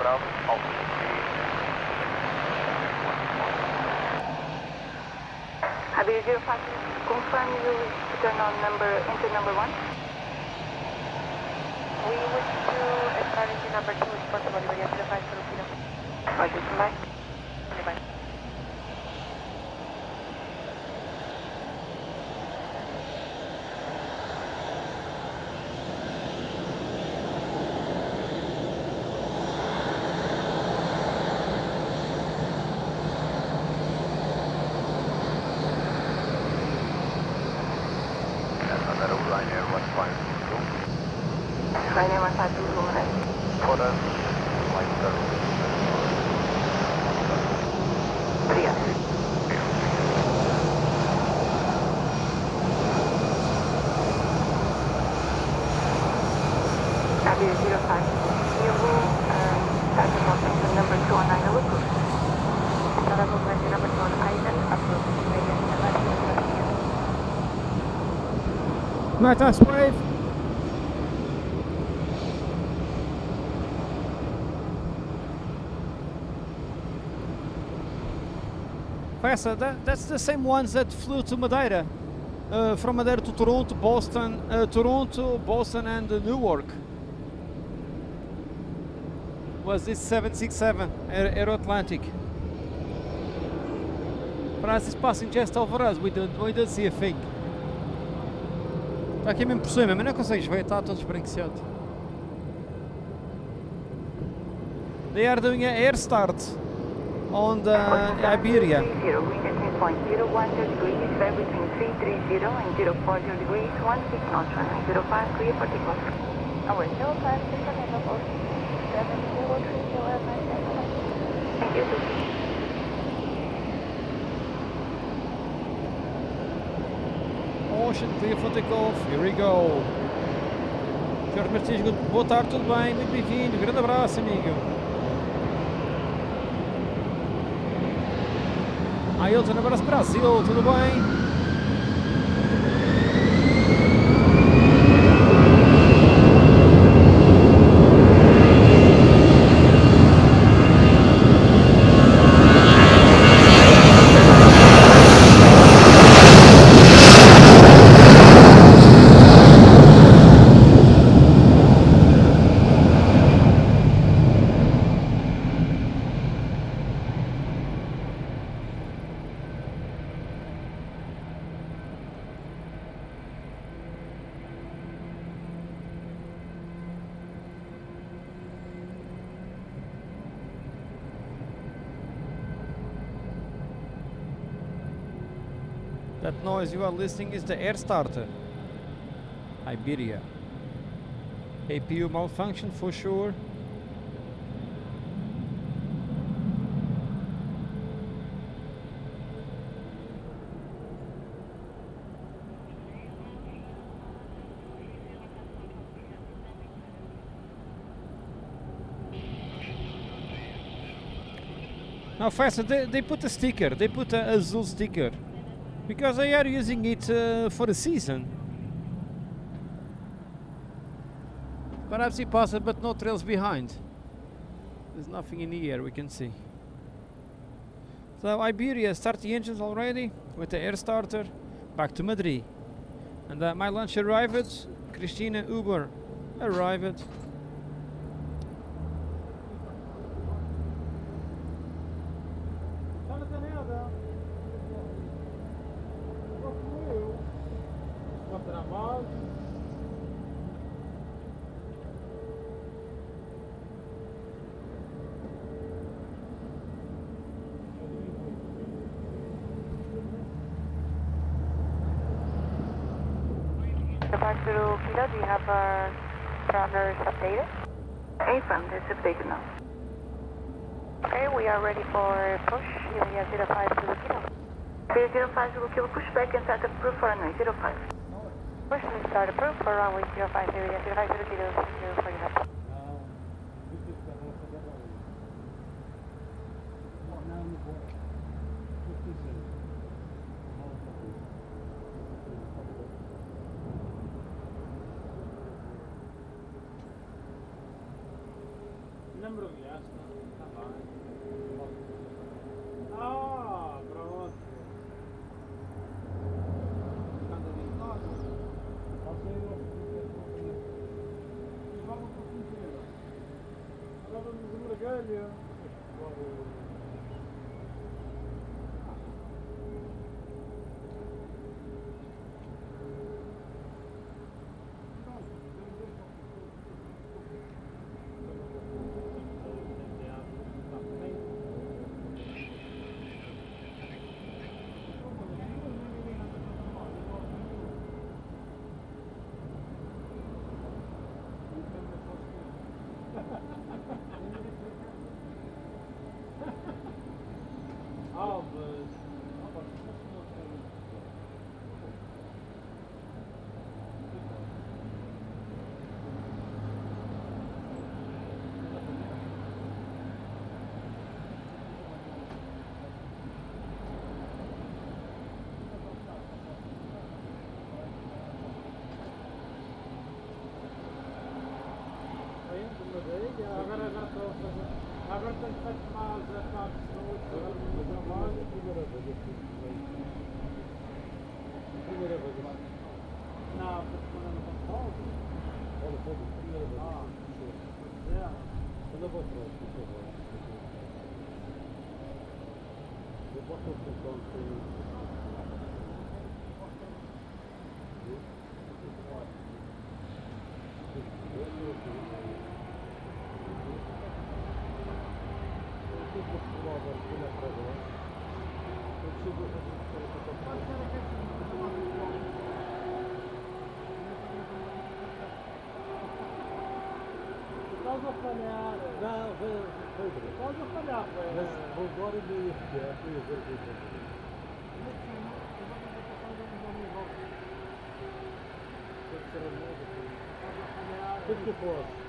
Bravo, altitude Iberia 05, confirm you wish to turn on engine number 1. We wish to start engine number 2 if possible, Iberia 05 Kilo. Roger, come back. Bye. Ryanair 152. Ryanair 152, Romanet. For us, flight service. Obrigado. Iberia 05, you will start the engine number 2 on Island approved. Start up engine number 2 on Island approved. Iberia 05 Kilo. Nice wave. Professor, that's the same ones that flew to Madeira. From Madeira to Toronto, Boston and Newark. Was this 767 Aero Atlantic? But as it's passing just over us, we don't see a thing. Está aqui mesmo por cima, mas não consegues ver, está todo esbranquiçado. They are doing an air start on the Iberia. 30, wind at 10.010 degrees, vary between 330 and 040 degrees, 16 knots, runway 05, clear for takeoff. Our 05 available, 7030 Thank you. Ocean clear for takeoff, here we go. Jorge Martins, boa tarde, tudo bem? Muito bem-vindo, grande abraço, amigo. Ailton, abraço Brasil, tudo bem? That noise you are listening is the air starter. Iberia. APU malfunction for sure. Now faster, they put a sticker, they put a Azul sticker. Because they are using it for the season. Perhaps he passed it, but no trails behind. There's nothing in the air we can see. So Iberia, start the engines already with the air starter. Back to Madrid. And my lunch arrived. Cristiano Uber arrived. Kilo, do you have our parameters updated? Affirm, that's updated now. Okay, we are ready for push. Area 05 Kilo. Area 05 Kilo, push back and start approved for runway 05. Push and start approved for runway 05, area 05 Kilo, for your help. mergulhaste, está bem. Ah, pronto. Anda ali, nós. Você não vamos para o fim. Agora vamos a mergulho. Agora tem feito mais a parte do outro. Primeira vez. Não, porque quando eu não controlo. Olha, foi a primeira vez. Anda para trás, por favor. Eu posso tentar Estás a falhar. Não, estás a falhar. Mas vou agora de ir a ver o que é. O que é que eu posso?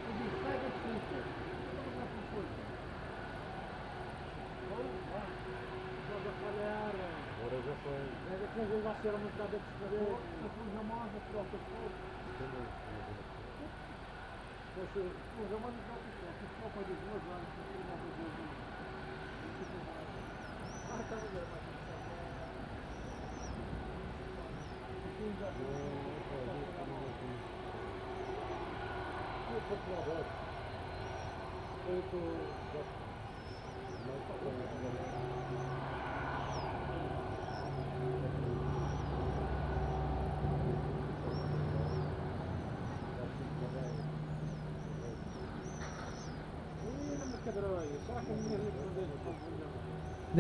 Agora já foi. Mas é que às vezes vai ser uma estrada de escrever. A coisa mais a troca de fogo. Poxa, coisa mais a troca de fogo. Isso só pode dizer 2 anos. Ah, está a ver, mas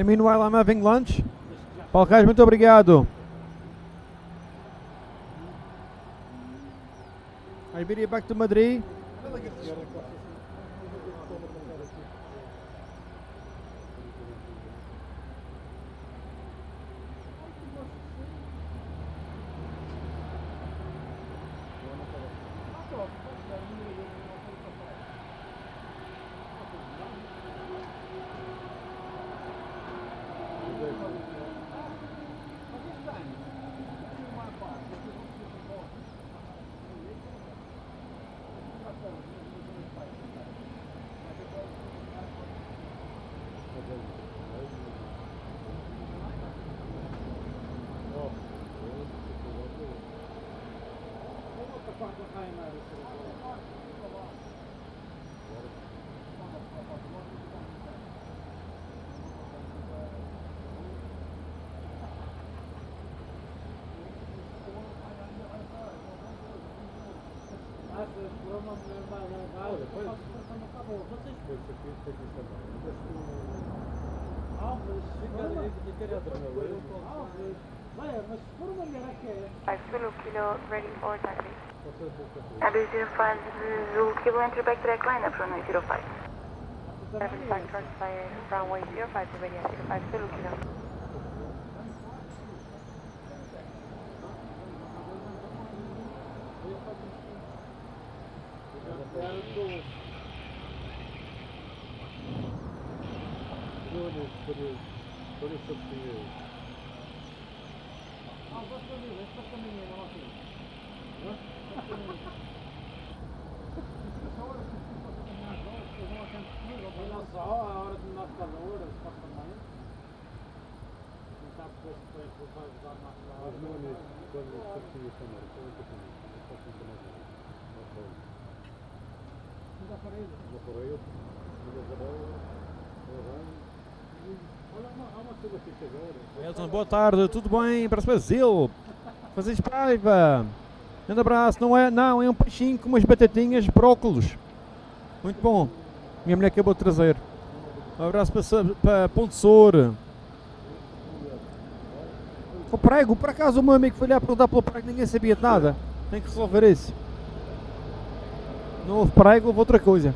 Meanwhile, I'm having lunch. Paulo Reis, muito obrigado. Iberia back to Madrid. Zulu Kilo ready for taxi. Abu 05 Zulu Kilo enter back direct line up runway 05. 7 back truck by runway 05 to ready at 05 Zulu Kilo. vão a campo comigo. Olha só, a hora de nós cada hora, supostamente. Não sabe depois que vai usar mais na hora. Não, não, quando eu tinha câmera, quando eu tinha câmera, eu posso ensinar mais. Mas aparelho. Os aparelhos, as abelhas, olha, há uma coisa aqui agora. Elton, boa tarde, tudo bem? Para o Brasil. Fazes paiva. Grande abraço, não, é um peixinho com umas batatinhas, brócolos. Muito bom. Minha mulher acabou de trazer. Um abraço para Ponte Soura. O prego, por acaso o meu amigo foi lá perguntar pelo prego, ninguém sabia de nada. Tem que resolver isso. Não houve prego, houve outra coisa.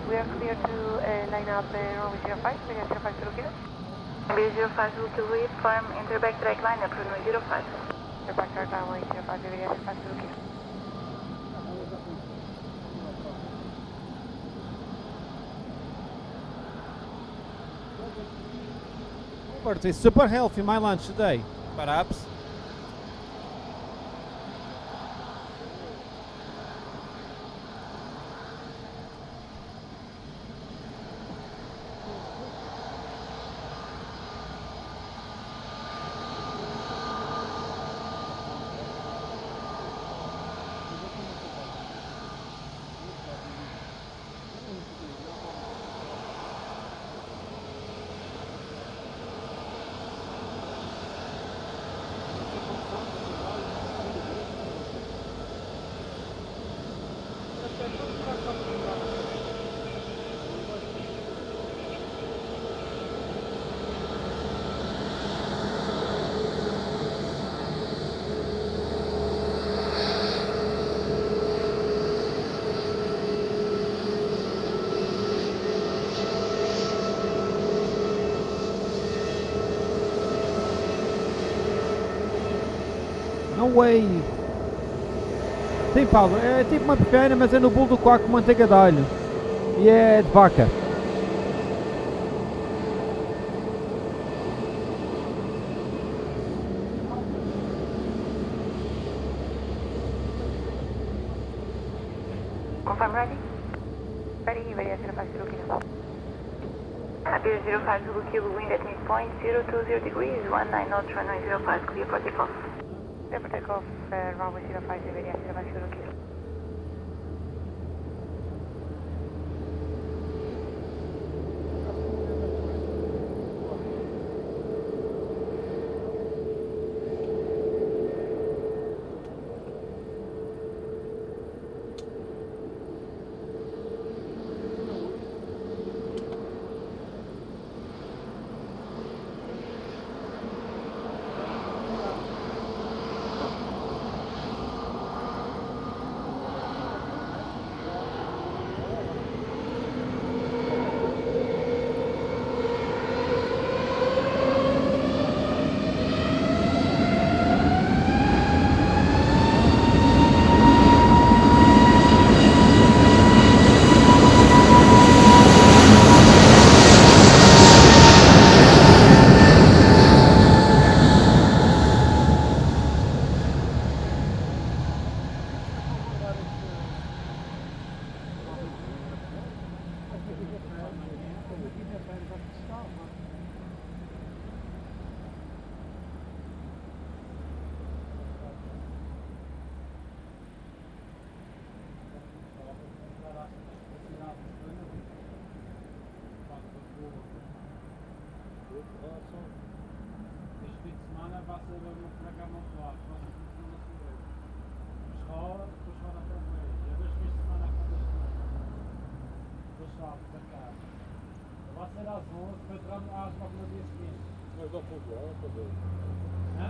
We are clear to line up runway 05, India 05 kilo. India 05 kilo, firm enter backtrack line up runway 05. The backtrack runway 05, India 05 kilo. Robert, it's super healthy my lunch today. Perhaps. No way! Sim, Paulo, é tipo uma pequena, mas é no bolo do coco com manteiga de alho. E é de vaca. Confirm ready? Ready, India 05 kilo. Appear 05 kilo, wind at midpoint, 020 degrees, 19 knots, runway 05, clear for takeoff. Clear for takeoff, runway 05, India 05 kilo. Este fim de semana vai ser para cá muito lado, próximo fim de semana sobre ele. Mas rola, depois rola outra vez. É 2 fins de semana a cada semana. Depois sobe para cá. Vai ser às 11, para entrar às 9 no dia seguinte. Mas dá para lá, para ver. Hã?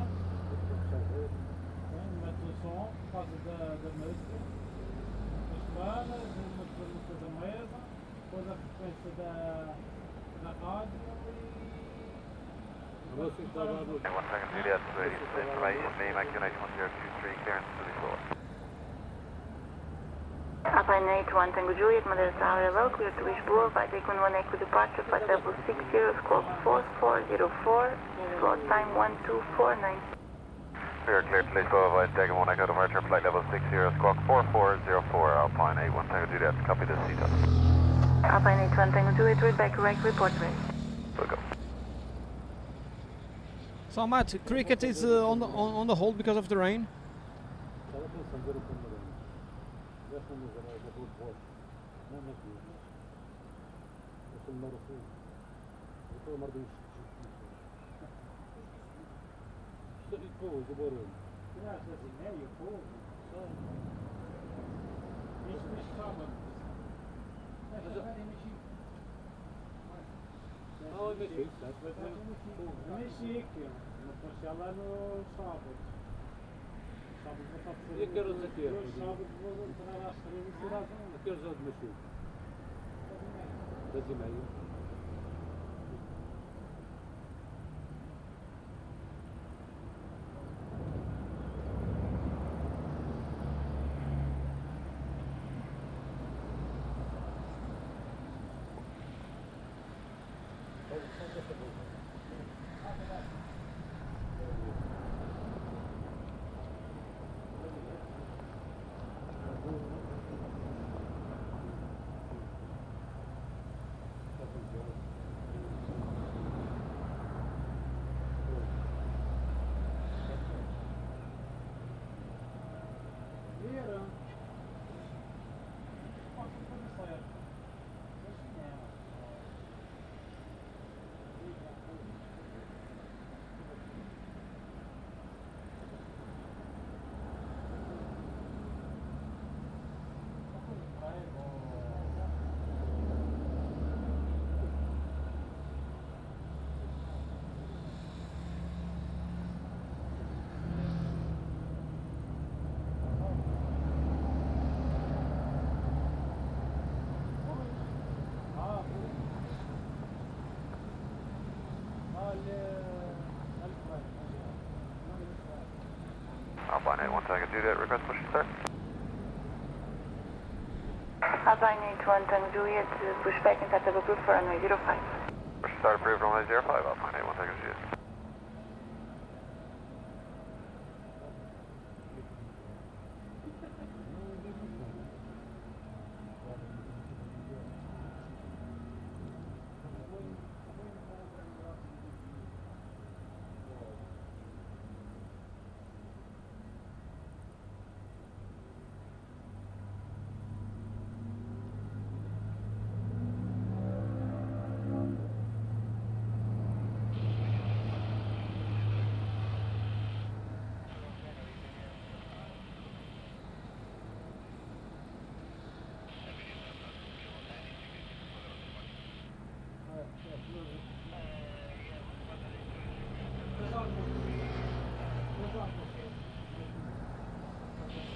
Mete o som por causa da música. As bandas, uma música da mesa, depois a frequência da rádio e... One second, Juliet, ready. Information, name, accurate 1023, clearance to the floor. Alpha 81 Tango Juliet, Madeira Tower, hello, clear to Wish Boulevard, take 1 Echo departure, flight level 60, squawk 4404, slot time 12490. We are clear to Lish Boulevard, take 1 Echo departure, flight level 60, squawk 4404, Alpine 81 Tango Juliet, copy this detail. Alpha 81 Tango Juliet, read back correct, report ready. We'll go. So Matt, cricket is on the hold because of the rain. Estava pensando ver o Camarão. Esta Madeira é do Porto. Não é aqui. Esta Madeira foi. Eu estou a mar dos justiça. E depois, o barulho. Tiraste assim meio fogo. Isto sábado. Não, é Mexique, sabe? É Mexique. Mas passei lá no sábado. Sábado vou estar a fazer. E a que horas aqui é? Sábado vou entrar às 3 e tirar A que horas é de Mexique? 10h30. Alpine 81 Tango Juliet, request push to start. Alpha 81 Tango Juliet, push back and tap approved for runway 05. Push to start approved runway 05, Alpine 81 Tango Juliet.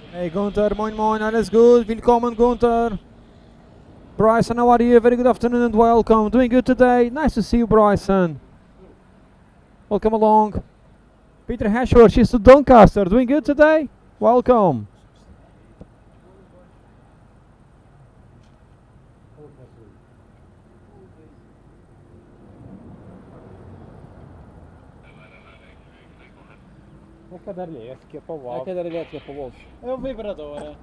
Hey Gunther, moin moin, alles gut, willkommen Gunther. Bryson, how are you? Very good afternoon and welcome. Doing good today? Nice to see you, Bryson. Welcome along. Peter Hashworth, she's to Doncaster. Doing good today? Welcome. É a cadeira elétrica para o alto. É a cadeira elétrica para o bolso. É o vibrador, é.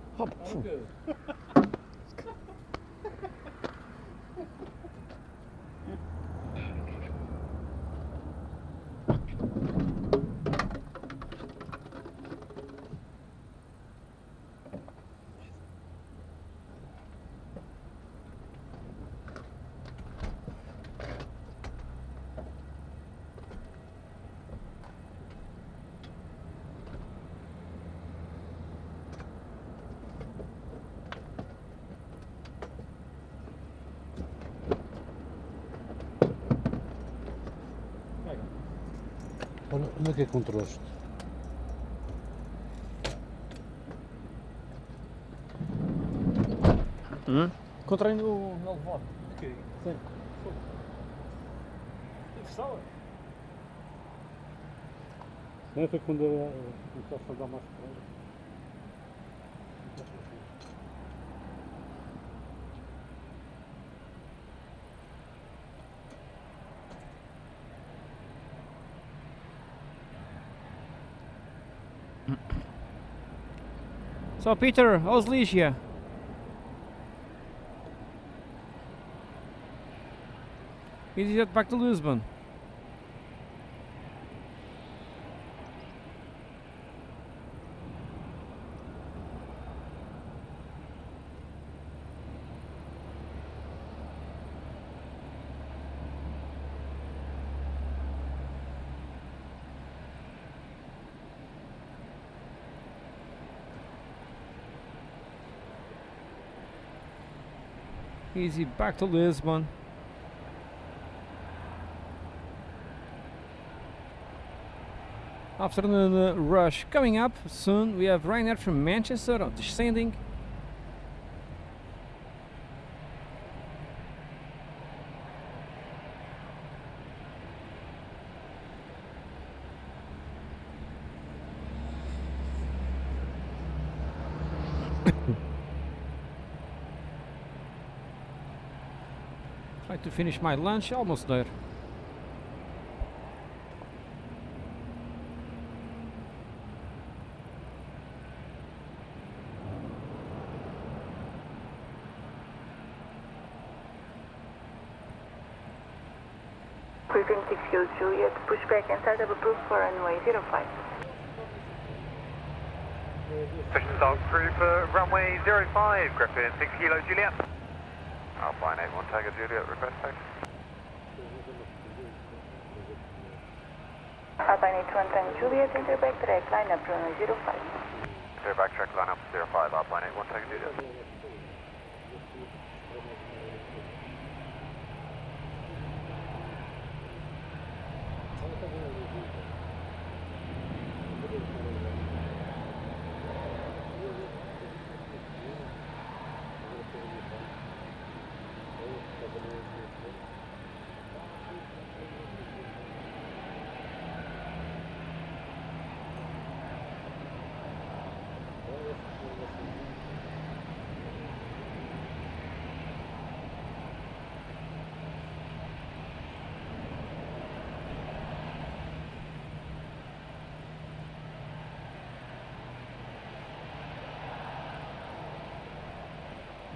Olha, onde é que encontraste? Encontrei no elevador. Ok. Sim. Interessava? Não foi quando começaste a dar mais para So Peter, how's Ligia? EasyJet back to Lisbon. Easy back to Lisbon. Afternoon rush coming up soon. We have Ryanair from Manchester descending. Try to finish my lunch, almost there. Briefing 6 Kilo Juliet, pushback and startup approved for runway 05. Push start through for runway 05, Griffin 6 Kilo Juliet. Alpine 81 Tiger Juliet, request taxi. Alpine 81 Tiger Juliet, enter backtrack, line up runway 05. Clear backtrack, line up 05, Alpine 81 Tiger Juliet.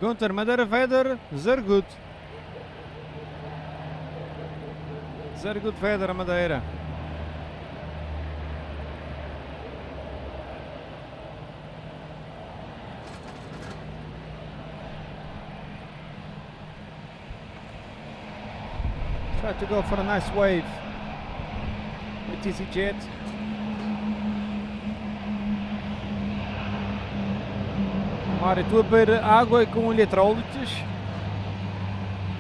Gunther, Madeira weather, very good. Very good weather, Madeira. Try to go for a nice wave with EasyJet. Mário, estou a beber água com eletrólitos,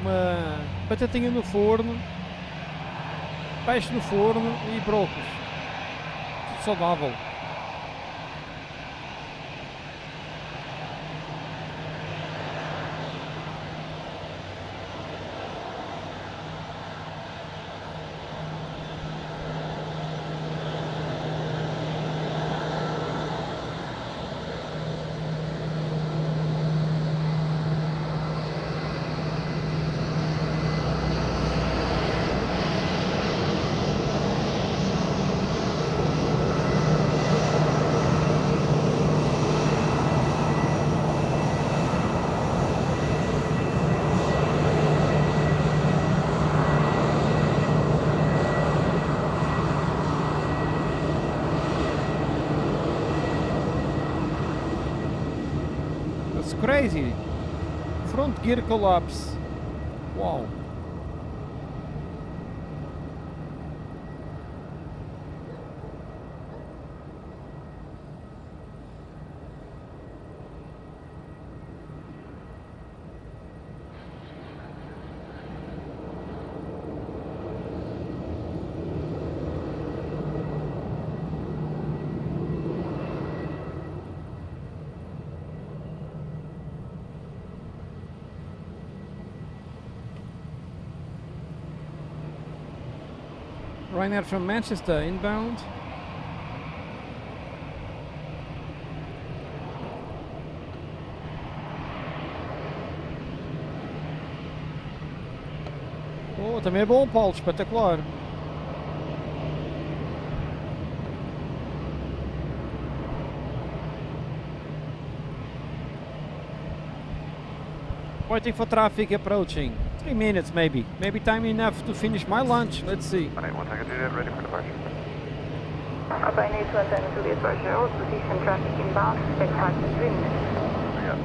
uma batatinha no forno, peixe no forno e brócolis. Tudo saudável. That's crazy. Front gear collapse. Wow. Ryanair from Manchester inbound. Oh, também é bom, Paulo, espetacular. Waiting for traffic approaching. 3 minutes maybe. Maybe time enough to finish my lunch. Let's see. 181 Tango Juliet, ready for departure. Papa 81 Tango Juliet, departure. Hold position, traffic inbound. Expect 5 to 3 minutes. Yeah.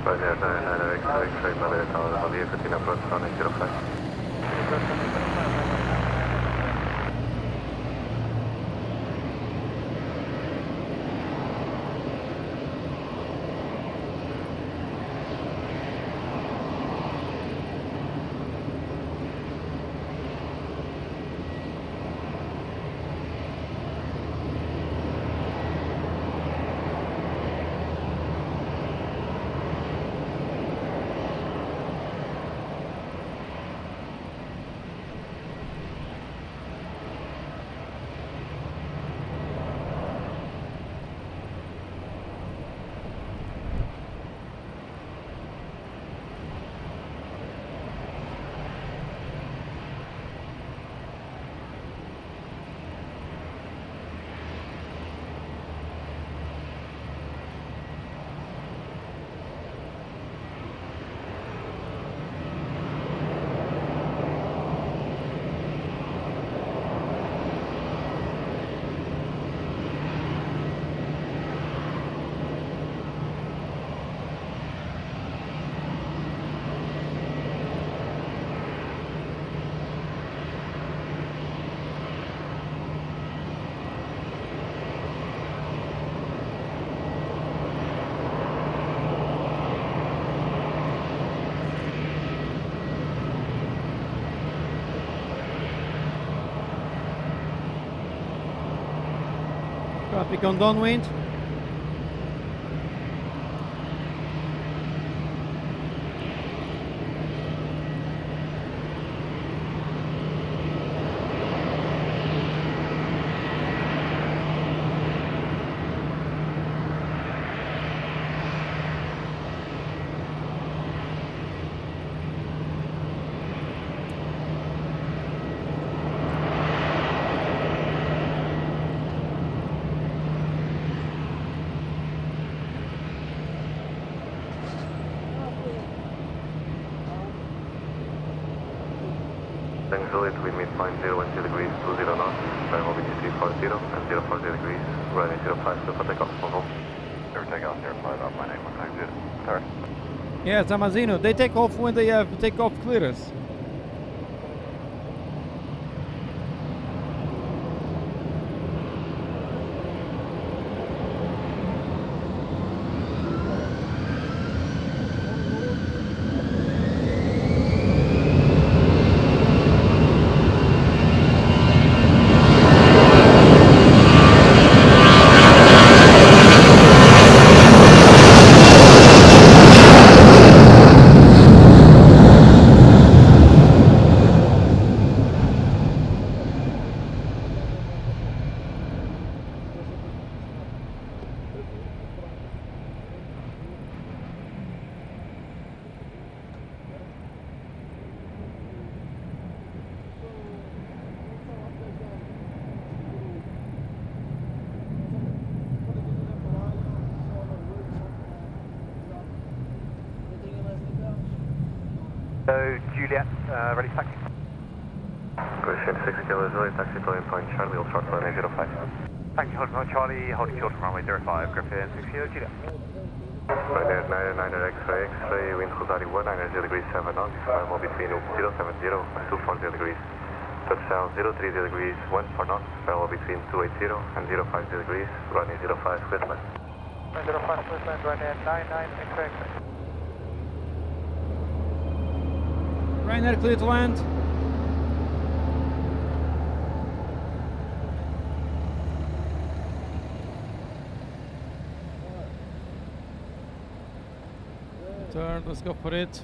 Roger, 9 X-ray, Madeira Tower, Javier, Christina, approach 1805. Traffic on downwind. Tango Juliet, we meet point 012 degrees, 20 knots, drive over GC40 and 040 degrees, runway 05, so for takeoff, for home. Clear takeoff, 05, up my name, one Tango Juliet, start. Yes, Amazino, they take off when they have takeoff clearance. So, Juliet, ready to taxi. Question 6 Kilo Zulu, taxi to point Charlie, will short runway 05. Taxi hold on Charlie, holding short from runway 05, Griffin 6 Kilo Julia. Ryanair 999 X-ray, X-ray, wind Khuzari 190 degrees 7 knots, final between 070 and 240 degrees. Touchdown 030 degrees, 14 knots, final between 280 and 050 degrees, running 05 clear land. 05 clear land, Ryanair 99 X-ray. Ryanair clear to land. Turn, let's go for it.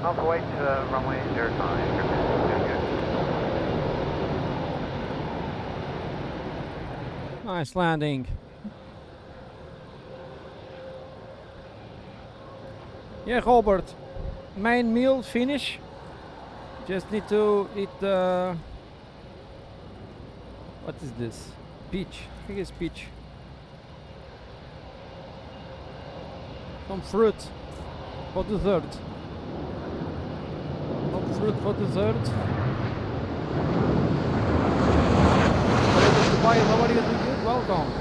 Alpha White, runway 09. Nice landing. Yeah, Robert. Main meal finish. Just need to eat the... What is this? Peach. I think it's peach. Some fruit for dessert. Some fruit for dessert. Dubai, how are you doing? Good? Welcome.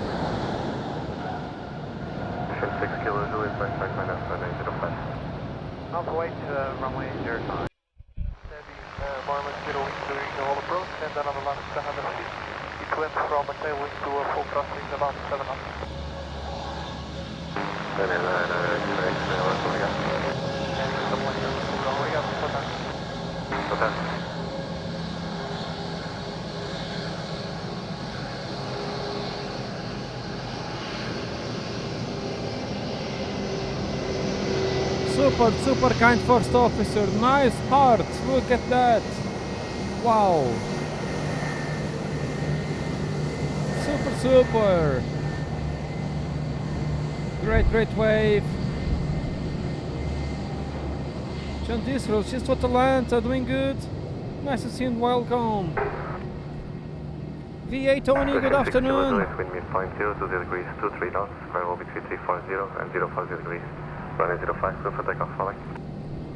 6 Kilo Zulu, flight minus 905. Alpha White, runway 09. Environment 0 wing during the whole approach, and then on the last 100 feet, you twin from a tailwind to a full thrusting about 7 knots. Super kind first officer. Nice heart. Look at that. Wow. Super. Great wave. John Disrose, just what Atlanta, doing good. Nice to see you and welcome. V8 Tony, good afternoon. Wind midpoint 020 degrees, 23 knots, square will between 340 and 050 degrees. Runway 05, clear for takeoff, following.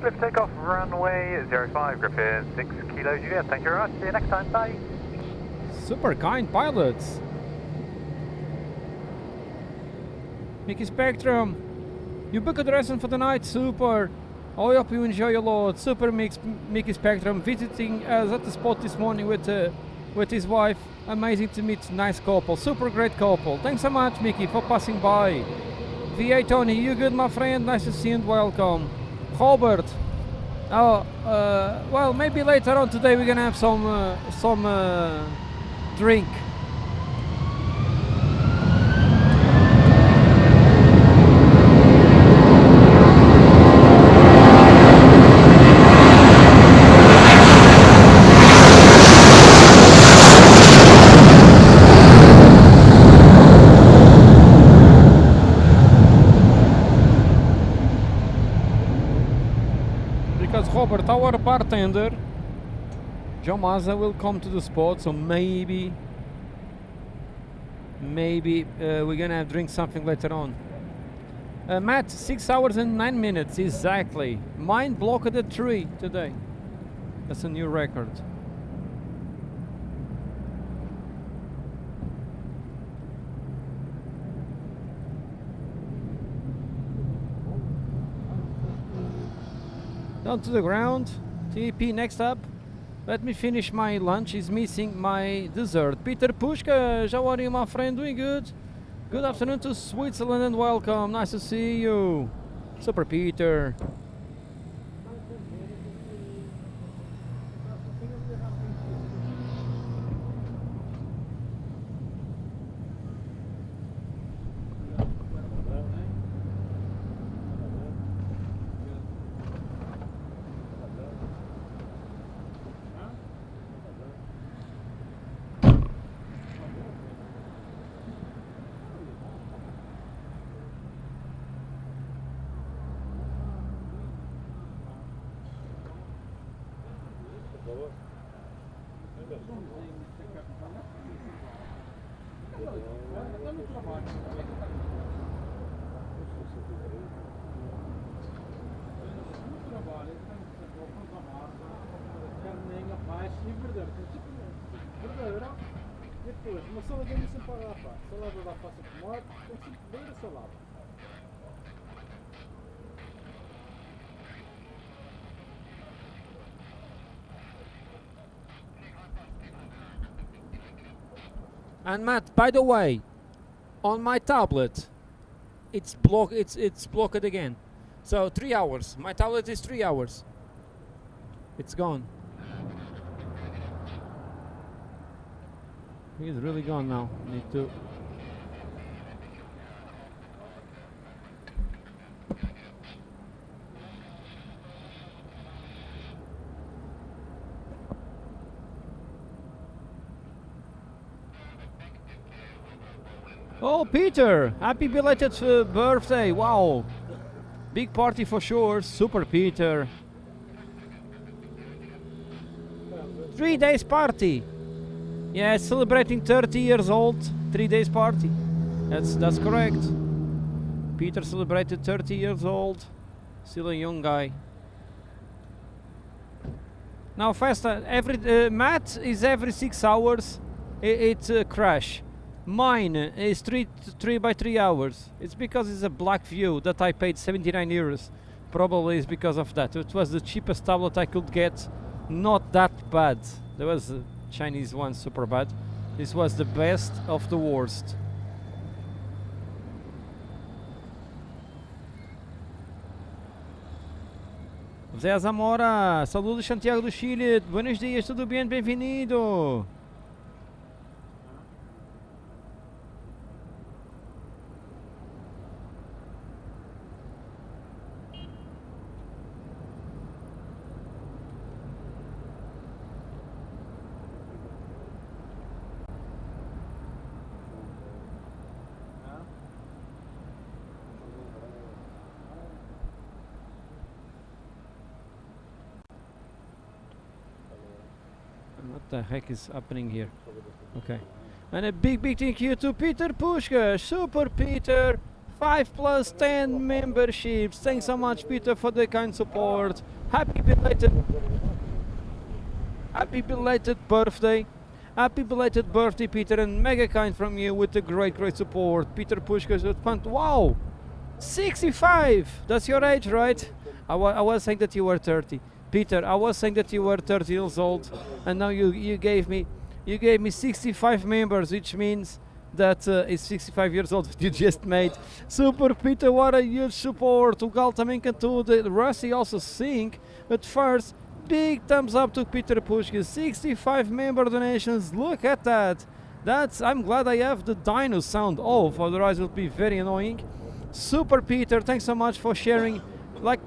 Clear for takeoff, runway 05, Griffin 6 Kilo Juliet. Thank you very much. See you next time. Bye. Super kind pilots. Mickey Spectrum, you booked a dressing for the night. Super. I hope you enjoy a lot. Super Mickey Spectrum visiting us at the spot this morning with his wife. Amazing to meet. Nice couple. Super great couple. Thanks so much, Mickey, for passing by. V8 Tony, you good, my friend? Nice to see you and welcome. Robert. Well, maybe later on today we're gonna have some drink. bartender. Joe Mazza will come to the spot, so maybe we're gonna have drink something later on. Matt, 6 hours and 9 minutes exactly. Mine blocked at 3 today. That's a new record. Down to the ground. TP next up. Let me finish my lunch. Is missing my dessert. Peter Pushka, how are you, my friend? Doing good? Good afternoon to Switzerland and welcome. Nice to see you. Super Peter. Uma salada de alface, salada de alface de tomate, com 5 beira salada. And Matt, by the way, on my tablet, it's blocked again. So 3 hours. My tablet is 3 hours. It's gone. He's really gone now. Need to. Oh, Peter! Happy belated birthday! Wow! Big party for sure. Super Peter. 3 days party. Yeah, celebrating 30 years old. 3 days party. That's correct. Peter celebrated 30 years old. Still a young guy. Now Festa, Matt is every 6 hours. It's crash. Mine is 3 by 3 hours. It's because it's a black view that I paid 79 euros. Probably is because of that. It was the cheapest tablet I could get. Not that bad. There was a Chinese one super bad. This was the best of the worst. Zé Zamora, saludos Santiago do Chile. Buenos dias, tudo bem? Bem-vindo. What the heck is happening here? Okay. And a big thank you to Peter Pushka, Super Peter, 5+10 memberships. Thanks so much, Peter, for the kind support. Happy belated birthday. Happy belated birthday, Peter, and mega kind from you with the great support. Peter Pushka, wow, 65. That's your age, right? I was saying that you were 30. Peter, I was saying that you were 30 years old, and now you gave me 65 members, which means that it's 65 years old that you just made. Super Peter, what a huge support. O Gal também cantou, the Rusty also sing, but first, big thumbs up to Peter Pushka. 65 member donations, look at that. I'm glad I have the dino sound off, otherwise it would be very annoying. Super Peter, thanks so much for sharing, like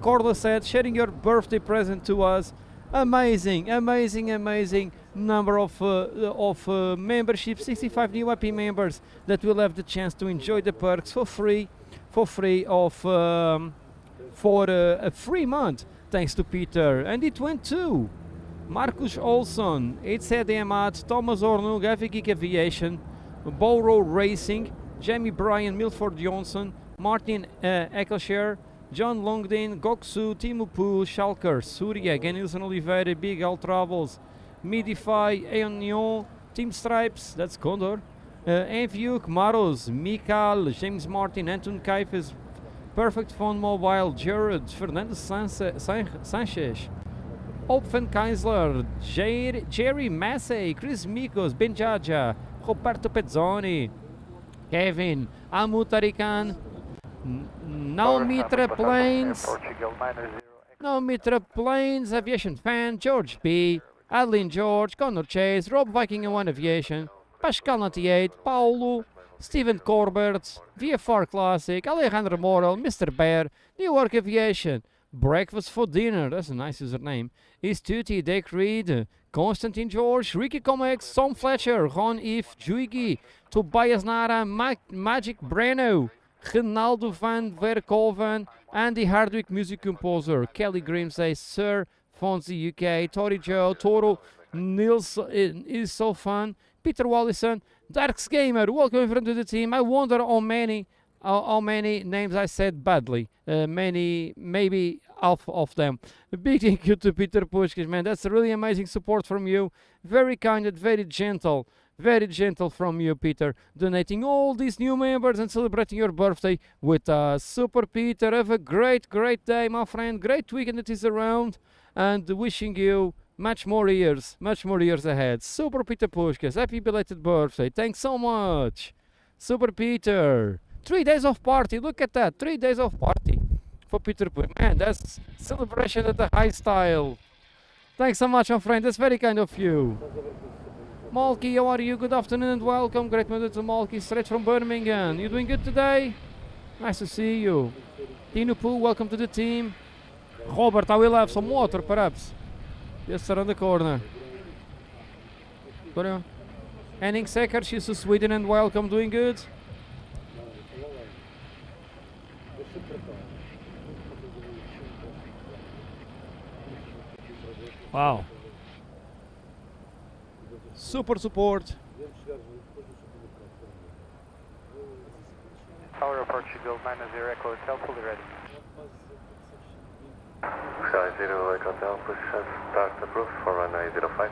Corla said, sharing your birthday present to us. Amazing number of memberships, 65 new IP members that will have the chance to enjoy the perks for a free month. thanks to Peter. And it went to Marcus Olsson, Edsed Amat, Thomas Ornug, Geek Aviation, Bowrow Racing, Jamie Bryan, Milford Johnson, Martin Eccleshare, John Longdin, Goksu, Timo Pool, Schalker, Surya, Genilson Oliveira, Big Al Travels, Midify, Eonion, Team Stripes, that's Condor, Enviuk, Maros, Mikal, James Martin, Anton Kaifes, Perfect Phone Mobile, Jared, Fernando Sanchez, Opfen Keisler, Jerry Massey, Chris Mikos, Ben Jaja, Roberto Pezzoni, Kevin, Amutarikan, Naumitra Planes, Naumitra Planes, Aviation Fan, George P, Adeline George, Connor Chase, Rob Viking and One Aviation, Pascal 98, Paulo, Stephen Corbett, VFR Classic, Alejandro Morel, Mr. Bear, New York Aviation, Breakfast for Dinner, that's a nice username, Is Tutti, Dick Reed, Constantine George, Ricky Comex, Tom Fletcher, Ron Eve, Juigi, Tobias Nara, Magic Breno, Ronaldo van Verkoven, Andy Hardwick, music composer, Kelly Grimsay, Sir Fonzie UK, Tori Joe, Toro, Nils is so fun, Peter Wallison, Darks Gamer, welcome in front of the team. I wonder how many names I said badly. Maybe half of them. A big thank you to Peter Pushkish, man. That's a really amazing support from you. Very kind and very gentle from you, Peter. Donating all these new members and celebrating your birthday with us. Super Peter, have a great day, my friend. Great weekend that is around. And wishing you much more years ahead. Super Peter Pushkas, happy belated birthday. Thanks so much. Super Peter. 3 days of party, look at that. 3 days of party for Peter Pushkas. Man, that's celebration at the high style. Thanks so much, my friend. That's very kind of you. Malky, how are you? Good afternoon and welcome. Great mother to Malky, straight from Birmingham. You doing good today? Nice to see you. Tino Poo, welcome to the team. Robert, I will have some water, perhaps. Just around the corner. Henning Secker, she's to Sweden and welcome. Doing good? Wow. Super support. Tower Portugal, -0 Echo Hotel, fully ready. Sky 0 Echo Hotel, push and start approved for runway 05.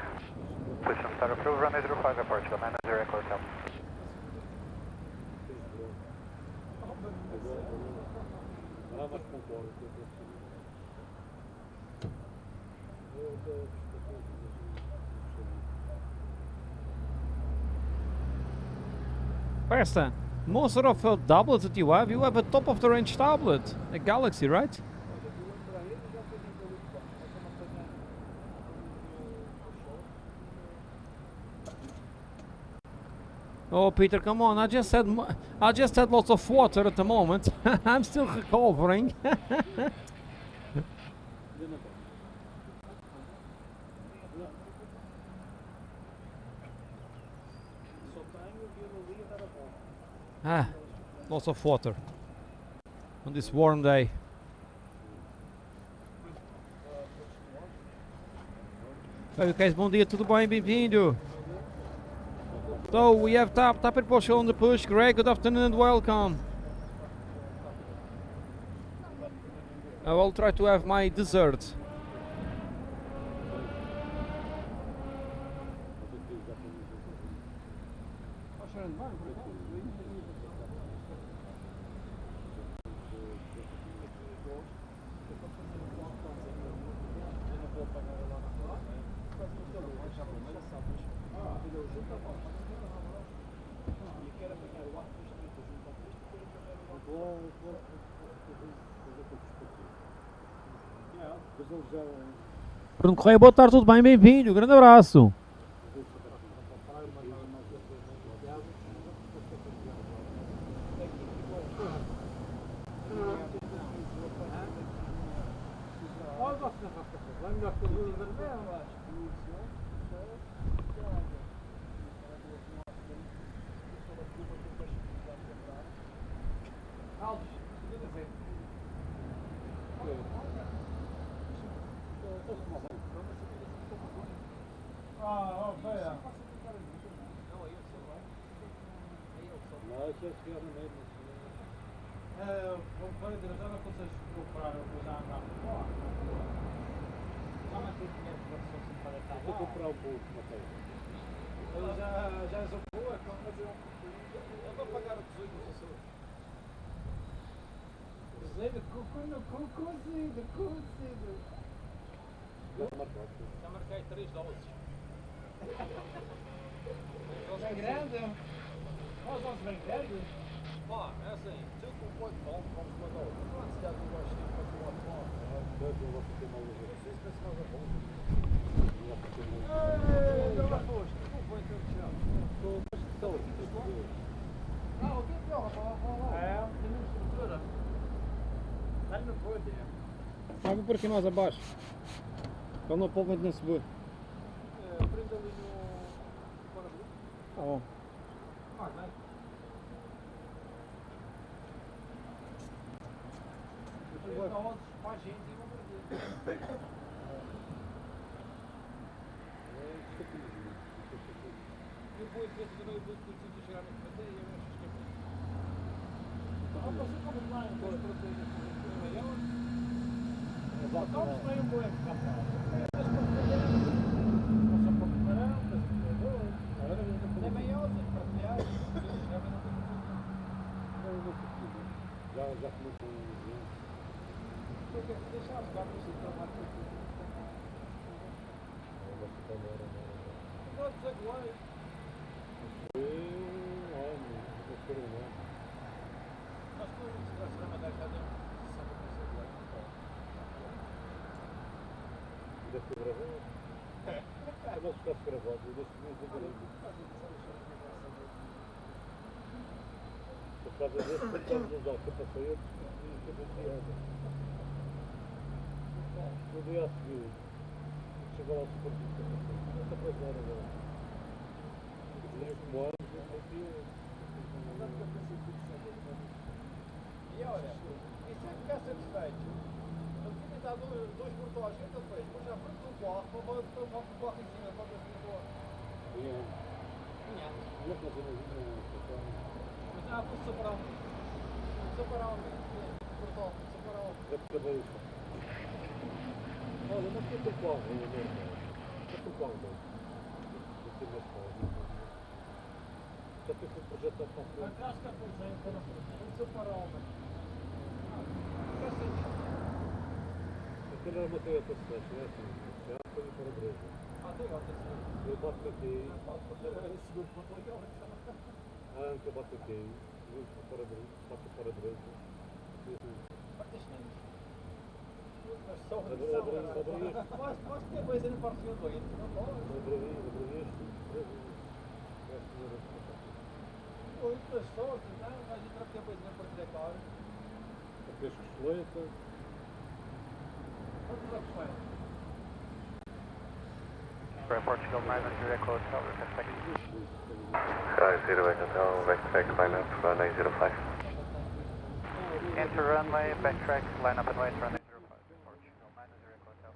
Push and start approved, runway 05 at Portugal, -0 Echo Hotel. Pastor, most sort of tablets that you have a top of the range tablet, a Galaxy, right? Oh, Peter, come on! I just had lots of water at the moment. I'm still recovering. Lots of water on this warm day. Oi, Lucas, bom dia, tudo bem? Bem-vindo. So we have Tapper Portugal on the push. Greg, good afternoon and welcome. I will try to have my dessert. Bruno Correia, boa tarde, tudo bem? Bem-vindo, grande abraço. se chegar no meio, Já não consegues comprar ou já andar por fora. Já não tem dinheiro para pessoas se para estar vou comprar um pouco, uma coisa. Já és um pouco, mas eu vou pagar o cozido, se sou. Cozido, cozido. Já marquei $3. Bem grande? Mas vamos bem grande? Pá, é assim, se eu com 8 bom, vamos uma dose. Não há necessidade de um baixinho para o outro bom. Eu vou ter uma luz. Isso pensa mais a bom. Eu Já foste, não foi teu chão. Estou aqui dos bons. Não, o que é pior, rapaz? É, tem uma estrutura. Mas não foi, é. Sabe por aqui mais abaixo? Quando o povo não se vê. Prende ali no... Tá bom. Ah, não é? $3 para a gente e uma perder. Eu vou em frente do meio do que chegar no café e eu acho que é bom. Você como vai? Depois proteínas com maior. Vamos bem um bom rapaz. Nossa preparação, é maior, partilhar. Já começou com Porque deixar as vacas se tomar tudo. Não dizer iguais. Mas tu se tivesse na Madeira já deu sempre para ser igual. Deve ter gravado. Mas se fosse gravado, eu deixo mesmo ver isso. Por causa desse, por causa dos altos capacetes, e tudo enfiado. No dia a seguir, chegou lá o superfície. Esta coisa era agora. E eu como ano, E olha, e se eu ficar satisfeito, eu tinha dado dois portões, o que é que eu fiz? Pus à frente do carro, para o carro em cima, para ver se não mas não, pus separar um. Separar um. Portão, separar um. é por cabeça. Olha, mas que é por qual? É por qual? Já tem que projetar para a frente. Atrás que apresenta, não separar um. Aquilo era uma Toyota Selection, é assim. Já foi para a breja. Ah, tem outra sim. Eu bato aqui. Segundo ponto legal. A anca bate aqui. Para a breja. Bate para a breja. Mas só mas que depois ele partiu doente, não pode. Muita sorte, não? Mas entra depois ele partiu a cara. A pesca escoleta. Quantos anos foi? For Portugal 900 Echo Hotel, request taxi. Sky 0 Hotel, backtrack, line up, 905. Enter runway, backtrack, line up and wait, runway 05. Portugal 900 Echo Hotel.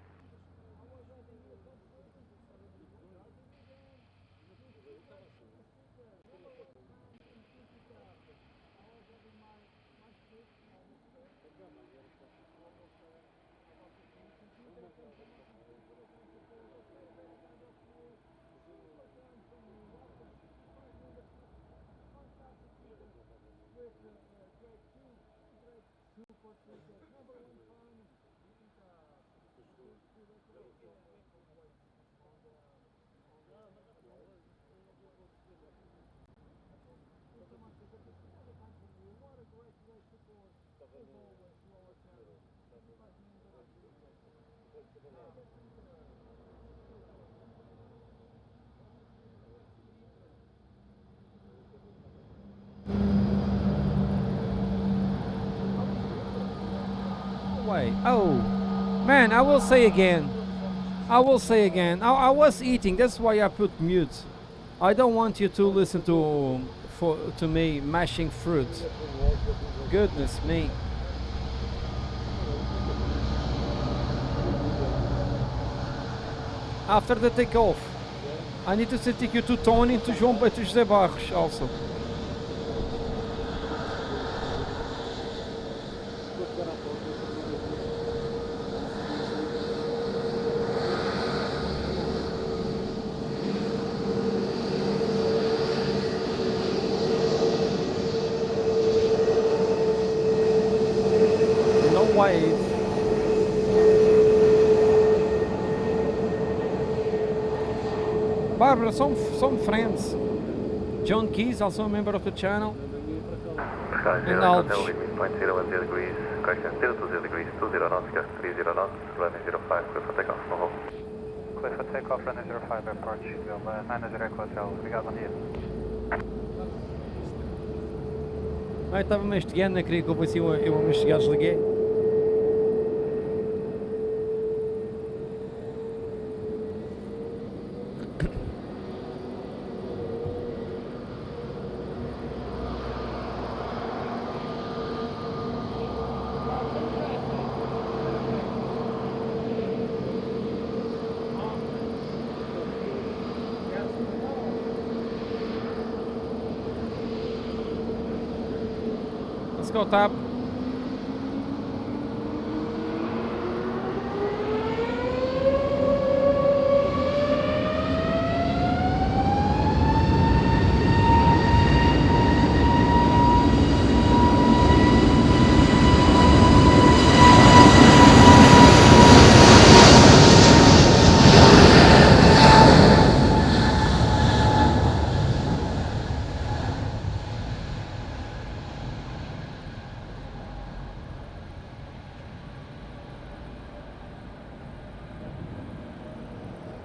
Way. Oh, man, I will say again. I was eating. That's why I put mute. I don't want you to listen to me mashing fruit. Goodness me. After the takeoff, I need to take you to Tony, to João, to José Barros also. wave. Barbara, some friends. John Keys, also a member of the channel. And Alves. 0.010 degrees, correction 020 degrees, 20 knots, gust 30 knots, runway 05, clear for takeoff, no hold. Clear for takeoff, runway 05 approach, we'll 90 Echo Hotel, obrigado, bom dia. Ai, estava mastigando, não queria que eu fosse eu a mastigar, desliguei. Let's go, Tap.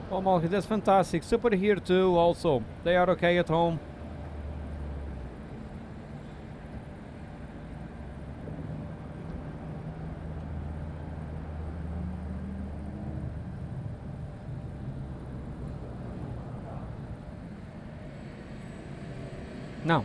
Oh, Malky, that's fantastic. Super here too, also. They are okay at home. Now.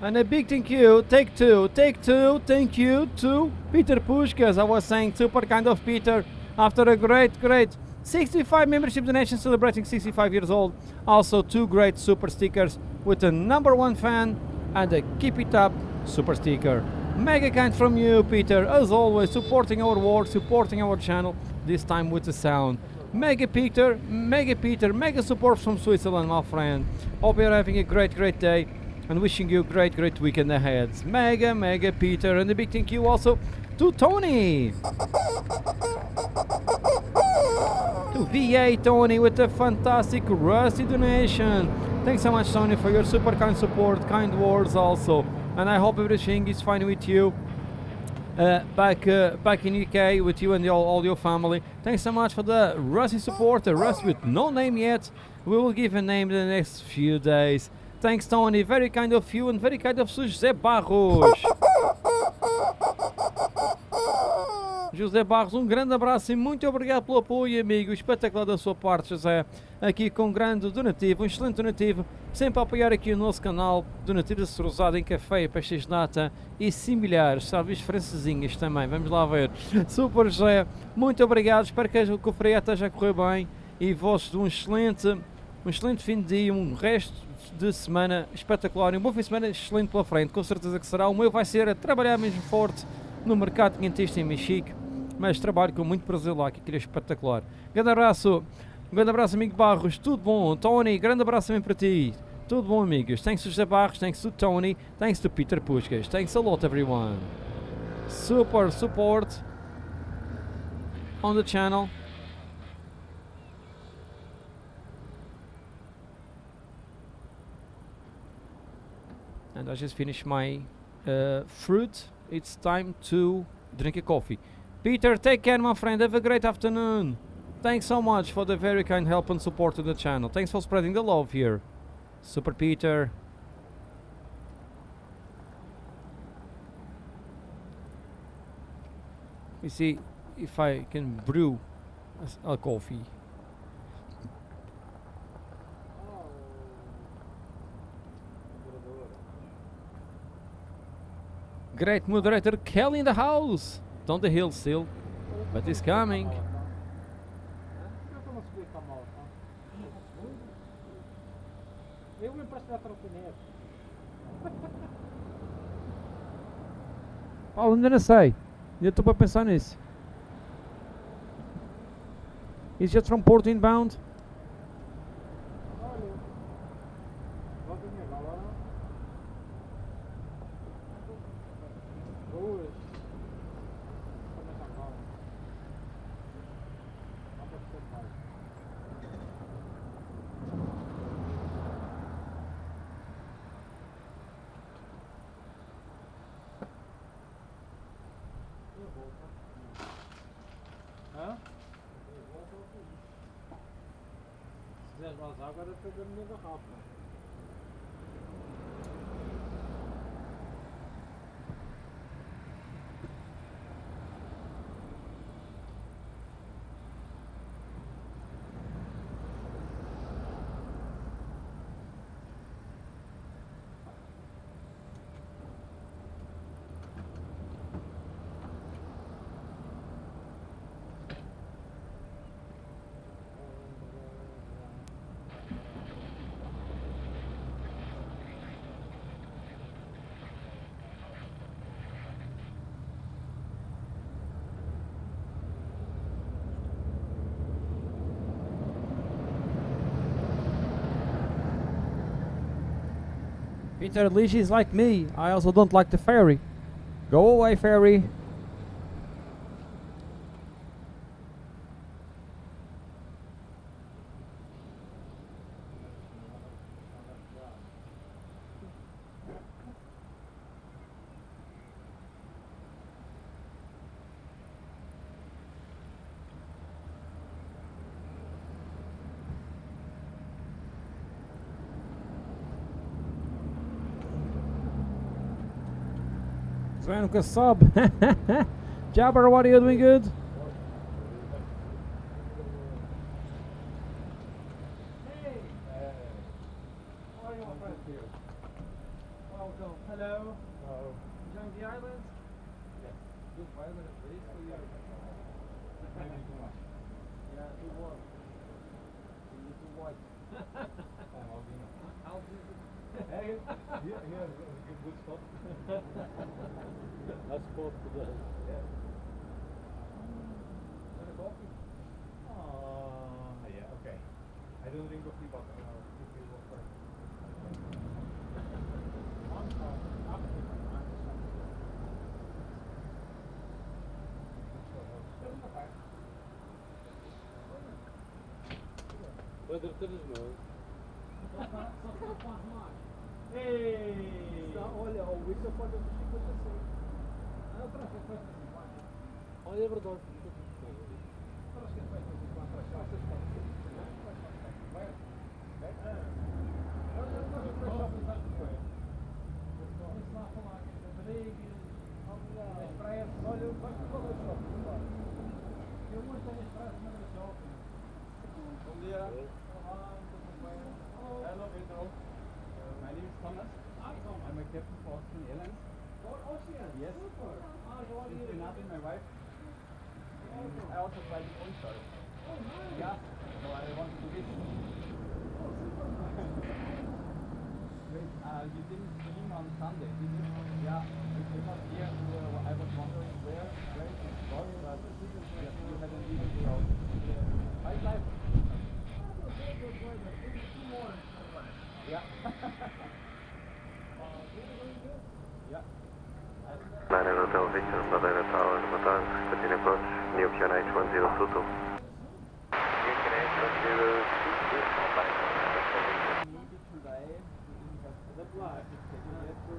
And a big thank you, take two, thank you to Peter Pushkas. I was saying, super kind of Peter, after a great 65 membership donation celebrating 65 years old. Also 2 great super stickers with a #1 fan and a keep it up super sticker. Mega kind from you, Peter, as always, supporting our work, supporting our channel, this time with the sound. Mega Peter, mega support from Switzerland, my friend. Hope you're having a great day. And wishing you a great weekend ahead. Mega Peter, and a big thank you also to Tony. To VA Tony with a fantastic Rusty donation. Thanks so much, Tony, for your super kind support, kind words also. And I hope everything is fine with you. Back in UK with you and all your family. Thanks so much for the Rusty support, the Rusty with no name yet. We will give a name in the next few days. Thanks, Tony. Very kind of you and very kind of José Barros. José Barros, um grande abraço e muito obrigado pelo apoio, amigo. Espetacular da sua parte, José. Aqui com um grande donativo, um excelente donativo. Sempre a apoiar aqui o nosso canal. Donativo rosado em café, pastéis de nata e similares. Salves francesinhas também. Vamos lá ver. Super, José. Muito obrigado. Espero que o feriado esteja a correr bem. E vossos um excelente fim de dia, um resto de semana espetacular e um bom fim de semana excelente pela frente, com certeza que será. O meu vai ser a trabalhar mesmo forte no mercado quentista em Mexico, mas trabalho com muito prazer lá, que aquilo é espetacular. Grande abraço, amigo Barros, tudo bom? Tony, grande abraço também para ti, tudo bom, amigos? Thanks to José Barros, thanks to Tony, thanks to Peter Pushkas, thanks a lot everyone. Super support on the channel. And I just finished my fruit. It's time to drink a coffee. Peter, take care, my friend. Have a great afternoon. Thanks so much for the very kind help and support to the channel. Thanks for spreading the love here. Super Peter. Let me see if I can brew a coffee. Great moderator Kelly in the house. On the hill still, but he's coming. Eu vou emprestar a trotinete. Paulo, ainda não sei. Ainda estou para pensar nisso. Is just from Porto inbound? Olha, vou vir agora. as well as agora tudo no meio da rapa. Peter, at least he's like me. I also don't like the ferry. Go away, ferry. Sven sub. Jabber, what are you doing good? Hey! How are you, my friend? Welcome. Hello. Enjoying the island? Yes. Good weather, please, for you. Maybe too much. Yeah, too warm. You too white. Albino. Hey, here is a good spot. Nice spot today. Yeah. Want a coffee? Yeah, okay. I don't drink coffee, but if you offer. Weather turismo. Ei! Olha, o Wilson pode assistir com você. Ah, eu trago para Olha, é verdade. Acho que ele vai fazer com a trachada. Vocês podem ser. Vai. Olha, eu vou para o shopping, sabe o que é? Eles lá falar que é Rodrigues, as praias. Olha, eu faço qual é o shopping. Eu vou estar nas praias, mas é shopping. Bom dia. Olá, tudo bem? Hello, Pedro. My name is Thomas. I'm a captain for Austrian Airlines. Austrian? Yes. Super. How are This you? is Renate, my wife. And I also fly the own service. Oh, nice. Yeah, so I want to visit. Oh, super nice. You didn't stream on Sunday, did you? Yeah, it was here. I was wondering where it was, but you had a video about high life. Yeah. Yeah. Nine Hotel Victor, Madeira Tower, boa tarde, continue approach, New QNH 10 Suto. You can enter to Maybe today the flight is taking it to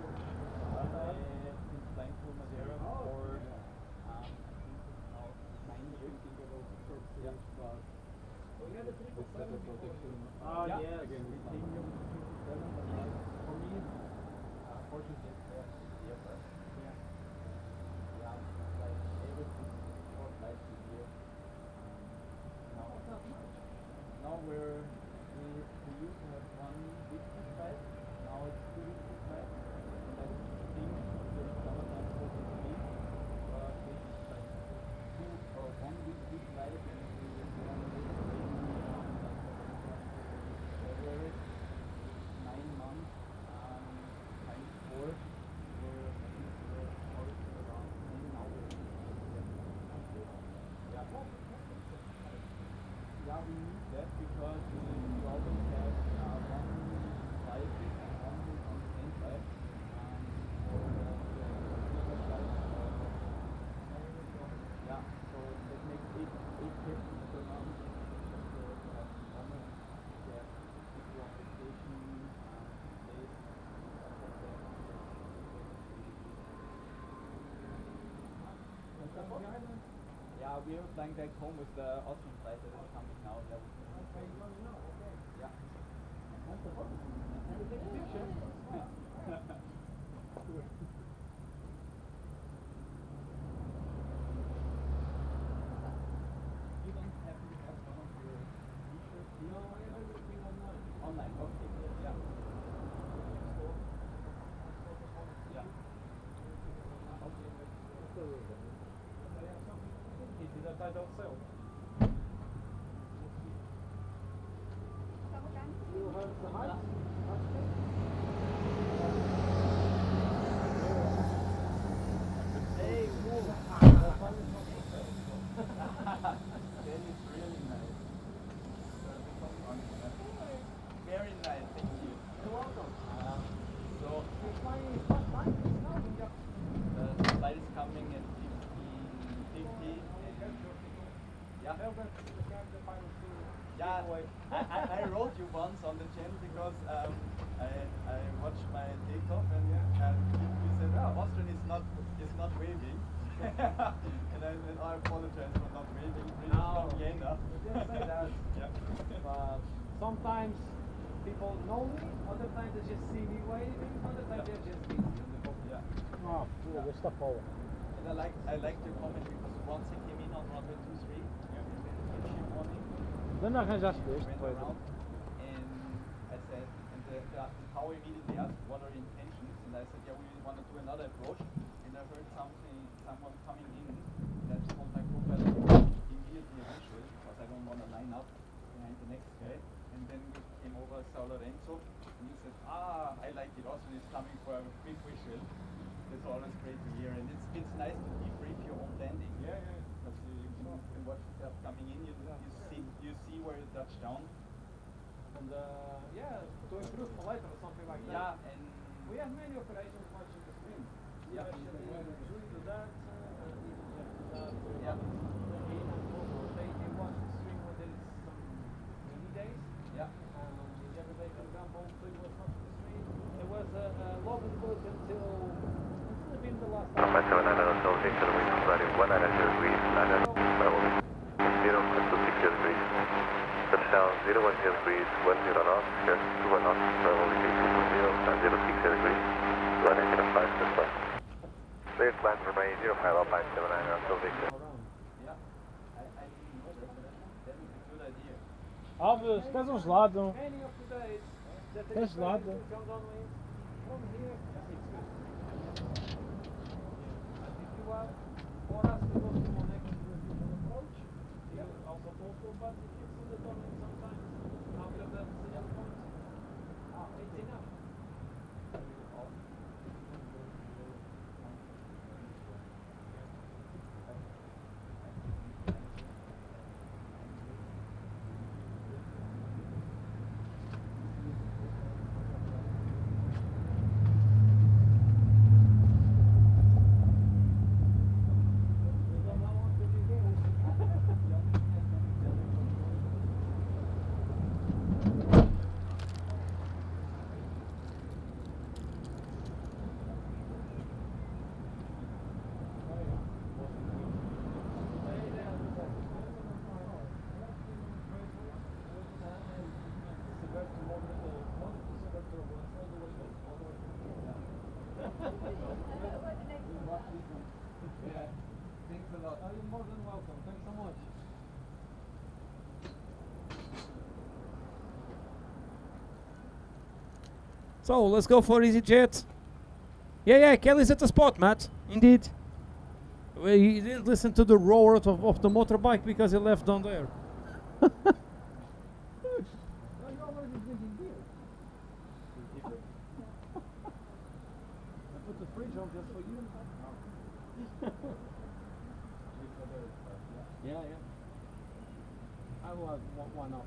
flying to Madeira for I think it's now 9 years. Yeah. Oh, Yeah. yes. Again, we came here with 27, but like, for me, fortunately, yeah. Yeah, like everything short life is here. Now we used to have one weekly flight, now it's 2 weekly flights, and I think during summertime it will be 3, but it's like 2 or 1 weekly flight, and we will be on the way February, 9 months, times 4, we're around 10 hours. Yeah, we need that because we always have one flight and one on the same flight. For the bigger flights, yeah, so that makes 8 trips per month. Just to have summer, get people on vacation, days, stuff like that. Yeah, we are flying back home with the Austrian flight that is coming now. That was You don't have to have one of your t-shirts. No, I have everything online. Online, okay. Yeah. Yeah. Easy that I don't sell. You have the height? Hey, cool. That is really nice. Very nice, thank you. You're welcome. So, You're flying what time? It's now. the flight is coming at 15:50. Yeah. Tell them to the captain pilot to Yeah, away. I wrote you once on the channel because I watched my takeoff and you said, oh, Austrian is not waving. And I said, oh, I apologize for not waving. Really No, from Vienna. you didn't say that. Yeah. But sometimes people know me, other times they just see me waving, other times they just see me in the book. Yeah. Ah, cool, we stop over. And I like your comment because once I came in on runway 23, ship morning, Dan arranjaste went este, pois. around and I said, and the tower immediately asked, what are your intentions? And I said, yeah, we want to do another approach. And I heard someone coming in, that on my profile immediately a visual because I don't want to line up behind the next guy. And then we came over Sao Lorenzo and he said, I like it. Also, he's coming for a big visual. It's always great to hear, and it's nice to debrief your own landing. Yeah, yeah. Because you can watch yourself coming in, you see where you touch down. And yeah, to improve for later or something like that. Yeah, and We have many operations watching the screen. Yeah. Especially do that, even just do that. Yeah. In and also they watch the stream when there is some rainy days. yeah, The other day, for example, they was watching the stream. There was a log and good until been the last time. Number 7 South Victor, wind value 190 degrees, travel 0 to 6 degrees. Touchdown 010 degrees, 10 knots, just 2 knots, travel 220 and 06 degrees, 105 to start. Clear climb remain 05 Alpine 79 South Victor. yeah. I didn't know that, but that is a good idea. Alves, estás um gelado. Many of the days that É gelado. comes on wind from here, it's good. And if you are or ask to go to one next transition approach, you also possible, but if you see the tunnel sometimes after that decision point, it's enough. Thanks a lot. You're more than welcome. Thanks so much. So let's go for EasyJet. Yeah, Kelly's at the spot, Matt. Indeed. Well, he didn't listen to the roar of the motorbike because he left down there. You're already drinking beer. I put the fridge on just for you. Yeah. I will have one up.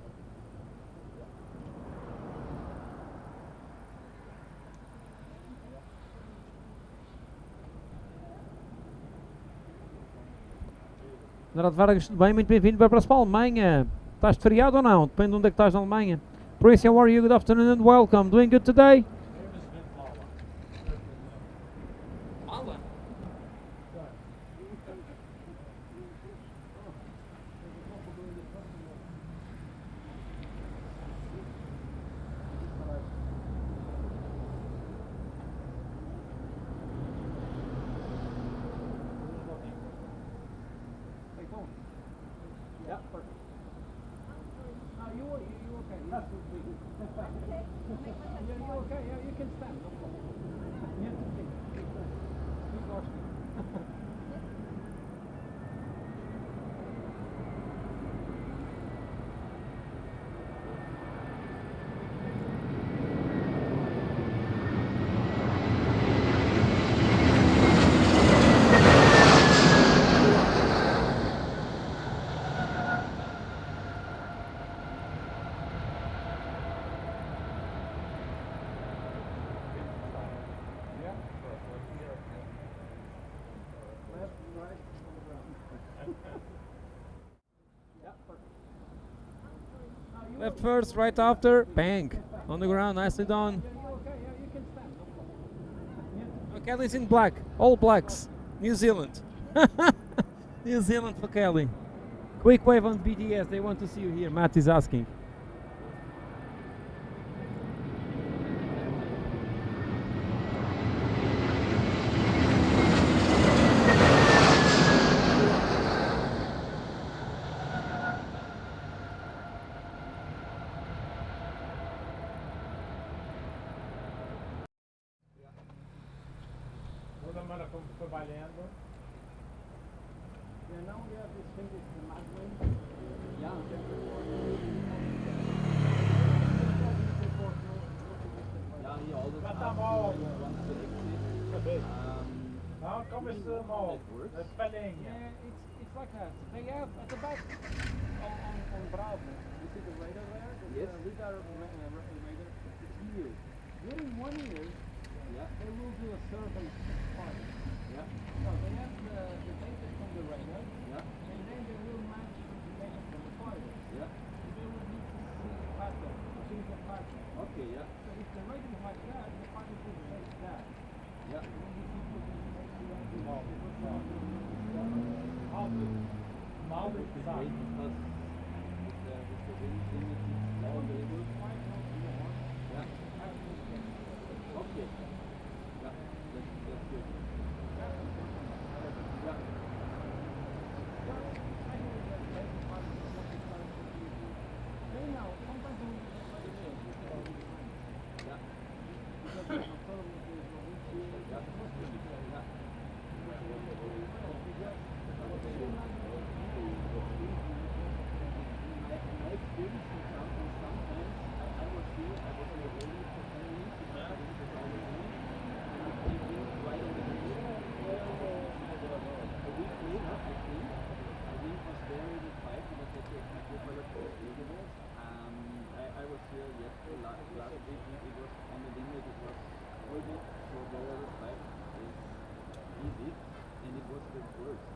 Gerard Vargas, tudo bem? Muito bem-vindo para a Alemanha. Estás de feriado ou não? Depende de onde é que estás na Alemanha. Patricia, how are you? Good afternoon and welcome. Doing good today? Mala? Yeah, perfect. No, you okay. Yes. Yeah, you okay. Yeah, you can stand. No problem. You have to think. Keep watching. Left, right, on the ground. Yeah, perfect. No, you Left first, right after. Bang. On the ground, nicely done. Yeah, you okay. Yeah, you can stand. No problem. You have to Oh, Kelly's in black. All blacks. New Zealand. New Zealand for Kelly. Quick wave on BTS. They want to see you here. Matt is asking. Toda mana foi valendo. Yeah, now we have this thing is the mad wing. Yeah. Yeah, he always Mas tá asks mal. you want to select it. Não, começou mal. É palhinha. Yeah, it's like that. They have at the back on Bravo. You see the radar there? Yes. The radar. It's new. Within 1 year, Yeah. they will do a survey part. Yeah. So they have the data from the radar, Yeah. and then they will match with the data from the fire. Yeah. And they will need to see the pattern, to see the pattern. Okay, yeah. So if the radar is like that, the pattern will change that. Yeah. And then the people will make sure that they Mal. Alto. Mal It's exato. great because with the wind limit it's more available. Yeah. Okay. Yeah. That's good. Yeah. I was here yesterday, last week, it was on the limit, it was almost so lower the pipe is easy, and it was the worst.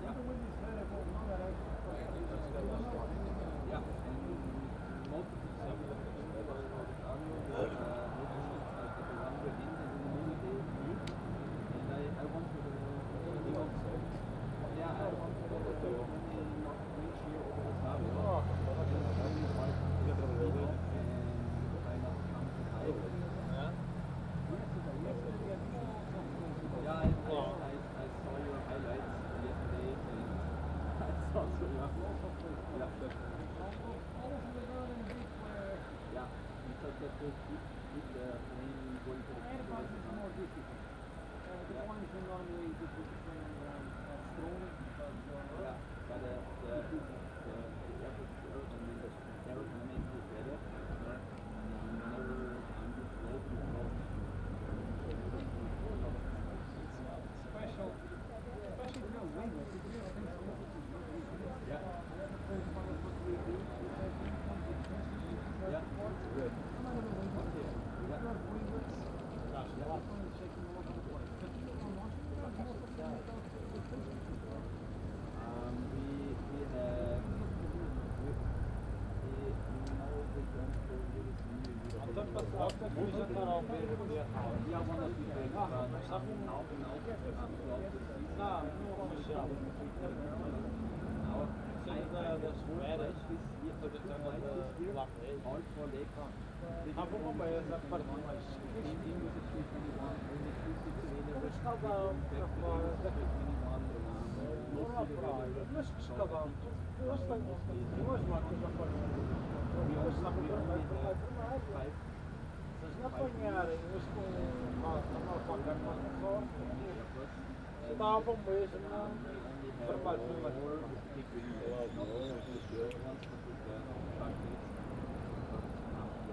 Yeah. Yeah, and most of the stuff was out of cargo, like the one within and in the middle they moved, and I want to yeah, I want to go to not reach here over the Sabio. Yeah, I saw your highlights yesterday and I saw so yeah, because that will keep the plane going to the Airbus is more difficult. The ones who normally do put the plane on the ground are strong because yeah, but the Airbus aerodynamics is better. Whenever I'm too slow, special, especially if you're wingers, if you're yeah. Yeah. Good. Ora praia, mas que escadão, eles têm duas marcas a apanhar. Eles sabem que vai vermelho. Se apanharem eles com a placa mais forte, estavam mesmo vermelho.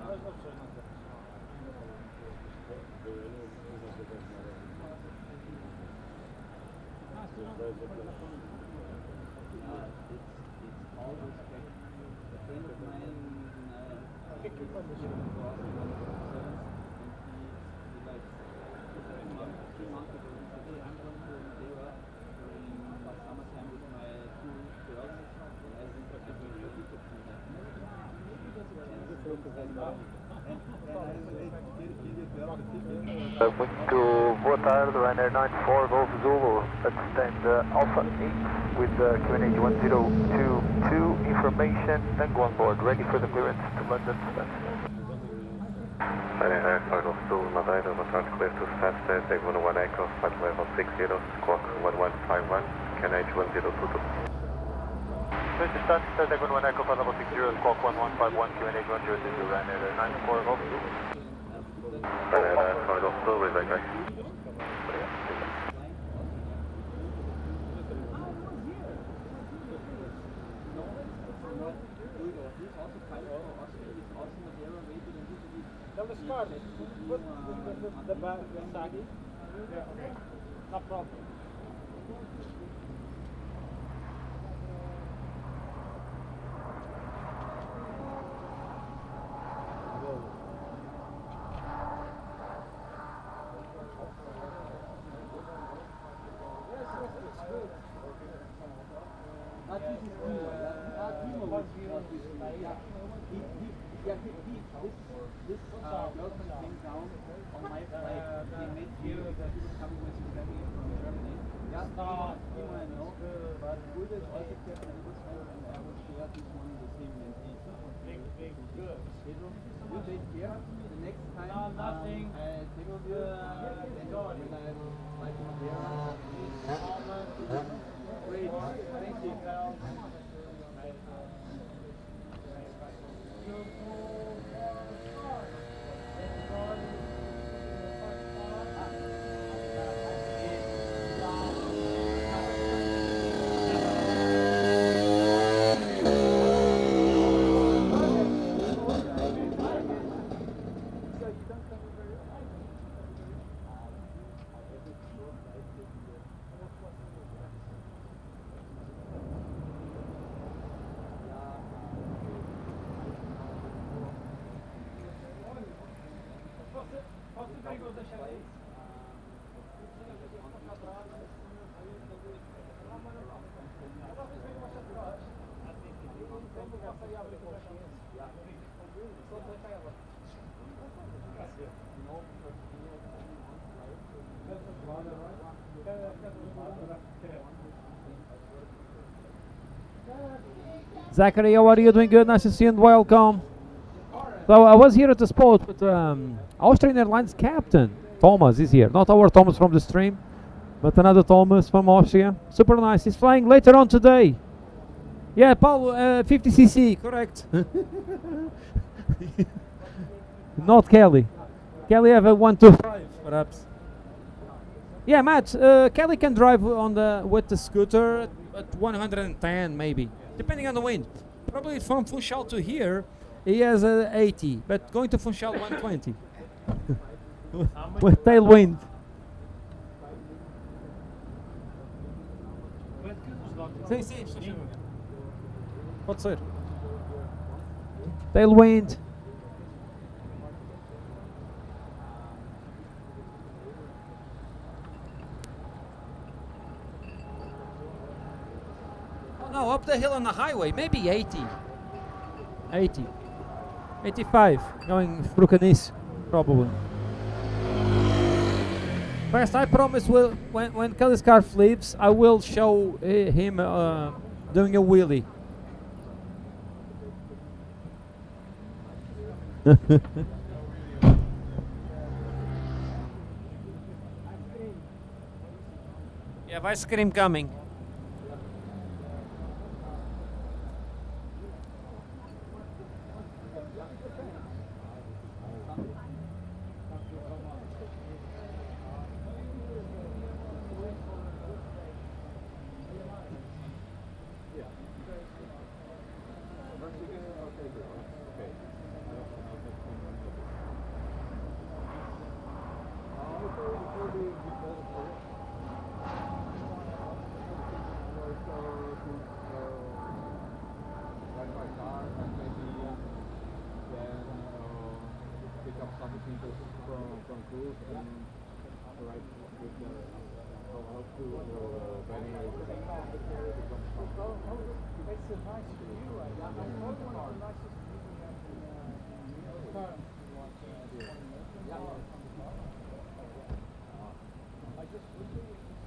Mas não sei, não sei. Muito boa tarde, Ryanair 94 Golf Zulu, stand Alpha 8 with QNH 1022 information, Tango on board, ready for the clearance to London. Ryanair 94 Golf Zulu, Madeira, return clear to Stansted, take 101 Echo, flight level 60, squawk 1151, QNH 1022. Clear to Stansted, take 101 Echo, flight level 60, squawk 1151, QNH 1022, Ryanair 94 Golf Zulu. Ryanair 94 Golf Zulu, ready, guys. They'll discard it. Put the back inside. Yeah, okay. No problem. This girlfriend came down on my flight. He met you that he was coming with his family from Germany. Yeah, he might know. But Ulrich also kept a little friend and I was there this morning with him and he good. You take care. The next time No, nothing. I take on you then when I fly to Madeira. Great. Thank you. Zachary, how are you? Doing good? Nice to see you and welcome. So I was here at the spot with Austrian Airlines captain Thomas is here. Not our Thomas from the stream, but another Thomas from Austria. Super nice. He's flying later on today. Yeah, Paul, 50cc, correct. Not Kelly. Kelly have a 125, perhaps. Yeah, Matt. Kelly can drive on with the scooter at 110, maybe, depending on the wind. Probably from Funchal to here, he has 80, but going to Funchal 120 with tailwind. Sim, sim, pode ser. Tailwind. Oh no, up the hill on the highway, maybe 80. 80. 85, going through Canice, probably. First, I promise when Kelly's car flips, I will show him doing a wheelie. You have ice cream coming.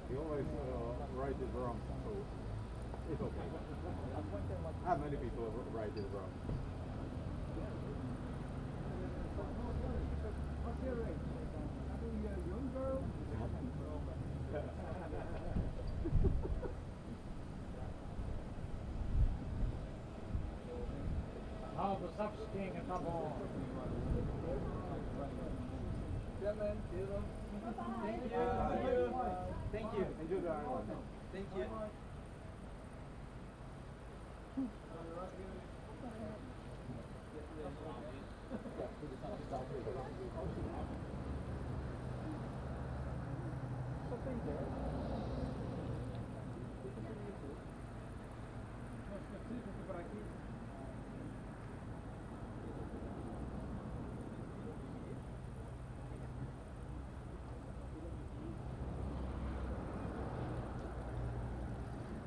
He always write it wrong, so it's okay. Many people write it wrong. What's your age? Are you a young girl? Ah, do sapskinha, tá bom. Yeah, man. Thank you. Thank you. Enjoy the island. Thank you.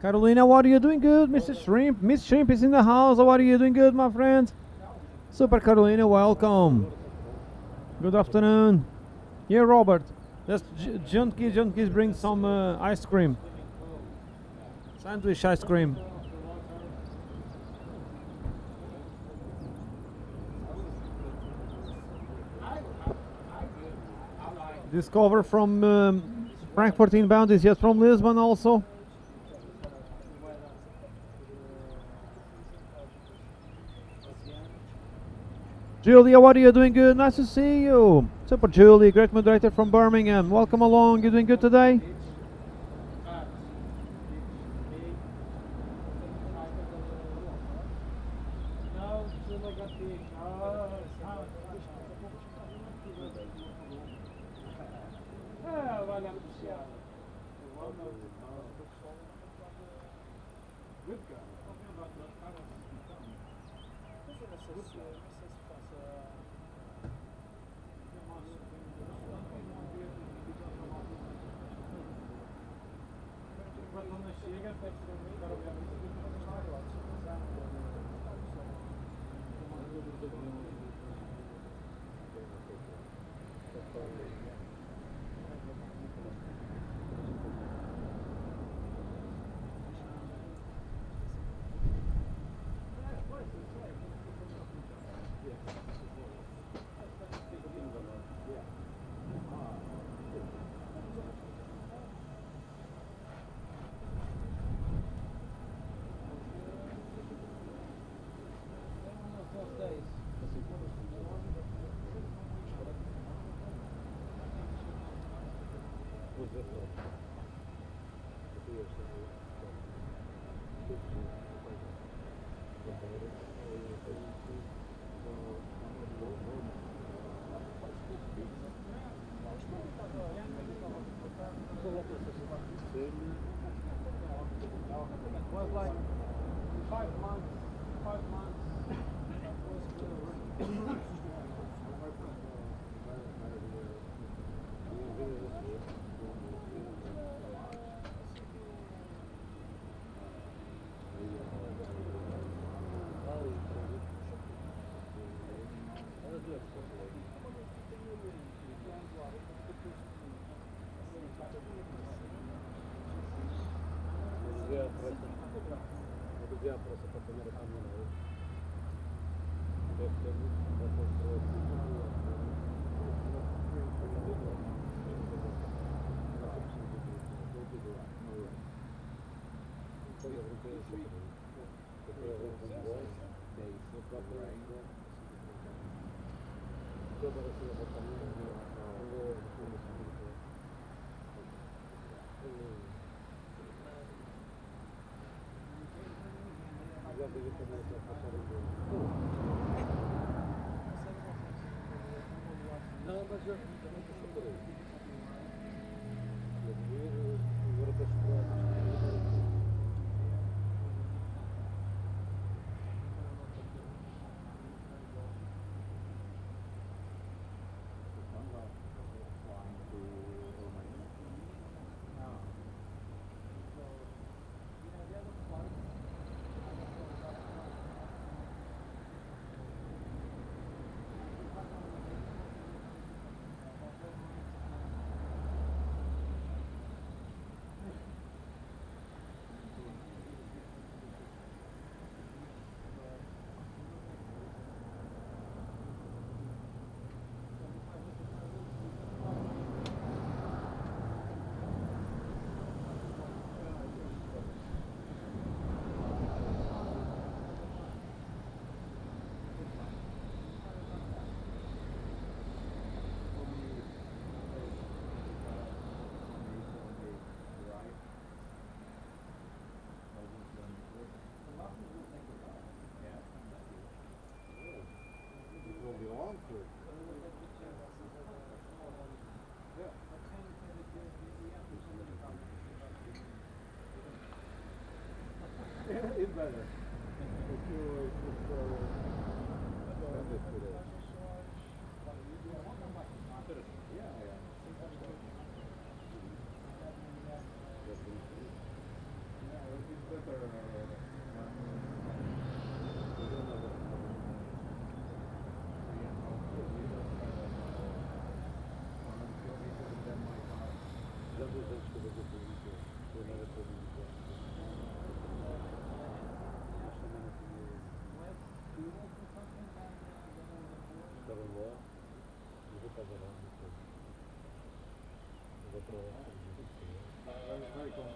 Carolina, what are you doing good? Mr. Shrimp, Miss Shrimp is in the house. What are you doing good, my friend? Super Carolina, welcome. Good afternoon. Yeah, Robert. Just Junkies bring some ice cream. Sandwich ice cream. Discover from Frankfurt inbound is yet from Lisbon also. Julia, what are you doing good? Nice to see you. Super Julie, great moderator from Birmingham. Welcome along. You doing good today? Was like 5 months. 5 months. Não, mas eu também estou por aí. Agora para esperar. better. If you send it today.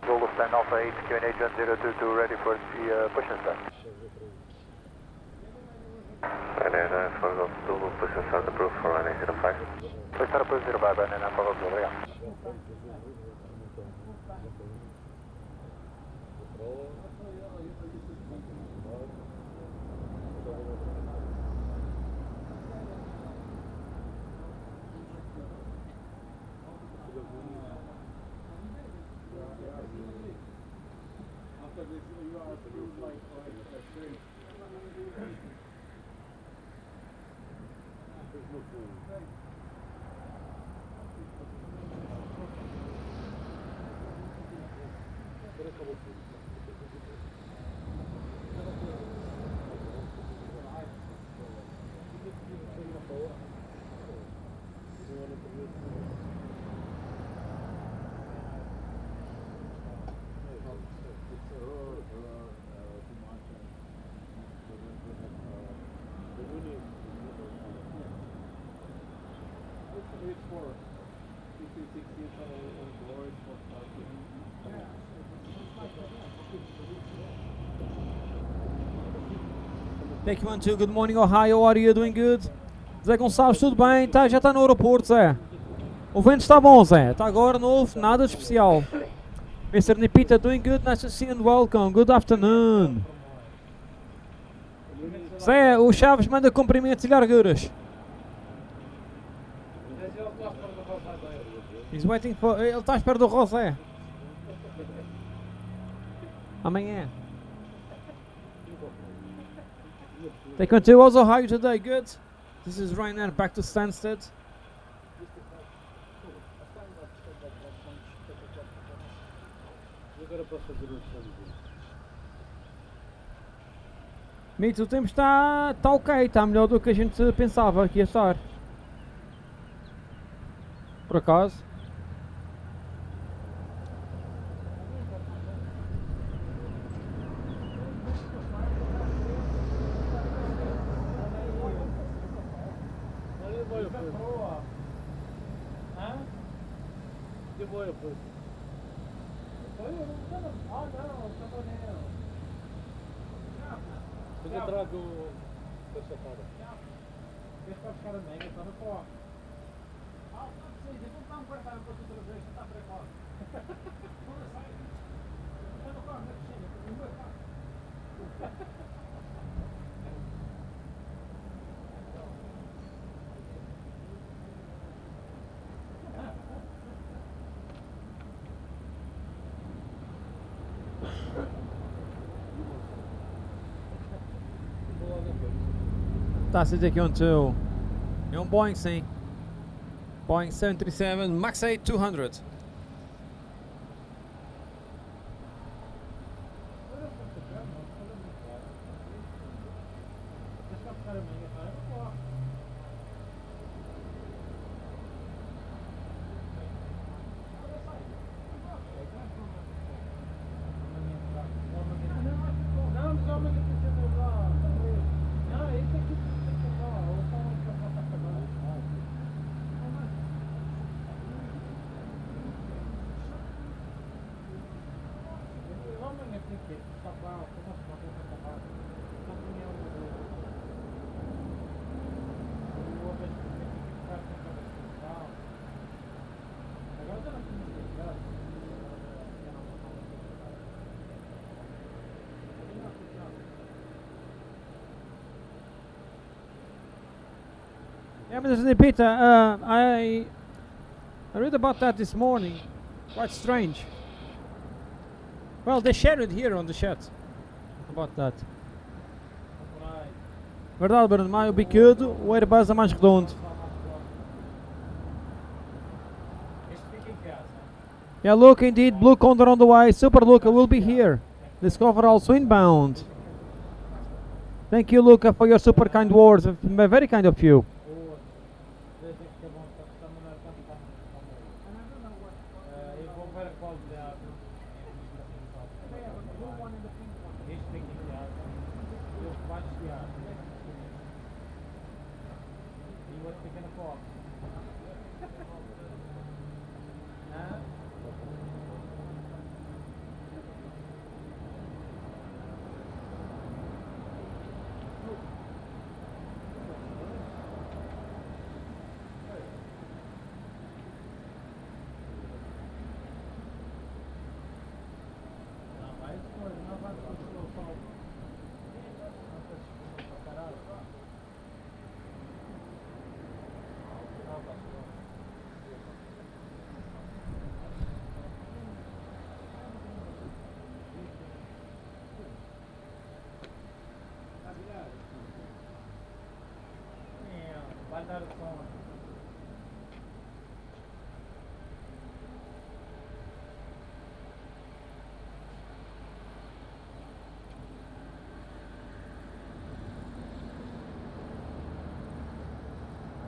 Zulu stand Alpha 8, Q&A John 022, ready for the push and start. Madeira, Fogo Zulu, push and start approved for runway 05. Push start approved 05, and then I'm Fogo Zulu, yeah. After this, you are approved like a straight. There's no food. It's for 56 years old boys for starting. Take 1-2, good morning Ohio, how are you doing good? Zé Gonçalves, tudo bem? Tá, já está no aeroporto, Zé. O vento está bom, Zé. Está agora, não houve nada de especial. Mr. Nipita, doing good, nice to see you and welcome. Good afternoon. Zé, o Chaves manda cumprimentos e larguras. He's waiting for... Ele está à espera do José. Amanhã. Take 1-2, also how are you today? Good. This is Ryanair back to Stansted. Mito, o tempo está ok, está melhor do que a gente pensava que ia estar. Por acaso. Eu trago essa cara. Deixa eu ficar mega, tá no pó. Ah, não precisa, vamos dar um quarto para outra vez, não está precoce. Vamos sair. Está no carro, não precisa, não vai ficar. Tá, se dizer que 1-2. É um Boeing sim. Boeing 737 Max 8 200. Yeah, Mr. Peter, I read about that this morning. Quite strange. Well, they shared it here on the chat. about that. Verdade, Bruno, mais o bicudo, o Airbus é mais redondo. Yeah, look, indeed, blue condor on the way. Super, Luca, will be here. Discover also inbound. Thank you, Luca, for your super kind words. Very kind of you.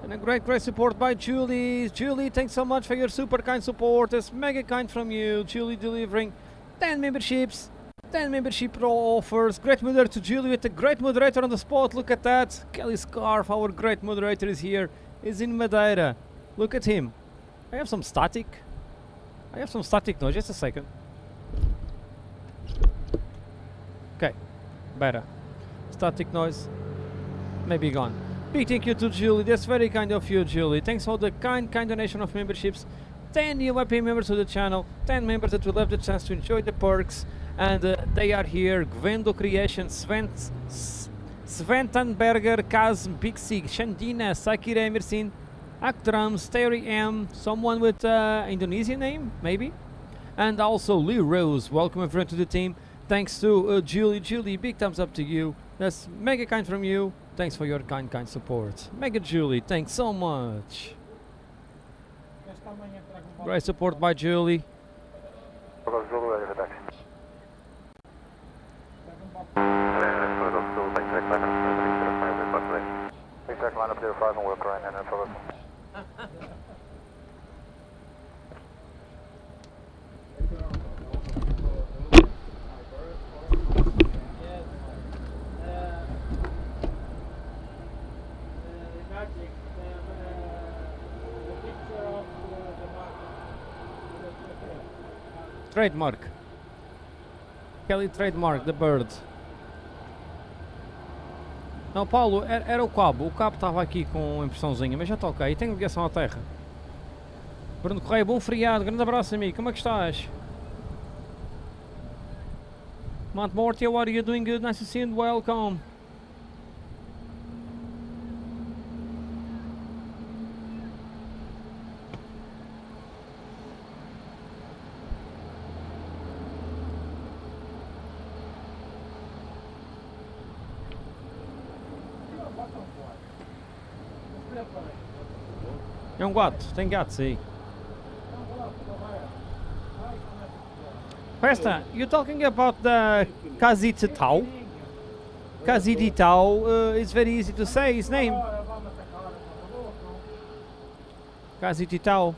And a great support by Julie. Julie, thanks so much for your super kind support. It's mega kind from you. Julie delivering 10 memberships, 10 membership offers. Great moderator to Julie with a great moderator on the spot. Look at that. Kelly Scarf, our great moderator, is here. Is in Madeira. Look at him. I have some static. Noise. Just a second. Okay, better. Static noise. Maybe gone. Big thank you to Julie. That's very kind of you, Julie. Thanks for the kind donation of memberships. 10 new IP members to the channel. 10 members that will have the chance to enjoy the perks. And they are here. Gwendo Creation, Sventanberger, Kaz, Big Sig, Shandina, Sakira Emerson, Aktram, Terry M, someone with Indonesian name, maybe. And also Lee Rose. Welcome everyone to the team. Thanks to Julie. Julie, big thumbs up to you. That's mega kind from you. Thanks for your kind support. Mega Julie, thanks so much. Great support by Julie. Line up 05 and work right now. Trademark. Kelly trademark, the bird. Não, Paulo, era o cabo. O cabo estava aqui com impressãozinha, mas já está ok. Tenho ligação à terra. Bruno Correia, bom feriado. Grande abraço, amigo. Como é que estás? Mount Morty, how are you doing? Good. Nice to see you and welcome. É um gato, tem gatos aí. Pesta, you're talking about the Kazititao? Kazititao, it's very easy to say his name. Kazititao.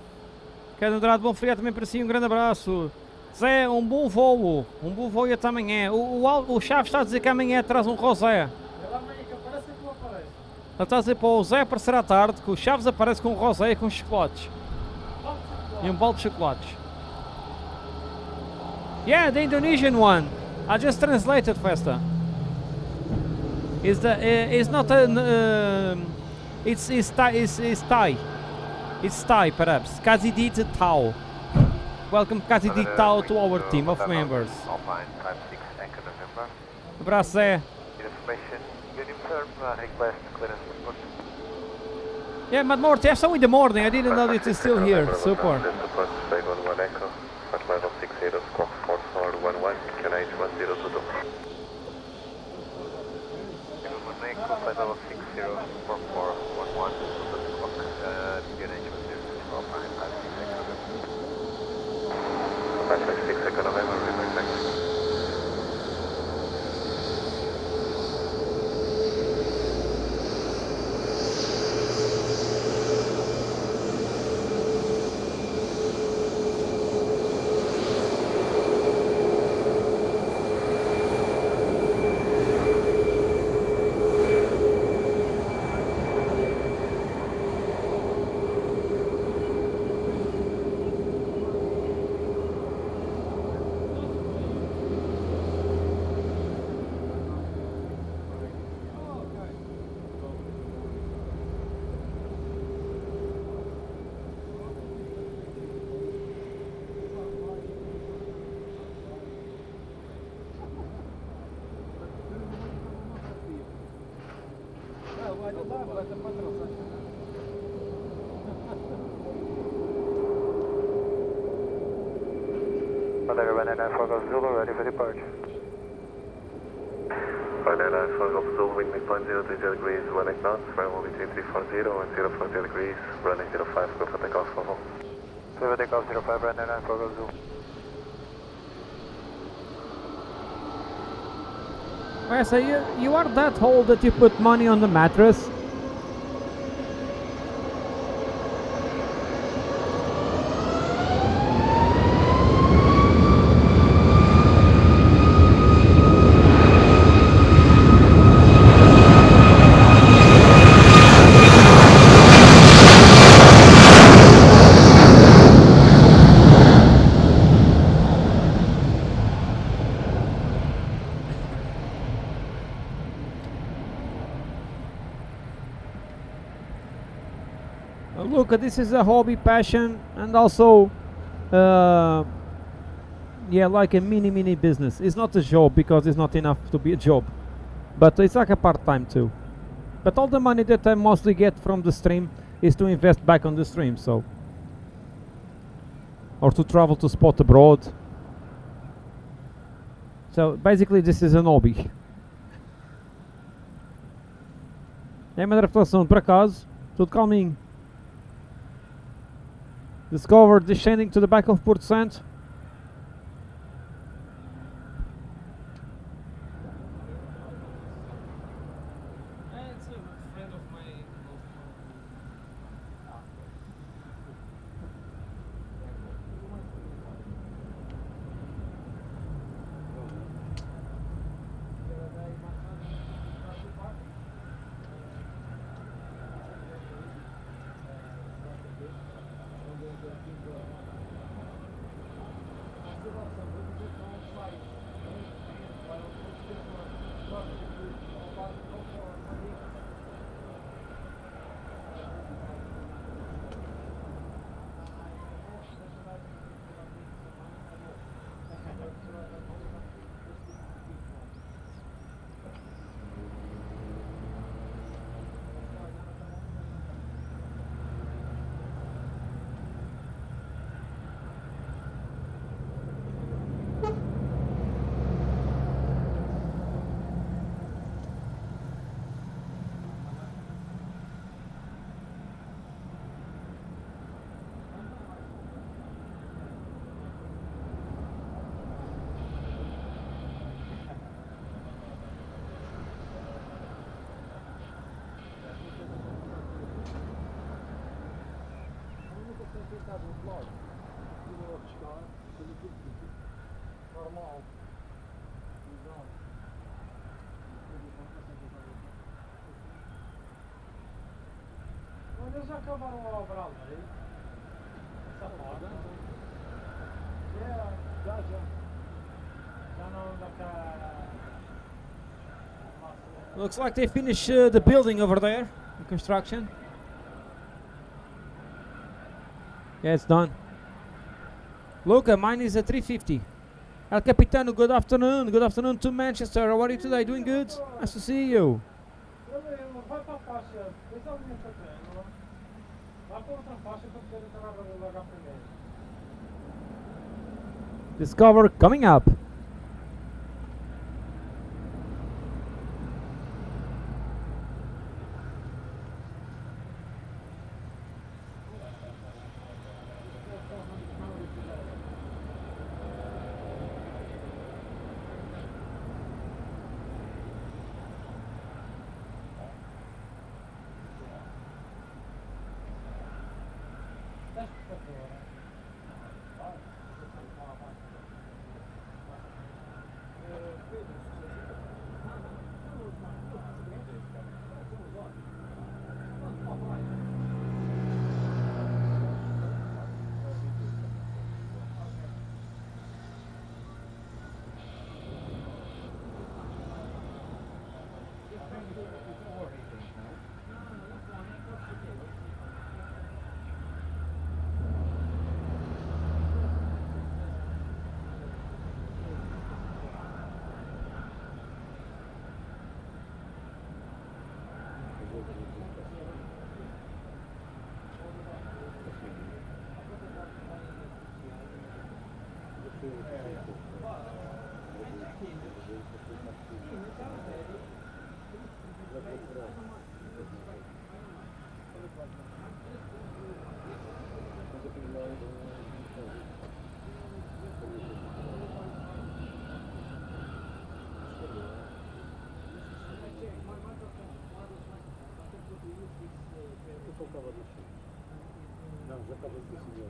Quero Andrade, bom feriado também para si, um grande abraço. Zé, um bom voo e até amanhã. O Chaves está a dizer que amanhã traz um rosé. Ele está a dizer para o Zé aparecer à tarde, que o Chaves aparece com um rosé e com chocolates. E um balde de chocolates. Yeah, the Indonesian one. I just translated, Festa. It's not a... it's Thai. It's Thai, perhaps. Kazidit Tao. Welcome, Kazidit Tao, to our team of members. Abraço, Zé. Yeah, Mad Morty, I saw in the morning. I didn't know that it's still here. Super. flight level 604411, clock, DNH was 556 Echo November, return taxi. Madeira, runway 94 Golf Zulu, ready for departure. Runway 94 Golf Zulu, wind midpoint 030 degrees, 18 knots, runway between 340 and 040 degrees, running 05, go for takeoff for home. Clear for takeoff 05, runway 94 Golf Zulu. Okay, so you are that old that you put money on the mattress? Look, this is a hobby, passion, and also, yeah, like a mini business. It's not a job because it's not enough to be a job, but it's like a part-time too. But all the money that I mostly get from the stream is to invest back on the stream, so, or to travel to spot abroad. So basically, this is an hobby. É uma adaptação, por acaso, tudo calminho. Discovered descending to the back of Port Saint. It's a friend of mine. Normal. Mas eles já acabaram a obra ali. Essa roda. Já. Já não dá cá. Looks like they finished the building over there, the construction. Yeah, it's done. Look, mine is a 350. El Capitano, good afternoon. Good afternoon to Manchester. How are you today? Doing good? Nice to see you. Vai para a faixa. Esse é o meu treino. Vai para outra faixa para poder entrar logo à primeira. Discover coming up. Deixa para fora. Não, já estava a dizer.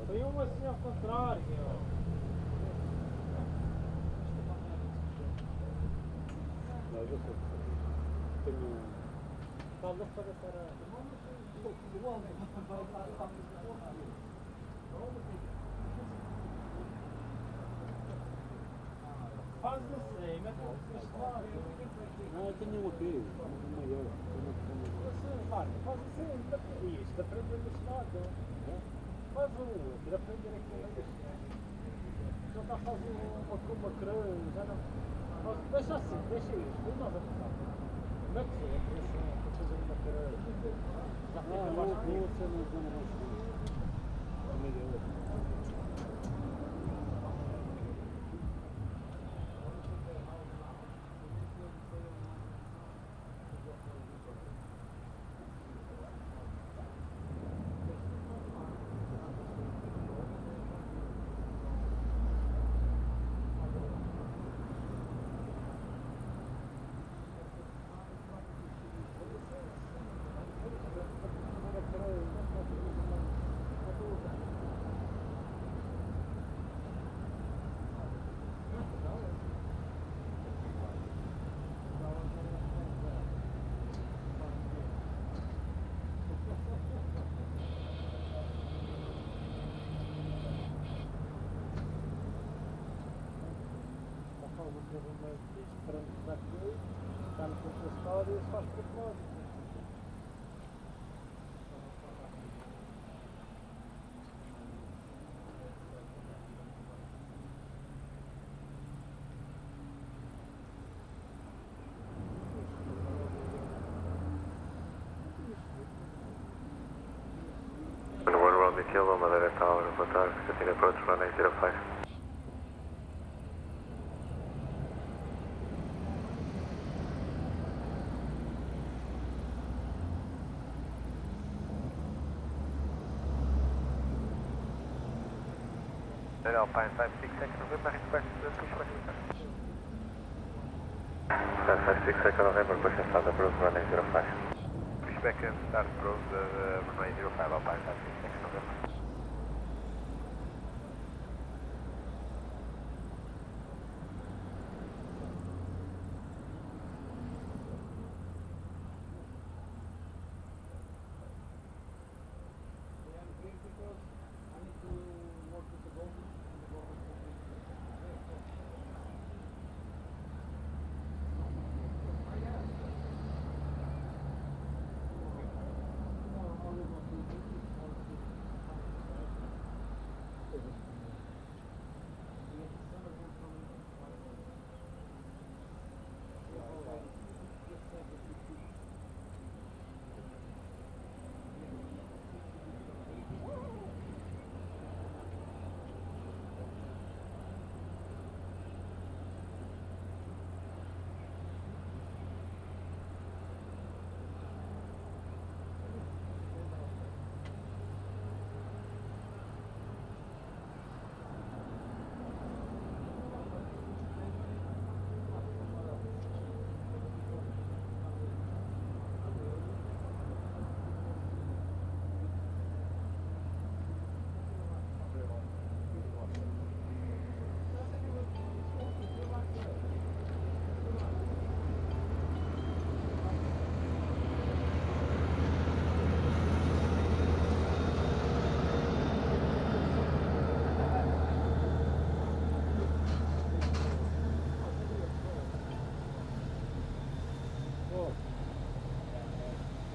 Foi um assim ao contrário. Talvez para faz assim, mete este lado. Não, eu tenho um aqui, um maior. Faz assim, isto aprender deste lado. Faz um, quero aprender aqui. Já está a fazer uma cruz, já não. Deixa assim, deixa isto, e nós a passar. Mete assim, para fazer uma cruz. Já fica mais bonito. Você não zona mais bonita. Está no ponto da história e se faz por outro lado. Kilo, Madeira Tower, boa tarde, continue approach runway 05. Alpine 566, November, request push for November. 556 November, push and start approach runway 05. Push back and start approach runway 05, Alpine 566 November.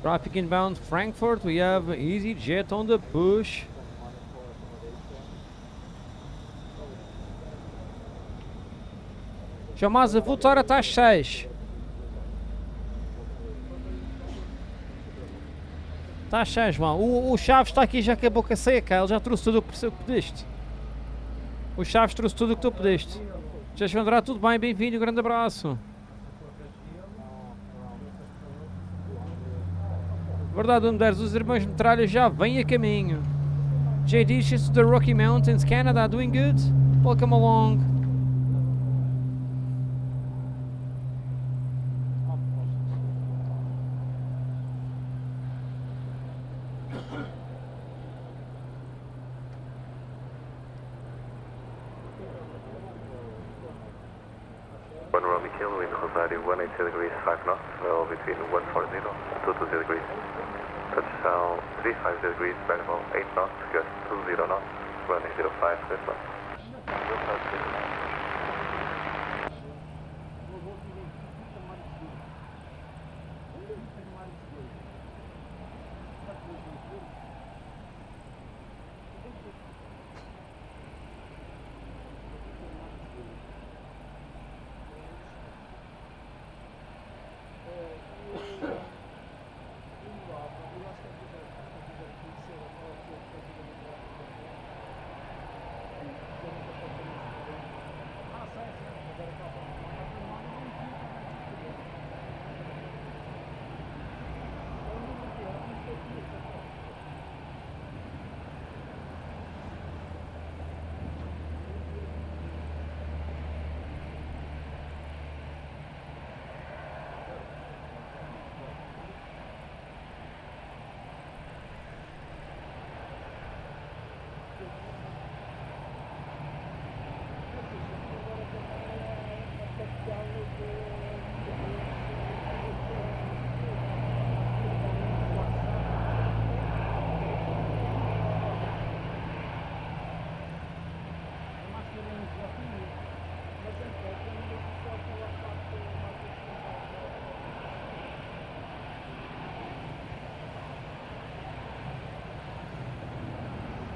Traffic inbound Frankfurt, we have EasyJet on the push. Chamás a voltar até às 6. Está às 6, João. O Chaves está aqui já com a boca seca, ele já trouxe tudo o que pediste. O Chaves trouxe tudo o que tu pediste. Já Andrade, tudo bem? Bem-vindo, um grande abraço. Verdade, Medeiros, os irmãos Metralha já vêm a caminho. JD, she's to the Rocky Mountains, Canada, doing good? Welcome along. One Romy Kilo in Rosario, 180 degrees, 5 knots, well between 140 and 220 degrees. Touchdown 350 degrees, variable 8 knots, gust 20 knots, running 05, this one.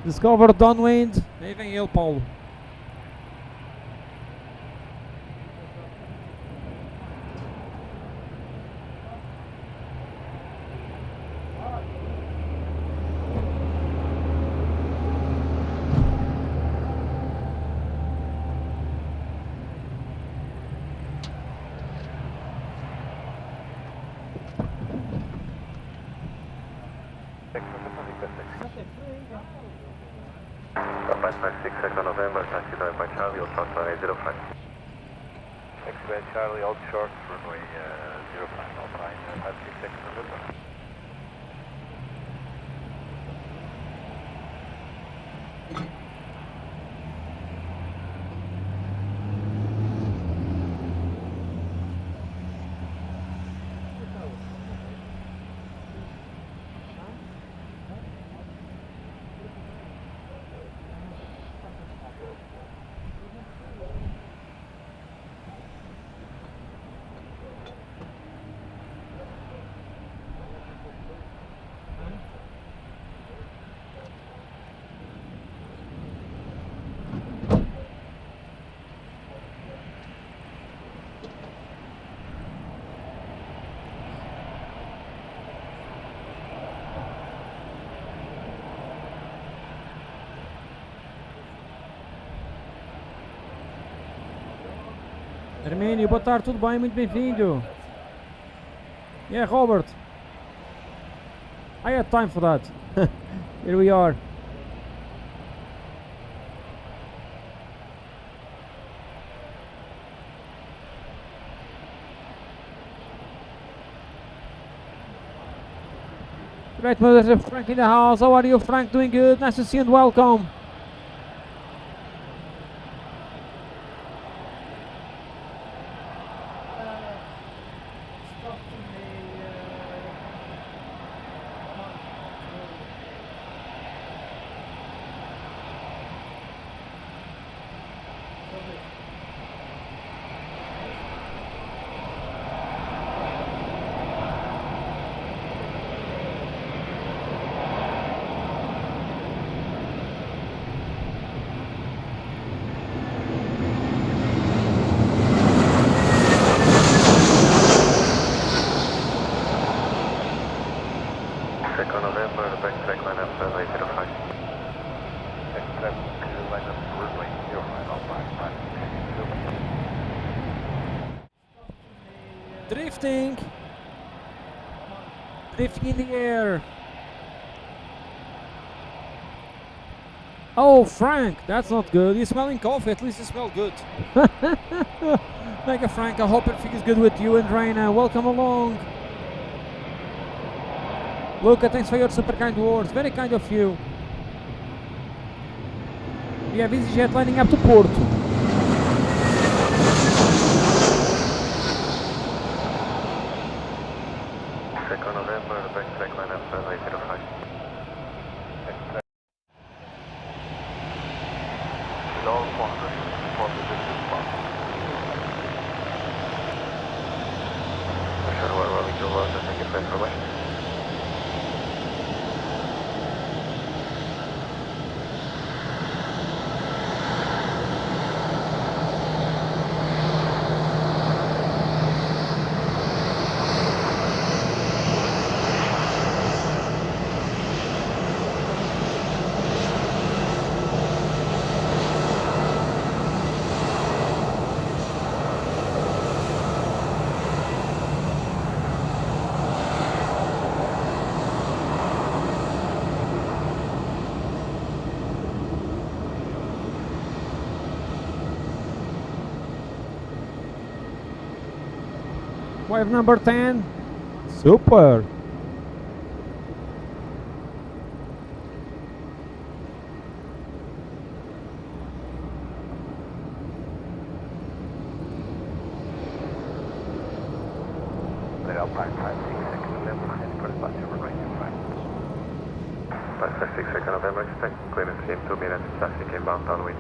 Discover downwind. Aí vem ele, Paulo. 556 Echo November, taxi drive by Charlie, Old Short runway 05. Taxi by Charlie, Old Short runway 05, Alpine 566 November. Hermínio, boa tarde, tudo bem? Muito bem-vindo. Yeah, Robert. I had time for that. Here we are. Great mother, Frank in the house. How are you, Frank? Doing good. Nice to see you and welcome. Drifting in the air. Oh, Frank, that's not good. You're smelling coffee. At least you smell good. Mega Frank, I hope everything is good with you and Raina. Welcome along. Luca, thanks for your super kind words. Very kind of you. We have EasyJet lining up to Porto. November, backtrack line up runway 05. Below 400 for the distance pass. Sure, we're rolling towards, thank you for information. Wave number 10. Super. Alpine 566 November, heading for the bus over right in front. 556 November, expect clearance in 2 minutes, traffic inbound downwind.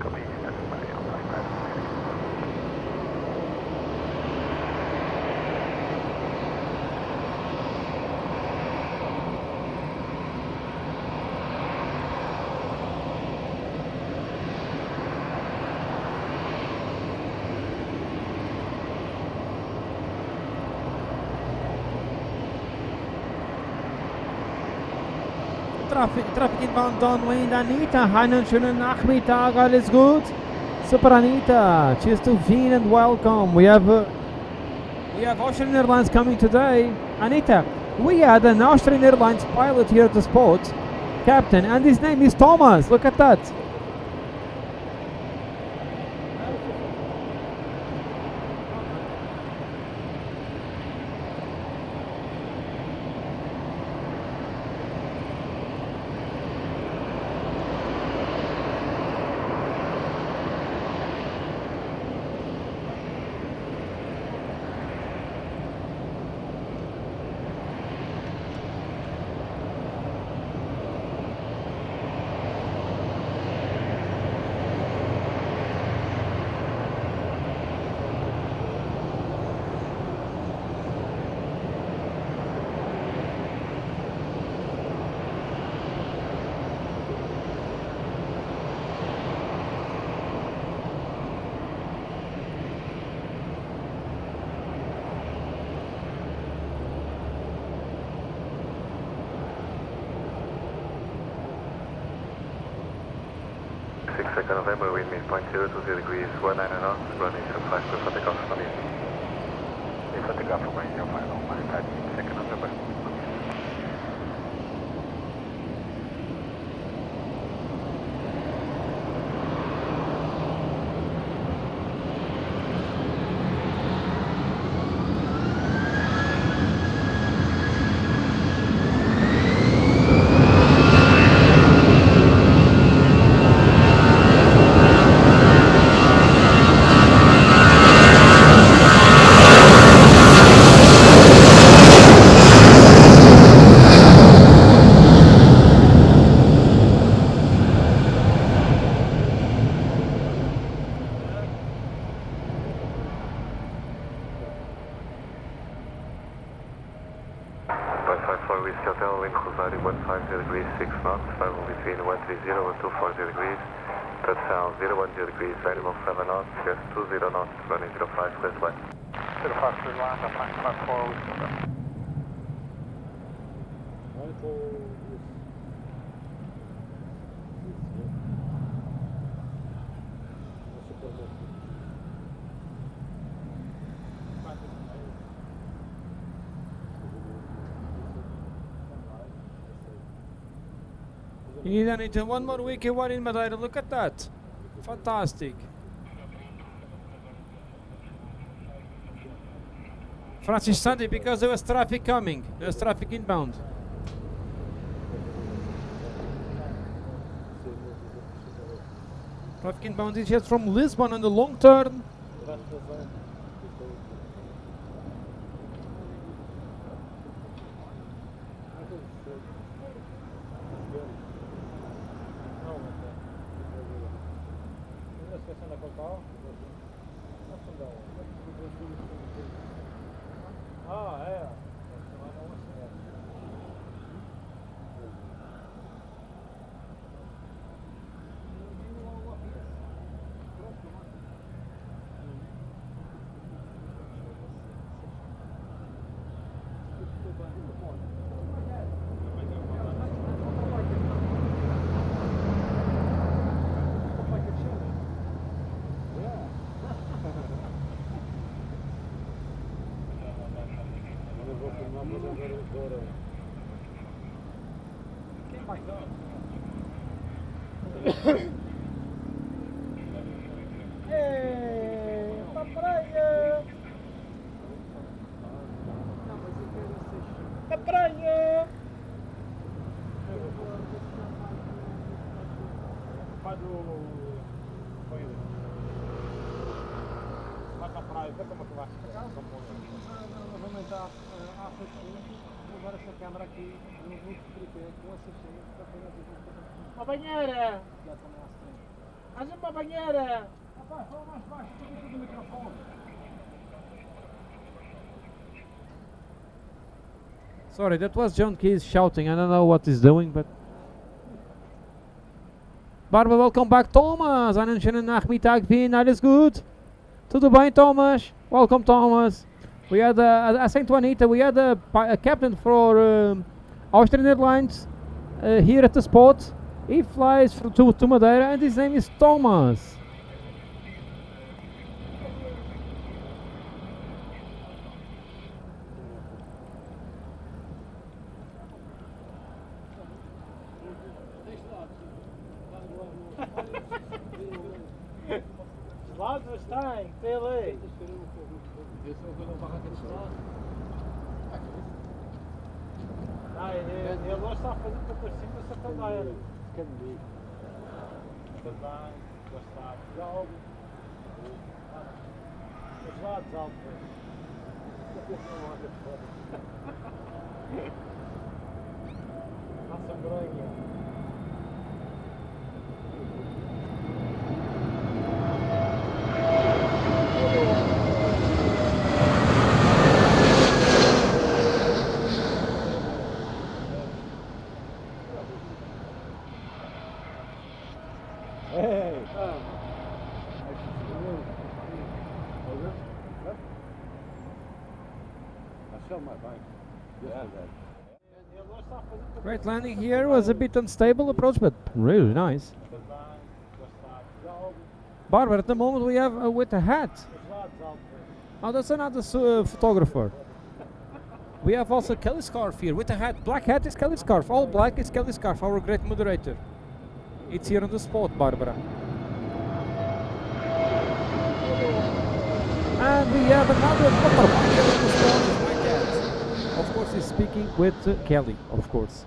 Copy, everybody, Alpine 566. Traffic inbound downwind. Anita, einen schönen Nachmittag, alles gut? Super Anita, cheers to Wien and welcome. We have Ocean Airlines coming today. Anita, We had an Austrian Airlines pilot here at the spot, captain, and his name is Thomas. Look at that. November, wind means 0.020 degrees, 19 knots, running 05 for takeoff from here. For takeoff from 105, on my type, 2nd November. Degrees, 6 knots, travel between 130 and 240 degrees, touchdown 010 degrees, variable 7 knots, just 20 knots, running 05, clear to land. 05, clear to land, I'm 954, Whiskey Hotel. You need anything? One more week, you are in Madeira. Look at that. Fantastic. Francis Sunday, because there was traffic coming. There was traffic inbound. Traffic inbound is just from Lisbon on the long turn. Uma banheira! Haja uma banheira! Rapaz, fala mais baixo, estou com o microfone. Sorry, that was John Keys shouting. I don't know what he's doing, but... Barbara, welcome back. Thomas, einen schönen Nachmittag. Wien, alles gut? Tudo bem, Thomas? Welcome, Thomas. We had, at St. Juanita, we had a captain for Austrian Airlines here at the spot. He flies to Madeira, and his name is Thomas. Ele! Ah, ele hoje está a fazer para por cima essa cadeira. Também, gostar de algo. Os lados altos. Passa branca. Great landing here, was a bit unstable approach, but really nice. Barbara, at the moment we have with a hat. Oh, that's another photographer. We have also Kelly Scarf here with a hat. Black hat is Kelly Scarf. All black is Kelly Scarf, our great moderator. It's here on the spot, Barbara. And we have another motorbiker on the spot with my dad. Of course, he's speaking with Kelly, of course.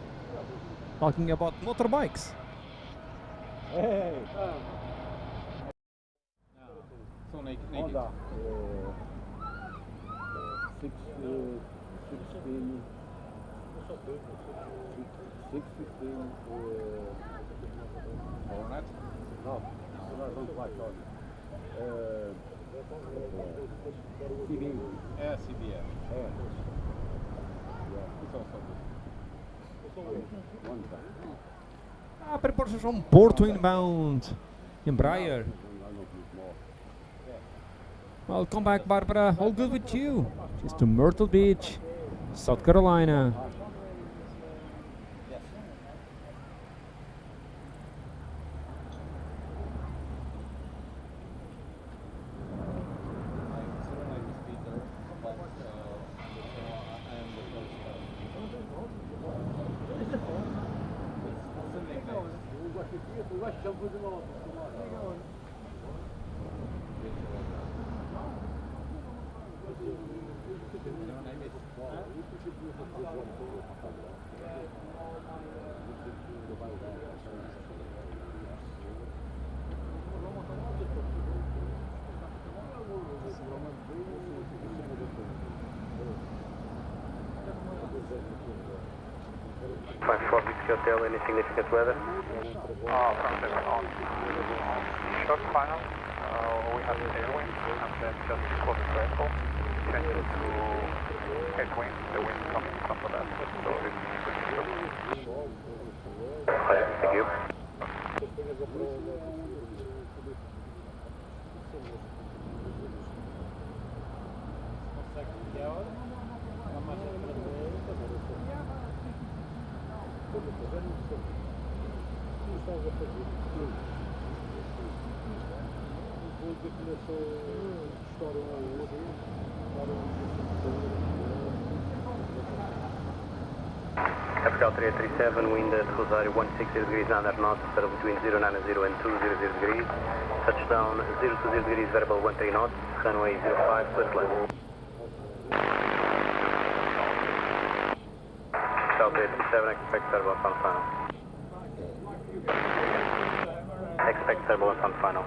Talking about motorbikes. Hey! So naked. Honda. 615. 615. Hornet? No, don't like Hornet. CB. Yeah, CB. Yeah. It's also good. One time. Preparation from Porto inbound. In Breyer. Welcome back, Barbara. All good with you? She's to Myrtle Beach, South Carolina. Hotel, any significant weather? From the on short final, we have tailwind and then just close to airport, changes to headwind, the wind coming from the left, so this is good. Thank you. Capital 3837, wind at Rosario 160 degrees under north, settle between 090 and 200 degrees. Touchdown 020 degrees, variable 13 knots, runway 05, swift left. Capital 3837, expect turbo upon final. Expect turbo upon final.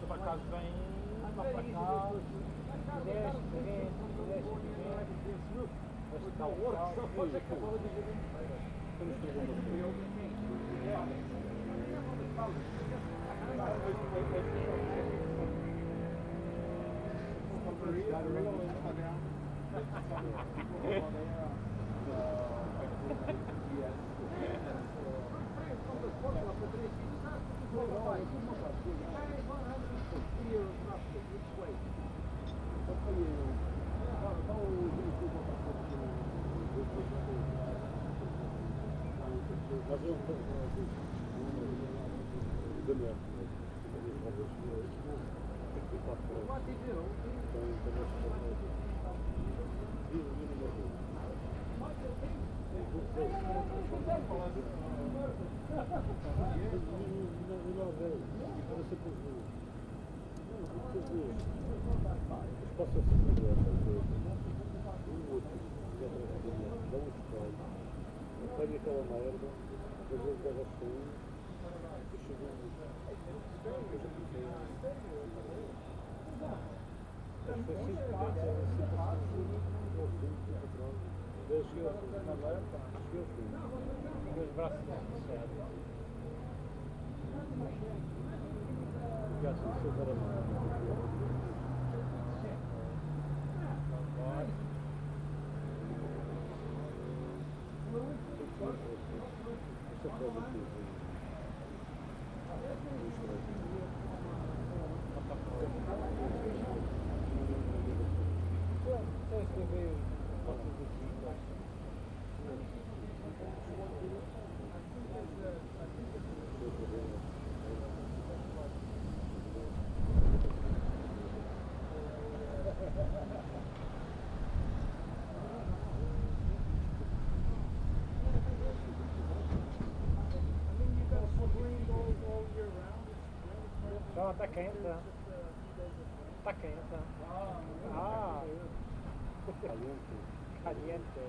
Por acaso vem lá para cá, desce, mas está o carro. Tenho aquela merda, às vezes dava saúde, e chegou Não, está quente. Está quente. Ah, caliente.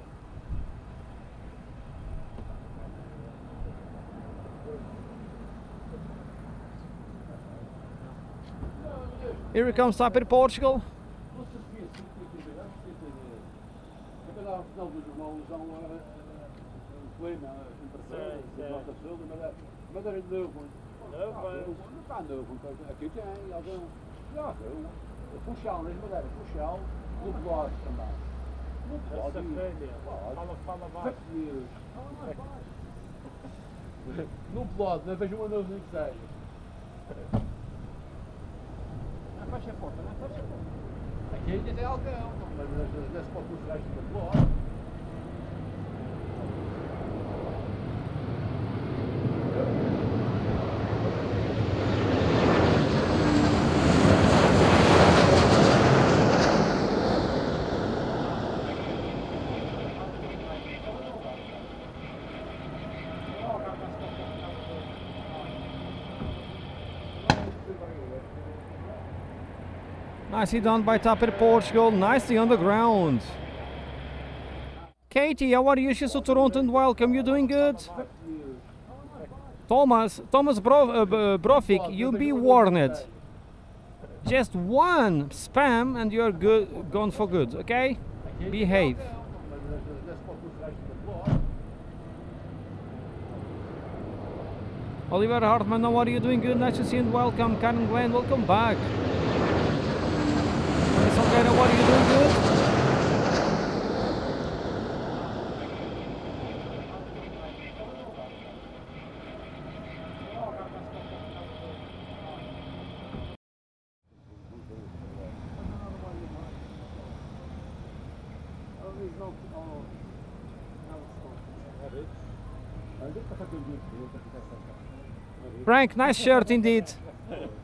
Here it comes Tapir Portugal. Madeira de novo. Não está novo, aqui tem algum. Já viu? Funchal, mas Madeira, Funchal, no blog também. No blog. Fala baixo. No blog, não vejo uma novo nem que seja. Não fecha a porta, não fecha a porta. Aqui ainda tem alguém, mas nesse ponto dos gajos do blog. Nicely done by Tapir Portugal, nicely on the ground. Katie, how are you? She's to Toronto and welcome. You doing good? Thomas Brofik, you be warned. Just one spam and you're good, gone for good, okay? Behave. Oliver Hartman, how are you doing good? Nice to see you and welcome. Karen Glenn, welcome back. Salgueiro, what are you doing good? Frank, nice shirt indeed.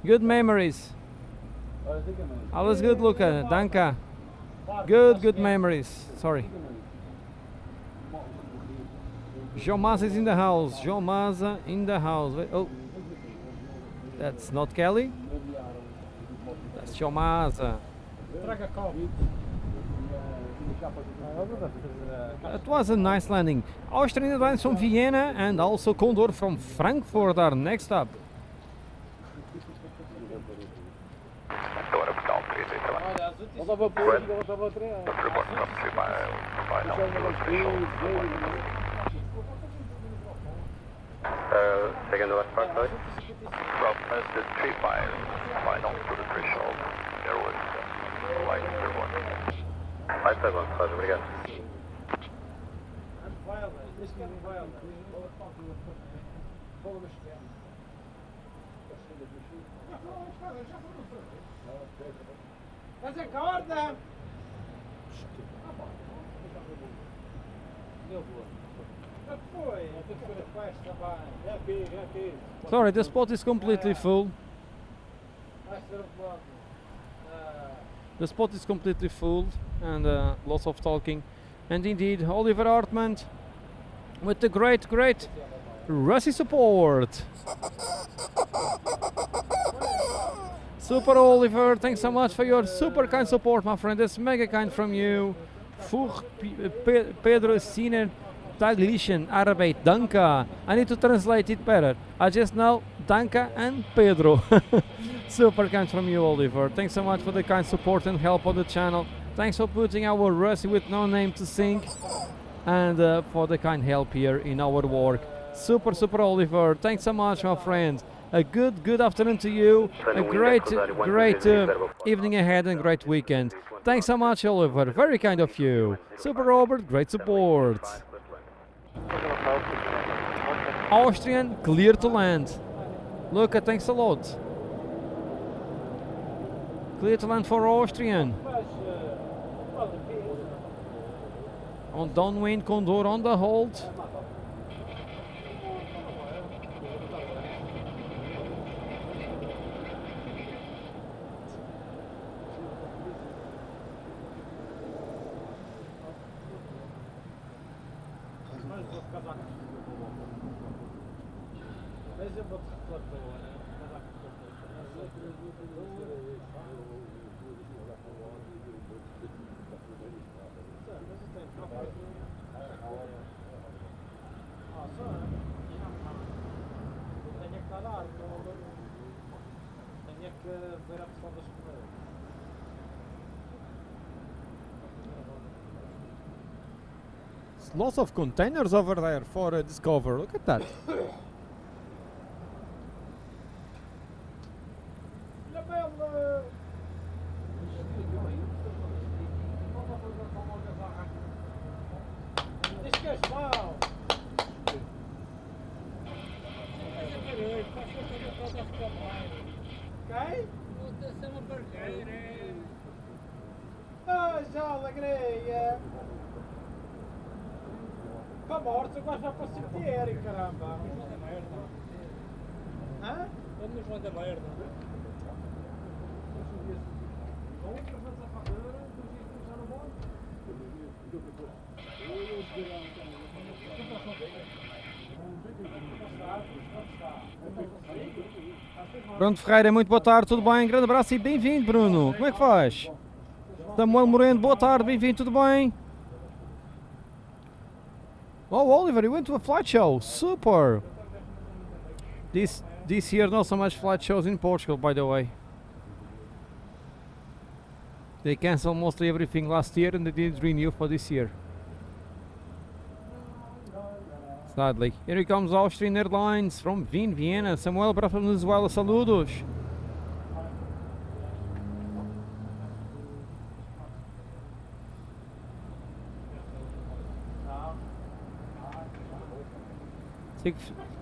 Good memories. Alles good, Luca. Danke. Good memories. Sorry. João Maza is in the house. João Maza in the house. Oh, that's not Kelly. That's João Maza. Traga copo. It was a nice landing. Austrian Airlines from Vienna and also Condor from Frankfurt are next up. Door up down 337. Report from 3 mile down to threshold. Second left part, sorry. From the 3 mile down to the threshold. There was light turbulence. 571, sorry, obrigado. Mas acorda! Sorry, the spot is completely full. The spot is completely full and lots of talking. And indeed, Oliver Hartmann with the great Rossi support. Super Oliver, thanks so much for your super kind support, my friend. That's mega kind from you. Voeg Pedro Siner Taglichen Arbeid, danke. I need to translate it better. I just know danke and Pedro. Super kind from you, Oliver. Thanks so much for the kind support and help on the channel. Thanks for putting our Rossi with no name to sing and for the kind help here in our work. Super Oliver. Thanks so much, my friend. A good afternoon to you. A great evening ahead and great weekend. Thanks so much, Oliver. Very kind of you. Super Robert, great support. Austrian, clear to land. Luca, thanks a lot. Clear to land for Austrian. On downwind, Condor on the hold. Lots of containers over there for Discover. Look at that. Morto gosta para cemitério, caramba. Hã? Vamos lá da merda. Bruno Ferreira, muito boa tarde, tudo bem? Grande abraço e bem-vindo, Bruno. Como é que faz? Samuel Moreno, boa tarde, bem-vindo, tudo bem? Oh, Oliver, you went to a flight show. Super. This year, not so much flight shows in Portugal, by the way. They canceled mostly everything last year and they didn't renew for this year. Sadly. Here comes Austrian Airlines from Vienna. Samuel para Venezuela, saludos.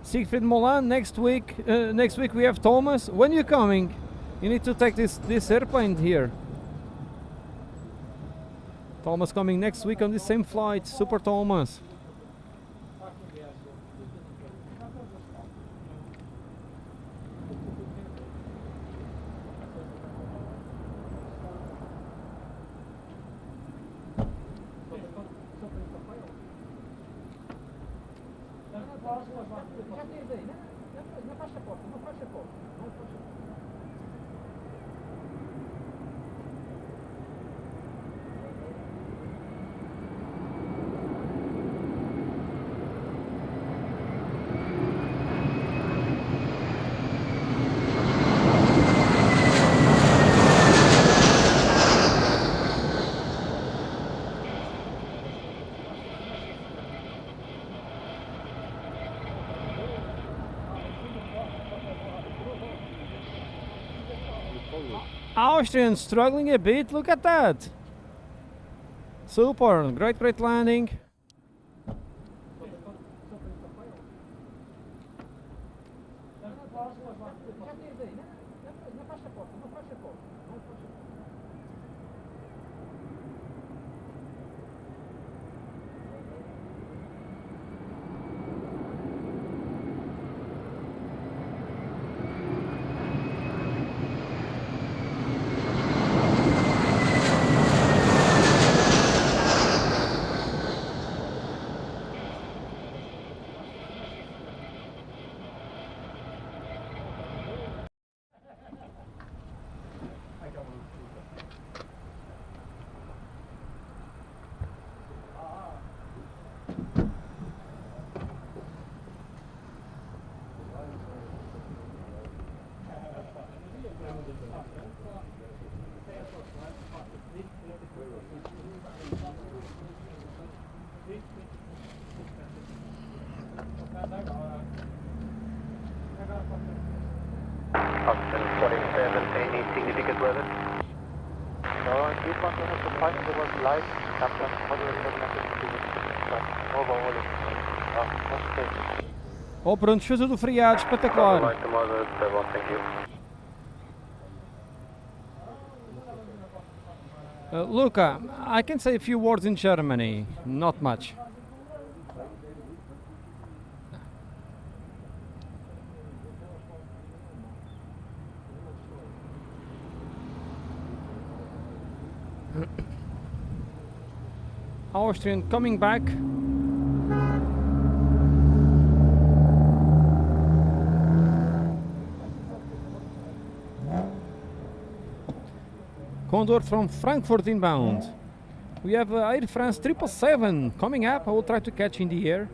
Siegfried Molan, next week we have Thomas. When you coming? You need to take this airplane here. Thomas coming next week on the same flight. Super Thomas. Austrian struggling a bit, look at that. Super, great landing. Austin 47, any significant weather? No, in this one, the final was light, Captain, moderate overall, okay. Oh, pronto, defesa do freado, espetacular. Light to moderate, thank you. Luca, I can say a few words in Germany, not much. Austrian coming back. Condor from Frankfurt inbound. We have Air France 777 coming up. I will try to catch in the air.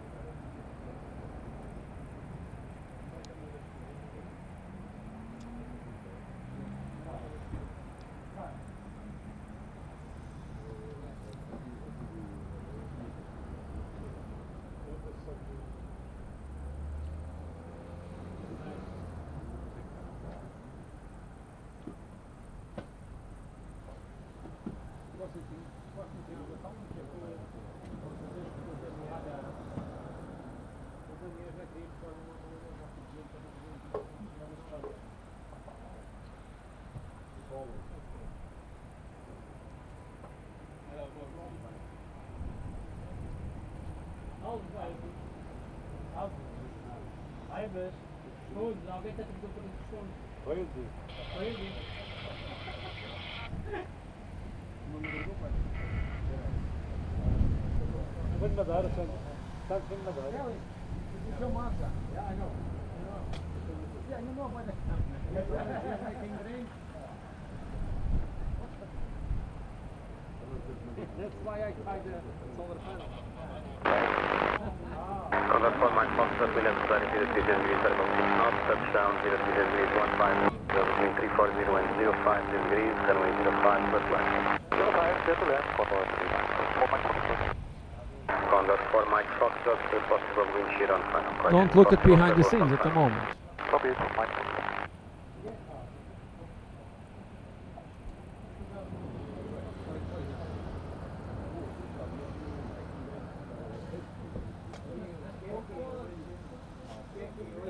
In Madeira, that's in Madeira. It's your master. Yeah, I know. Yeah, you know about that. Making drink. That's why I tried the solar panel. Condor 4 Mike Foxtrot, Williams 20, 030 circle 6 knots, touchdown 030 15, between 340 and 05 degrees, runway 05 plus line. 05, clear to land, Condor 3 Mike Foxtrot. Condor 4 Mike Foxtrot, possible wind shear on final. Don't look at behind the scenes at the moment. Copy it, Mike Foxtrot.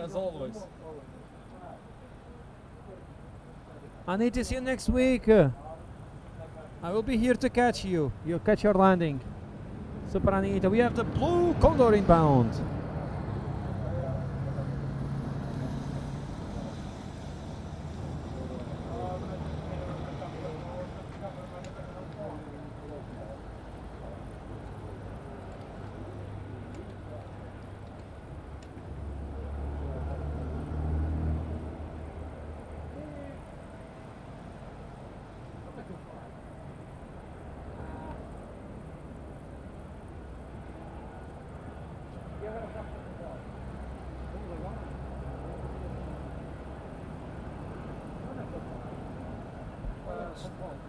As always. I need to see you next week. I will be here to catch you. You'll catch your landing. Super Anita. We have the blue Condor inbound.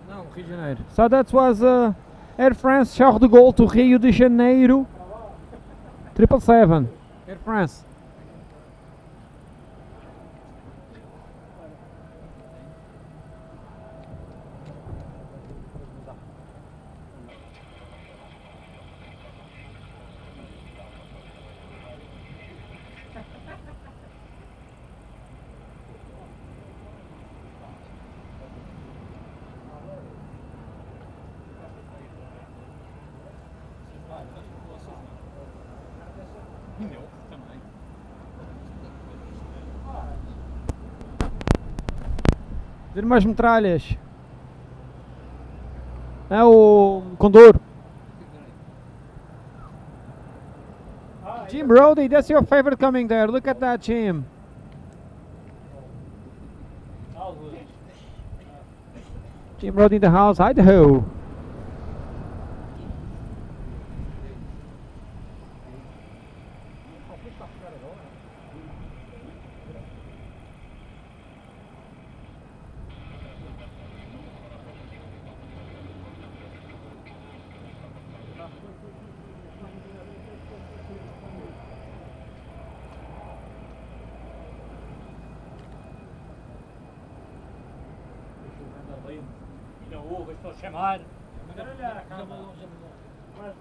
Não, Rio de Janeiro. So that was Air France Charles de Gaulle to Rio de Janeiro. 777. Air France. Ver mais metralhas. É o Condor. Jim Brody, that's your favorite coming there. Look at that, Jim. Jim Brody in the house, Idaho. Estou a chamar. Mas ver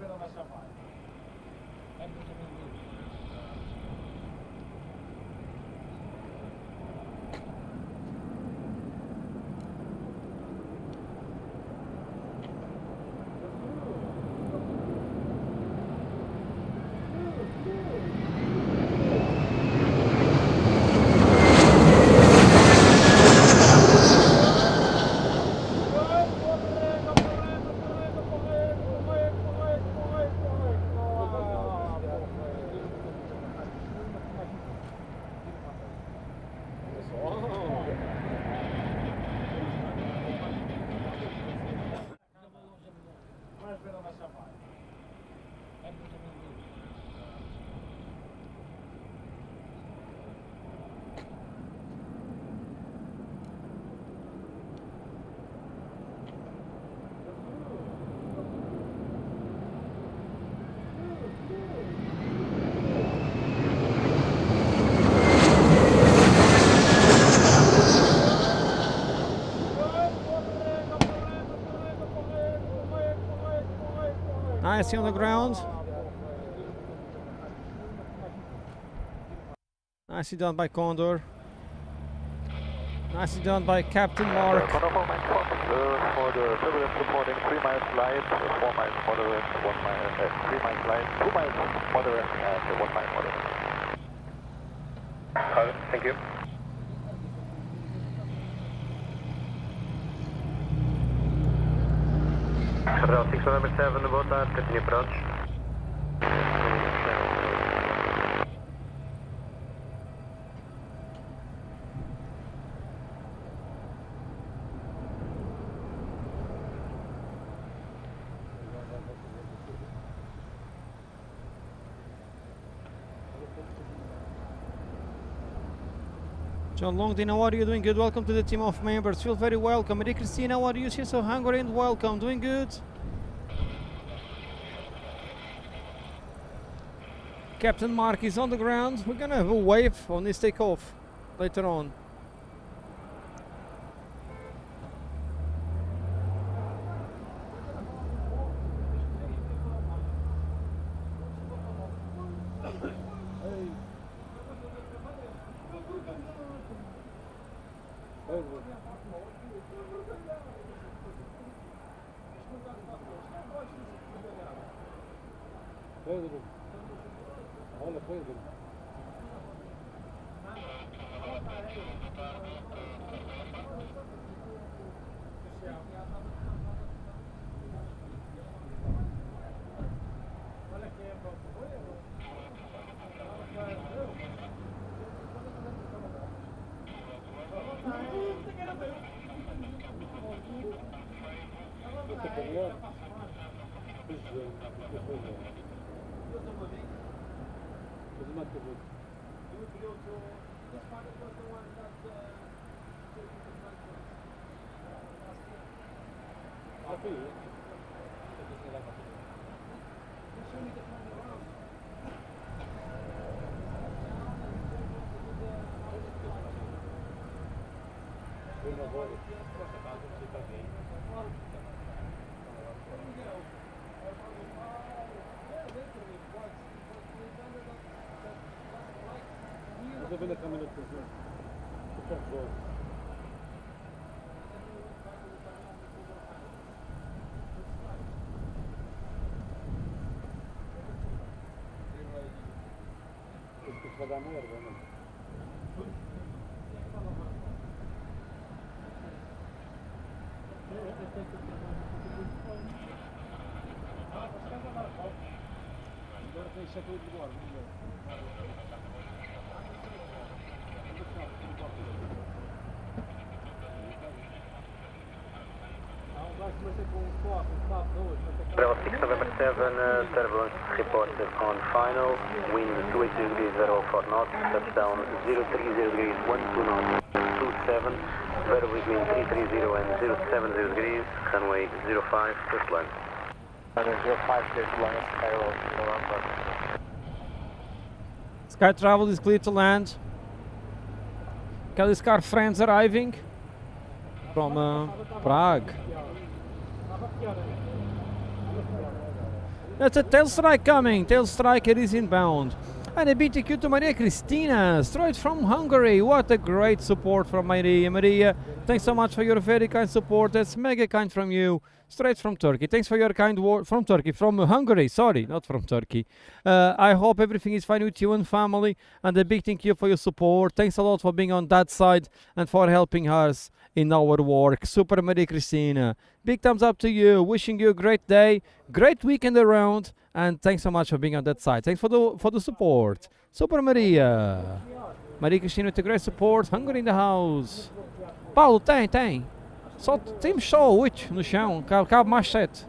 ela chamar. Nicely on the ground. Nicely done by Condor. Nicely done by Captain Mark. For the turbulence supporting 3 miles light, 4 miles moderate, 1 mile, 3 miles light, 2 miles moderate, and 1 mile moderate. Thank you. Route 6 number 7, boa tarde, continue approach. John Longdon, how are you? Doing good. Welcome to the team of members. Feel very welcome. Maria Cristina, how are you? She's so hungry and welcome. Doing good. Captain Mark is on the ground. We're gonna have a wave on this takeoff later on. Agora tem século de bordo, não é? Bravo 6 November 7, turbulence reported on final, wind 280 degrees 04 knots, touchdown 030 degrees 12 knots, 27, variable between 330 and 070 degrees, runway 05, first line. Runway 05, first line, Cairo, November. Sky Travel is clear to land. Kelly's car friends arriving from Prague. That's a tail strike coming. Tail striker is inbound. And a BTQ to Maria Cristina, straight from Hungary. What a great support from Maria. Maria, thanks so much for your very kind support. That's mega kind from you. Straight from Turkey. Thanks for your kind word from Turkey, from Hungary. Sorry, not from Turkey. I hope everything is fine with you and family. And a big thank you for your support. Thanks a lot for being on that side and for helping us in our work. Super Maria Cristina. Big thumbs up to you. Wishing you a great day, great weekend around, and thanks so much for being on that side. Thanks for the support. Super Maria. Maria Cristina with a great support. Hungary in the house. Paulo, tem. Só temos só 8 no chão. Cabe mais 7.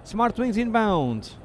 Smart Wings inbound.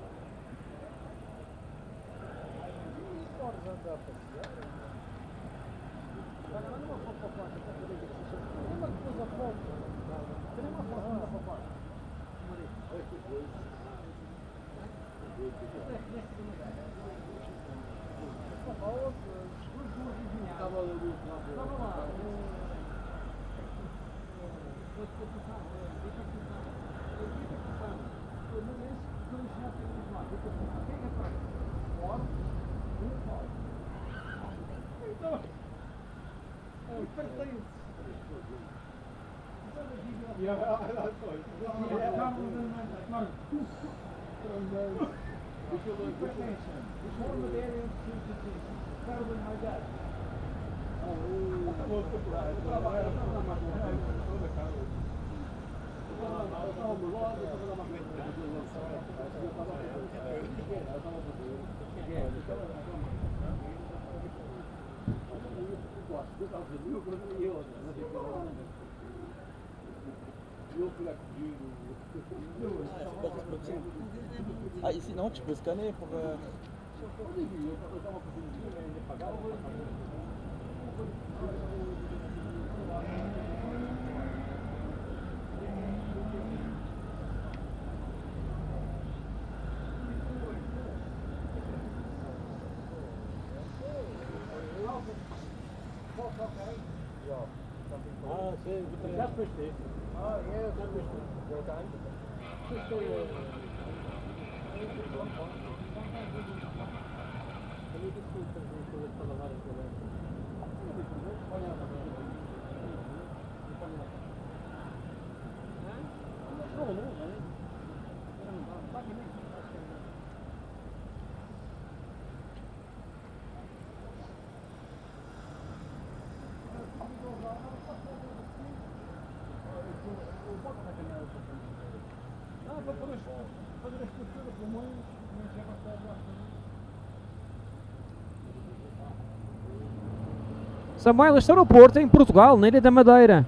Ah, ici non, tu peux scanner pour. Ah, sim, já festei. Ah, é, já festei. Samuel, este aeroporto é em Portugal, na Ilha da Madeira.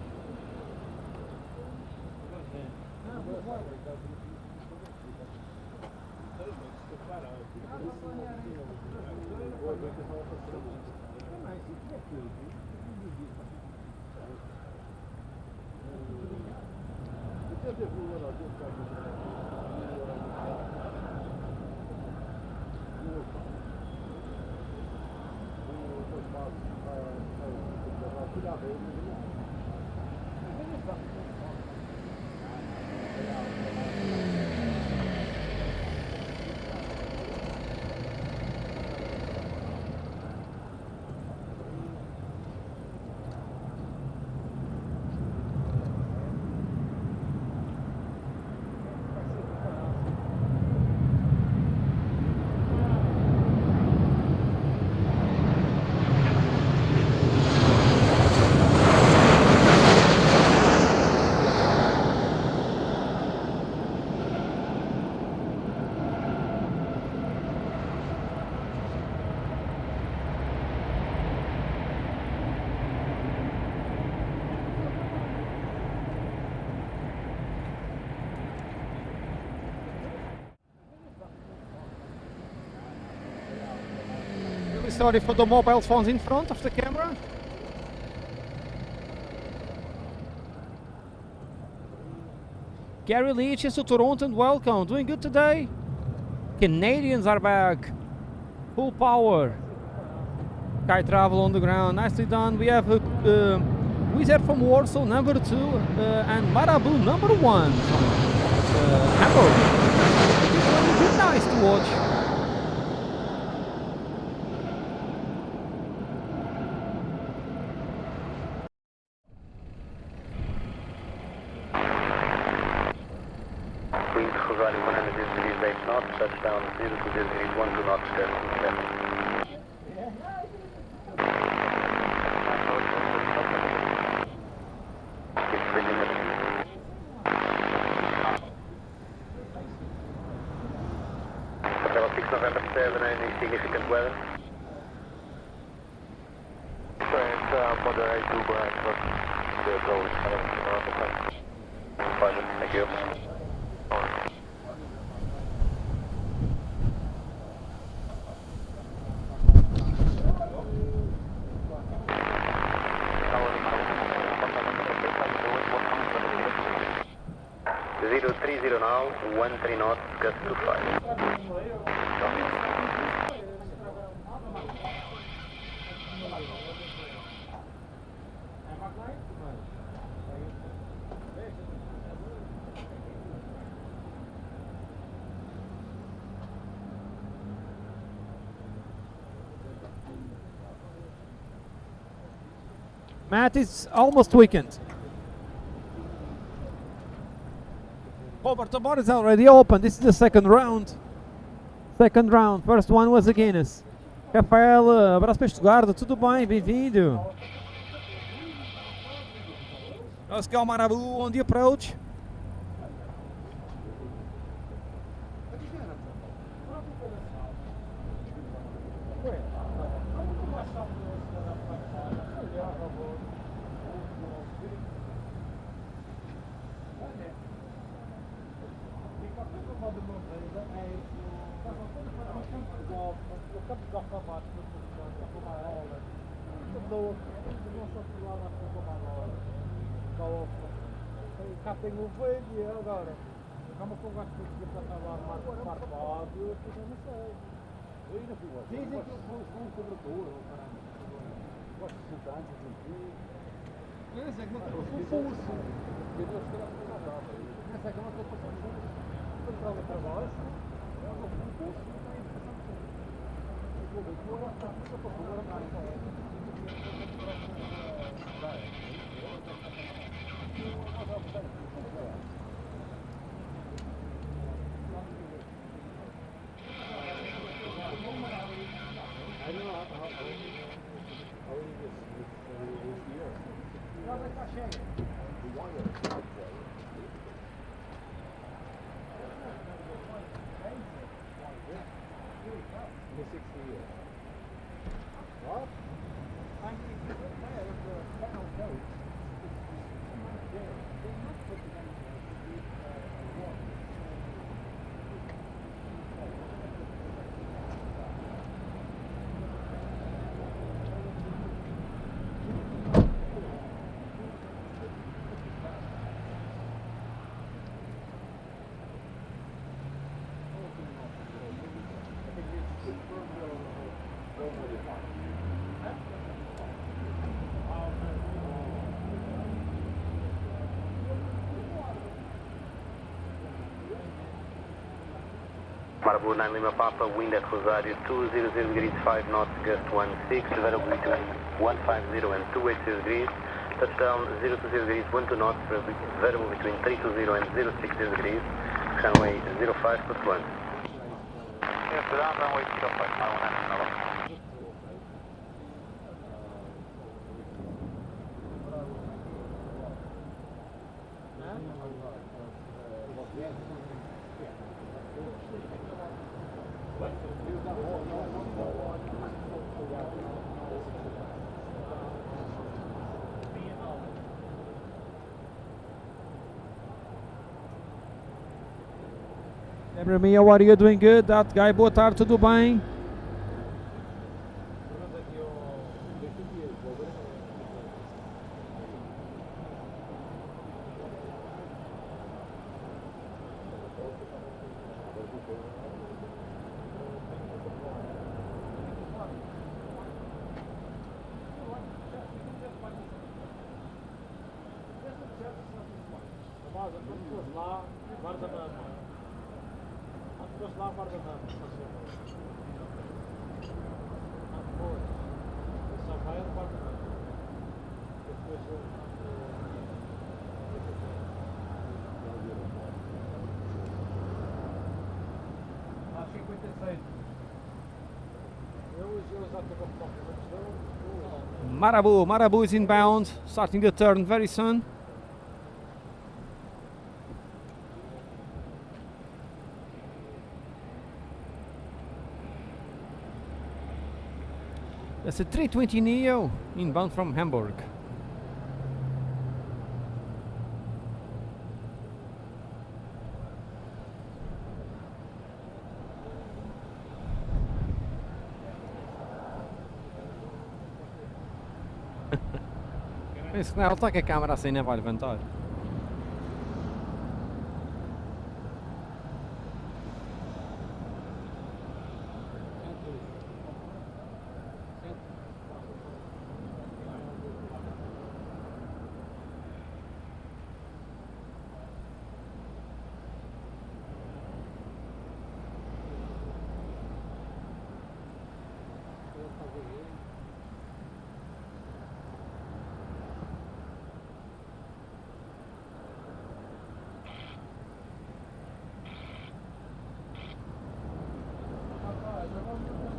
sorry for the mobile phones in front of the camera. Gary Leach is to Toronto and welcome. Doing good today. Canadians are back. Full power. Sky Travel on the ground. Nicely done. We have Wizard from Warsaw, number 2, and Marabu, number 1 from Hamburg. It's nice to watch. Wind Rosario 100 degrees 8 knots, touchdown 0 to 0 degrees 1 2 knots, testing 7. Hotel 6 November 7, any significant weather? It's moderate to Brentford. The approach around the country. Pleasure, thank you. Zero 30 now, 13 knots, gust to 5. Matt is almost weakened. Robert, the bar is already open. This is the second round. Second round. First one was a Guinness. Rafael, abraço para Estugardo. Tudo bem? Bem-vindo. Oscar Marabu on the approach. Cá tem o vídeo agora. Como que eu gosto de passar lá marco áudio, eu não sei. Eu ainda fui lá. Dizem que eu sou um cobrador, gosto de estudantes, enfim. Eu sei que não estou com curso. Eu não estou com curso. Eu sei que não estou com curso. Eu estou com trabalho. Eu estou com curso. Eu vou ver que eu vou estar com curso. Marabu 9 Lima Papa, wind at Rosario 200 degrees 5 knots, gust 16, variable between 150 and 280 degrees, touchdown 0 to 0 degrees 12 knots, variable between 320 and 060 degrees, runway 05 +1. Yes, runway 05, Mia, what are you doing good? That guy, boa tarde, tudo bem? lá, guarda na mão. Antes lá, guarda na mão. Depois, só vai ao guarda na mão. Depois às 56. Eu já estou com Marabu is inbound, starting the turn very soon. That's a 320 Neo inbound from Hamburg. Penso que não, está que a câmera assim nem vai levantar.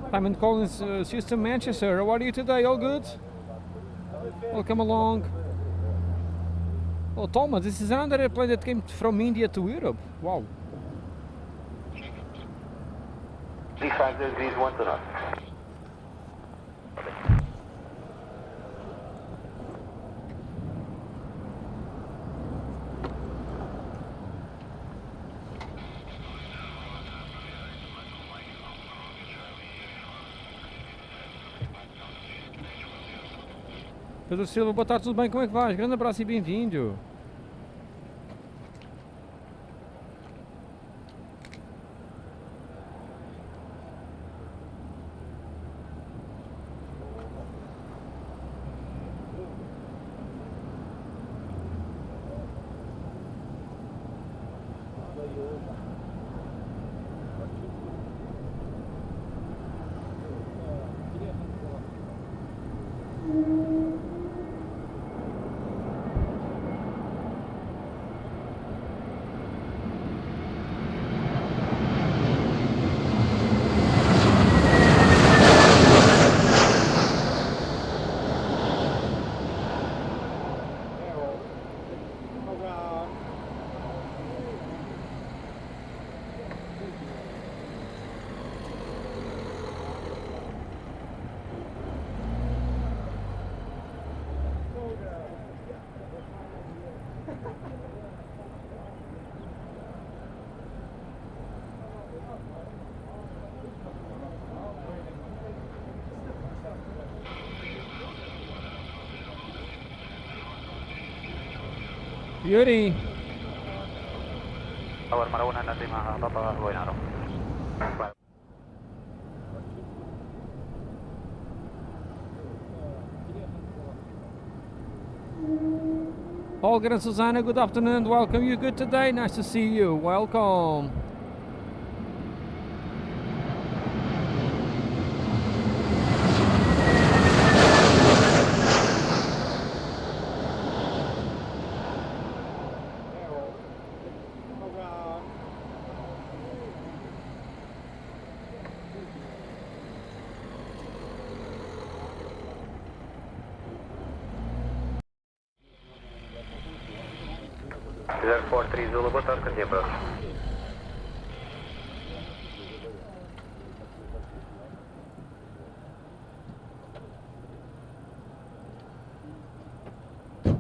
Simon Collins, Houston, Manchester. How are you today? All good? Welcome along. Oh, Thomas, this is another airplane that came from India to Europe. Wow. 35 degrees, 1 to knot. Pedro Silva, boa tarde, tudo bem? Como é que vais? Grande abraço e bem-vindo. Yuri. أول مرة نأتي مع بابا وينارو. Holger and Susanna, good afternoon. Welcome. You good today? Nice to see you. Welcome. Zulu, boa tarde, cantinha próximo.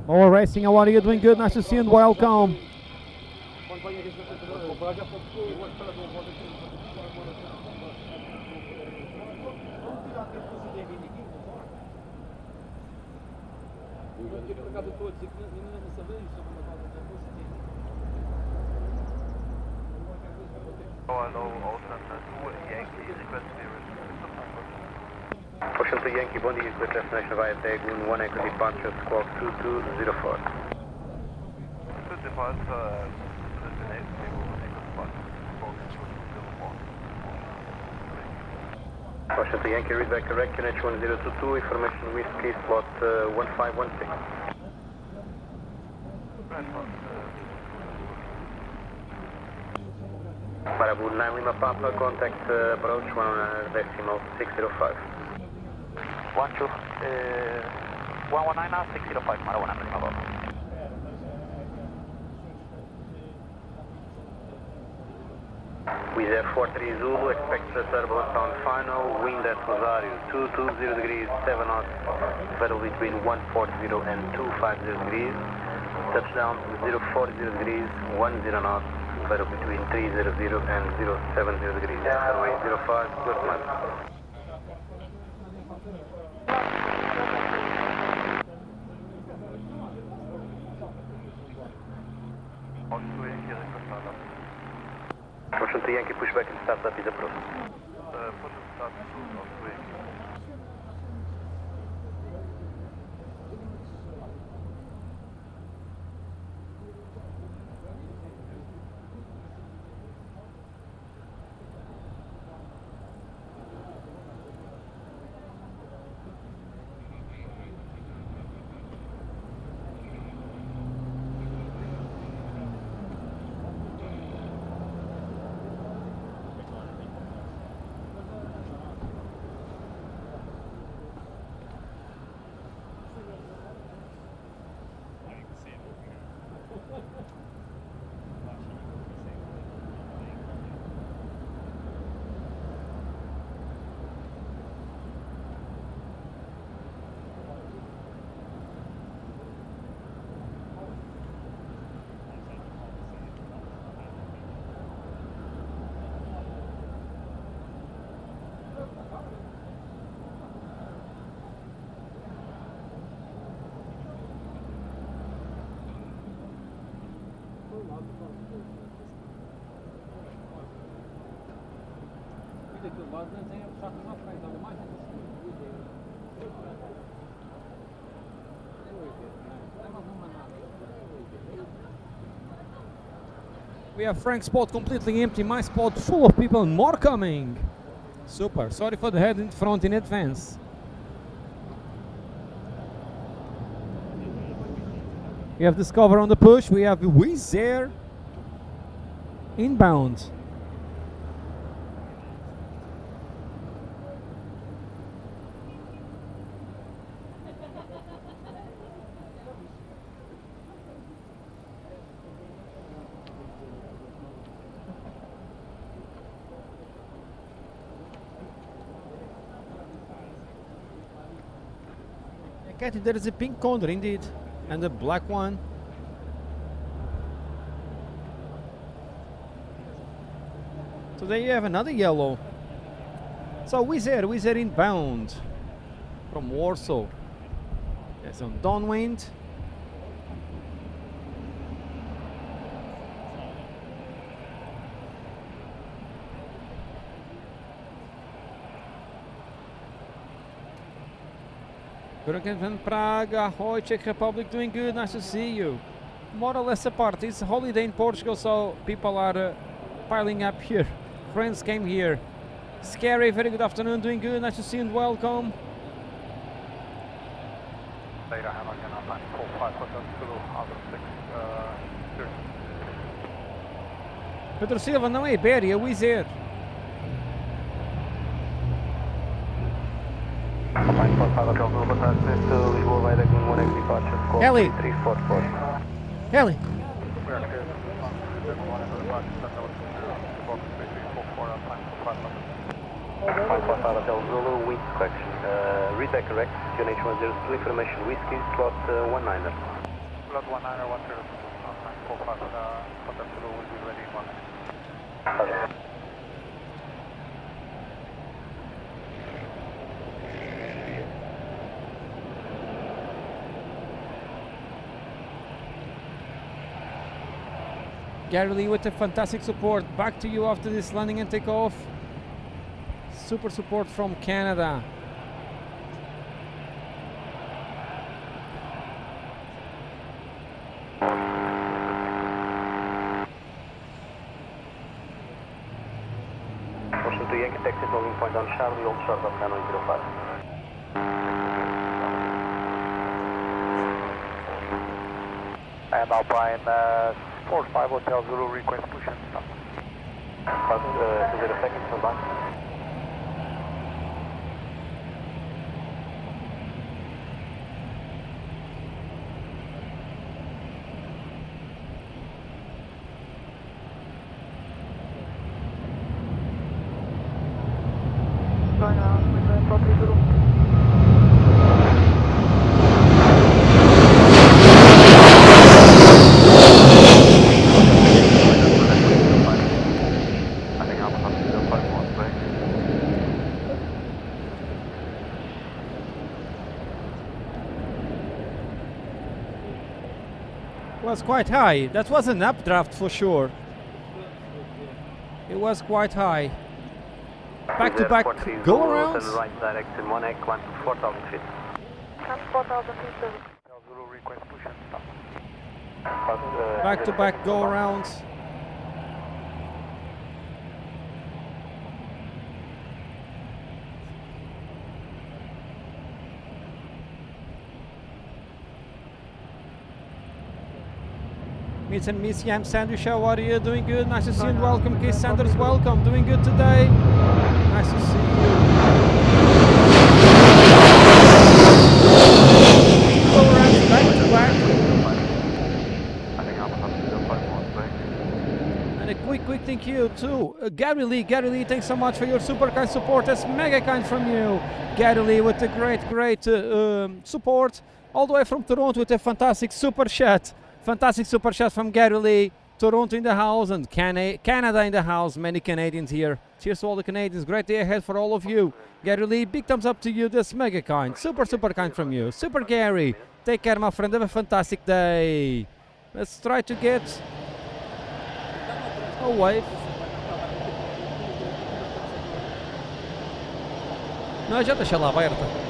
More racing, how are you? Doing good? Nice to see you and welcome. Ocean to Yankee, bom dia, with destination via Dagoon, 1 echo departure, squawk 2204. Good departure, Washington Yankee, read back correct, QNH 1022, information whiskey, slot 1516. Marabu 9 Lima Papa, contact approach 1.605. 119 now, 605, Marabu 9 Lima Papa. With Air 43 Zulu, expect the turbulence on final, wind at Rosario 220 degrees, 7 knots, battle between 140 and 250 degrees, touchdown 040 degrees, 10 knots, battle between 300 and 070 degrees, runway 05, clear to land. Washington Yankee, pushback and startup is approved. Push and start to We have Frank's spot completely empty, my spot full of people and more coming. Super, sorry for the head in front in advance. We have Discover on the push, we have Wizz Air inbound. Cathy, there is a pink condor indeed, and a black one. So there you have another yellow. So Wizz Air inbound from Warsaw. There's some downwind. Hurricane van Prague, ahoy, Czech Republic, doing good, nice to see you. More or less apart, it's a holiday in Portugal, so people are piling up here. Friends came here. Scary, very good afternoon, doing good, nice to see you and welcome. Madeira, Hamilton, on 945, Hotel Zulu, out of 6, Pedro Silva, não é Ibéria, Wizz Air. Ellie! Ellie! Zulu, wind correction. Read that correct, QNH 102, information whiskey, slot 19er. Slot 19er, 102, 945, Hotel Zulu will be ready in 1 minute. Gary Lee with a fantastic support. Back to you after this landing and takeoff. Super support from Canada. Washington Yankee, taxi holding point on Charlie, hold short of runway 05. And Alpine 45 Hotel Zulu, request push and stop. 0 seconds, stand by. Was quite high. That was an updraft for sure. It was quite high. Back to back go arounds. Right direction, 1 1 to 4,000 feet. 4,000 feet. Hotel Zulu, request push and stop. Back to back go arounds. Meets and Miss Yam Sandwich, how are you? Doing good. Nice to see you and welcome. Keith Sanders, welcome. Doing good today. Nice to see you. Go around back to back. And a quick thank you to Gary Lee. Gary Lee, thanks so much for your super kind support. That's mega kind from you. Gary Lee with the great support. All the way from Toronto with a fantastic super chat. Fantastic super chat from Gary Lee. Toronto in the house and Canada in the house. Many Canadians here. Cheers to all the Canadians. Great day ahead for all of you. Gary Lee, big thumbs up to you. That's mega kind. Super kind from you. Super Gary. Take care, my friend. Have a fantastic day. Let's try to get a wave. Não, já deixa lá, vai, Arta.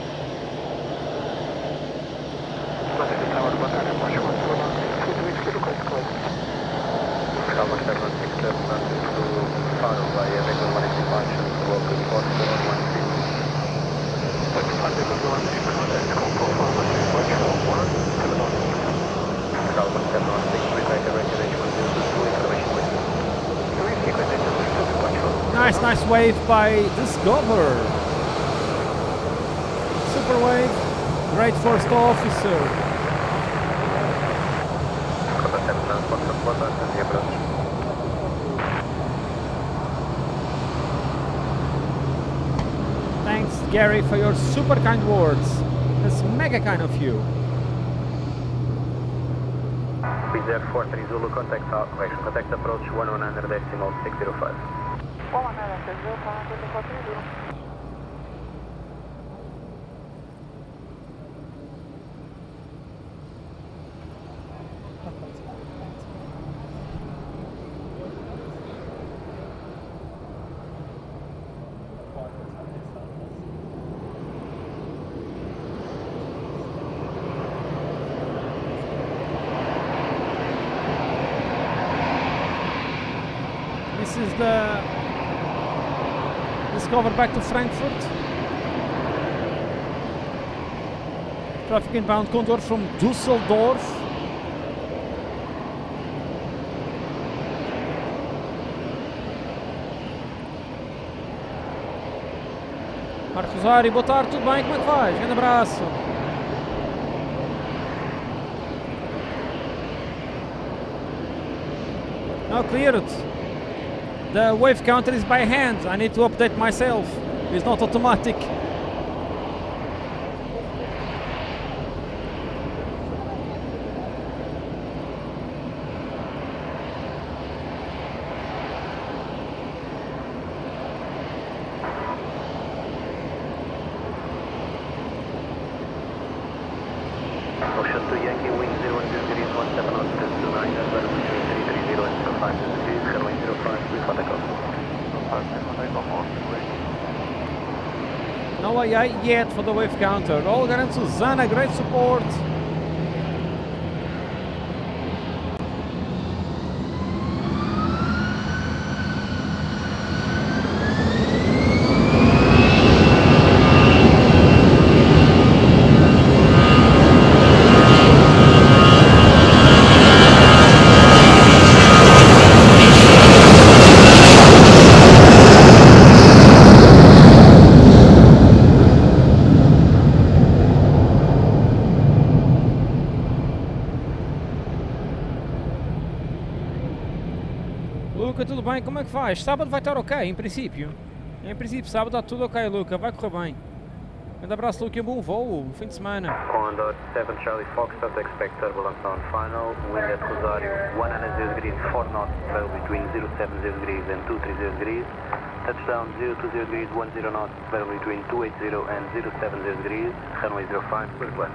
Nice wave by Discover. Super wave. Great first officer. Thanks, Gary, for your super kind words. That's mega kind of you. Wizz 43 Zulu, contact approach 119.605. 119.605. This is the Discover back to Frankfurt. Traffic inbound Condor from Düsseldorf. Marcos Ari, boa tarde, tudo bem? Como é que vai? Grande abraço. Now cleared. The wave counter is by hand. I need to update myself. It's not automatic. Ocean 2 Yankee, wind 0 degrees, 17 knots, 29, and 330 and 5 degrees, runway 05, please contact us. No AI yet for the wave counter. Olga and Susanna, great support. bem, como é que faz? Sábado vai estar ok, em princípio. Em princípio, sábado está tudo ok, Luca, vai correr bem. Um abraço, Luca, e um bom voo, fim de semana. Condor 7 Charlie Foxtrot, expect turbulence on final, wind at Rosario 100 degrees 4 knots, travel between 070 degrees and 230 degrees, touchdown 020 degrees 10 knots, travel between 280 and 070 degrees, runway 05, clear to land.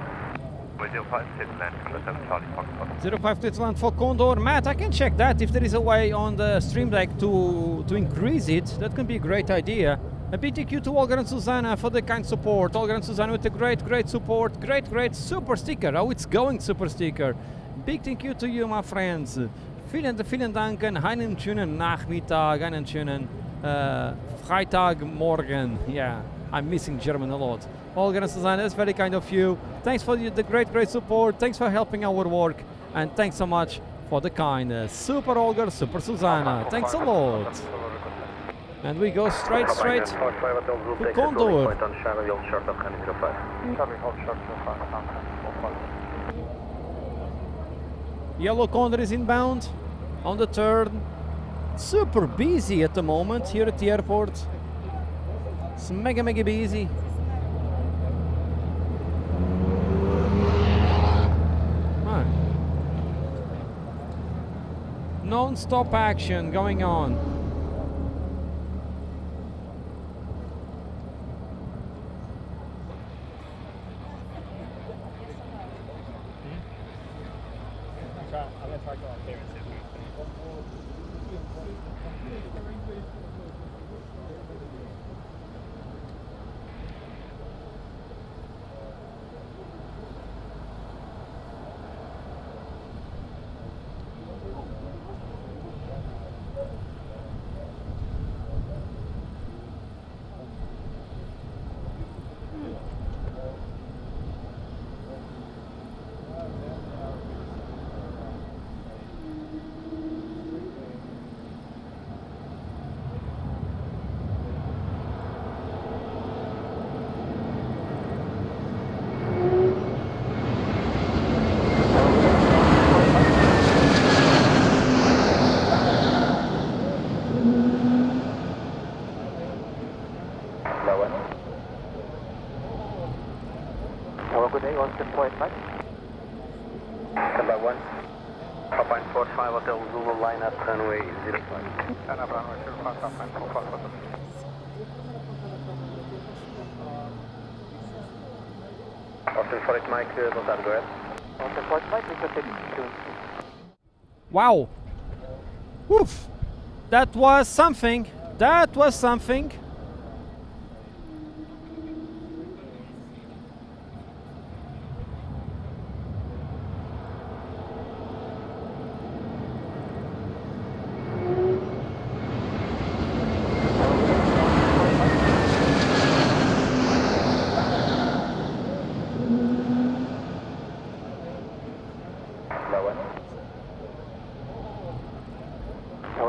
Runway 05, clear to land, Condor 7 Charlie Foxtrot. 05 clear to land for Condor. Matt, I can check that if there is a way on the stream deck to increase it. That can be a great idea. A big thank you to Olga and Susanna for the kind support. Olga and Susanna with the great support. Great super sticker. Oh, it's going super sticker. Big thank you to you, my friends. Vielen Dank. Einen schönen Nachmittag. Einen schönen Freitagmorgen. Yeah, I'm missing German a lot. Olga and Susanna, that's very kind of you. Thanks for the great support. Thanks for helping our work. And thanks so much for the kindness. Super Olga, super Susanna. Thanks a lot. And we go straight to Condor. Yellow Condor is inbound on the turn. Super busy at the moment here at the airport. It's mega busy. Non-stop action going on. Wow. Woof. That was something. That was something.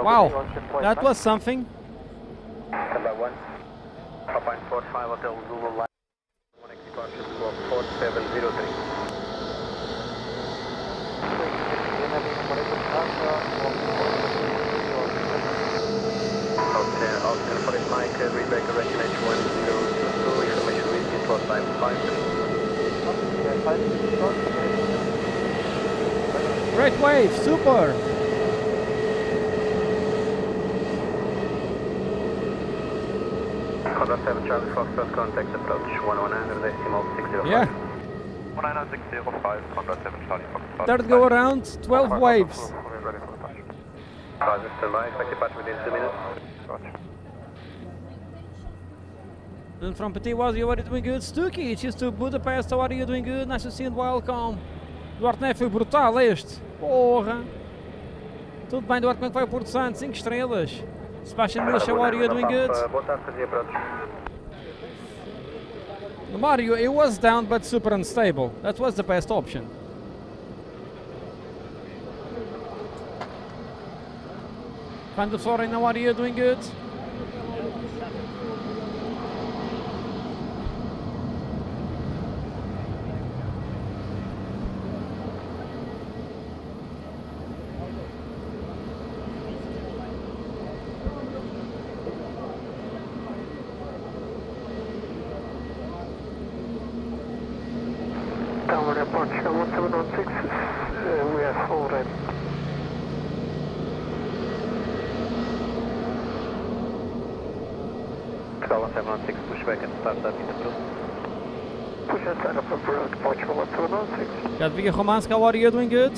Wow, that was something. Number 1, Papa 45 Hotel Zulu line, 1 departure squawk 4703. Austin for it, Mike, readback direction H1022, information reaching slot time 53. Great wave, super. Condor 7 Charlie Foxtrot, contact approach 119.605. Yeah. 119.605, Condor 7 Charlie Foxtrot. Third go around, 12 waves. Roger, stand by, expect departure within 2 minutes. Roger. And from Petit was you already doing good? Stucky, it's just to Budapest, how are you doing good? Nice to see you and welcome. Duarte Neto foi brutal este. Porra. Tudo bem, Duarte, como é que vai o Porto Santo? 5 estrelas. Sebastian Milch, how are you doing good? Boa tarde, fazia approach. Mario, it was down but super unstable. That was the best option. Van der Soren, how are you doing good? Tower departure 1706, we are full red. Tower 716, push back and start up in the blue. Push and sign up for departure 1706. Jadwiga Chomanska, what are you doing good?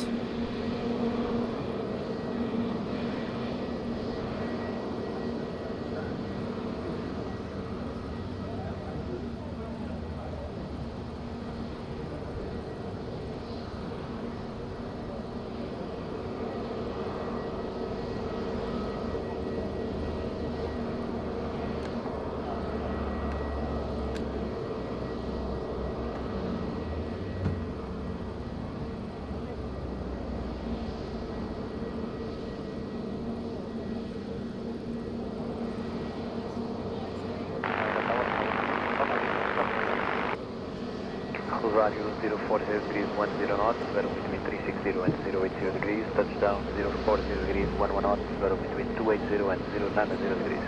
Rosario 040 degrees 10 knots, zero between 360 and 080 degrees, touchdown 040 degrees 11 knots, zero between 280 and 090 degrees.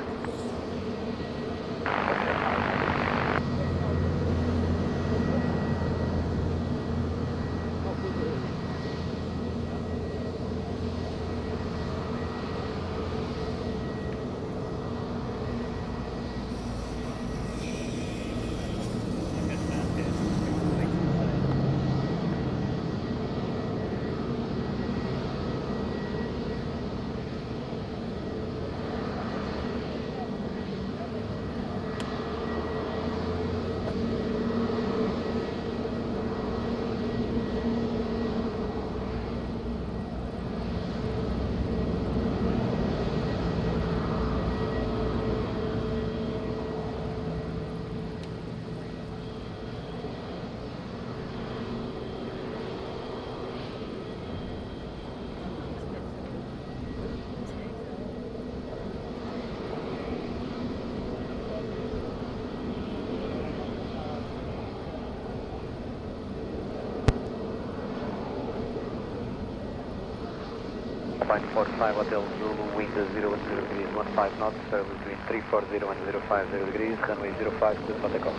Flight 45 Hotel Zulu, wind 010 degrees 15 knots, between 340 and 050 degrees, runway 05, clear for takeoff.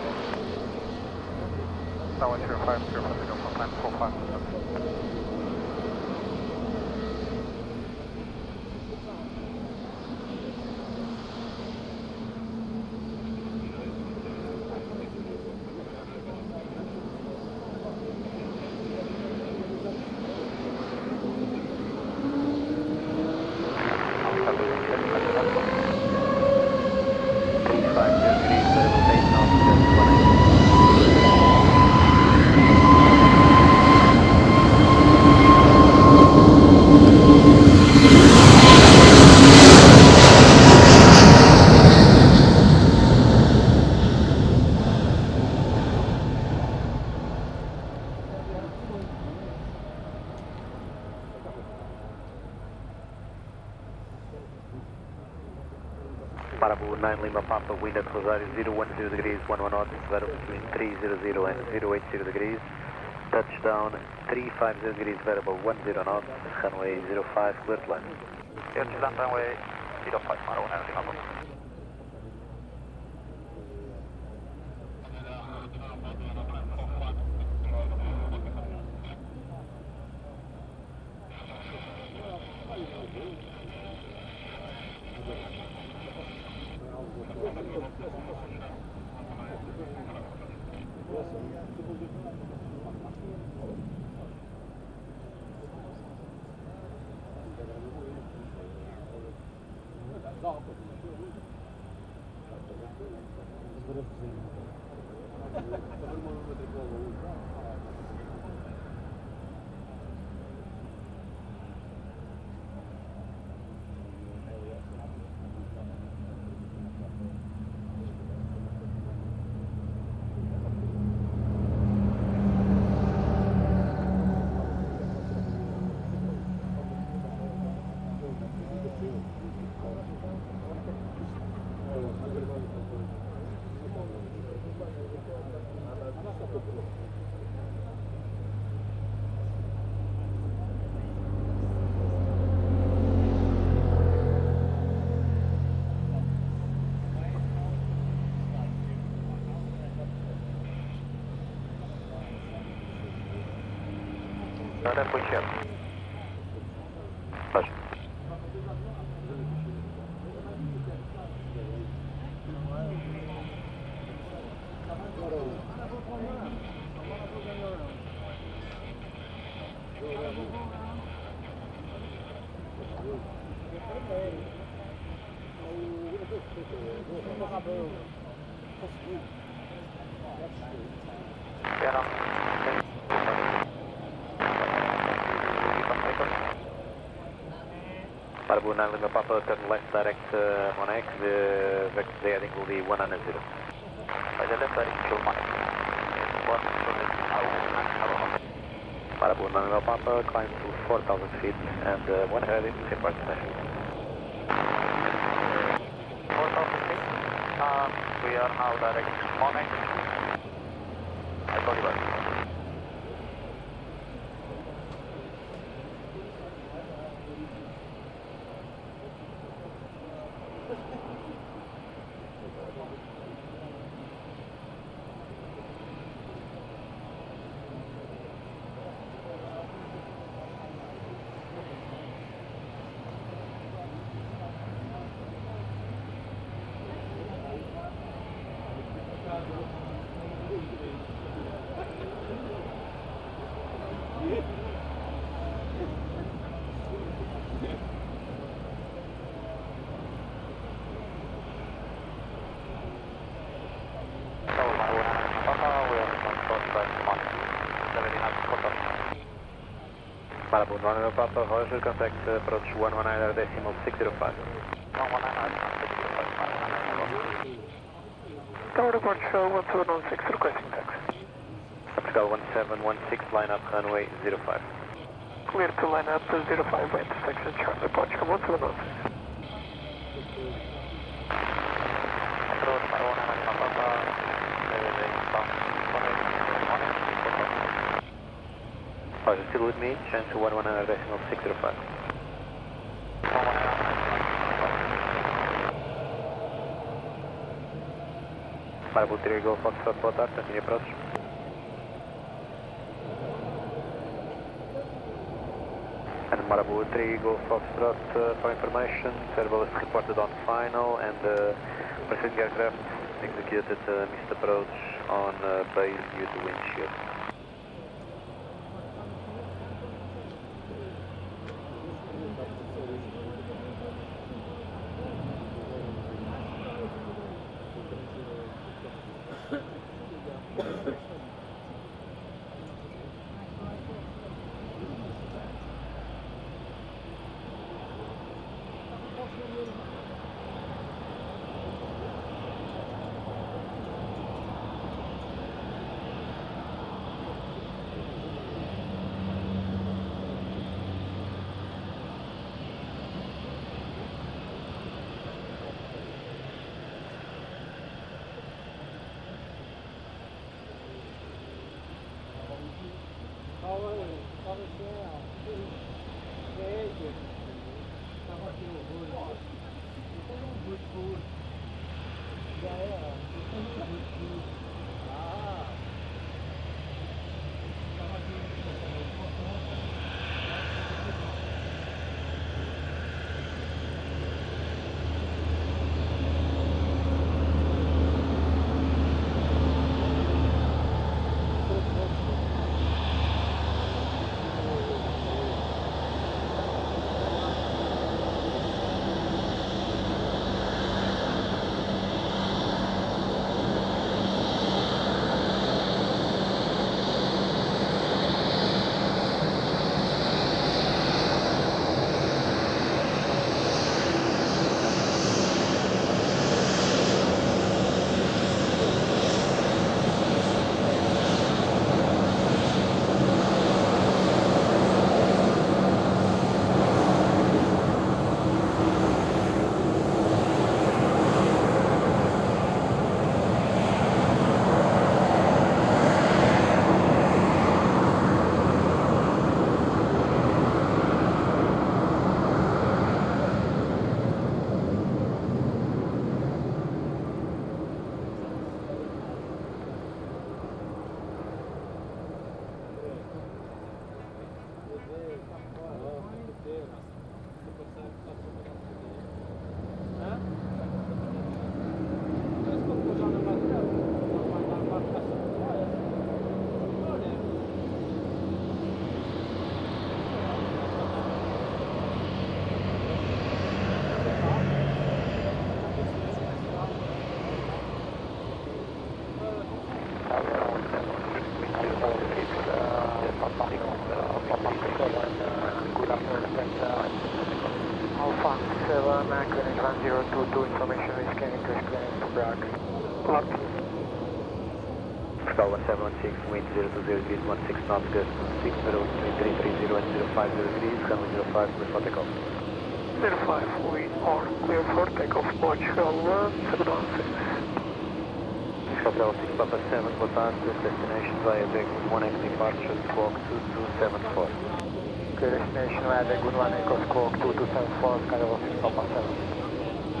Tower 05, clear for takeoff for climb 45. Marabu 9 Lima Papa, wind at Rosario 010 degrees 11 knots, zero between 300 and 080 degrees, touchdown 350 degrees variable 10 knots, runway 05, clear to land. Clear to land runway 05, Marabu 9 Lima Papa. Left wind shear. Push. Malibu 9 Lima Papa, turn left direct Monac, the heading will be 190. By the left direct, show Monac. Malibu 9 Lima Papa, climb to 4,000 feet and 100 report station. 4,000 feet, we are now direct Monac. I call you back. Malibu 1 Papa, Roger, contact approach 119.605. 119.605. Tower report show 1716 requesting taxi. Optical 1716, line up runway 05. Clear to line up 05 by intersection Charlie departure 1716. Approach 119 Papa, Roger, still with me, change to 119.605. Malibu 3 Golf Foxtrot, boa tarde, continue approach. And Malibu 3 Golf Foxtrot, for information, turbulence reported on final and pursuing aircraft executed missed approach on base due to wind shear. Papa 7, good afternoon, Alpha 7, Greenwich 1022, information is scanning to Greenwich to Prague. Locked. Star 1716, wind 020 degrees, 16 knots, gust 6 0 between 330 and 050 degrees, runway 05, clear for takeoff. 05, we are clear for takeoff, Portugal 1716. Hotel 6 Papa 7, boa tarde, destination via Begun 1X departure, squawk 2274. Clear destination via Begun 1X squawk 2274, Skylevel 6 Papa 7.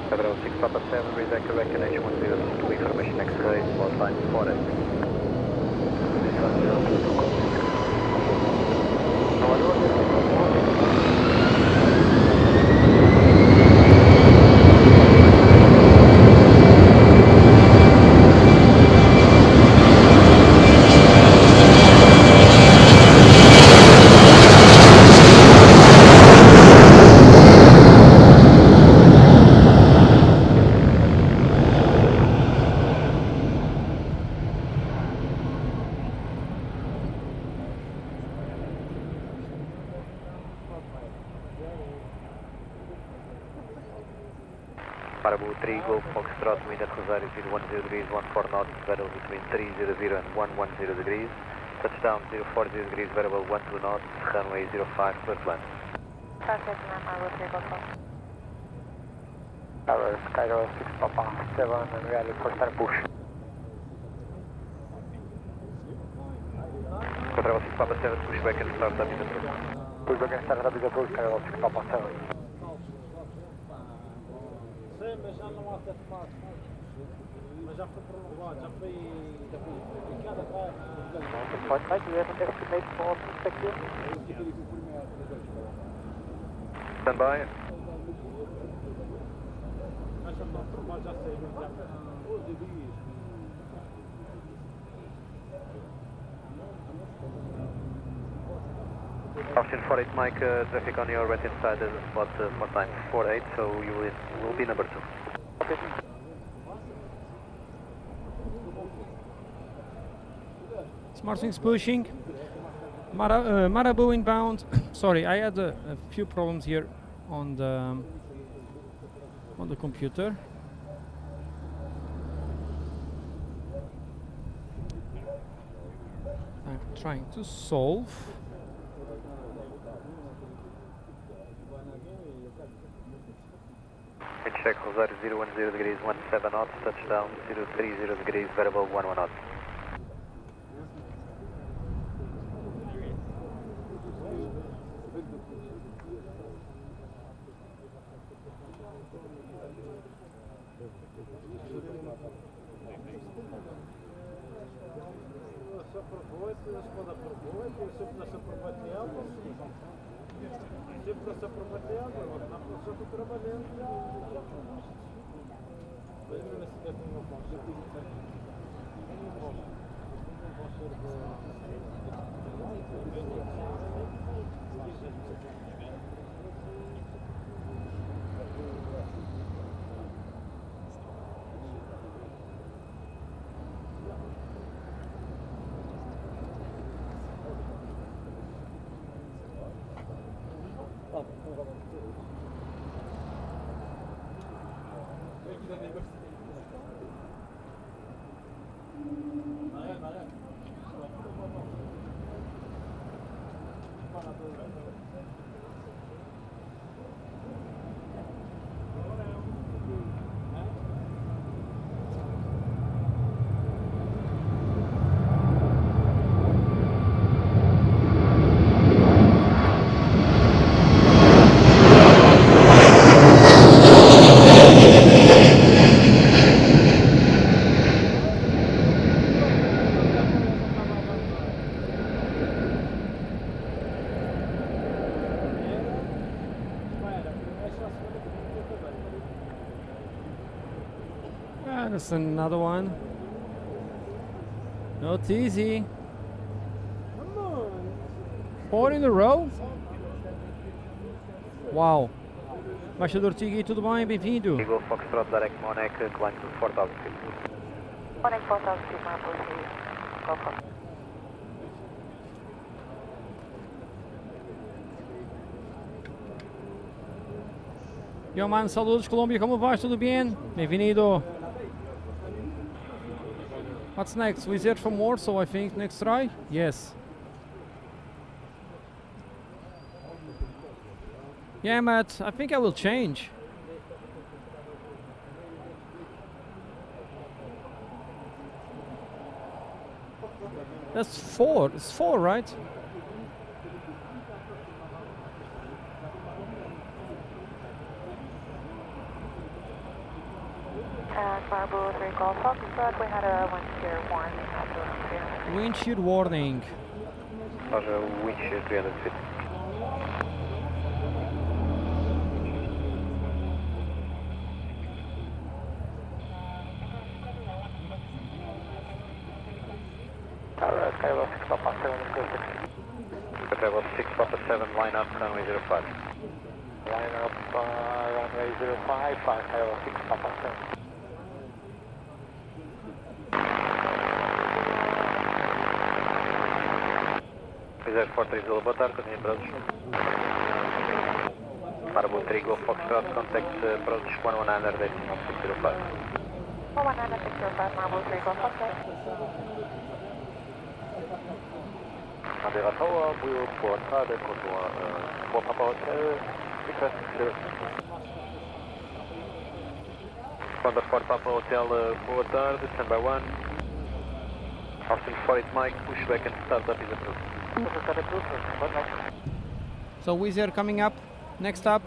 Hotel 6 Papa 7, read correct connection 102, information X-ray, lost line 48. Parabu 3 Golf Foxtrot, wind at Rosario 010 degrees, 14 knots, variable between 300 and 110 degrees. Touchdown 040 degrees, variable 12 knots, runway 05, clear to land. Perfect, ma'am, I will take off. Tower Skylevel 6 Papa 7, and we are ready for start push. Hotel 6 Papa 7, push back and start up in the truck. Push back and start up with the approach, Skylevel 6 Papa 7. Sim, mas já não há teto máximo. Mas já foi prolongado, já foi ficado atrás. Pode mais, do you have an estimate for perspective? Stand by. Mas já está formado, já sei, mas já Option 48 Mike, traffic on your right hand side, there's a spot for time 48, so you will be number 2. Smartwings pushing. Marabu inbound. Sorry, I had a few problems here on the computer. I'm trying to solve. Check Rosario 010 degrees, 17 knots, touchdown 030 degrees, variable 11 knots. Sempre se aproveitando, na função do trabalhando. Mas mesmo assim, eu tenho um bom That's another one. Not easy. 4 in a row? Uau! Embaixador Tigui, tudo bem? Bem-vindo. Eagle Foxtrot, direct Monac, climb to 4000 feet. Connect 4000 feet, ma'am, proceed. Go for Yo man, saludos Colômbia, como vai? Tudo bem? Bem-vindo. What's next? Wizz Air from Warsaw, I think. Next try? Yes. Yeah, Matt, I think I will change. That's 4. It's 4, right? Marble 3 Golf Foxtrot, we had a wind shear warning at 300. Wind shear warning. Roger, wind shear 300 feet. Skywell 6 Papa 7, go 6. Skywell 6 Papa 7, line up, runway 05. Line up, runway 05, Skywell 6 Papa 7. Wizz Air 430, boa tarde, continue approach. Marble 3 Golf Foxtrot, contact approach 119 decimal 605. 119 605, Marble 3 Golf Foxtrot. Madeira Tower, we will report target contour 4 Papa Hotel, request clear. Thunder 4 Papa Hotel, boa tarde, stand by 1. Austin 48 Mike, push back and start up is approved. So Wizz Air coming up. Next up.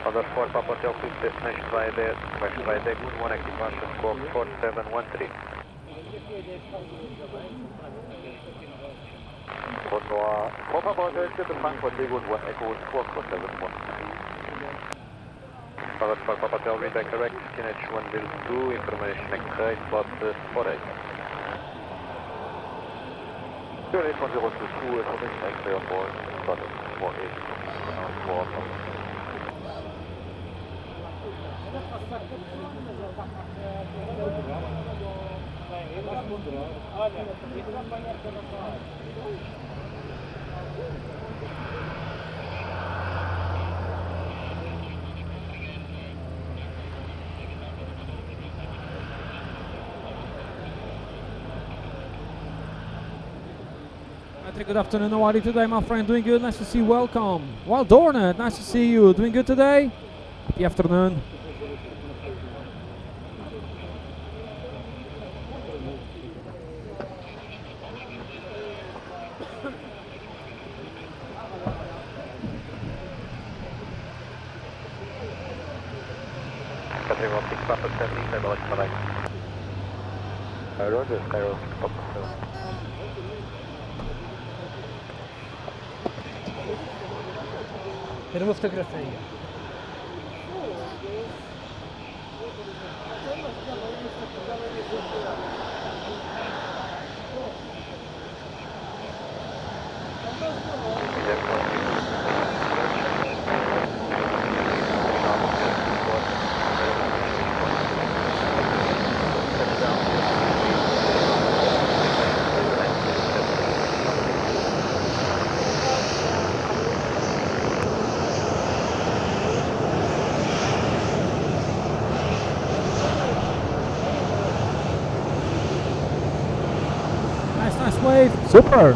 Thunder 4 Papa Hotel, please destination via there, via there, good 1 active Marshall, squawk 4713. Contour 4 Papa Hotel, clear to Frankfurt, Legut 1 Echo, squawk 4713. Thunder 4 Papa Hotel, redirect correct, QNH 102, information X-ray, slot 48. QNH 102, information X-ray on board, slot 48. Patrick, good afternoon. How are you today, my friend? Doing good. Nice to see you. Welcome. Well, Dornet, nice to see you. Doing good today? Happy afternoon. Skywell 6 Papa 70, Skywell X Malay. Roger, Skywell 6 Papa 7. Remove fotografia. Nice wave. Super.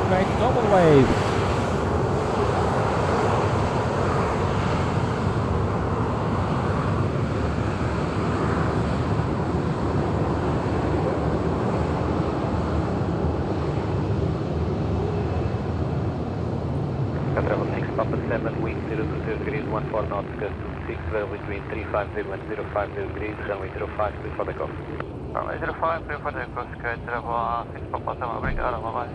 Great double wave. Travel 6 Papa 7, wind 020 degrees, 14 knots, gust 26, veil between 350 and 050 degrees, runway 05, clear for takeoff. Runway 05, clear for takeoff, sky travel 6 Papa 7, obrigado, bye-bye.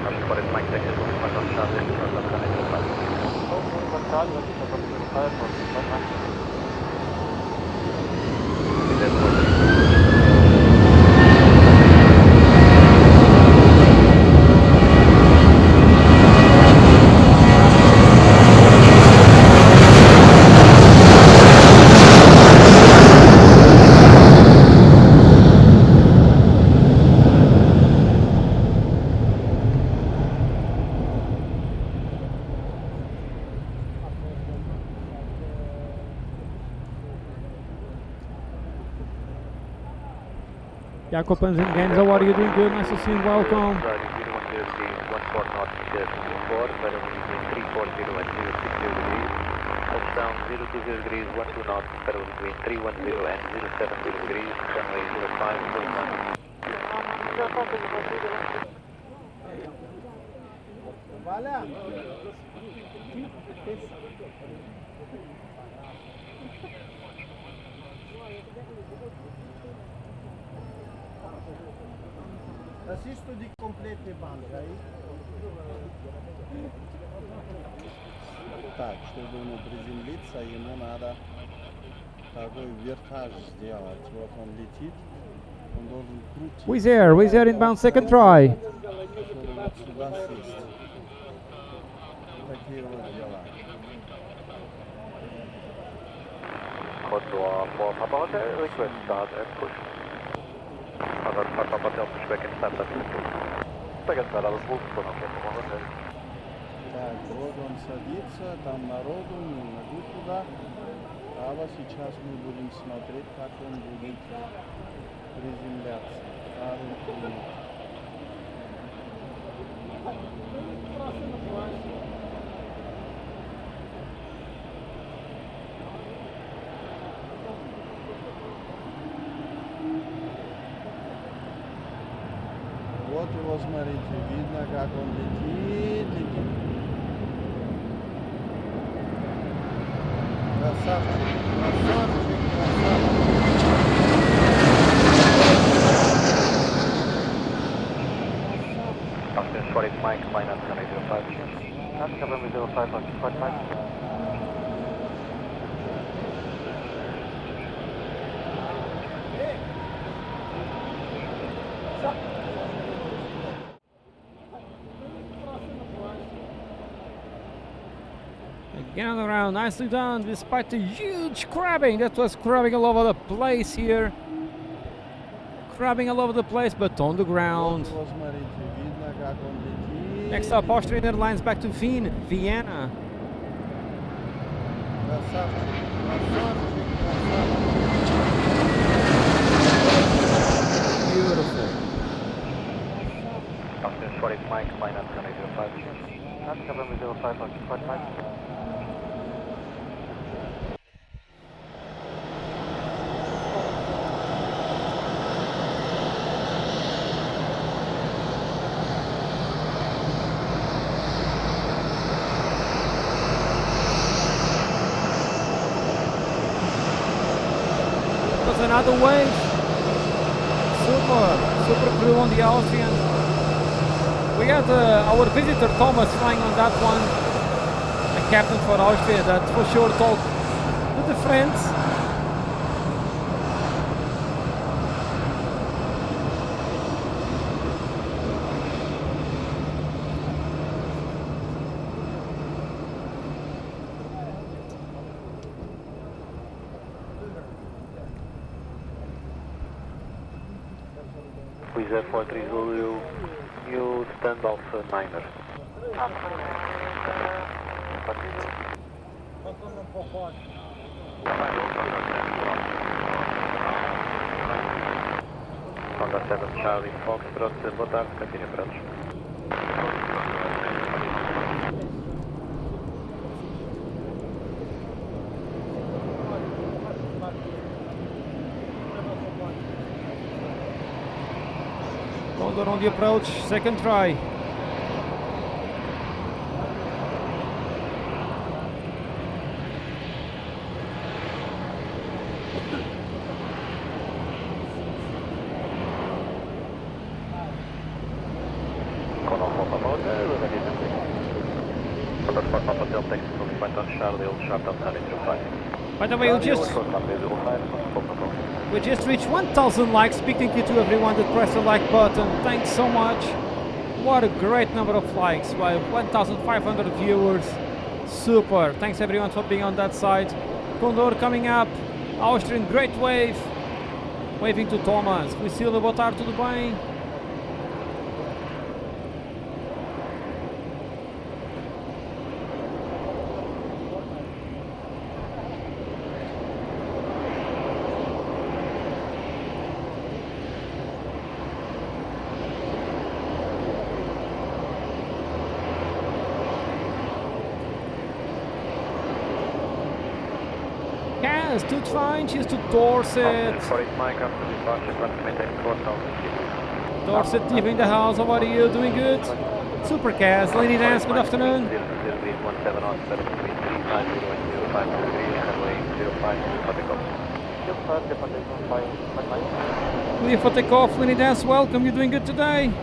Marshall 48 Mike, Texas, 1 on Charlie, front on runway 05. Jacob and Genzo, what are you doing? Good, nice to see you, welcome. Australia 010 degrees, 14 knots, 4, weather wind between 340 and 060 degrees. Touchdown 020 degrees, 12 knots, weather between 310 and 070 degrees, runway 05, full time. Валя! Assisto di complete banca aí. Так, чтобы ему приземлиться, ему надо такой виртаж сделать. Вот он летит, он должен крутить. Wizz Air inbound, second try. Чтобы вот сюда сесть. Такие вот дела. Control for Papa Hotel, request start and push. Papa Hotel, push back and start at 2. Second side, I was moved from Papa Hotel. Так, вот он садится, там народу, не могу туда. А вот сейчас мы будем смотреть, как он будет приземляться. Пару минут. Вот его, смотрите, видно, как он летит, летит. Красавчик, красавчик, красавчик. After short Mike, minus 105. That's cover me 05, occupied Mike. Again on the round, nicely done, despite the huge crabbing that was crabbing all over the place here. Crabbing all over the place, but on the ground. Вот его, смотрите, видно, как он летит. Next up, Austrian Airlines back to Vienna. Красавчик, красавчик, красавчик. Beautiful. After short Mike, minus 105. That's cover me 05, occupied Mike. Another wave. Super crew on the Austrian. We had our visitor Thomas flying on that one. The captain for Austria, that for sure talk to the friends. Wizz Air 43 Zulu, new standoff Niner. Honda 7 Charlie Foxtrot, boa tarde, continue approach. Condor on the approach, second try. By the way, we just reached 1,000 likes. Big thank you to everyone that pressed the like button. Thanks so much. What a great number of likes. By 1,500 viewers. Super. Thanks everyone for being on that side. Condor coming up. Austrian, great wave. Waving to Thomas. We seal the boa tarde, tudo bem? Yes, to Trine, she's to Dorset. For it, Mike, after departure, let's maintain 4,000 feet. Dorset TV in the house, how are you? Doing good? Supercast, Lady Dance, good afternoon. 0 degrees 17 knots, better between 350 and 05 degrees, runway 05 for takeoff. Clear for takeoff, Lady Dance, welcome, you're doing good today.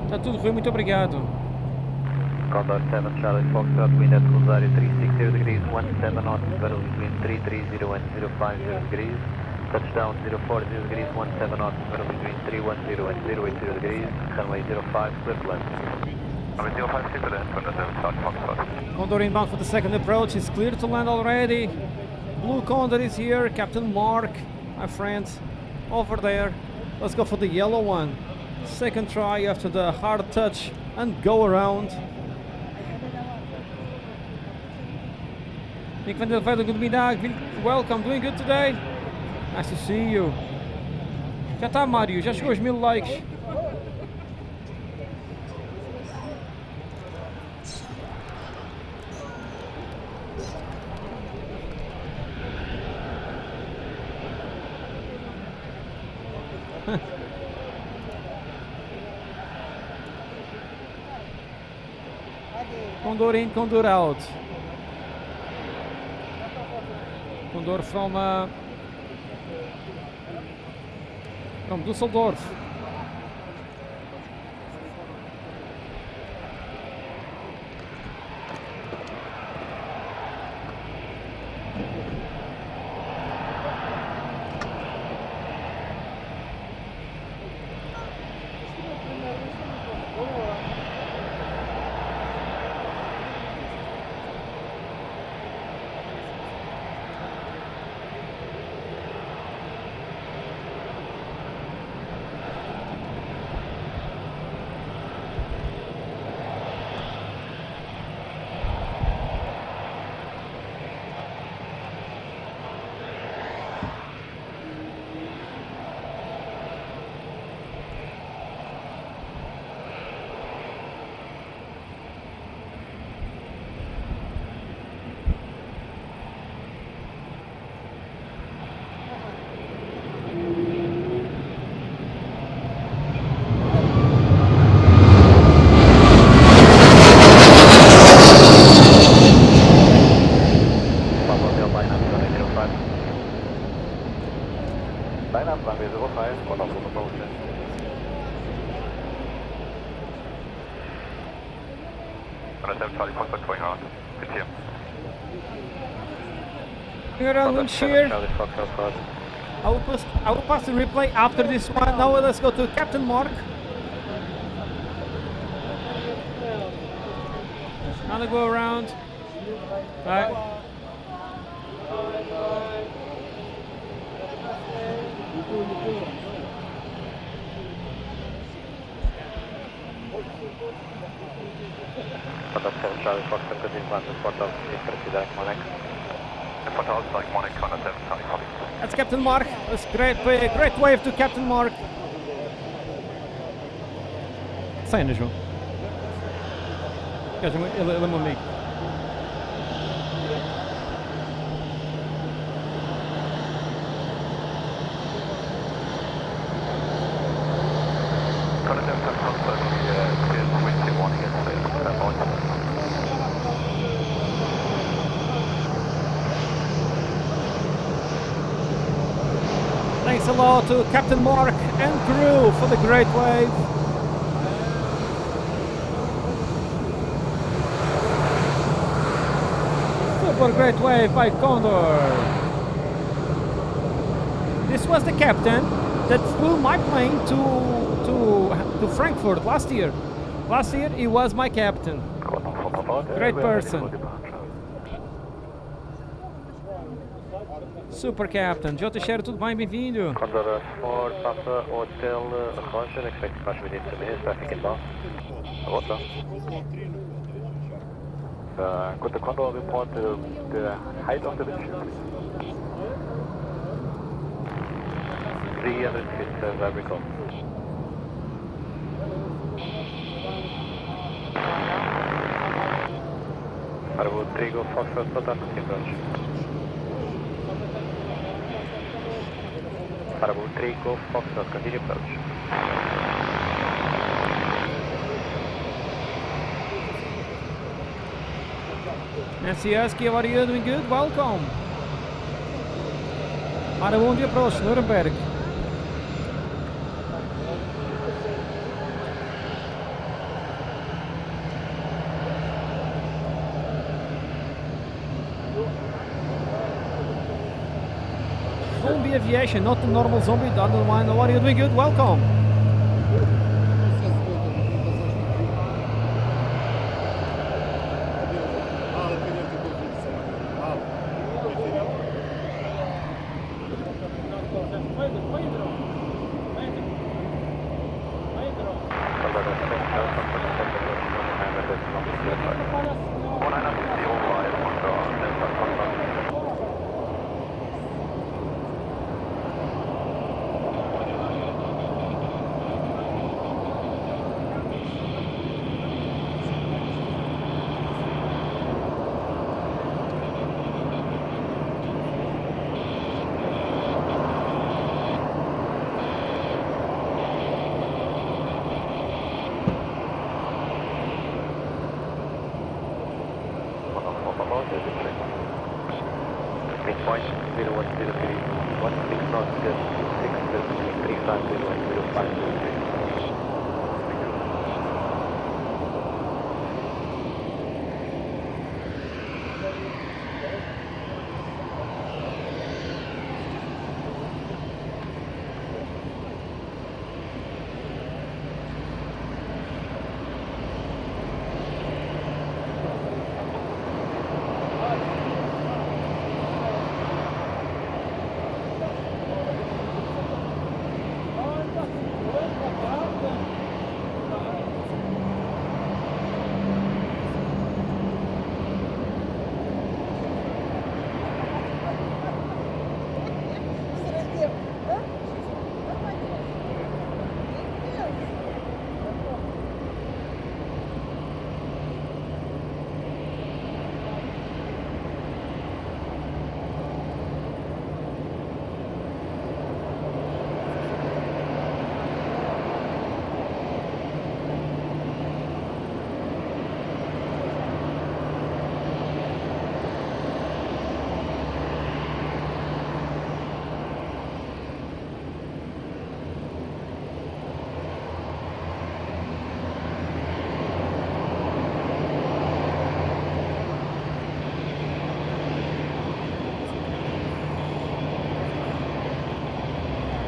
Tá tudo ruim, muito obrigado. Condor 7, Charlie Foxtrot, wind at Rosario 360 degrees, 17 knots, battle between 330 and 050 degrees. Touchdown 040 degrees, 17 knots, battle between 310 and 080 degrees. Runway 05, clear to land. Runway 05, clear to land, Condor 7, Charlie Foxtrot. Condor inbound for the second approach, is clear to land already. Blue Condor is here, Captain Mark, my friend, over there. Let's go for the yellow one. Second try after the hard touch and go around. Nick van der Velde, goedemiddag. Welcome, doing good today? Nice to see you. Já tá, Mário, já chegou aos 1000 likes. Condor in, Condor out. Condor from Düsseldorf. Around Windshear. I will pass the replay after this one. Now let's go to Captain Mark. Now go around. Right. Charlie Fox, That's Captain Mark. That's great wave to Captain Mark. Sai, né, João? Ele é meu amigo. Thanks a lot to Captain Mark and crew for the great wave. Super great wave by Condor. This was the captain that flew my plane to Frankfurt last year. Last year he was my captain. Great person. Super Captain. Joe Teixeira, tudo bem? Bem-vindo. Condor 4, Papa Hotel Roger, expect departure within 2 minutes, traffic inbound. Hotel. Could the Condor report the height of the windshield? 300 feet, I recall. Bravo 3, go Foxtrot, Total, approach. Bravo 3, go Foxtrot, continue approach. Nancy, what are you doing? Good, welcome. Marabundi approach, Nuremberg. Zombie aviation, not the normal zombie, the other one. What are you doing? Good, welcome. Point 0103, 16 knots, 6, 35, 05,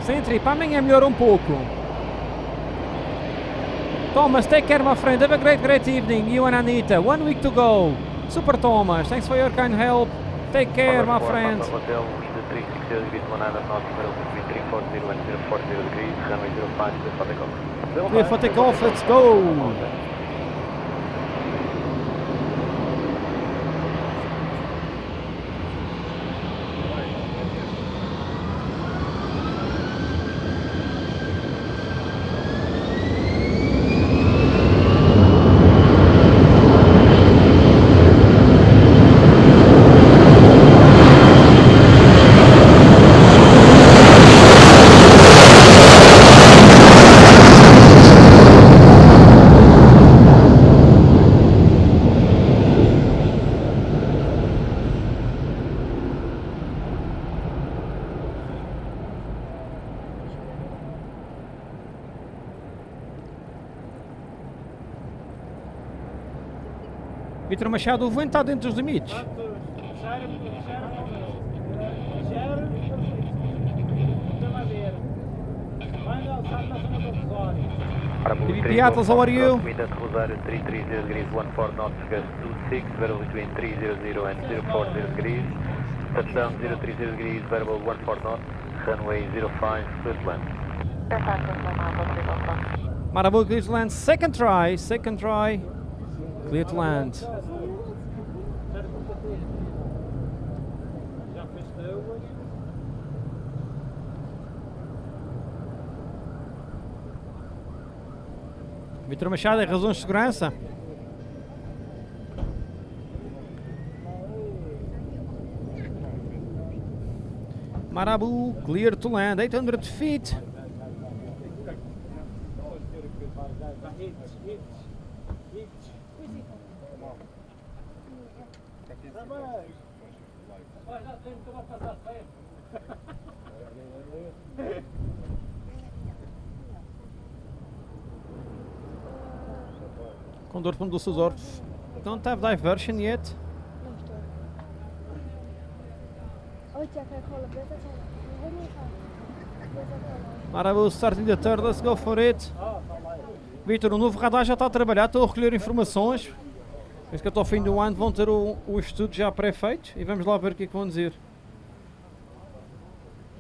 Sentry, para amanhã melhorou um pouco. Thomas, take care, my friend. Have a great evening. You and Anita. 1 week to go. Super Thomas, thanks for your kind help. Take care, my friend. Hotel, wind 360 degrees, 100 knots, between 340 and 040 degrees, runway 05, clear for takeoff. Clear for takeoff, let's go. Vitor Machado, o vento está dentro dos limites. Beatles, how are you? Wind at Rosário 330 degrees, 14 knots, gust 26, level between 300 and 040 degrees, touchdown 030 degrees, variable 14 knots, runway 05, clear to land. Marabu, clear to land. Second try. Clear to land. Já fez hoje. Vitor Machado, razões de segurança. Marabu, clear to land, 800 feet. Condor from Düsseldorf. Don't have diversion yet. Marabu, starting the third, let's go for it. Vitor, o novo radar já está a trabalhar, estou a recolher informações. Penso que até ao fim do ano vão ter o estudo já pré-feito e vamos lá ver o que é que vão dizer.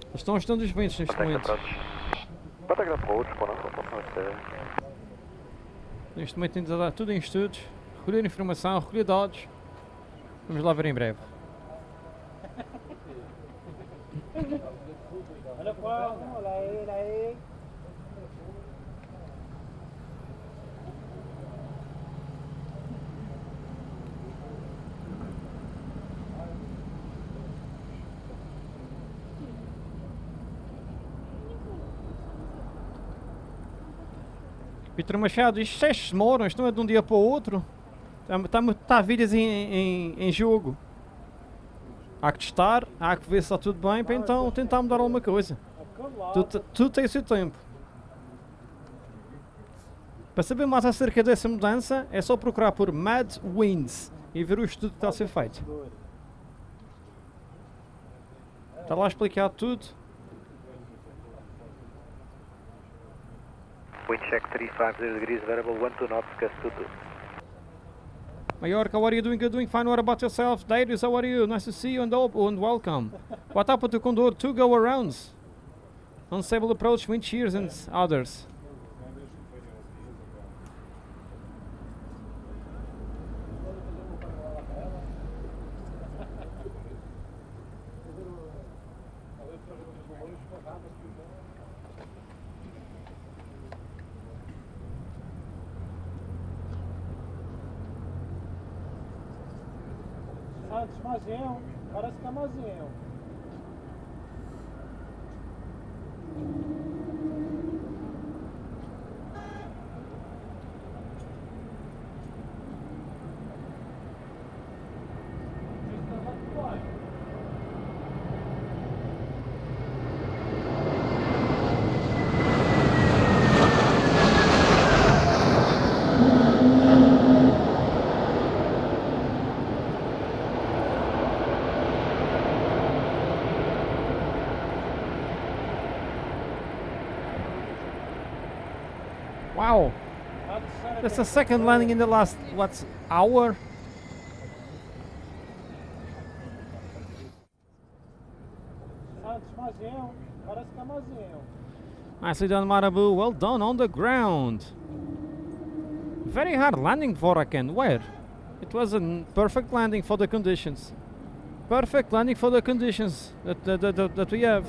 Eles estão estudando os ventos neste momento. Neste momento ainda está tudo em estudos, recolher informação, recolher dados. Vamos lá ver em breve. Olha aí. Vitor Machado, isto testes demoram, isto não é de um dia para o outro. Está vidas em jogo. Há que testar, há que ver se está tudo bem para então tentar mudar alguma coisa. Tudo tem o seu tempo. Para saber mais acerca dessa mudança é só procurar por Mad Winds e ver o estudo que está a ser feito. Está lá explicado tudo. Wind check 350 degrees, variable 12 knots, gust 22. Mallorca, how are you doing? Good, doing fine. What about yourself? Darius, how are you? Nice to see you and welcome. What happened to Condor? 2 go-arounds. Unstable approach, wind shears and others. Santos, Mazinho, parece que é Mazinho. Wow, that's the second landing in the last, hour? Santos, Mazinho, parece que é Mazinho. Nicely done, Marabu. Well done on the ground. Very hard landing for Aken. Where? It was a perfect landing for the conditions. Perfect landing for the conditions that we have.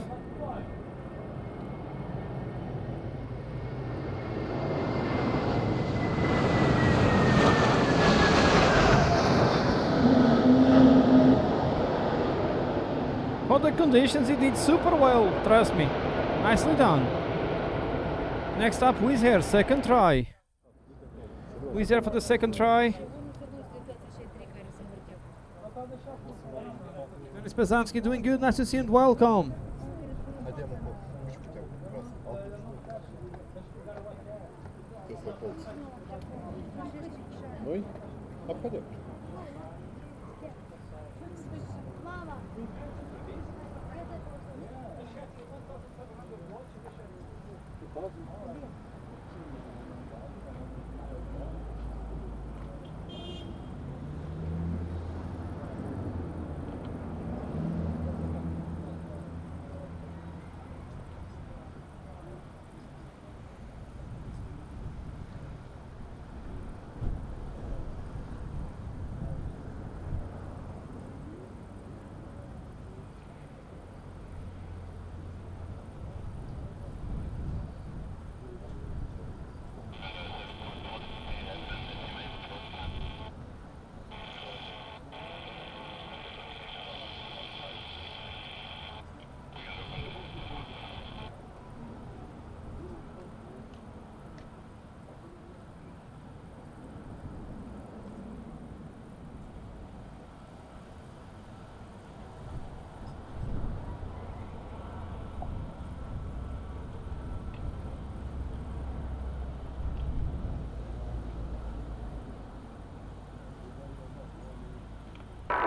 For the conditions, he did super well, trust me. Nicely done. Next up, Wizz Air, second try. Wizz Air for the second try. Dennis Pazanski doing good, nice to see you and welcome. Oi? Cadê?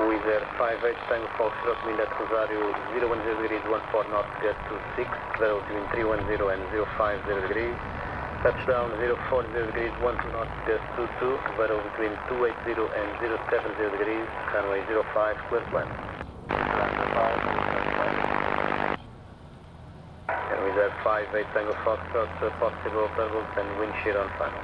Wizz Air 58 Tango Foxtrot, wind at Rosario 010 degrees 14 knots, gust to 6, level between 310 and 050 degrees. Touchdown 040 degrees 12 knots, gust to 2, level between 280 and 070 degrees, runway 05, clear to land. And Wizz Air 58 Tango Foxtrot, possible turbulence and wind shear on final.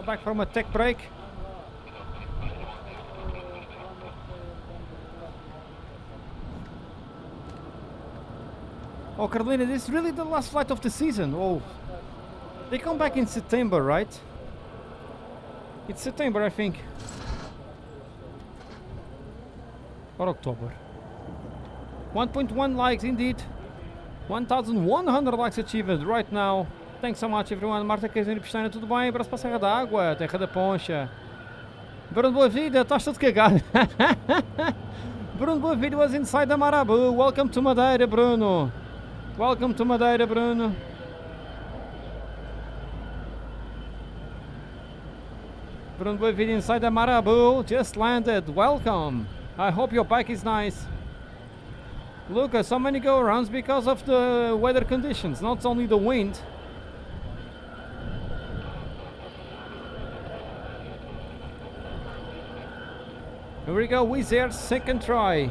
Back from a tech break. Oh, Carolina, this is really the last flight of the season. Oh, they come back in September, right? It's September, I think. Or October. 1.1 likes indeed. 1,100 likes achieved right now. Thanks so much, everyone. Marta Casinho Pestana, tudo bem? Abraço para a Serra d'Água, Terra da Poncha. Bruno Boavida, estás todo cagado. Bruno Boavida was inside the Marabu. Welcome to Madeira, Bruno. Welcome to Madeira, Bruno. Bruno Boavida inside the Marabu. Just landed. Welcome. I hope your bike is nice. Lucas, so many go-arounds because of the weather conditions, not only the wind. Here we go, Wizz Air, second try.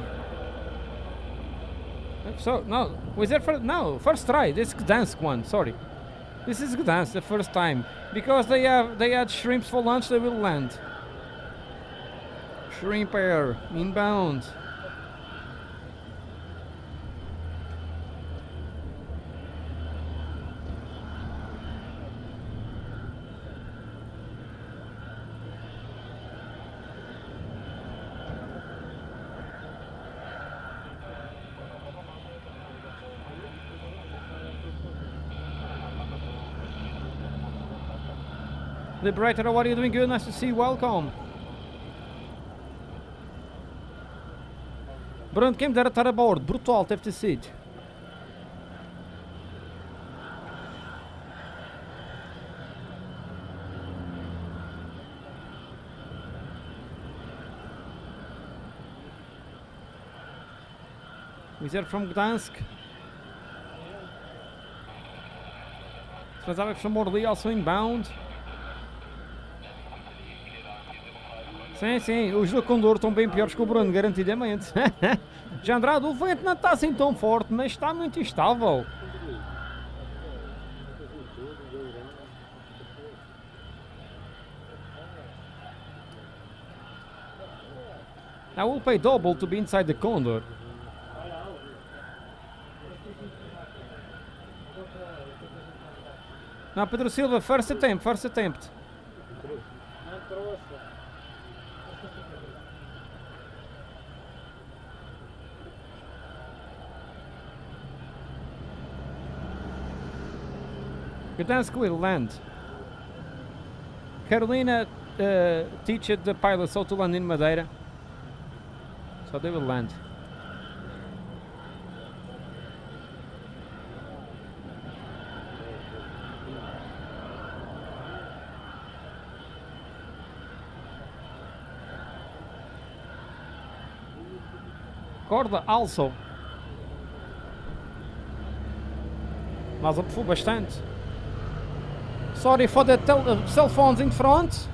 So, no, Wizz Air, first try, this Gdansk one, sorry. This is Gdansk, the first time. Because they had shrimps for lunch, they will land. Shrimp Air, inbound. Liberator, what are you doing? Good, nice to see you, welcome. Bruno, quem me dera estar a bordo, brutal, teve ter sido. Wizz Air from Gdansk. Transavia from Morley, also inbound. Sim, sim, os do Condor estão bem piores que o Bruno, garantidamente. Já Andrade, o vento não está assim tão forte, mas está muito instável. I will pay double to be inside the Condor. Não, Pedro Silva, first attempt, first attempt. Gdansk will land. Carolina teached the pilots how to land in Madeira, so they will land. Corda also. Mas abafou bastante. Sorry for the cell phones in front.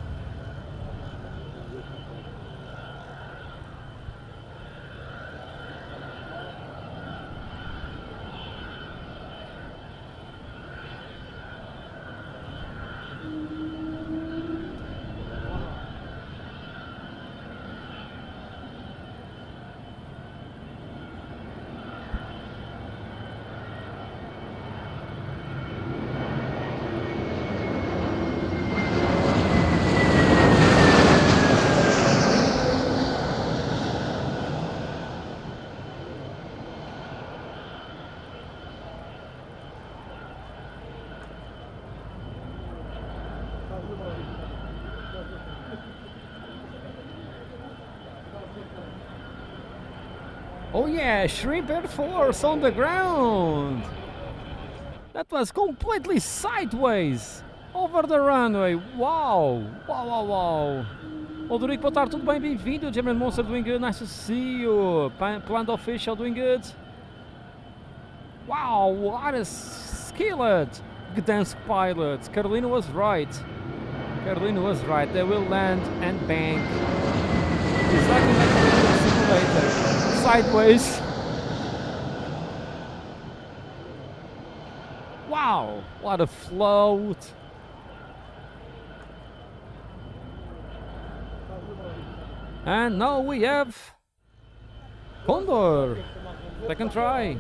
Oh yeah, shrimp Air Force on the ground. That was completely sideways over the runway. Wow, wow, wow, wow. Rodrigo, boa tarde, tudo bem? Bem-vindo. German Monster doing good. Nice to see you. Planned official doing good. Wow, what a skillet. Gdansk pilot. Carolina was right. Carolina was right. They will land and bank. Exactly like the simulator. Sideways. Wow, what a float. And now we have Condor. Second try.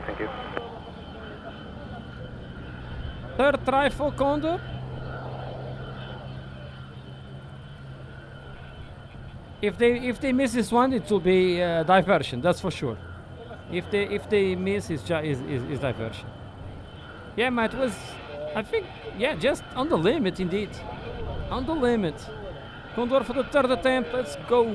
Thank you. Third try for Condor. If they miss this one, it will be diversion. That's for sure. If they miss, it's diversion. Yeah, man, it was, I think, yeah, just on the limit indeed. On the limit. Condor for the third attempt. Let's go.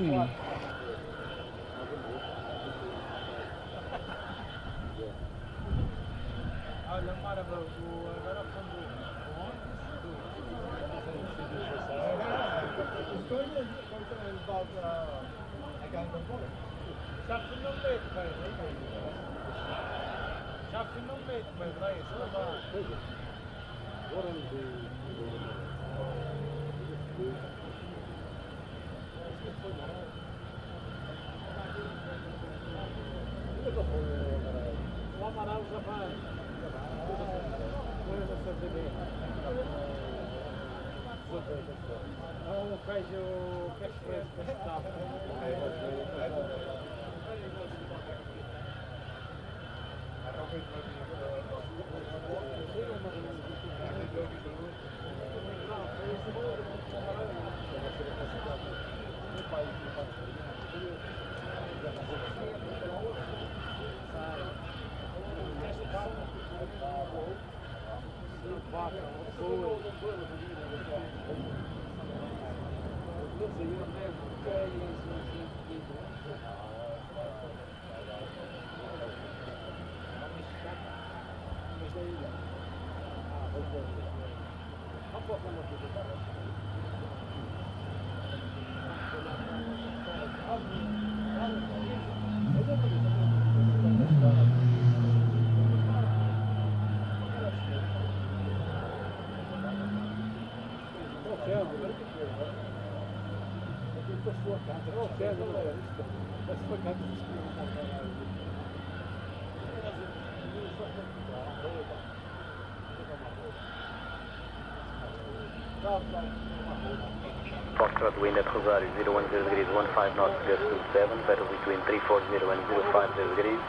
Foxtrot wind at Rosario 010 degrees 15 knots, gust 27, battle between 340 and 050 degrees.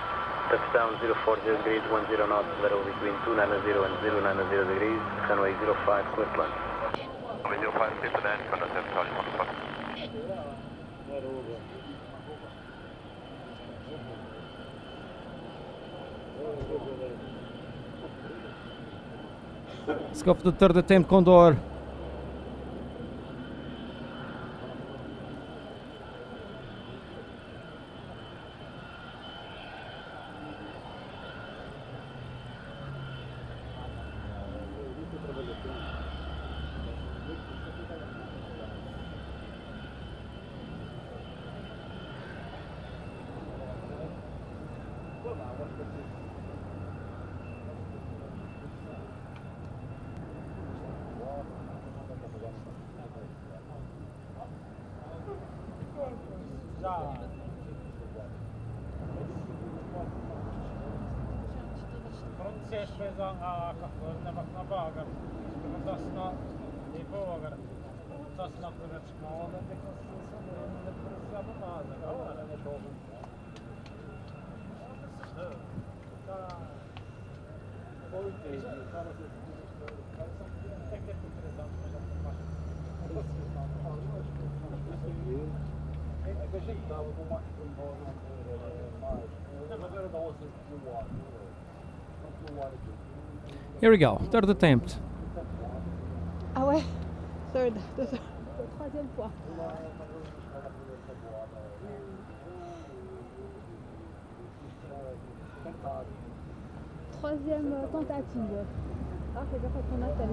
Touchdown 040 degrees 10 knots, battle between 290 and 090 degrees, runway 05, clear to land. Runway 05, clear to land, contact Charlie 15. Let's go for the third attempt, Condor. gente estava com mais mais. Agora dá vocês do ar. Here we go, third attempt. Ah ouais, third, troisième fois. Troisième tentative. Ah, fais gaffe à ton appel.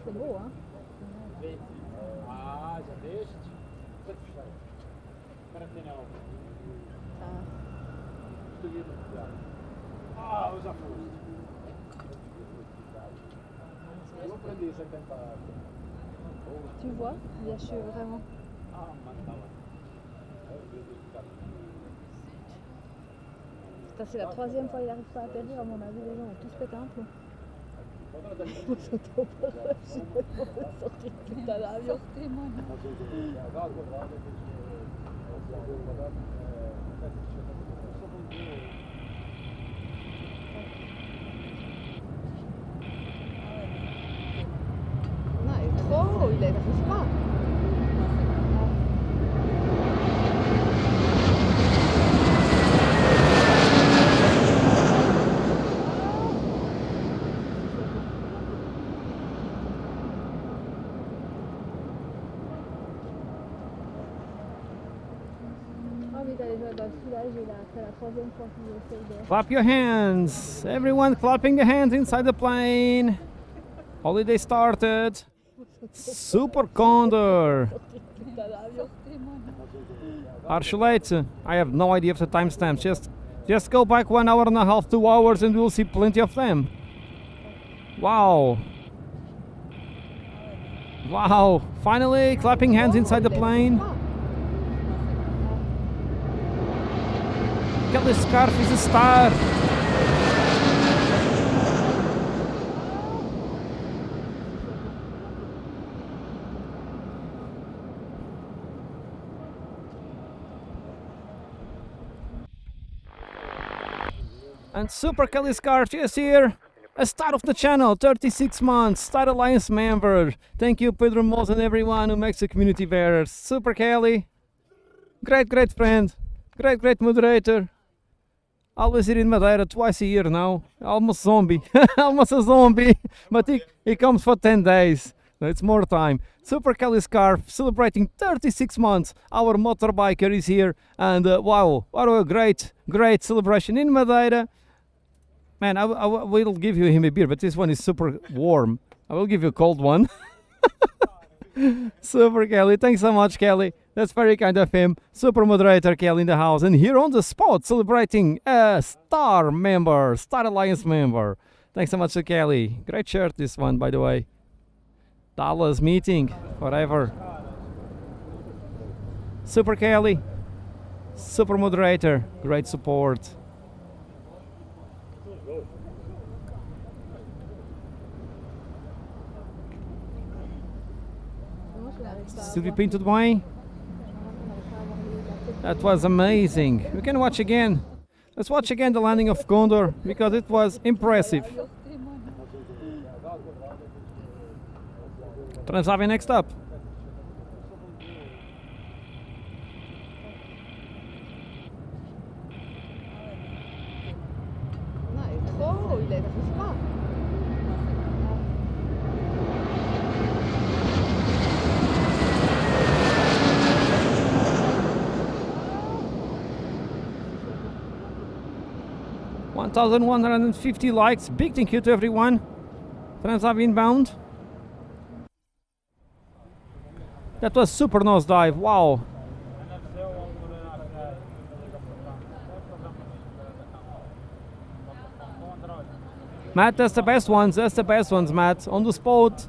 C'est beau, hein? Ah, já deixa. Espera que não. Ah, eu já fui. Eu aprendi isso a cantar. Tu vois, bien sûr, vraiment. Ah, mas Ça, c'est la troisième fois qu'il n'arrive pas à atterrir, à mon avis, les gens ont tous pété un plomb. Sortez putain d'avion. Sortez-moi. Non, il est trop haut, il n'arrive pas. Clap your hands! Everyone clapping the hands inside the plane! Holiday started! Super Condor! Archulate, I have no idea of the timestamps. Just go back 1 hour and a half, 2 hours, and we'll see plenty of them. Wow! Wow! Finally, clapping hands inside the plane. Kelly Scarf is a star! And Super Kelly Scarf is here! A star of the channel, 36 months, Star Alliance member. Thank you, Pedro Moz, and everyone who makes the community better. Super Kelly, great friend, great moderator. Always here in Madeira, twice a year now. Almost zombie, almost a zombie, but he comes for 10 days. It's more time. Super Kelly Scarf celebrating 36 months. Our motorbiker is here, and wow, what a great celebration in Madeira. Man, I will give you him a beer, but this one is super warm. I will give you a cold one. Super Kelly, thanks so much, Kelly. That's very kind of him. Super moderator Kelly in the house, and here on the spot celebrating a Star member, Star Alliance member. Thanks so much to Kelly. Great shirt, this one, by the way. Dallas meeting forever. Super Kelly, super moderator, great support. Sylvie Pinto de bem? That was amazing. We can watch again. Let's watch again the landing of Condor because it was impressive. Transavia next up. Non, il est trop haut, il n'arrive pas. $1,150 likes. Big thank you to everyone. Transavia inbound. That was super nosedive. Wow. Matt, that's the best ones. That's the best ones, Matt. On the spot.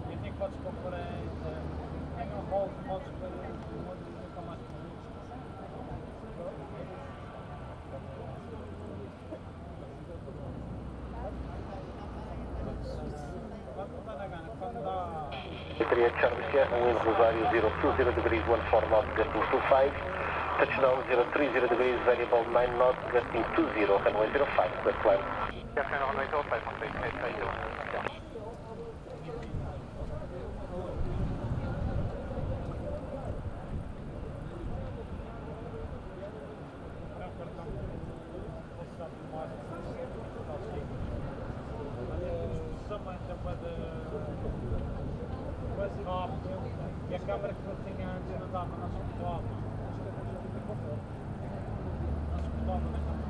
Eu tenho fotos para pôr 3 Charlie, wind Rosario 020 degrees 14 knots, gusting 25. Touchdown 030 degrees, variable 9 knots, gusting 20, runway 05, clear climb. Cristiano, runway 05, contact 882. E a câmera que eu tinha antes não dava, não se escutava. Não se escutava na câmera.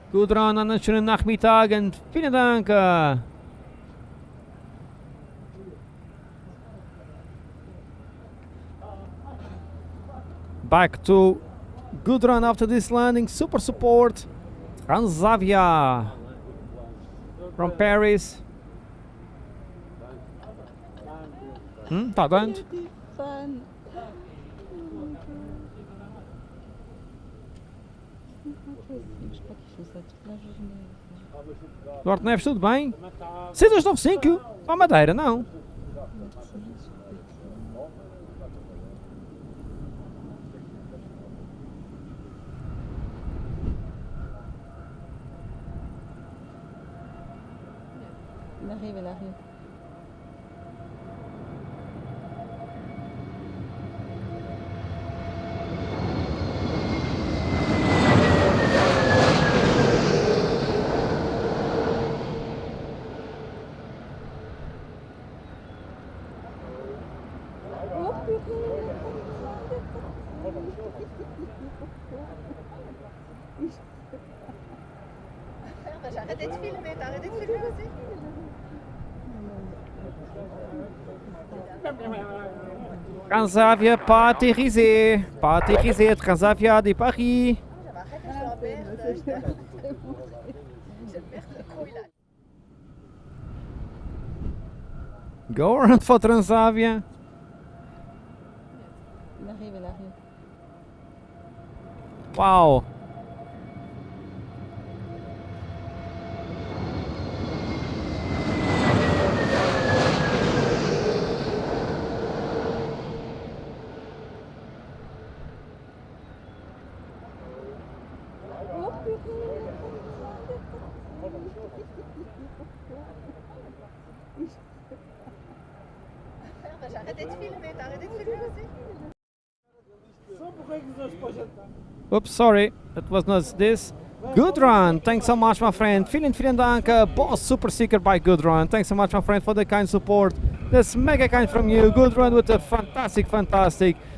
Gut dran, einen schönen Nachmittag und vielen Dank. Back to good run after this landing. Super support. Transavia from Paris. Tá dando? Duarte Neves, tudo bem? 6295? Para a Madeira, não. Il arrive, il arrive. J'ai arrêté de filmer, t'as arrêté de filmer aussi? Transavia pas atterrisé. Pas atterrisé, Transavia de Paris. Go around for Transavia. Il arrive, il arrive. Wow. J'ai arrêté de filmer, t'as arrêté de filmer aussi? Oops, sorry, that was not this. Good run, thanks so much, my friend. Vielen Dank, boss super seeker by Good Run. Thanks so much, my friend, for the kind support. That's mega kind from you. Good Run with a fantastic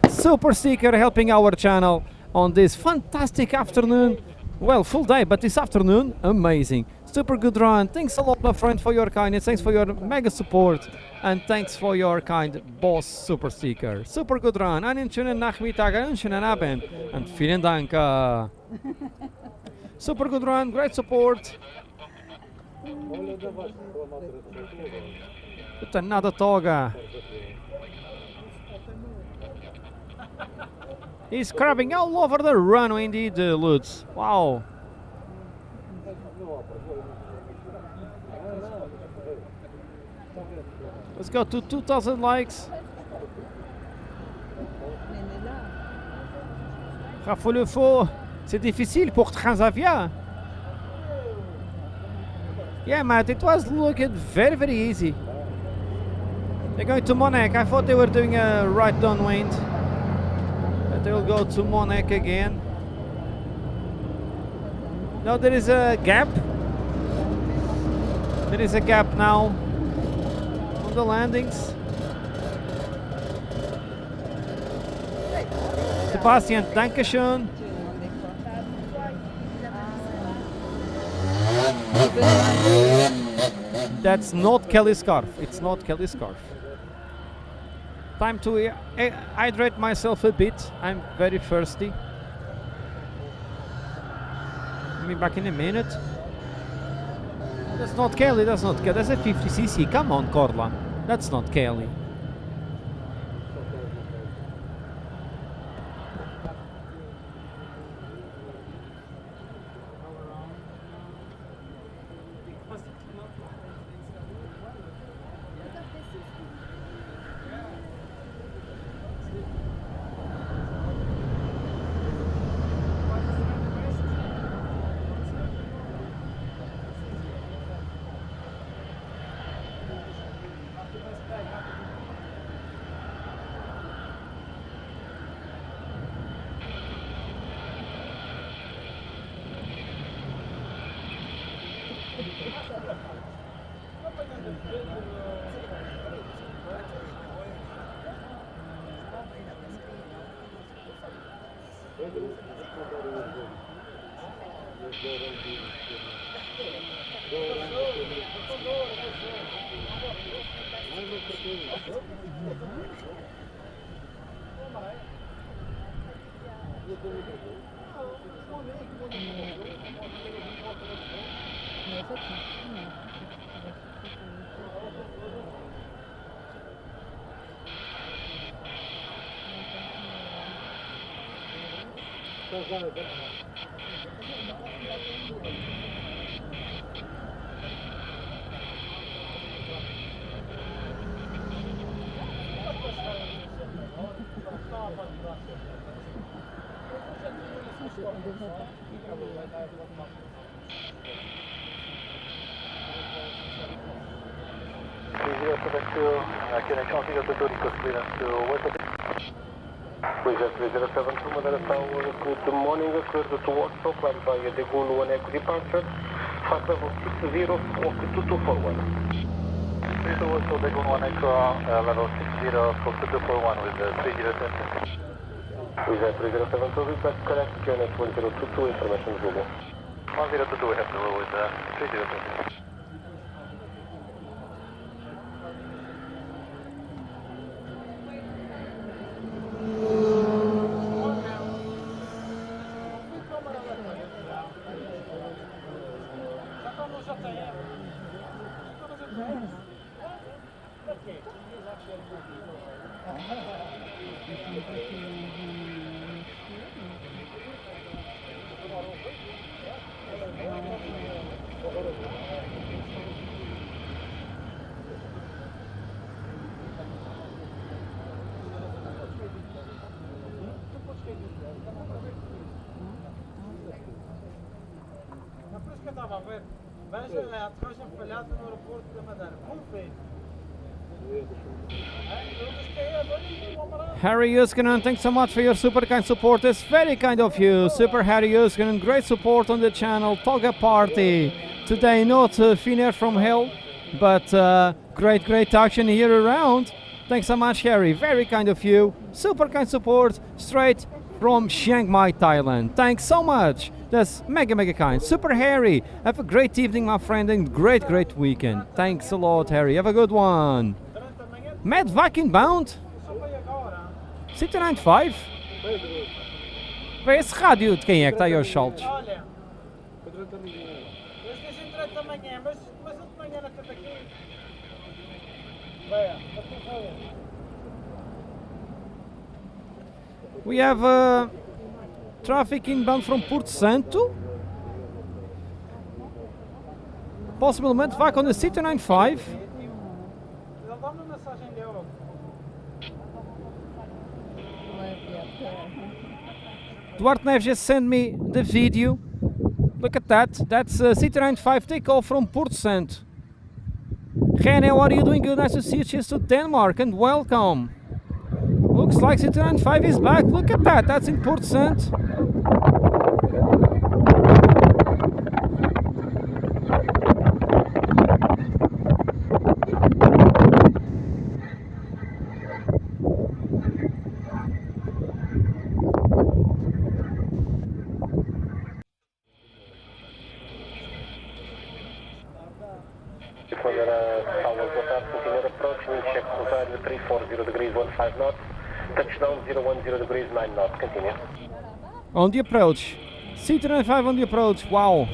super seeker helping our channel on this fantastic afternoon. Well, full day, but this afternoon, amazing. Super good run. Thanks a lot, my friend, for your kindness. Thanks for your mega support. And thanks for your kind boss super seeker. Super good run. Einen schönen Nachmittag, einen schönen Abend. And vielen Dank. Super good run, great support. With another toga. He's crabbing all over the runway indeed, Lutz. Wow. Let's go to 2000 likes. Faut le faux. C'est difficile pour Transavia. Yeah, Matt, it was looking very, very easy. They're going to Monaco. I thought they were doing a right downwind. But they will go to Monaco again. No, there is a gap. There is a gap now on the landings. Sebastian, dankeschön. That's not Kelly Scarf. It's not Kelly Scarf. Time to hydrate myself a bit. I'm very thirsty. I'll be back in a minute. That's not Kelly. That's not Kelly. That's a 50cc. Come on, Corla. That's not Kelly. Jet 3072 Madeira Tower, good morning, clear to Warsaw, climb by the Goon 1 Echo departure, flight level 60, 2241. 3 to Warsaw, the Goon 1 Echo, level 60, 2241 with 3020. Jet 3072, request correct, QNX 1022, information Zulu. 1022, we have to roll with 3020. Harry Yuskanen, thanks so much for your super kind support. It's very kind of you. Super Harry Yuskanen, great support on the channel. Toga party. Today not Finnair from hell, but great action here around. Thanks so much, Harry. Very kind of you. Super kind support straight from Chiang Mai, Thailand. Thanks so much. That's mega kind. Super Harry. Have a great evening, my friend, and great weekend. Thanks a lot, Harry. Have a good one. Mad Viking bound? 695? Esse rádio de quem é que está aí aos saltos? Olha, este dizem durante a manhã, mas eu de manhã não estou aqui. Vai, We have traffic inbound from Porto Santo. Possible medevac on the C295. Dá uma mensagem dele. Duarte Neves just sent me the video. Look at that. That's C295 takeoff from Porto Santo. René, what are you doing? Good, nice to see you. Cheers to Denmark and welcome. Looks like C295 is back. Look at that. That's in Porto Santo. Continued approach, wind check Rosario 340 degrees 15 knots, touchdown 010 degrees 9 knots, continue. On the approach. C295 on the approach. Wow.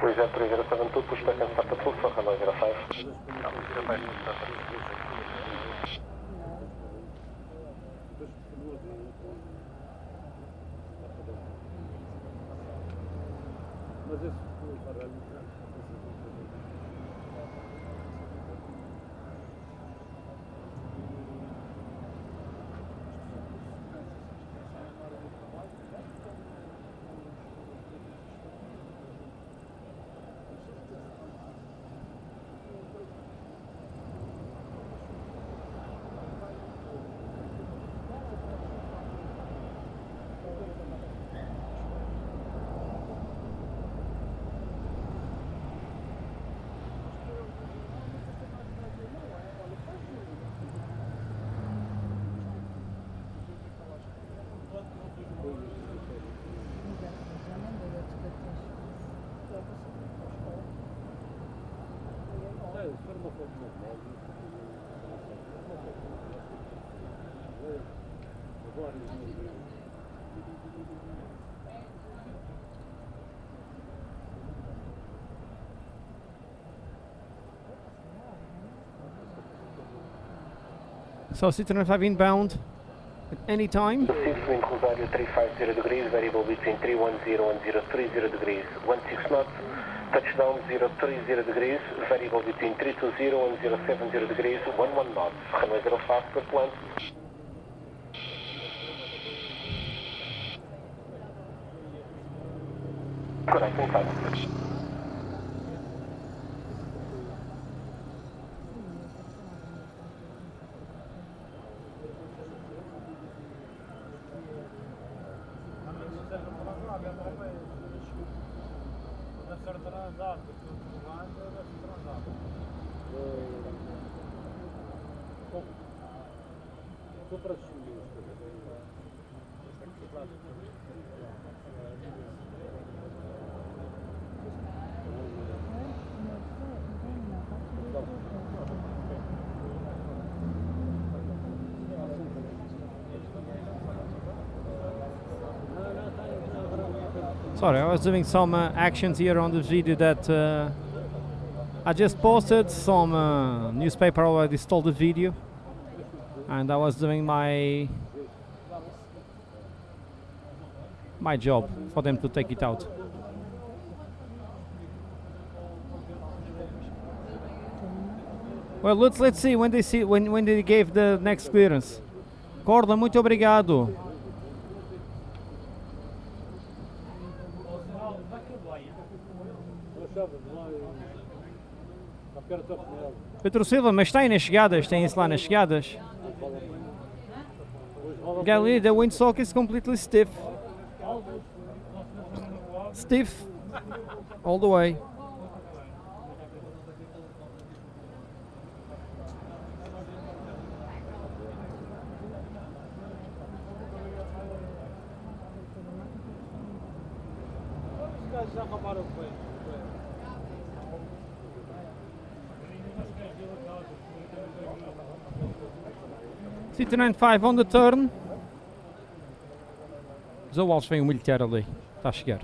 Reserve 3072, push back and start the full for Hanoi 05. So C295 inbound at any time. The 6 wind Rosario 350 degrees, variable between 310 and 030 degrees, 16 knots, touchdown 030 degrees, variable between 320 and 070 degrees, 11 knots, Hanoi 05, good plan. Correct, in 5. Sorry, I was doing some actions here on the video that I just posted. Some newspaper already stole the video, and I was doing my job for them to take it out. Well, let's see when they gave the next clearance. Corda, muito obrigado. Pedro Silva, mas tem nas chegadas, tem isso lá nas chegadas. Gally, the windsock is completely stiff. Stiff all the way. Já acabaram com ele. CT95 on the turn. Zoals vem o militeiro ali. Está a chegar.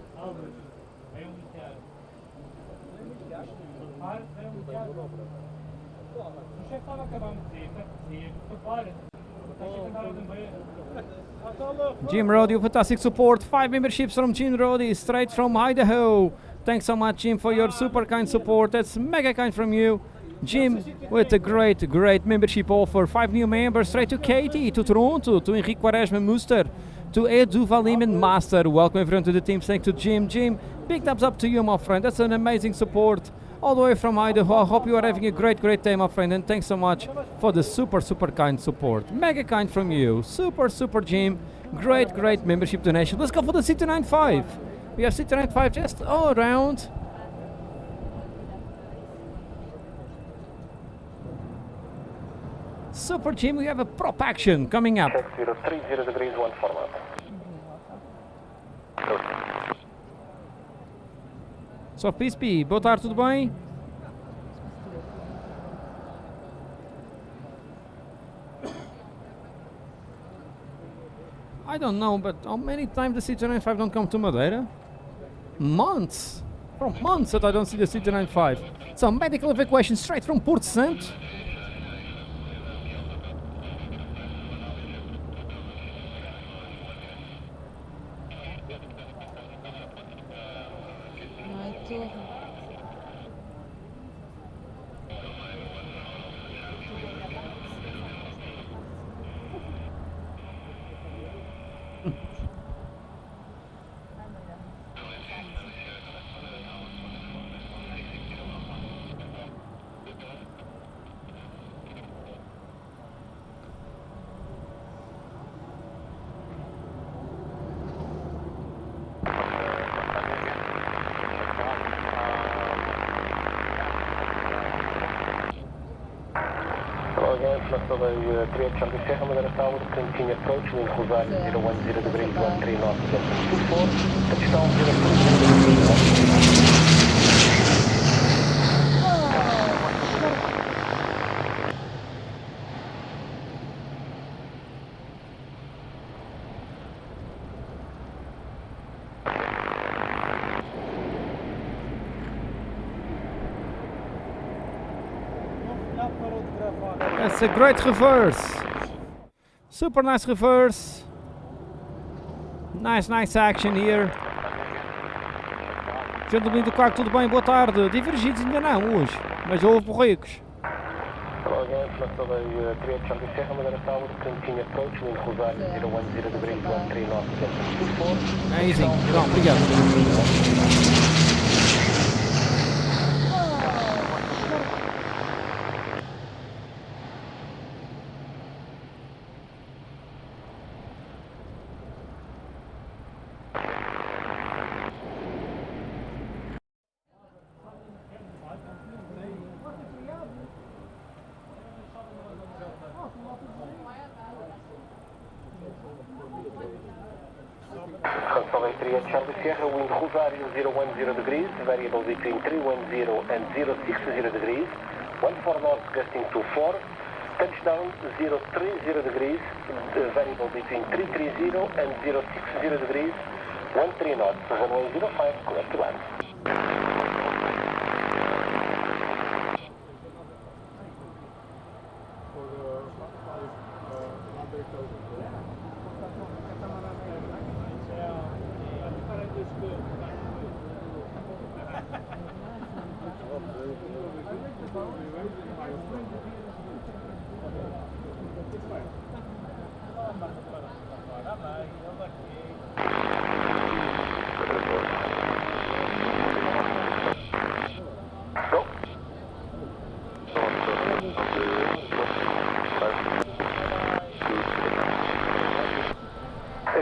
Jim Roddy, fantastic support. 5 memberships from Jim Roddy, straight from Idaho. Thanks so much, Jim, for your super kind support. That's mega kind from you. Jim, with a great membership offer. 5 new members, straight to Katie, to Toronto, to Henrique Quaresma Muster, to Edu Valiman Master. Welcome everyone to the team. Thanks to Jim. Jim, big thumbs up to you, my friend. That's an amazing support. All the way from Idaho. I hope you are having a great day, my friend. And thanks so much for the super kind support. Mega kind from you. Super Jim. Great membership donation. Let's go for the CT95. We have CT95 just all around. Super Jim, we have a prop action coming up. Check 030 degrees, 1 forward. Só PSP, boa tarde, tudo bem? I don't know, but how many times the CT95 don't come to Madeira? Months! From months that I don't see the CT95. So medical evacuation straight from Porto Santo. Fluxway 3 Charlie Sierra, Madeira Tower, continue approach, wind Rosario 010 degrees, 13 knots, 24, touchdown 030 degrees, 1. That's a great reverse. Super nice reverse. Nice action here. Gentlemen do carro, tudo bem? Boa tarde. Divergidos ainda não hoje, mas houve borregos. Hello again, Fluxway 3 Charlie Sierra, Madeira Tower, continue approach, wind Rosario 010 degrees, 13 knots, 24. Amazing. Não, obrigado. Fluxway 3 Charlie Sierra, wind Rosario 010 degrees, variable between 310 and 060 degrees, 14 north gusting to 4, touchdown 030 degrees, variable between 330 and 060 degrees, 13 knots, runway 05, correct to land.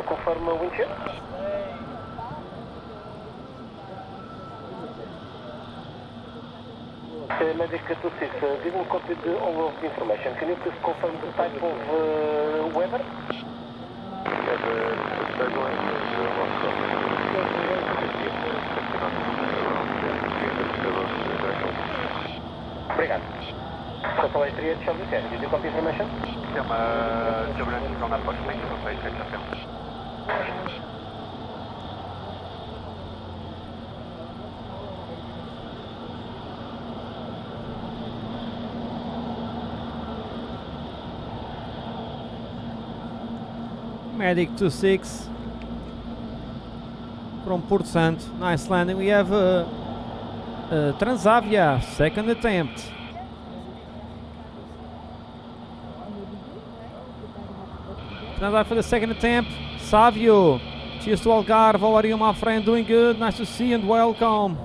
Confirm wind chill. Medic 26, didn't copy all of the information. Can you please confirm the type of weather? Obrigado. Satellite 38, show the 10. Did you copy information? Turbulence from approach, thank you for flight check FM. Medic 26 from Port Santo. Nice landing. We have Transavia, second attempt. Transavia for the second attempt. Savio, cheers to Algarve. How are you, my friend? Doing good. Nice to see you and welcome.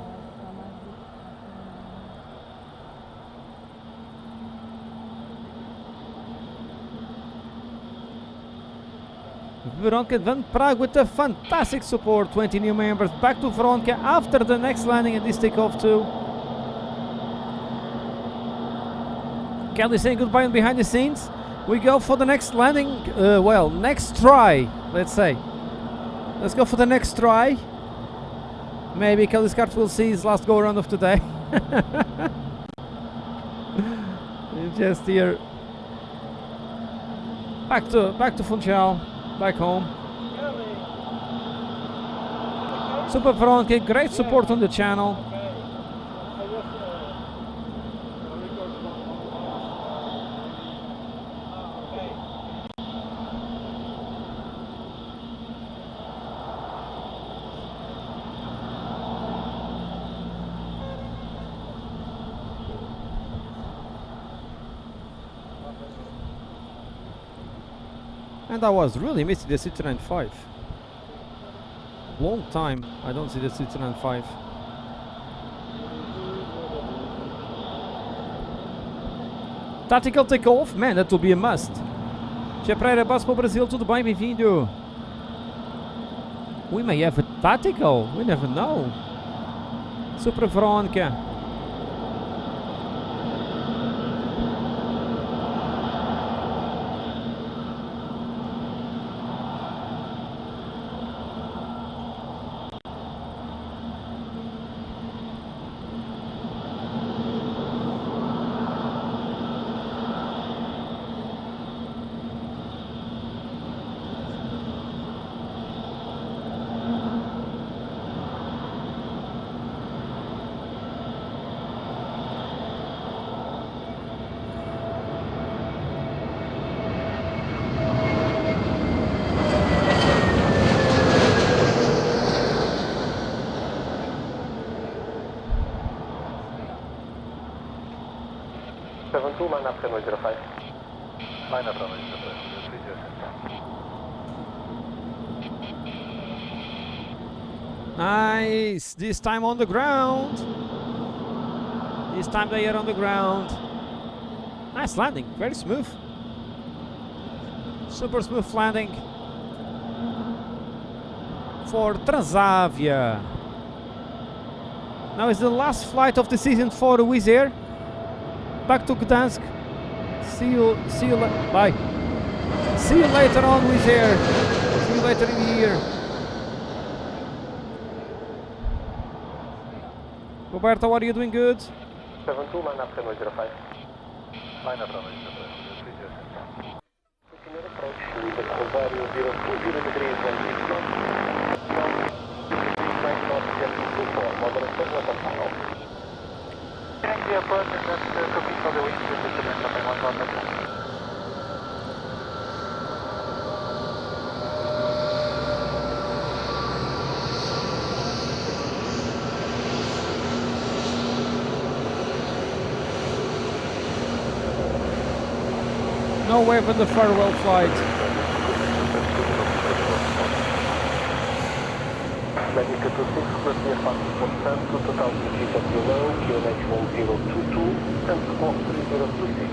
Veronica Van Prague with a fantastic support. 20 new members. Back to Veronica after the next landing and this takeoff too. Kelly saying goodbye on behind the scenes. We go for the next landing. Next try, let's say. Let's go for the next try. Maybe Kelly Scott will see his last go around of today. Just here. Back to Funchal. Back home. Super Veronica, great support on the channel. And I was really missing the Citroen 5. Long time I don't see the Citroen 5. Tactical takeoff? Man, that will be a must. Tia Pereira, bus para o Brasil, tudo bem? Bem-vindo. We may have a tactical, we never know. Super Veronica. Line up 1005. Line up 1005. Nice! This time on the ground. This time they are on the ground. Nice landing, very smooth. Super smooth landing for Transavia. Now it's the last flight of the season for Wizz Air. Back to Gdansk. See you bye. See you later on, Wizz Air. See you later in the year. Roberto, what are you doing? Good? 72, line up 1005. Line up 1005. Continued approach with a value 020 degrees and east north. 9 knots, 1024, moderate signal and final. Thank you, approach and that's copy for the wind to the cement of 1 No way for the farewell flight. Medica 26, clear passport 10 to 2000 feet of below, QNH 1022, and squawk 3026.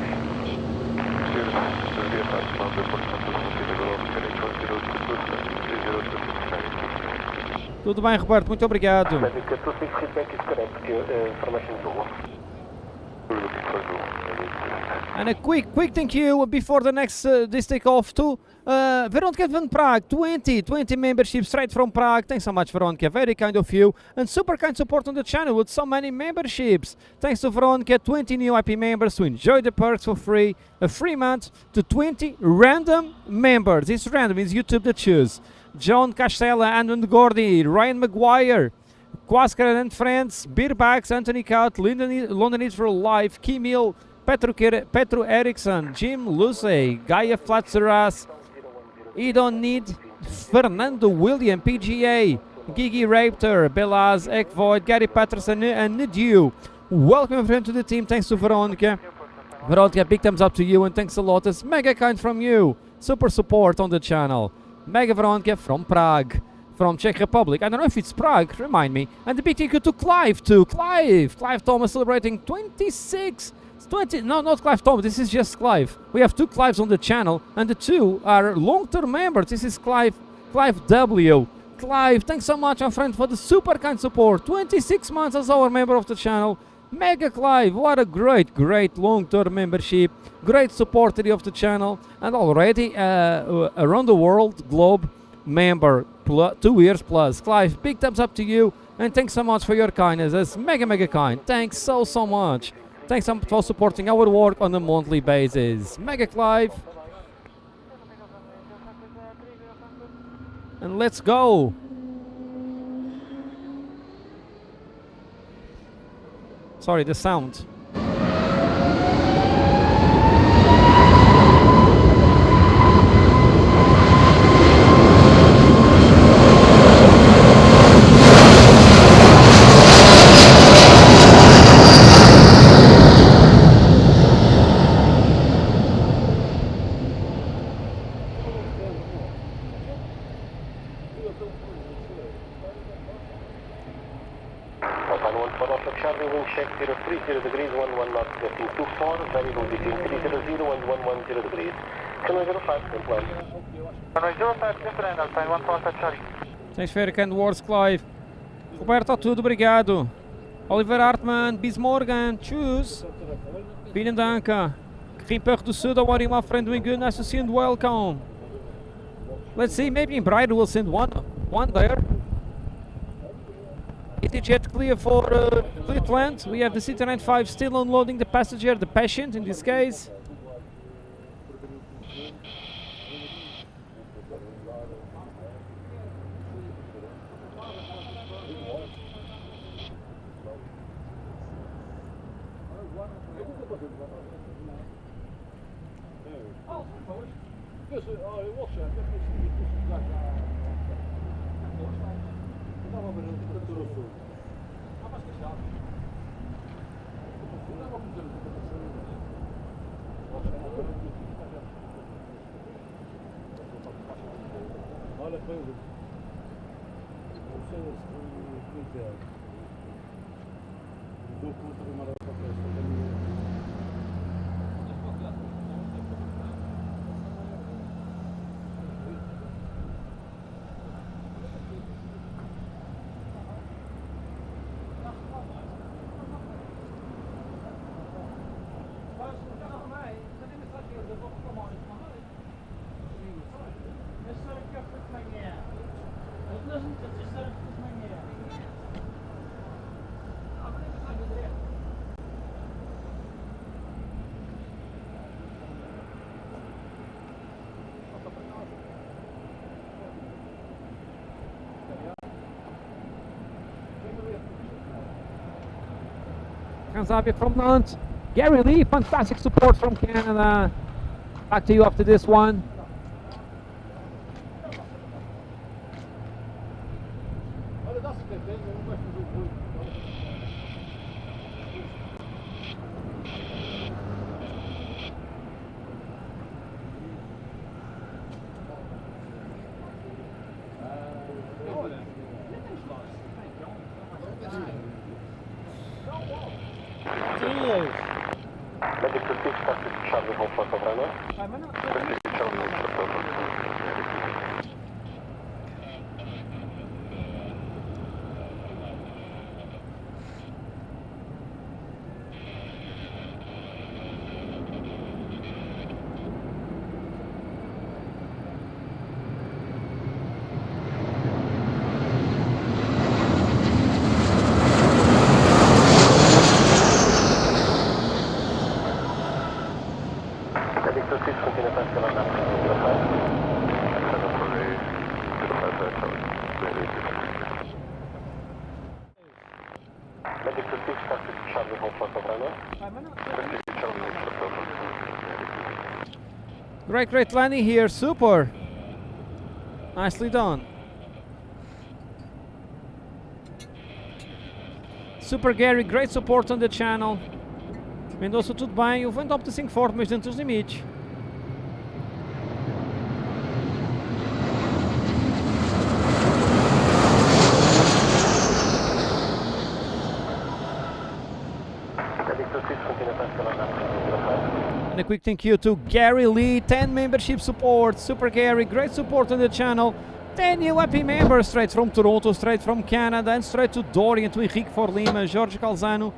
Tudo bem, Roberto, muito obrigado. Medica 26, feedback is correct, information 2. And a quick thank you before the next this takeoff to Veronica van Prague, 20 memberships straight from Prague. Thanks so much, Veronica, very kind of you. And super kind support on the channel with so many memberships. Thanks to Veronica, 20 new IP members to enjoy the perks for free. A free month to 20 random members. It's random, it's YouTube that choose. John Castella, Andrew Gordy, Ryan Maguire, Quasker and Friends, Beerbacks, Anthony Kaut, London is for Life, Kimil, Petru Eriksson, Jim Lucy, Gaia Flatzeras, Edon Need, Fernando William, PGA, Gigi Raptor, Belaz, Ekvoid, Gary Patterson, and Nidu. Welcome friend to the team. Thanks to Veronica. Veronica, big thumbs up to you and thanks a lot. It's mega kind from you. Super support on the channel. Mega Veronica from Prague, from Czech Republic. I don't know if it's Prague, remind me. And the big thank you to Clive too. Clive Thomas celebrating 26. 20, no, not Clive Thomas, this is just Clive. We have two Clives on the channel, and the two are long-term members. This is Clive W. Clive, thanks so much, my friend, for the super kind support. 26 months as our member of the channel. Mega Clive, what a great long-term membership. Great support of the channel, and already around the world, globe member, 2 years plus. Clive, big thumbs up to you, and thanks so much for your kindness. That's mega kind. Thanks so much. Thanks for supporting our work on a monthly basis. Mega Clive. And let's go. Sorry, the sound. Thanks for your kind words, Clive. Roberto, tudo obrigado. Oliver Hartmann, bis morgen. Tschüss. Vielen Dank. Grimper do Sul, how are you, my friend? Doing good. Nice to see you and welcome. Let's see, maybe in Brighton we'll send one there. EasyJet clear for Cleveland. We have the CT95 still unloading the passenger, the patient in this case. Kanzabia from Nantes. Gary Lee, fantastic support from Canada. Back to you after this one. 26, continue taxi line up to 05. Medic 26, taxi to Charlie, hold for runway. Great landing here, super. Nicely done. Super Gary, great support on the channel. Mendonça, tudo bem? O vento opta 5 forte, mas dentro dos limites. And a quick thank you to Gary Lee, 10 membership support. Super Gary, great support on the channel. 10 new happy members, straight from Toronto, straight from Canada, and straight to Dorian, to Henrique for Lima, Jorge Calzano,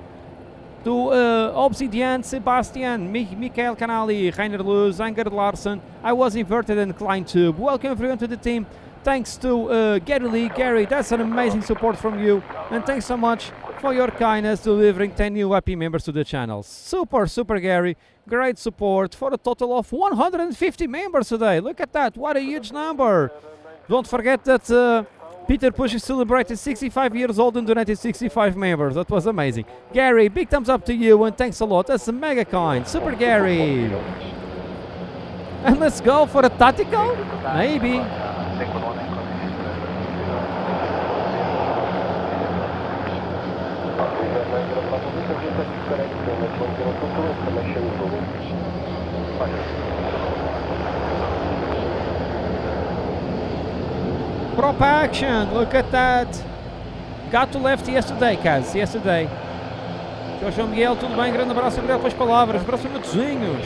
to Obsidian, Sebastian, Mikael Canali, Rainer Luz, Angerd Larsen. I was inverted and Klein Tube. Welcome everyone to the team. Thanks to Gary Lee. Gary, that's an amazing support from you. And thanks so much for your kindness delivering 10 new happy members to the channel. Super Gary. Great support for a total of 150 members today. Look at that. What a huge number. Don't forget that Peter Push celebrated 65 years old and donated 65 members. That was amazing. Gary, big thumbs up to you and thanks a lot. That's mega kind. Super Gary. And let's go for a tactical? Maybe. Prop action, look at that. Got to left yesterday, Kaz, yesterday. João Miguel, tudo bem? Grande abraço, obrigado pelas palavras. Abraço a matozinhos.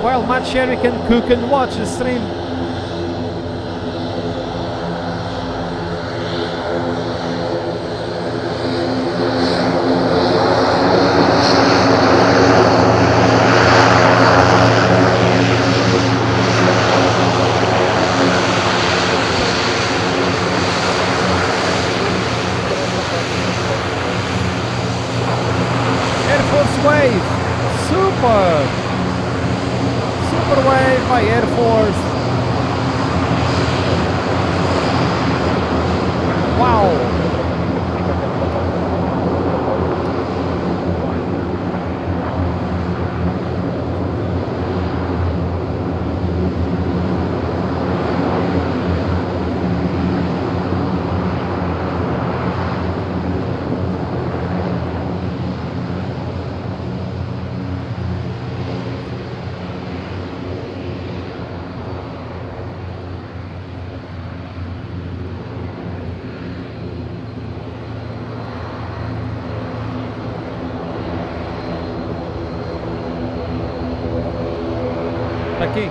Well, Matt Sherry can cook and watch the stream. Air Force Wave, super! Super Wave by Air Force. Wow! Aqui.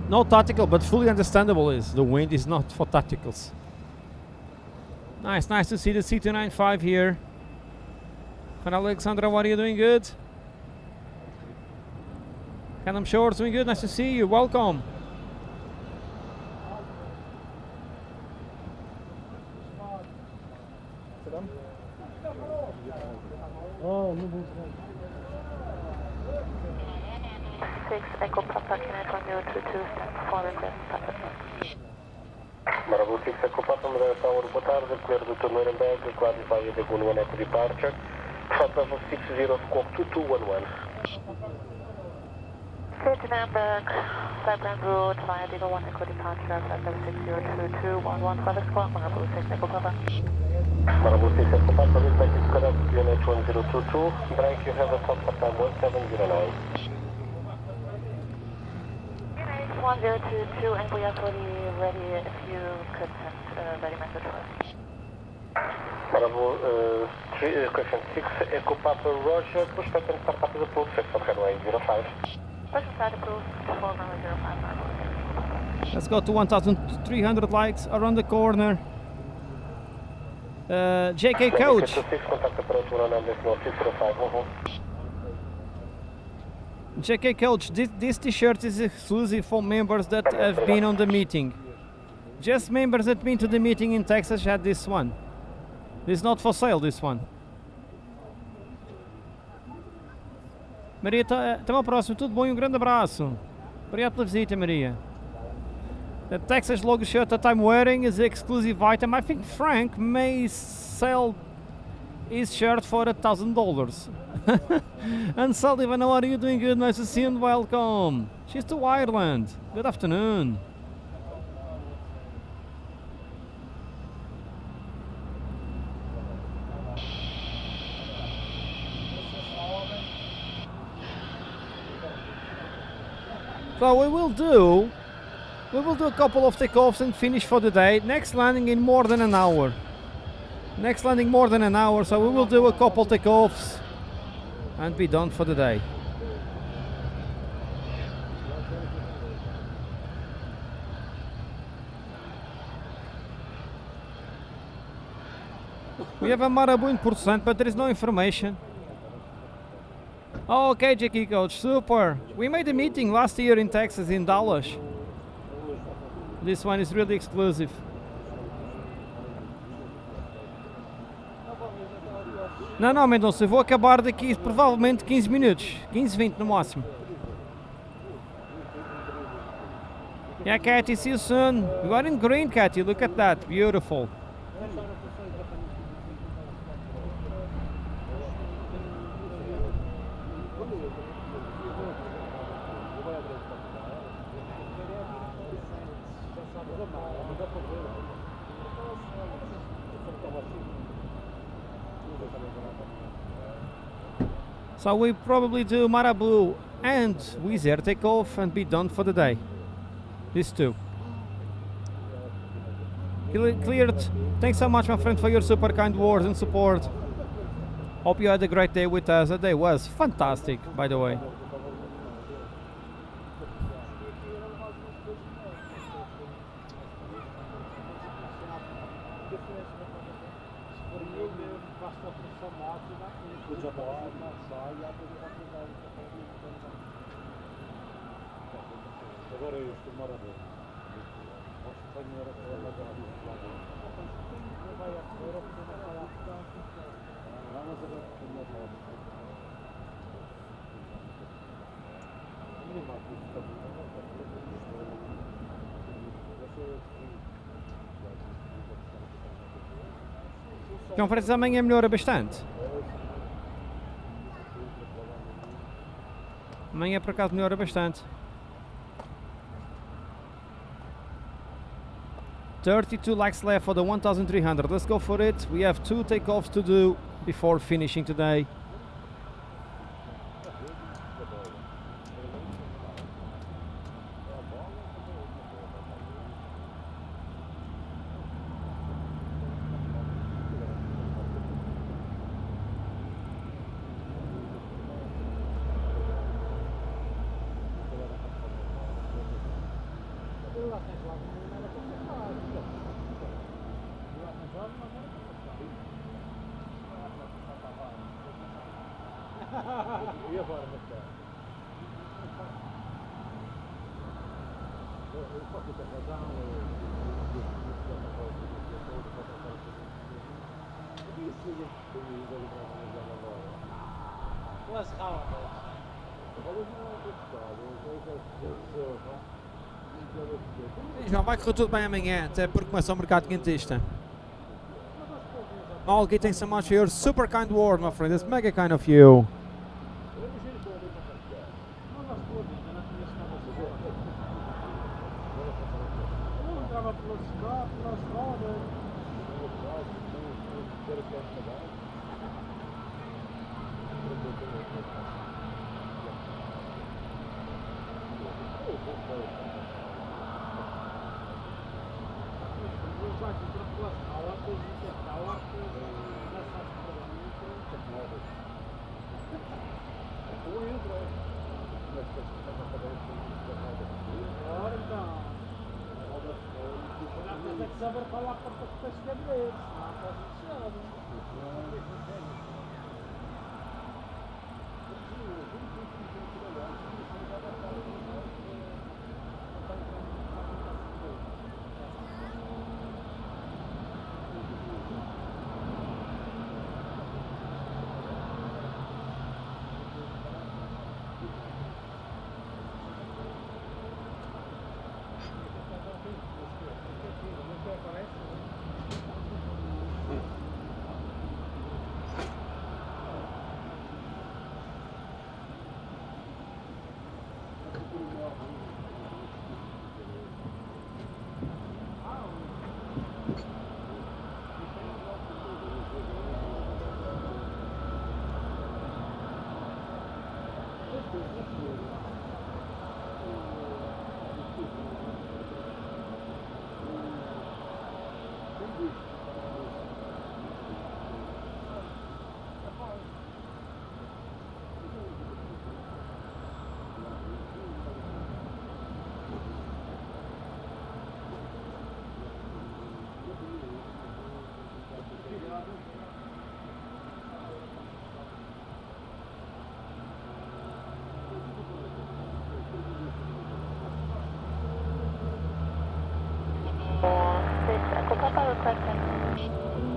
No tactical, but fully understandable is the wind is not for tacticals. Nice to see the C295 here. And Alexandra, what are you doing? Good? Canam Shores doing good, nice to see you, welcome. Oh, no, 6 Echo Papa, can I come 022, for request, Papa. Bravo 6 Echo Papa, Madeira Tower, boa tarde, clear do Nuremberg, clarify the Gun 1 Echo departure. Shot level 60, squawk 2211. Clear to Nuremberg, Cyberland Road, via Diva 1 Echo departure, flight level 6022, 115 squawk, Bravo 6 Echo Papa. Bravo 6 Echo Papa, respective correct, unit 10 1022, break, you have a stop for time 1709. 1022, and we are fully ready if you could send ready message to us. Bravo, question 6, Echo Papa Roger, push button, start up is approved, check for headway 05. Push start approved, 405. Let's go to 1,300 likes around the corner. JK Coach. Contact approach 19605. JK Coach, this t-shirt is exclusive for members that have been on the meeting. Just members that been to the meeting in Texas had this one. This is not for sale, this one. Maria, até uma próxima. Tudo bom e um grande abraço. Obrigado pela visita, Maria. The Texas logo shirt that I'm wearing is the exclusive item. I think Frank may sell his shirt for $1,000. And Sullivan, how are you doing? Good, nice to see you and welcome. She's to Ireland. Good afternoon. So we will do a couple of takeoffs and finish for the day. Next landing in more than an hour. So we will do a couple takeoffs and be done for the day. We have a Marabu in percent, but there is no information. Oh, okay, Jackie Coach, super. We made a meeting last year in Texas, in Dallas. This one is really exclusive. Não, Mendonça, eu vou acabar daqui provavelmente 15 minutos. 15, 20 no máximo. Yeah, Katy, see you soon. You are in green, Katy, look at that, beautiful. So we probably do Marabu and Wizz Air take off and be done for the day. These two. Cleared. Thanks so much, my friend, for your super kind words and support. Hope you had a great day with us. The day was fantastic, by the way. Conferência amanhã melhora bastante. Amanhã por acaso melhora bastante. 32 likes left for the 1,300. Let's go for it. We have 2 takeoffs to do before finishing today. João, vai correr tudo bem amanhã, até porque começa o mercado quentista. Olgi, thanks so much for your super kind word, my friend. It's mega kind of you. Ora então. Tem que saber falar para os pescadores, senão pode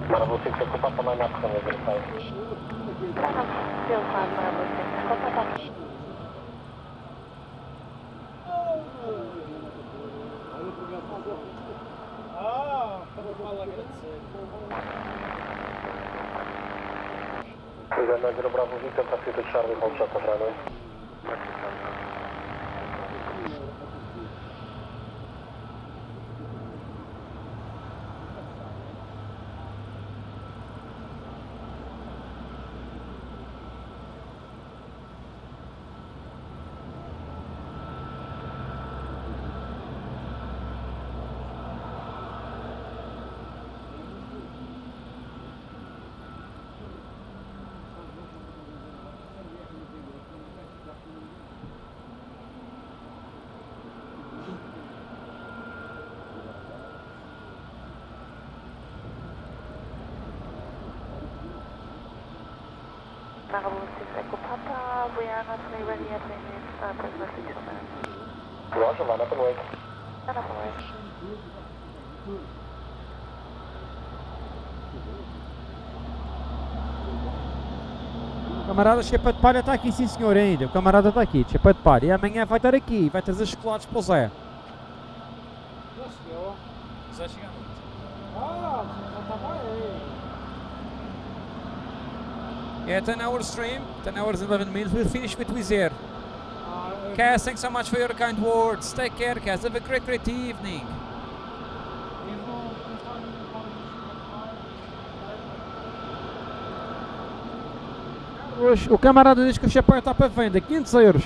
Marble 6, Echo Papa, my map, 105. Still 5 Marble 6, Echo Papa. Uganda 0 Bravo Victor, taxi to Charlie, hold shot of runway. Marble 6 Echo Papa, we are not ready at limit, Prisma 609. Roger, line up and wait. Line up and wait. O camarada chapa de palha está aqui, sim senhor, ainda. O camarada está aqui, chapa de palha. E amanhã vai estar aqui, vai trazer chocolates para o Zé. Já chegou. Zé chega muito. Ah, já estava aí. Yeah, 10 hours stream, 10 hours and 11 minutes. We'll finish with Wizz Air. Cass, thanks so much for your kind words. Take care, Cass. Have a great evening. O camarada diz que o chapéu está para venda, 500 euros.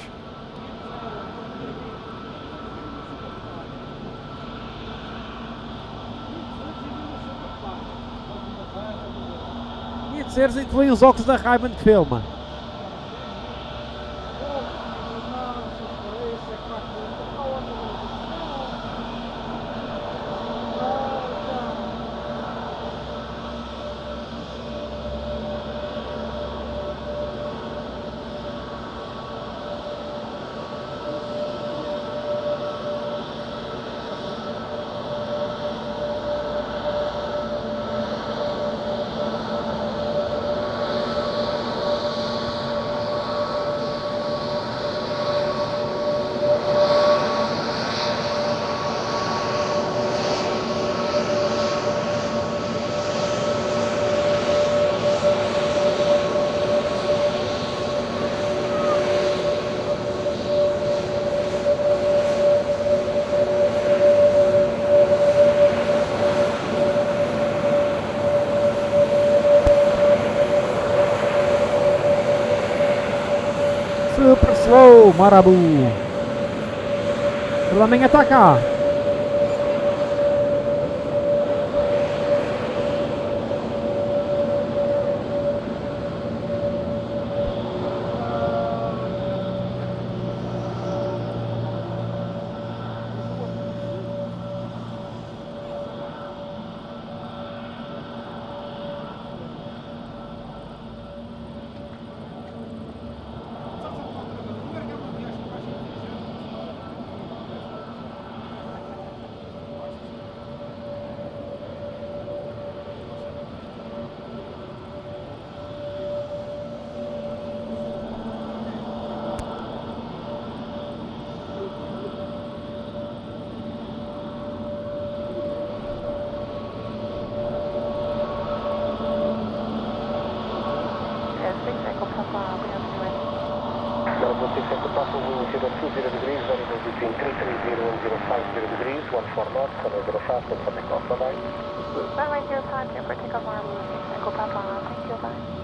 Euros incluem os óculos da Ray-Ban que filma. slow, Marabu. Flaming ataca. degrees, variable between 330 and 050 degrees, 14 knots, and over fast and something off. Bye-bye. Runway 05, clear for takeoff Marble, 6 Echo Papa, thank you, bye.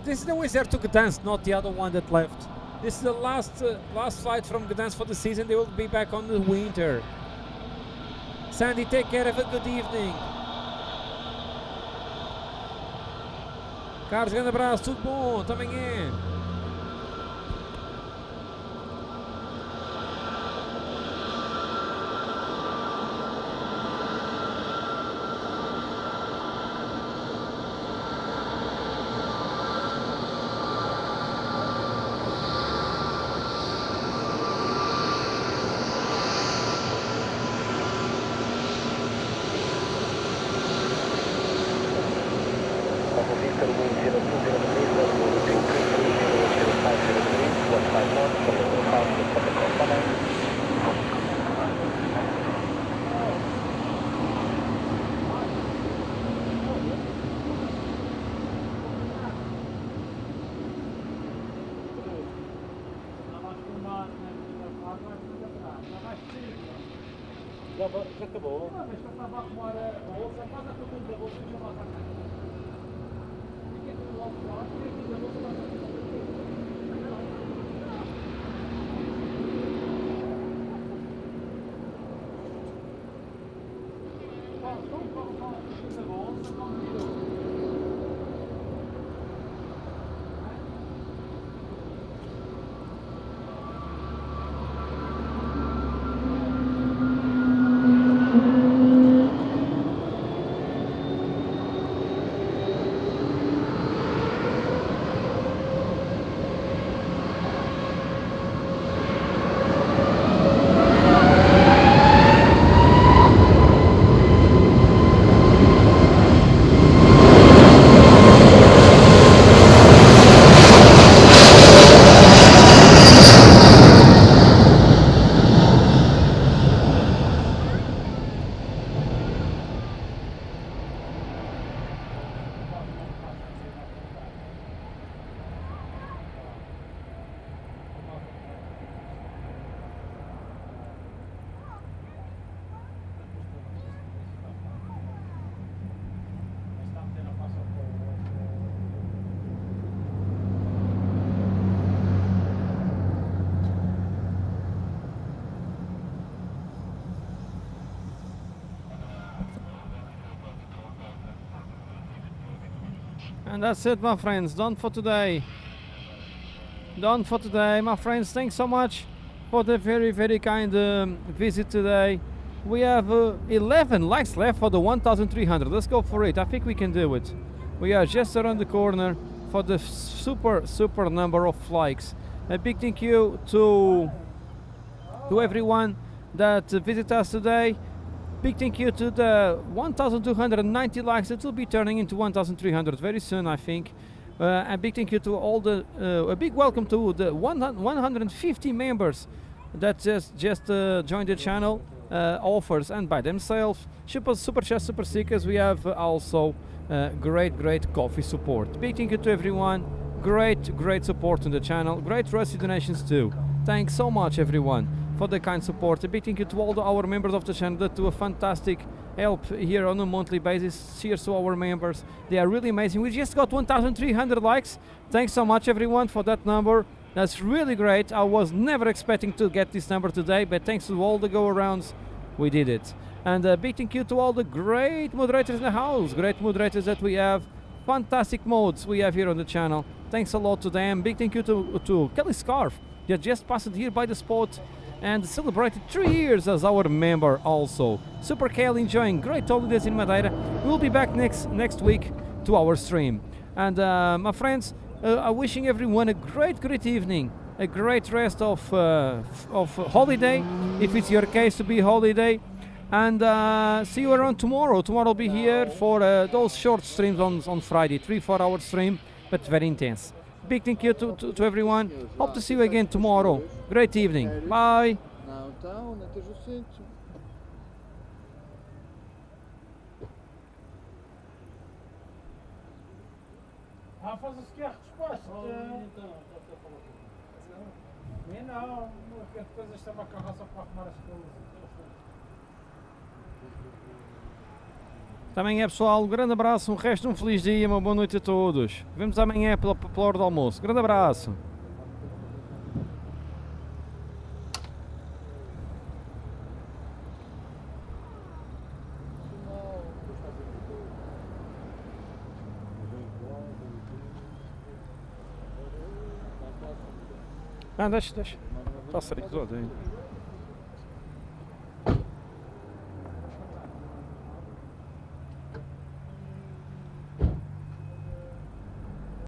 This is the Wizz Air to Gdansk, not the other one that left. This is the last flight from Gdansk for the season. They will be back on the winter. Sandy, take care. Have a good evening. Carlos, grande abraço. Tudo bom? Até amanhã. Já acabou? Não, mas eu estava a arrumar a bolsa, faz a pergunta da bolsa e deixa eu passar cá. Fiquei tudo logo fora, e aqui da bolsa vai fazer. And that's it, my friends. Done for today. Done for today, my friends. Thanks so much for the very, very kind visit today. We have 11 likes left for the 1,300. Let's go for it. I think we can do it. We are just around the corner for the super number of likes. A big thank you to everyone that visited us today. Big thank you to the 1,290 likes. It will be turning into 1,300 very soon, I think. A big thank you to all the, a big welcome to the 150 members that just joined the channel, offers and by themselves. Super chat, super seekers. We have also great coffee support. Big thank you to everyone. Great support on the channel. Great Rusty donations too. Thanks so much, everyone, for the kind support. A big thank you to all our members of the channel that do a fantastic help here on a monthly basis. Cheers to our members. They are really amazing. We just got 1,300 likes. Thanks so much, everyone, for that number. That's really great. I was never expecting to get this number today, but thanks to all the go-arounds, we did it. And a big thank you to all the great moderators in the house. Great moderators that we have. Fantastic modes we have here on the channel. Thanks a lot to them. Big thank you to Kelly Scarf that just passed here by the spot and celebrated 3 years as our member also. Super Kelly enjoying great holidays in Madeira. We'll be back next week to our stream. And my friends, I'm wishing everyone a great evening, a great rest of holiday, if it's your case to be holiday. And see you around tomorrow. Tomorrow I'll be here for those short streams on Friday, 3-4 hour stream, but very intense. Big thank you to everyone. Hope to see you again tomorrow. Great evening. Bye. Faz o que a resposta. Não, porque depois esta é uma carroça para arrumar as coisas. Até amanhã, pessoal. Um grande abraço, um resto de um feliz dia, uma boa noite a todos. Vemos amanhã pela hora do almoço. Grande abraço. Deixa. Está certo,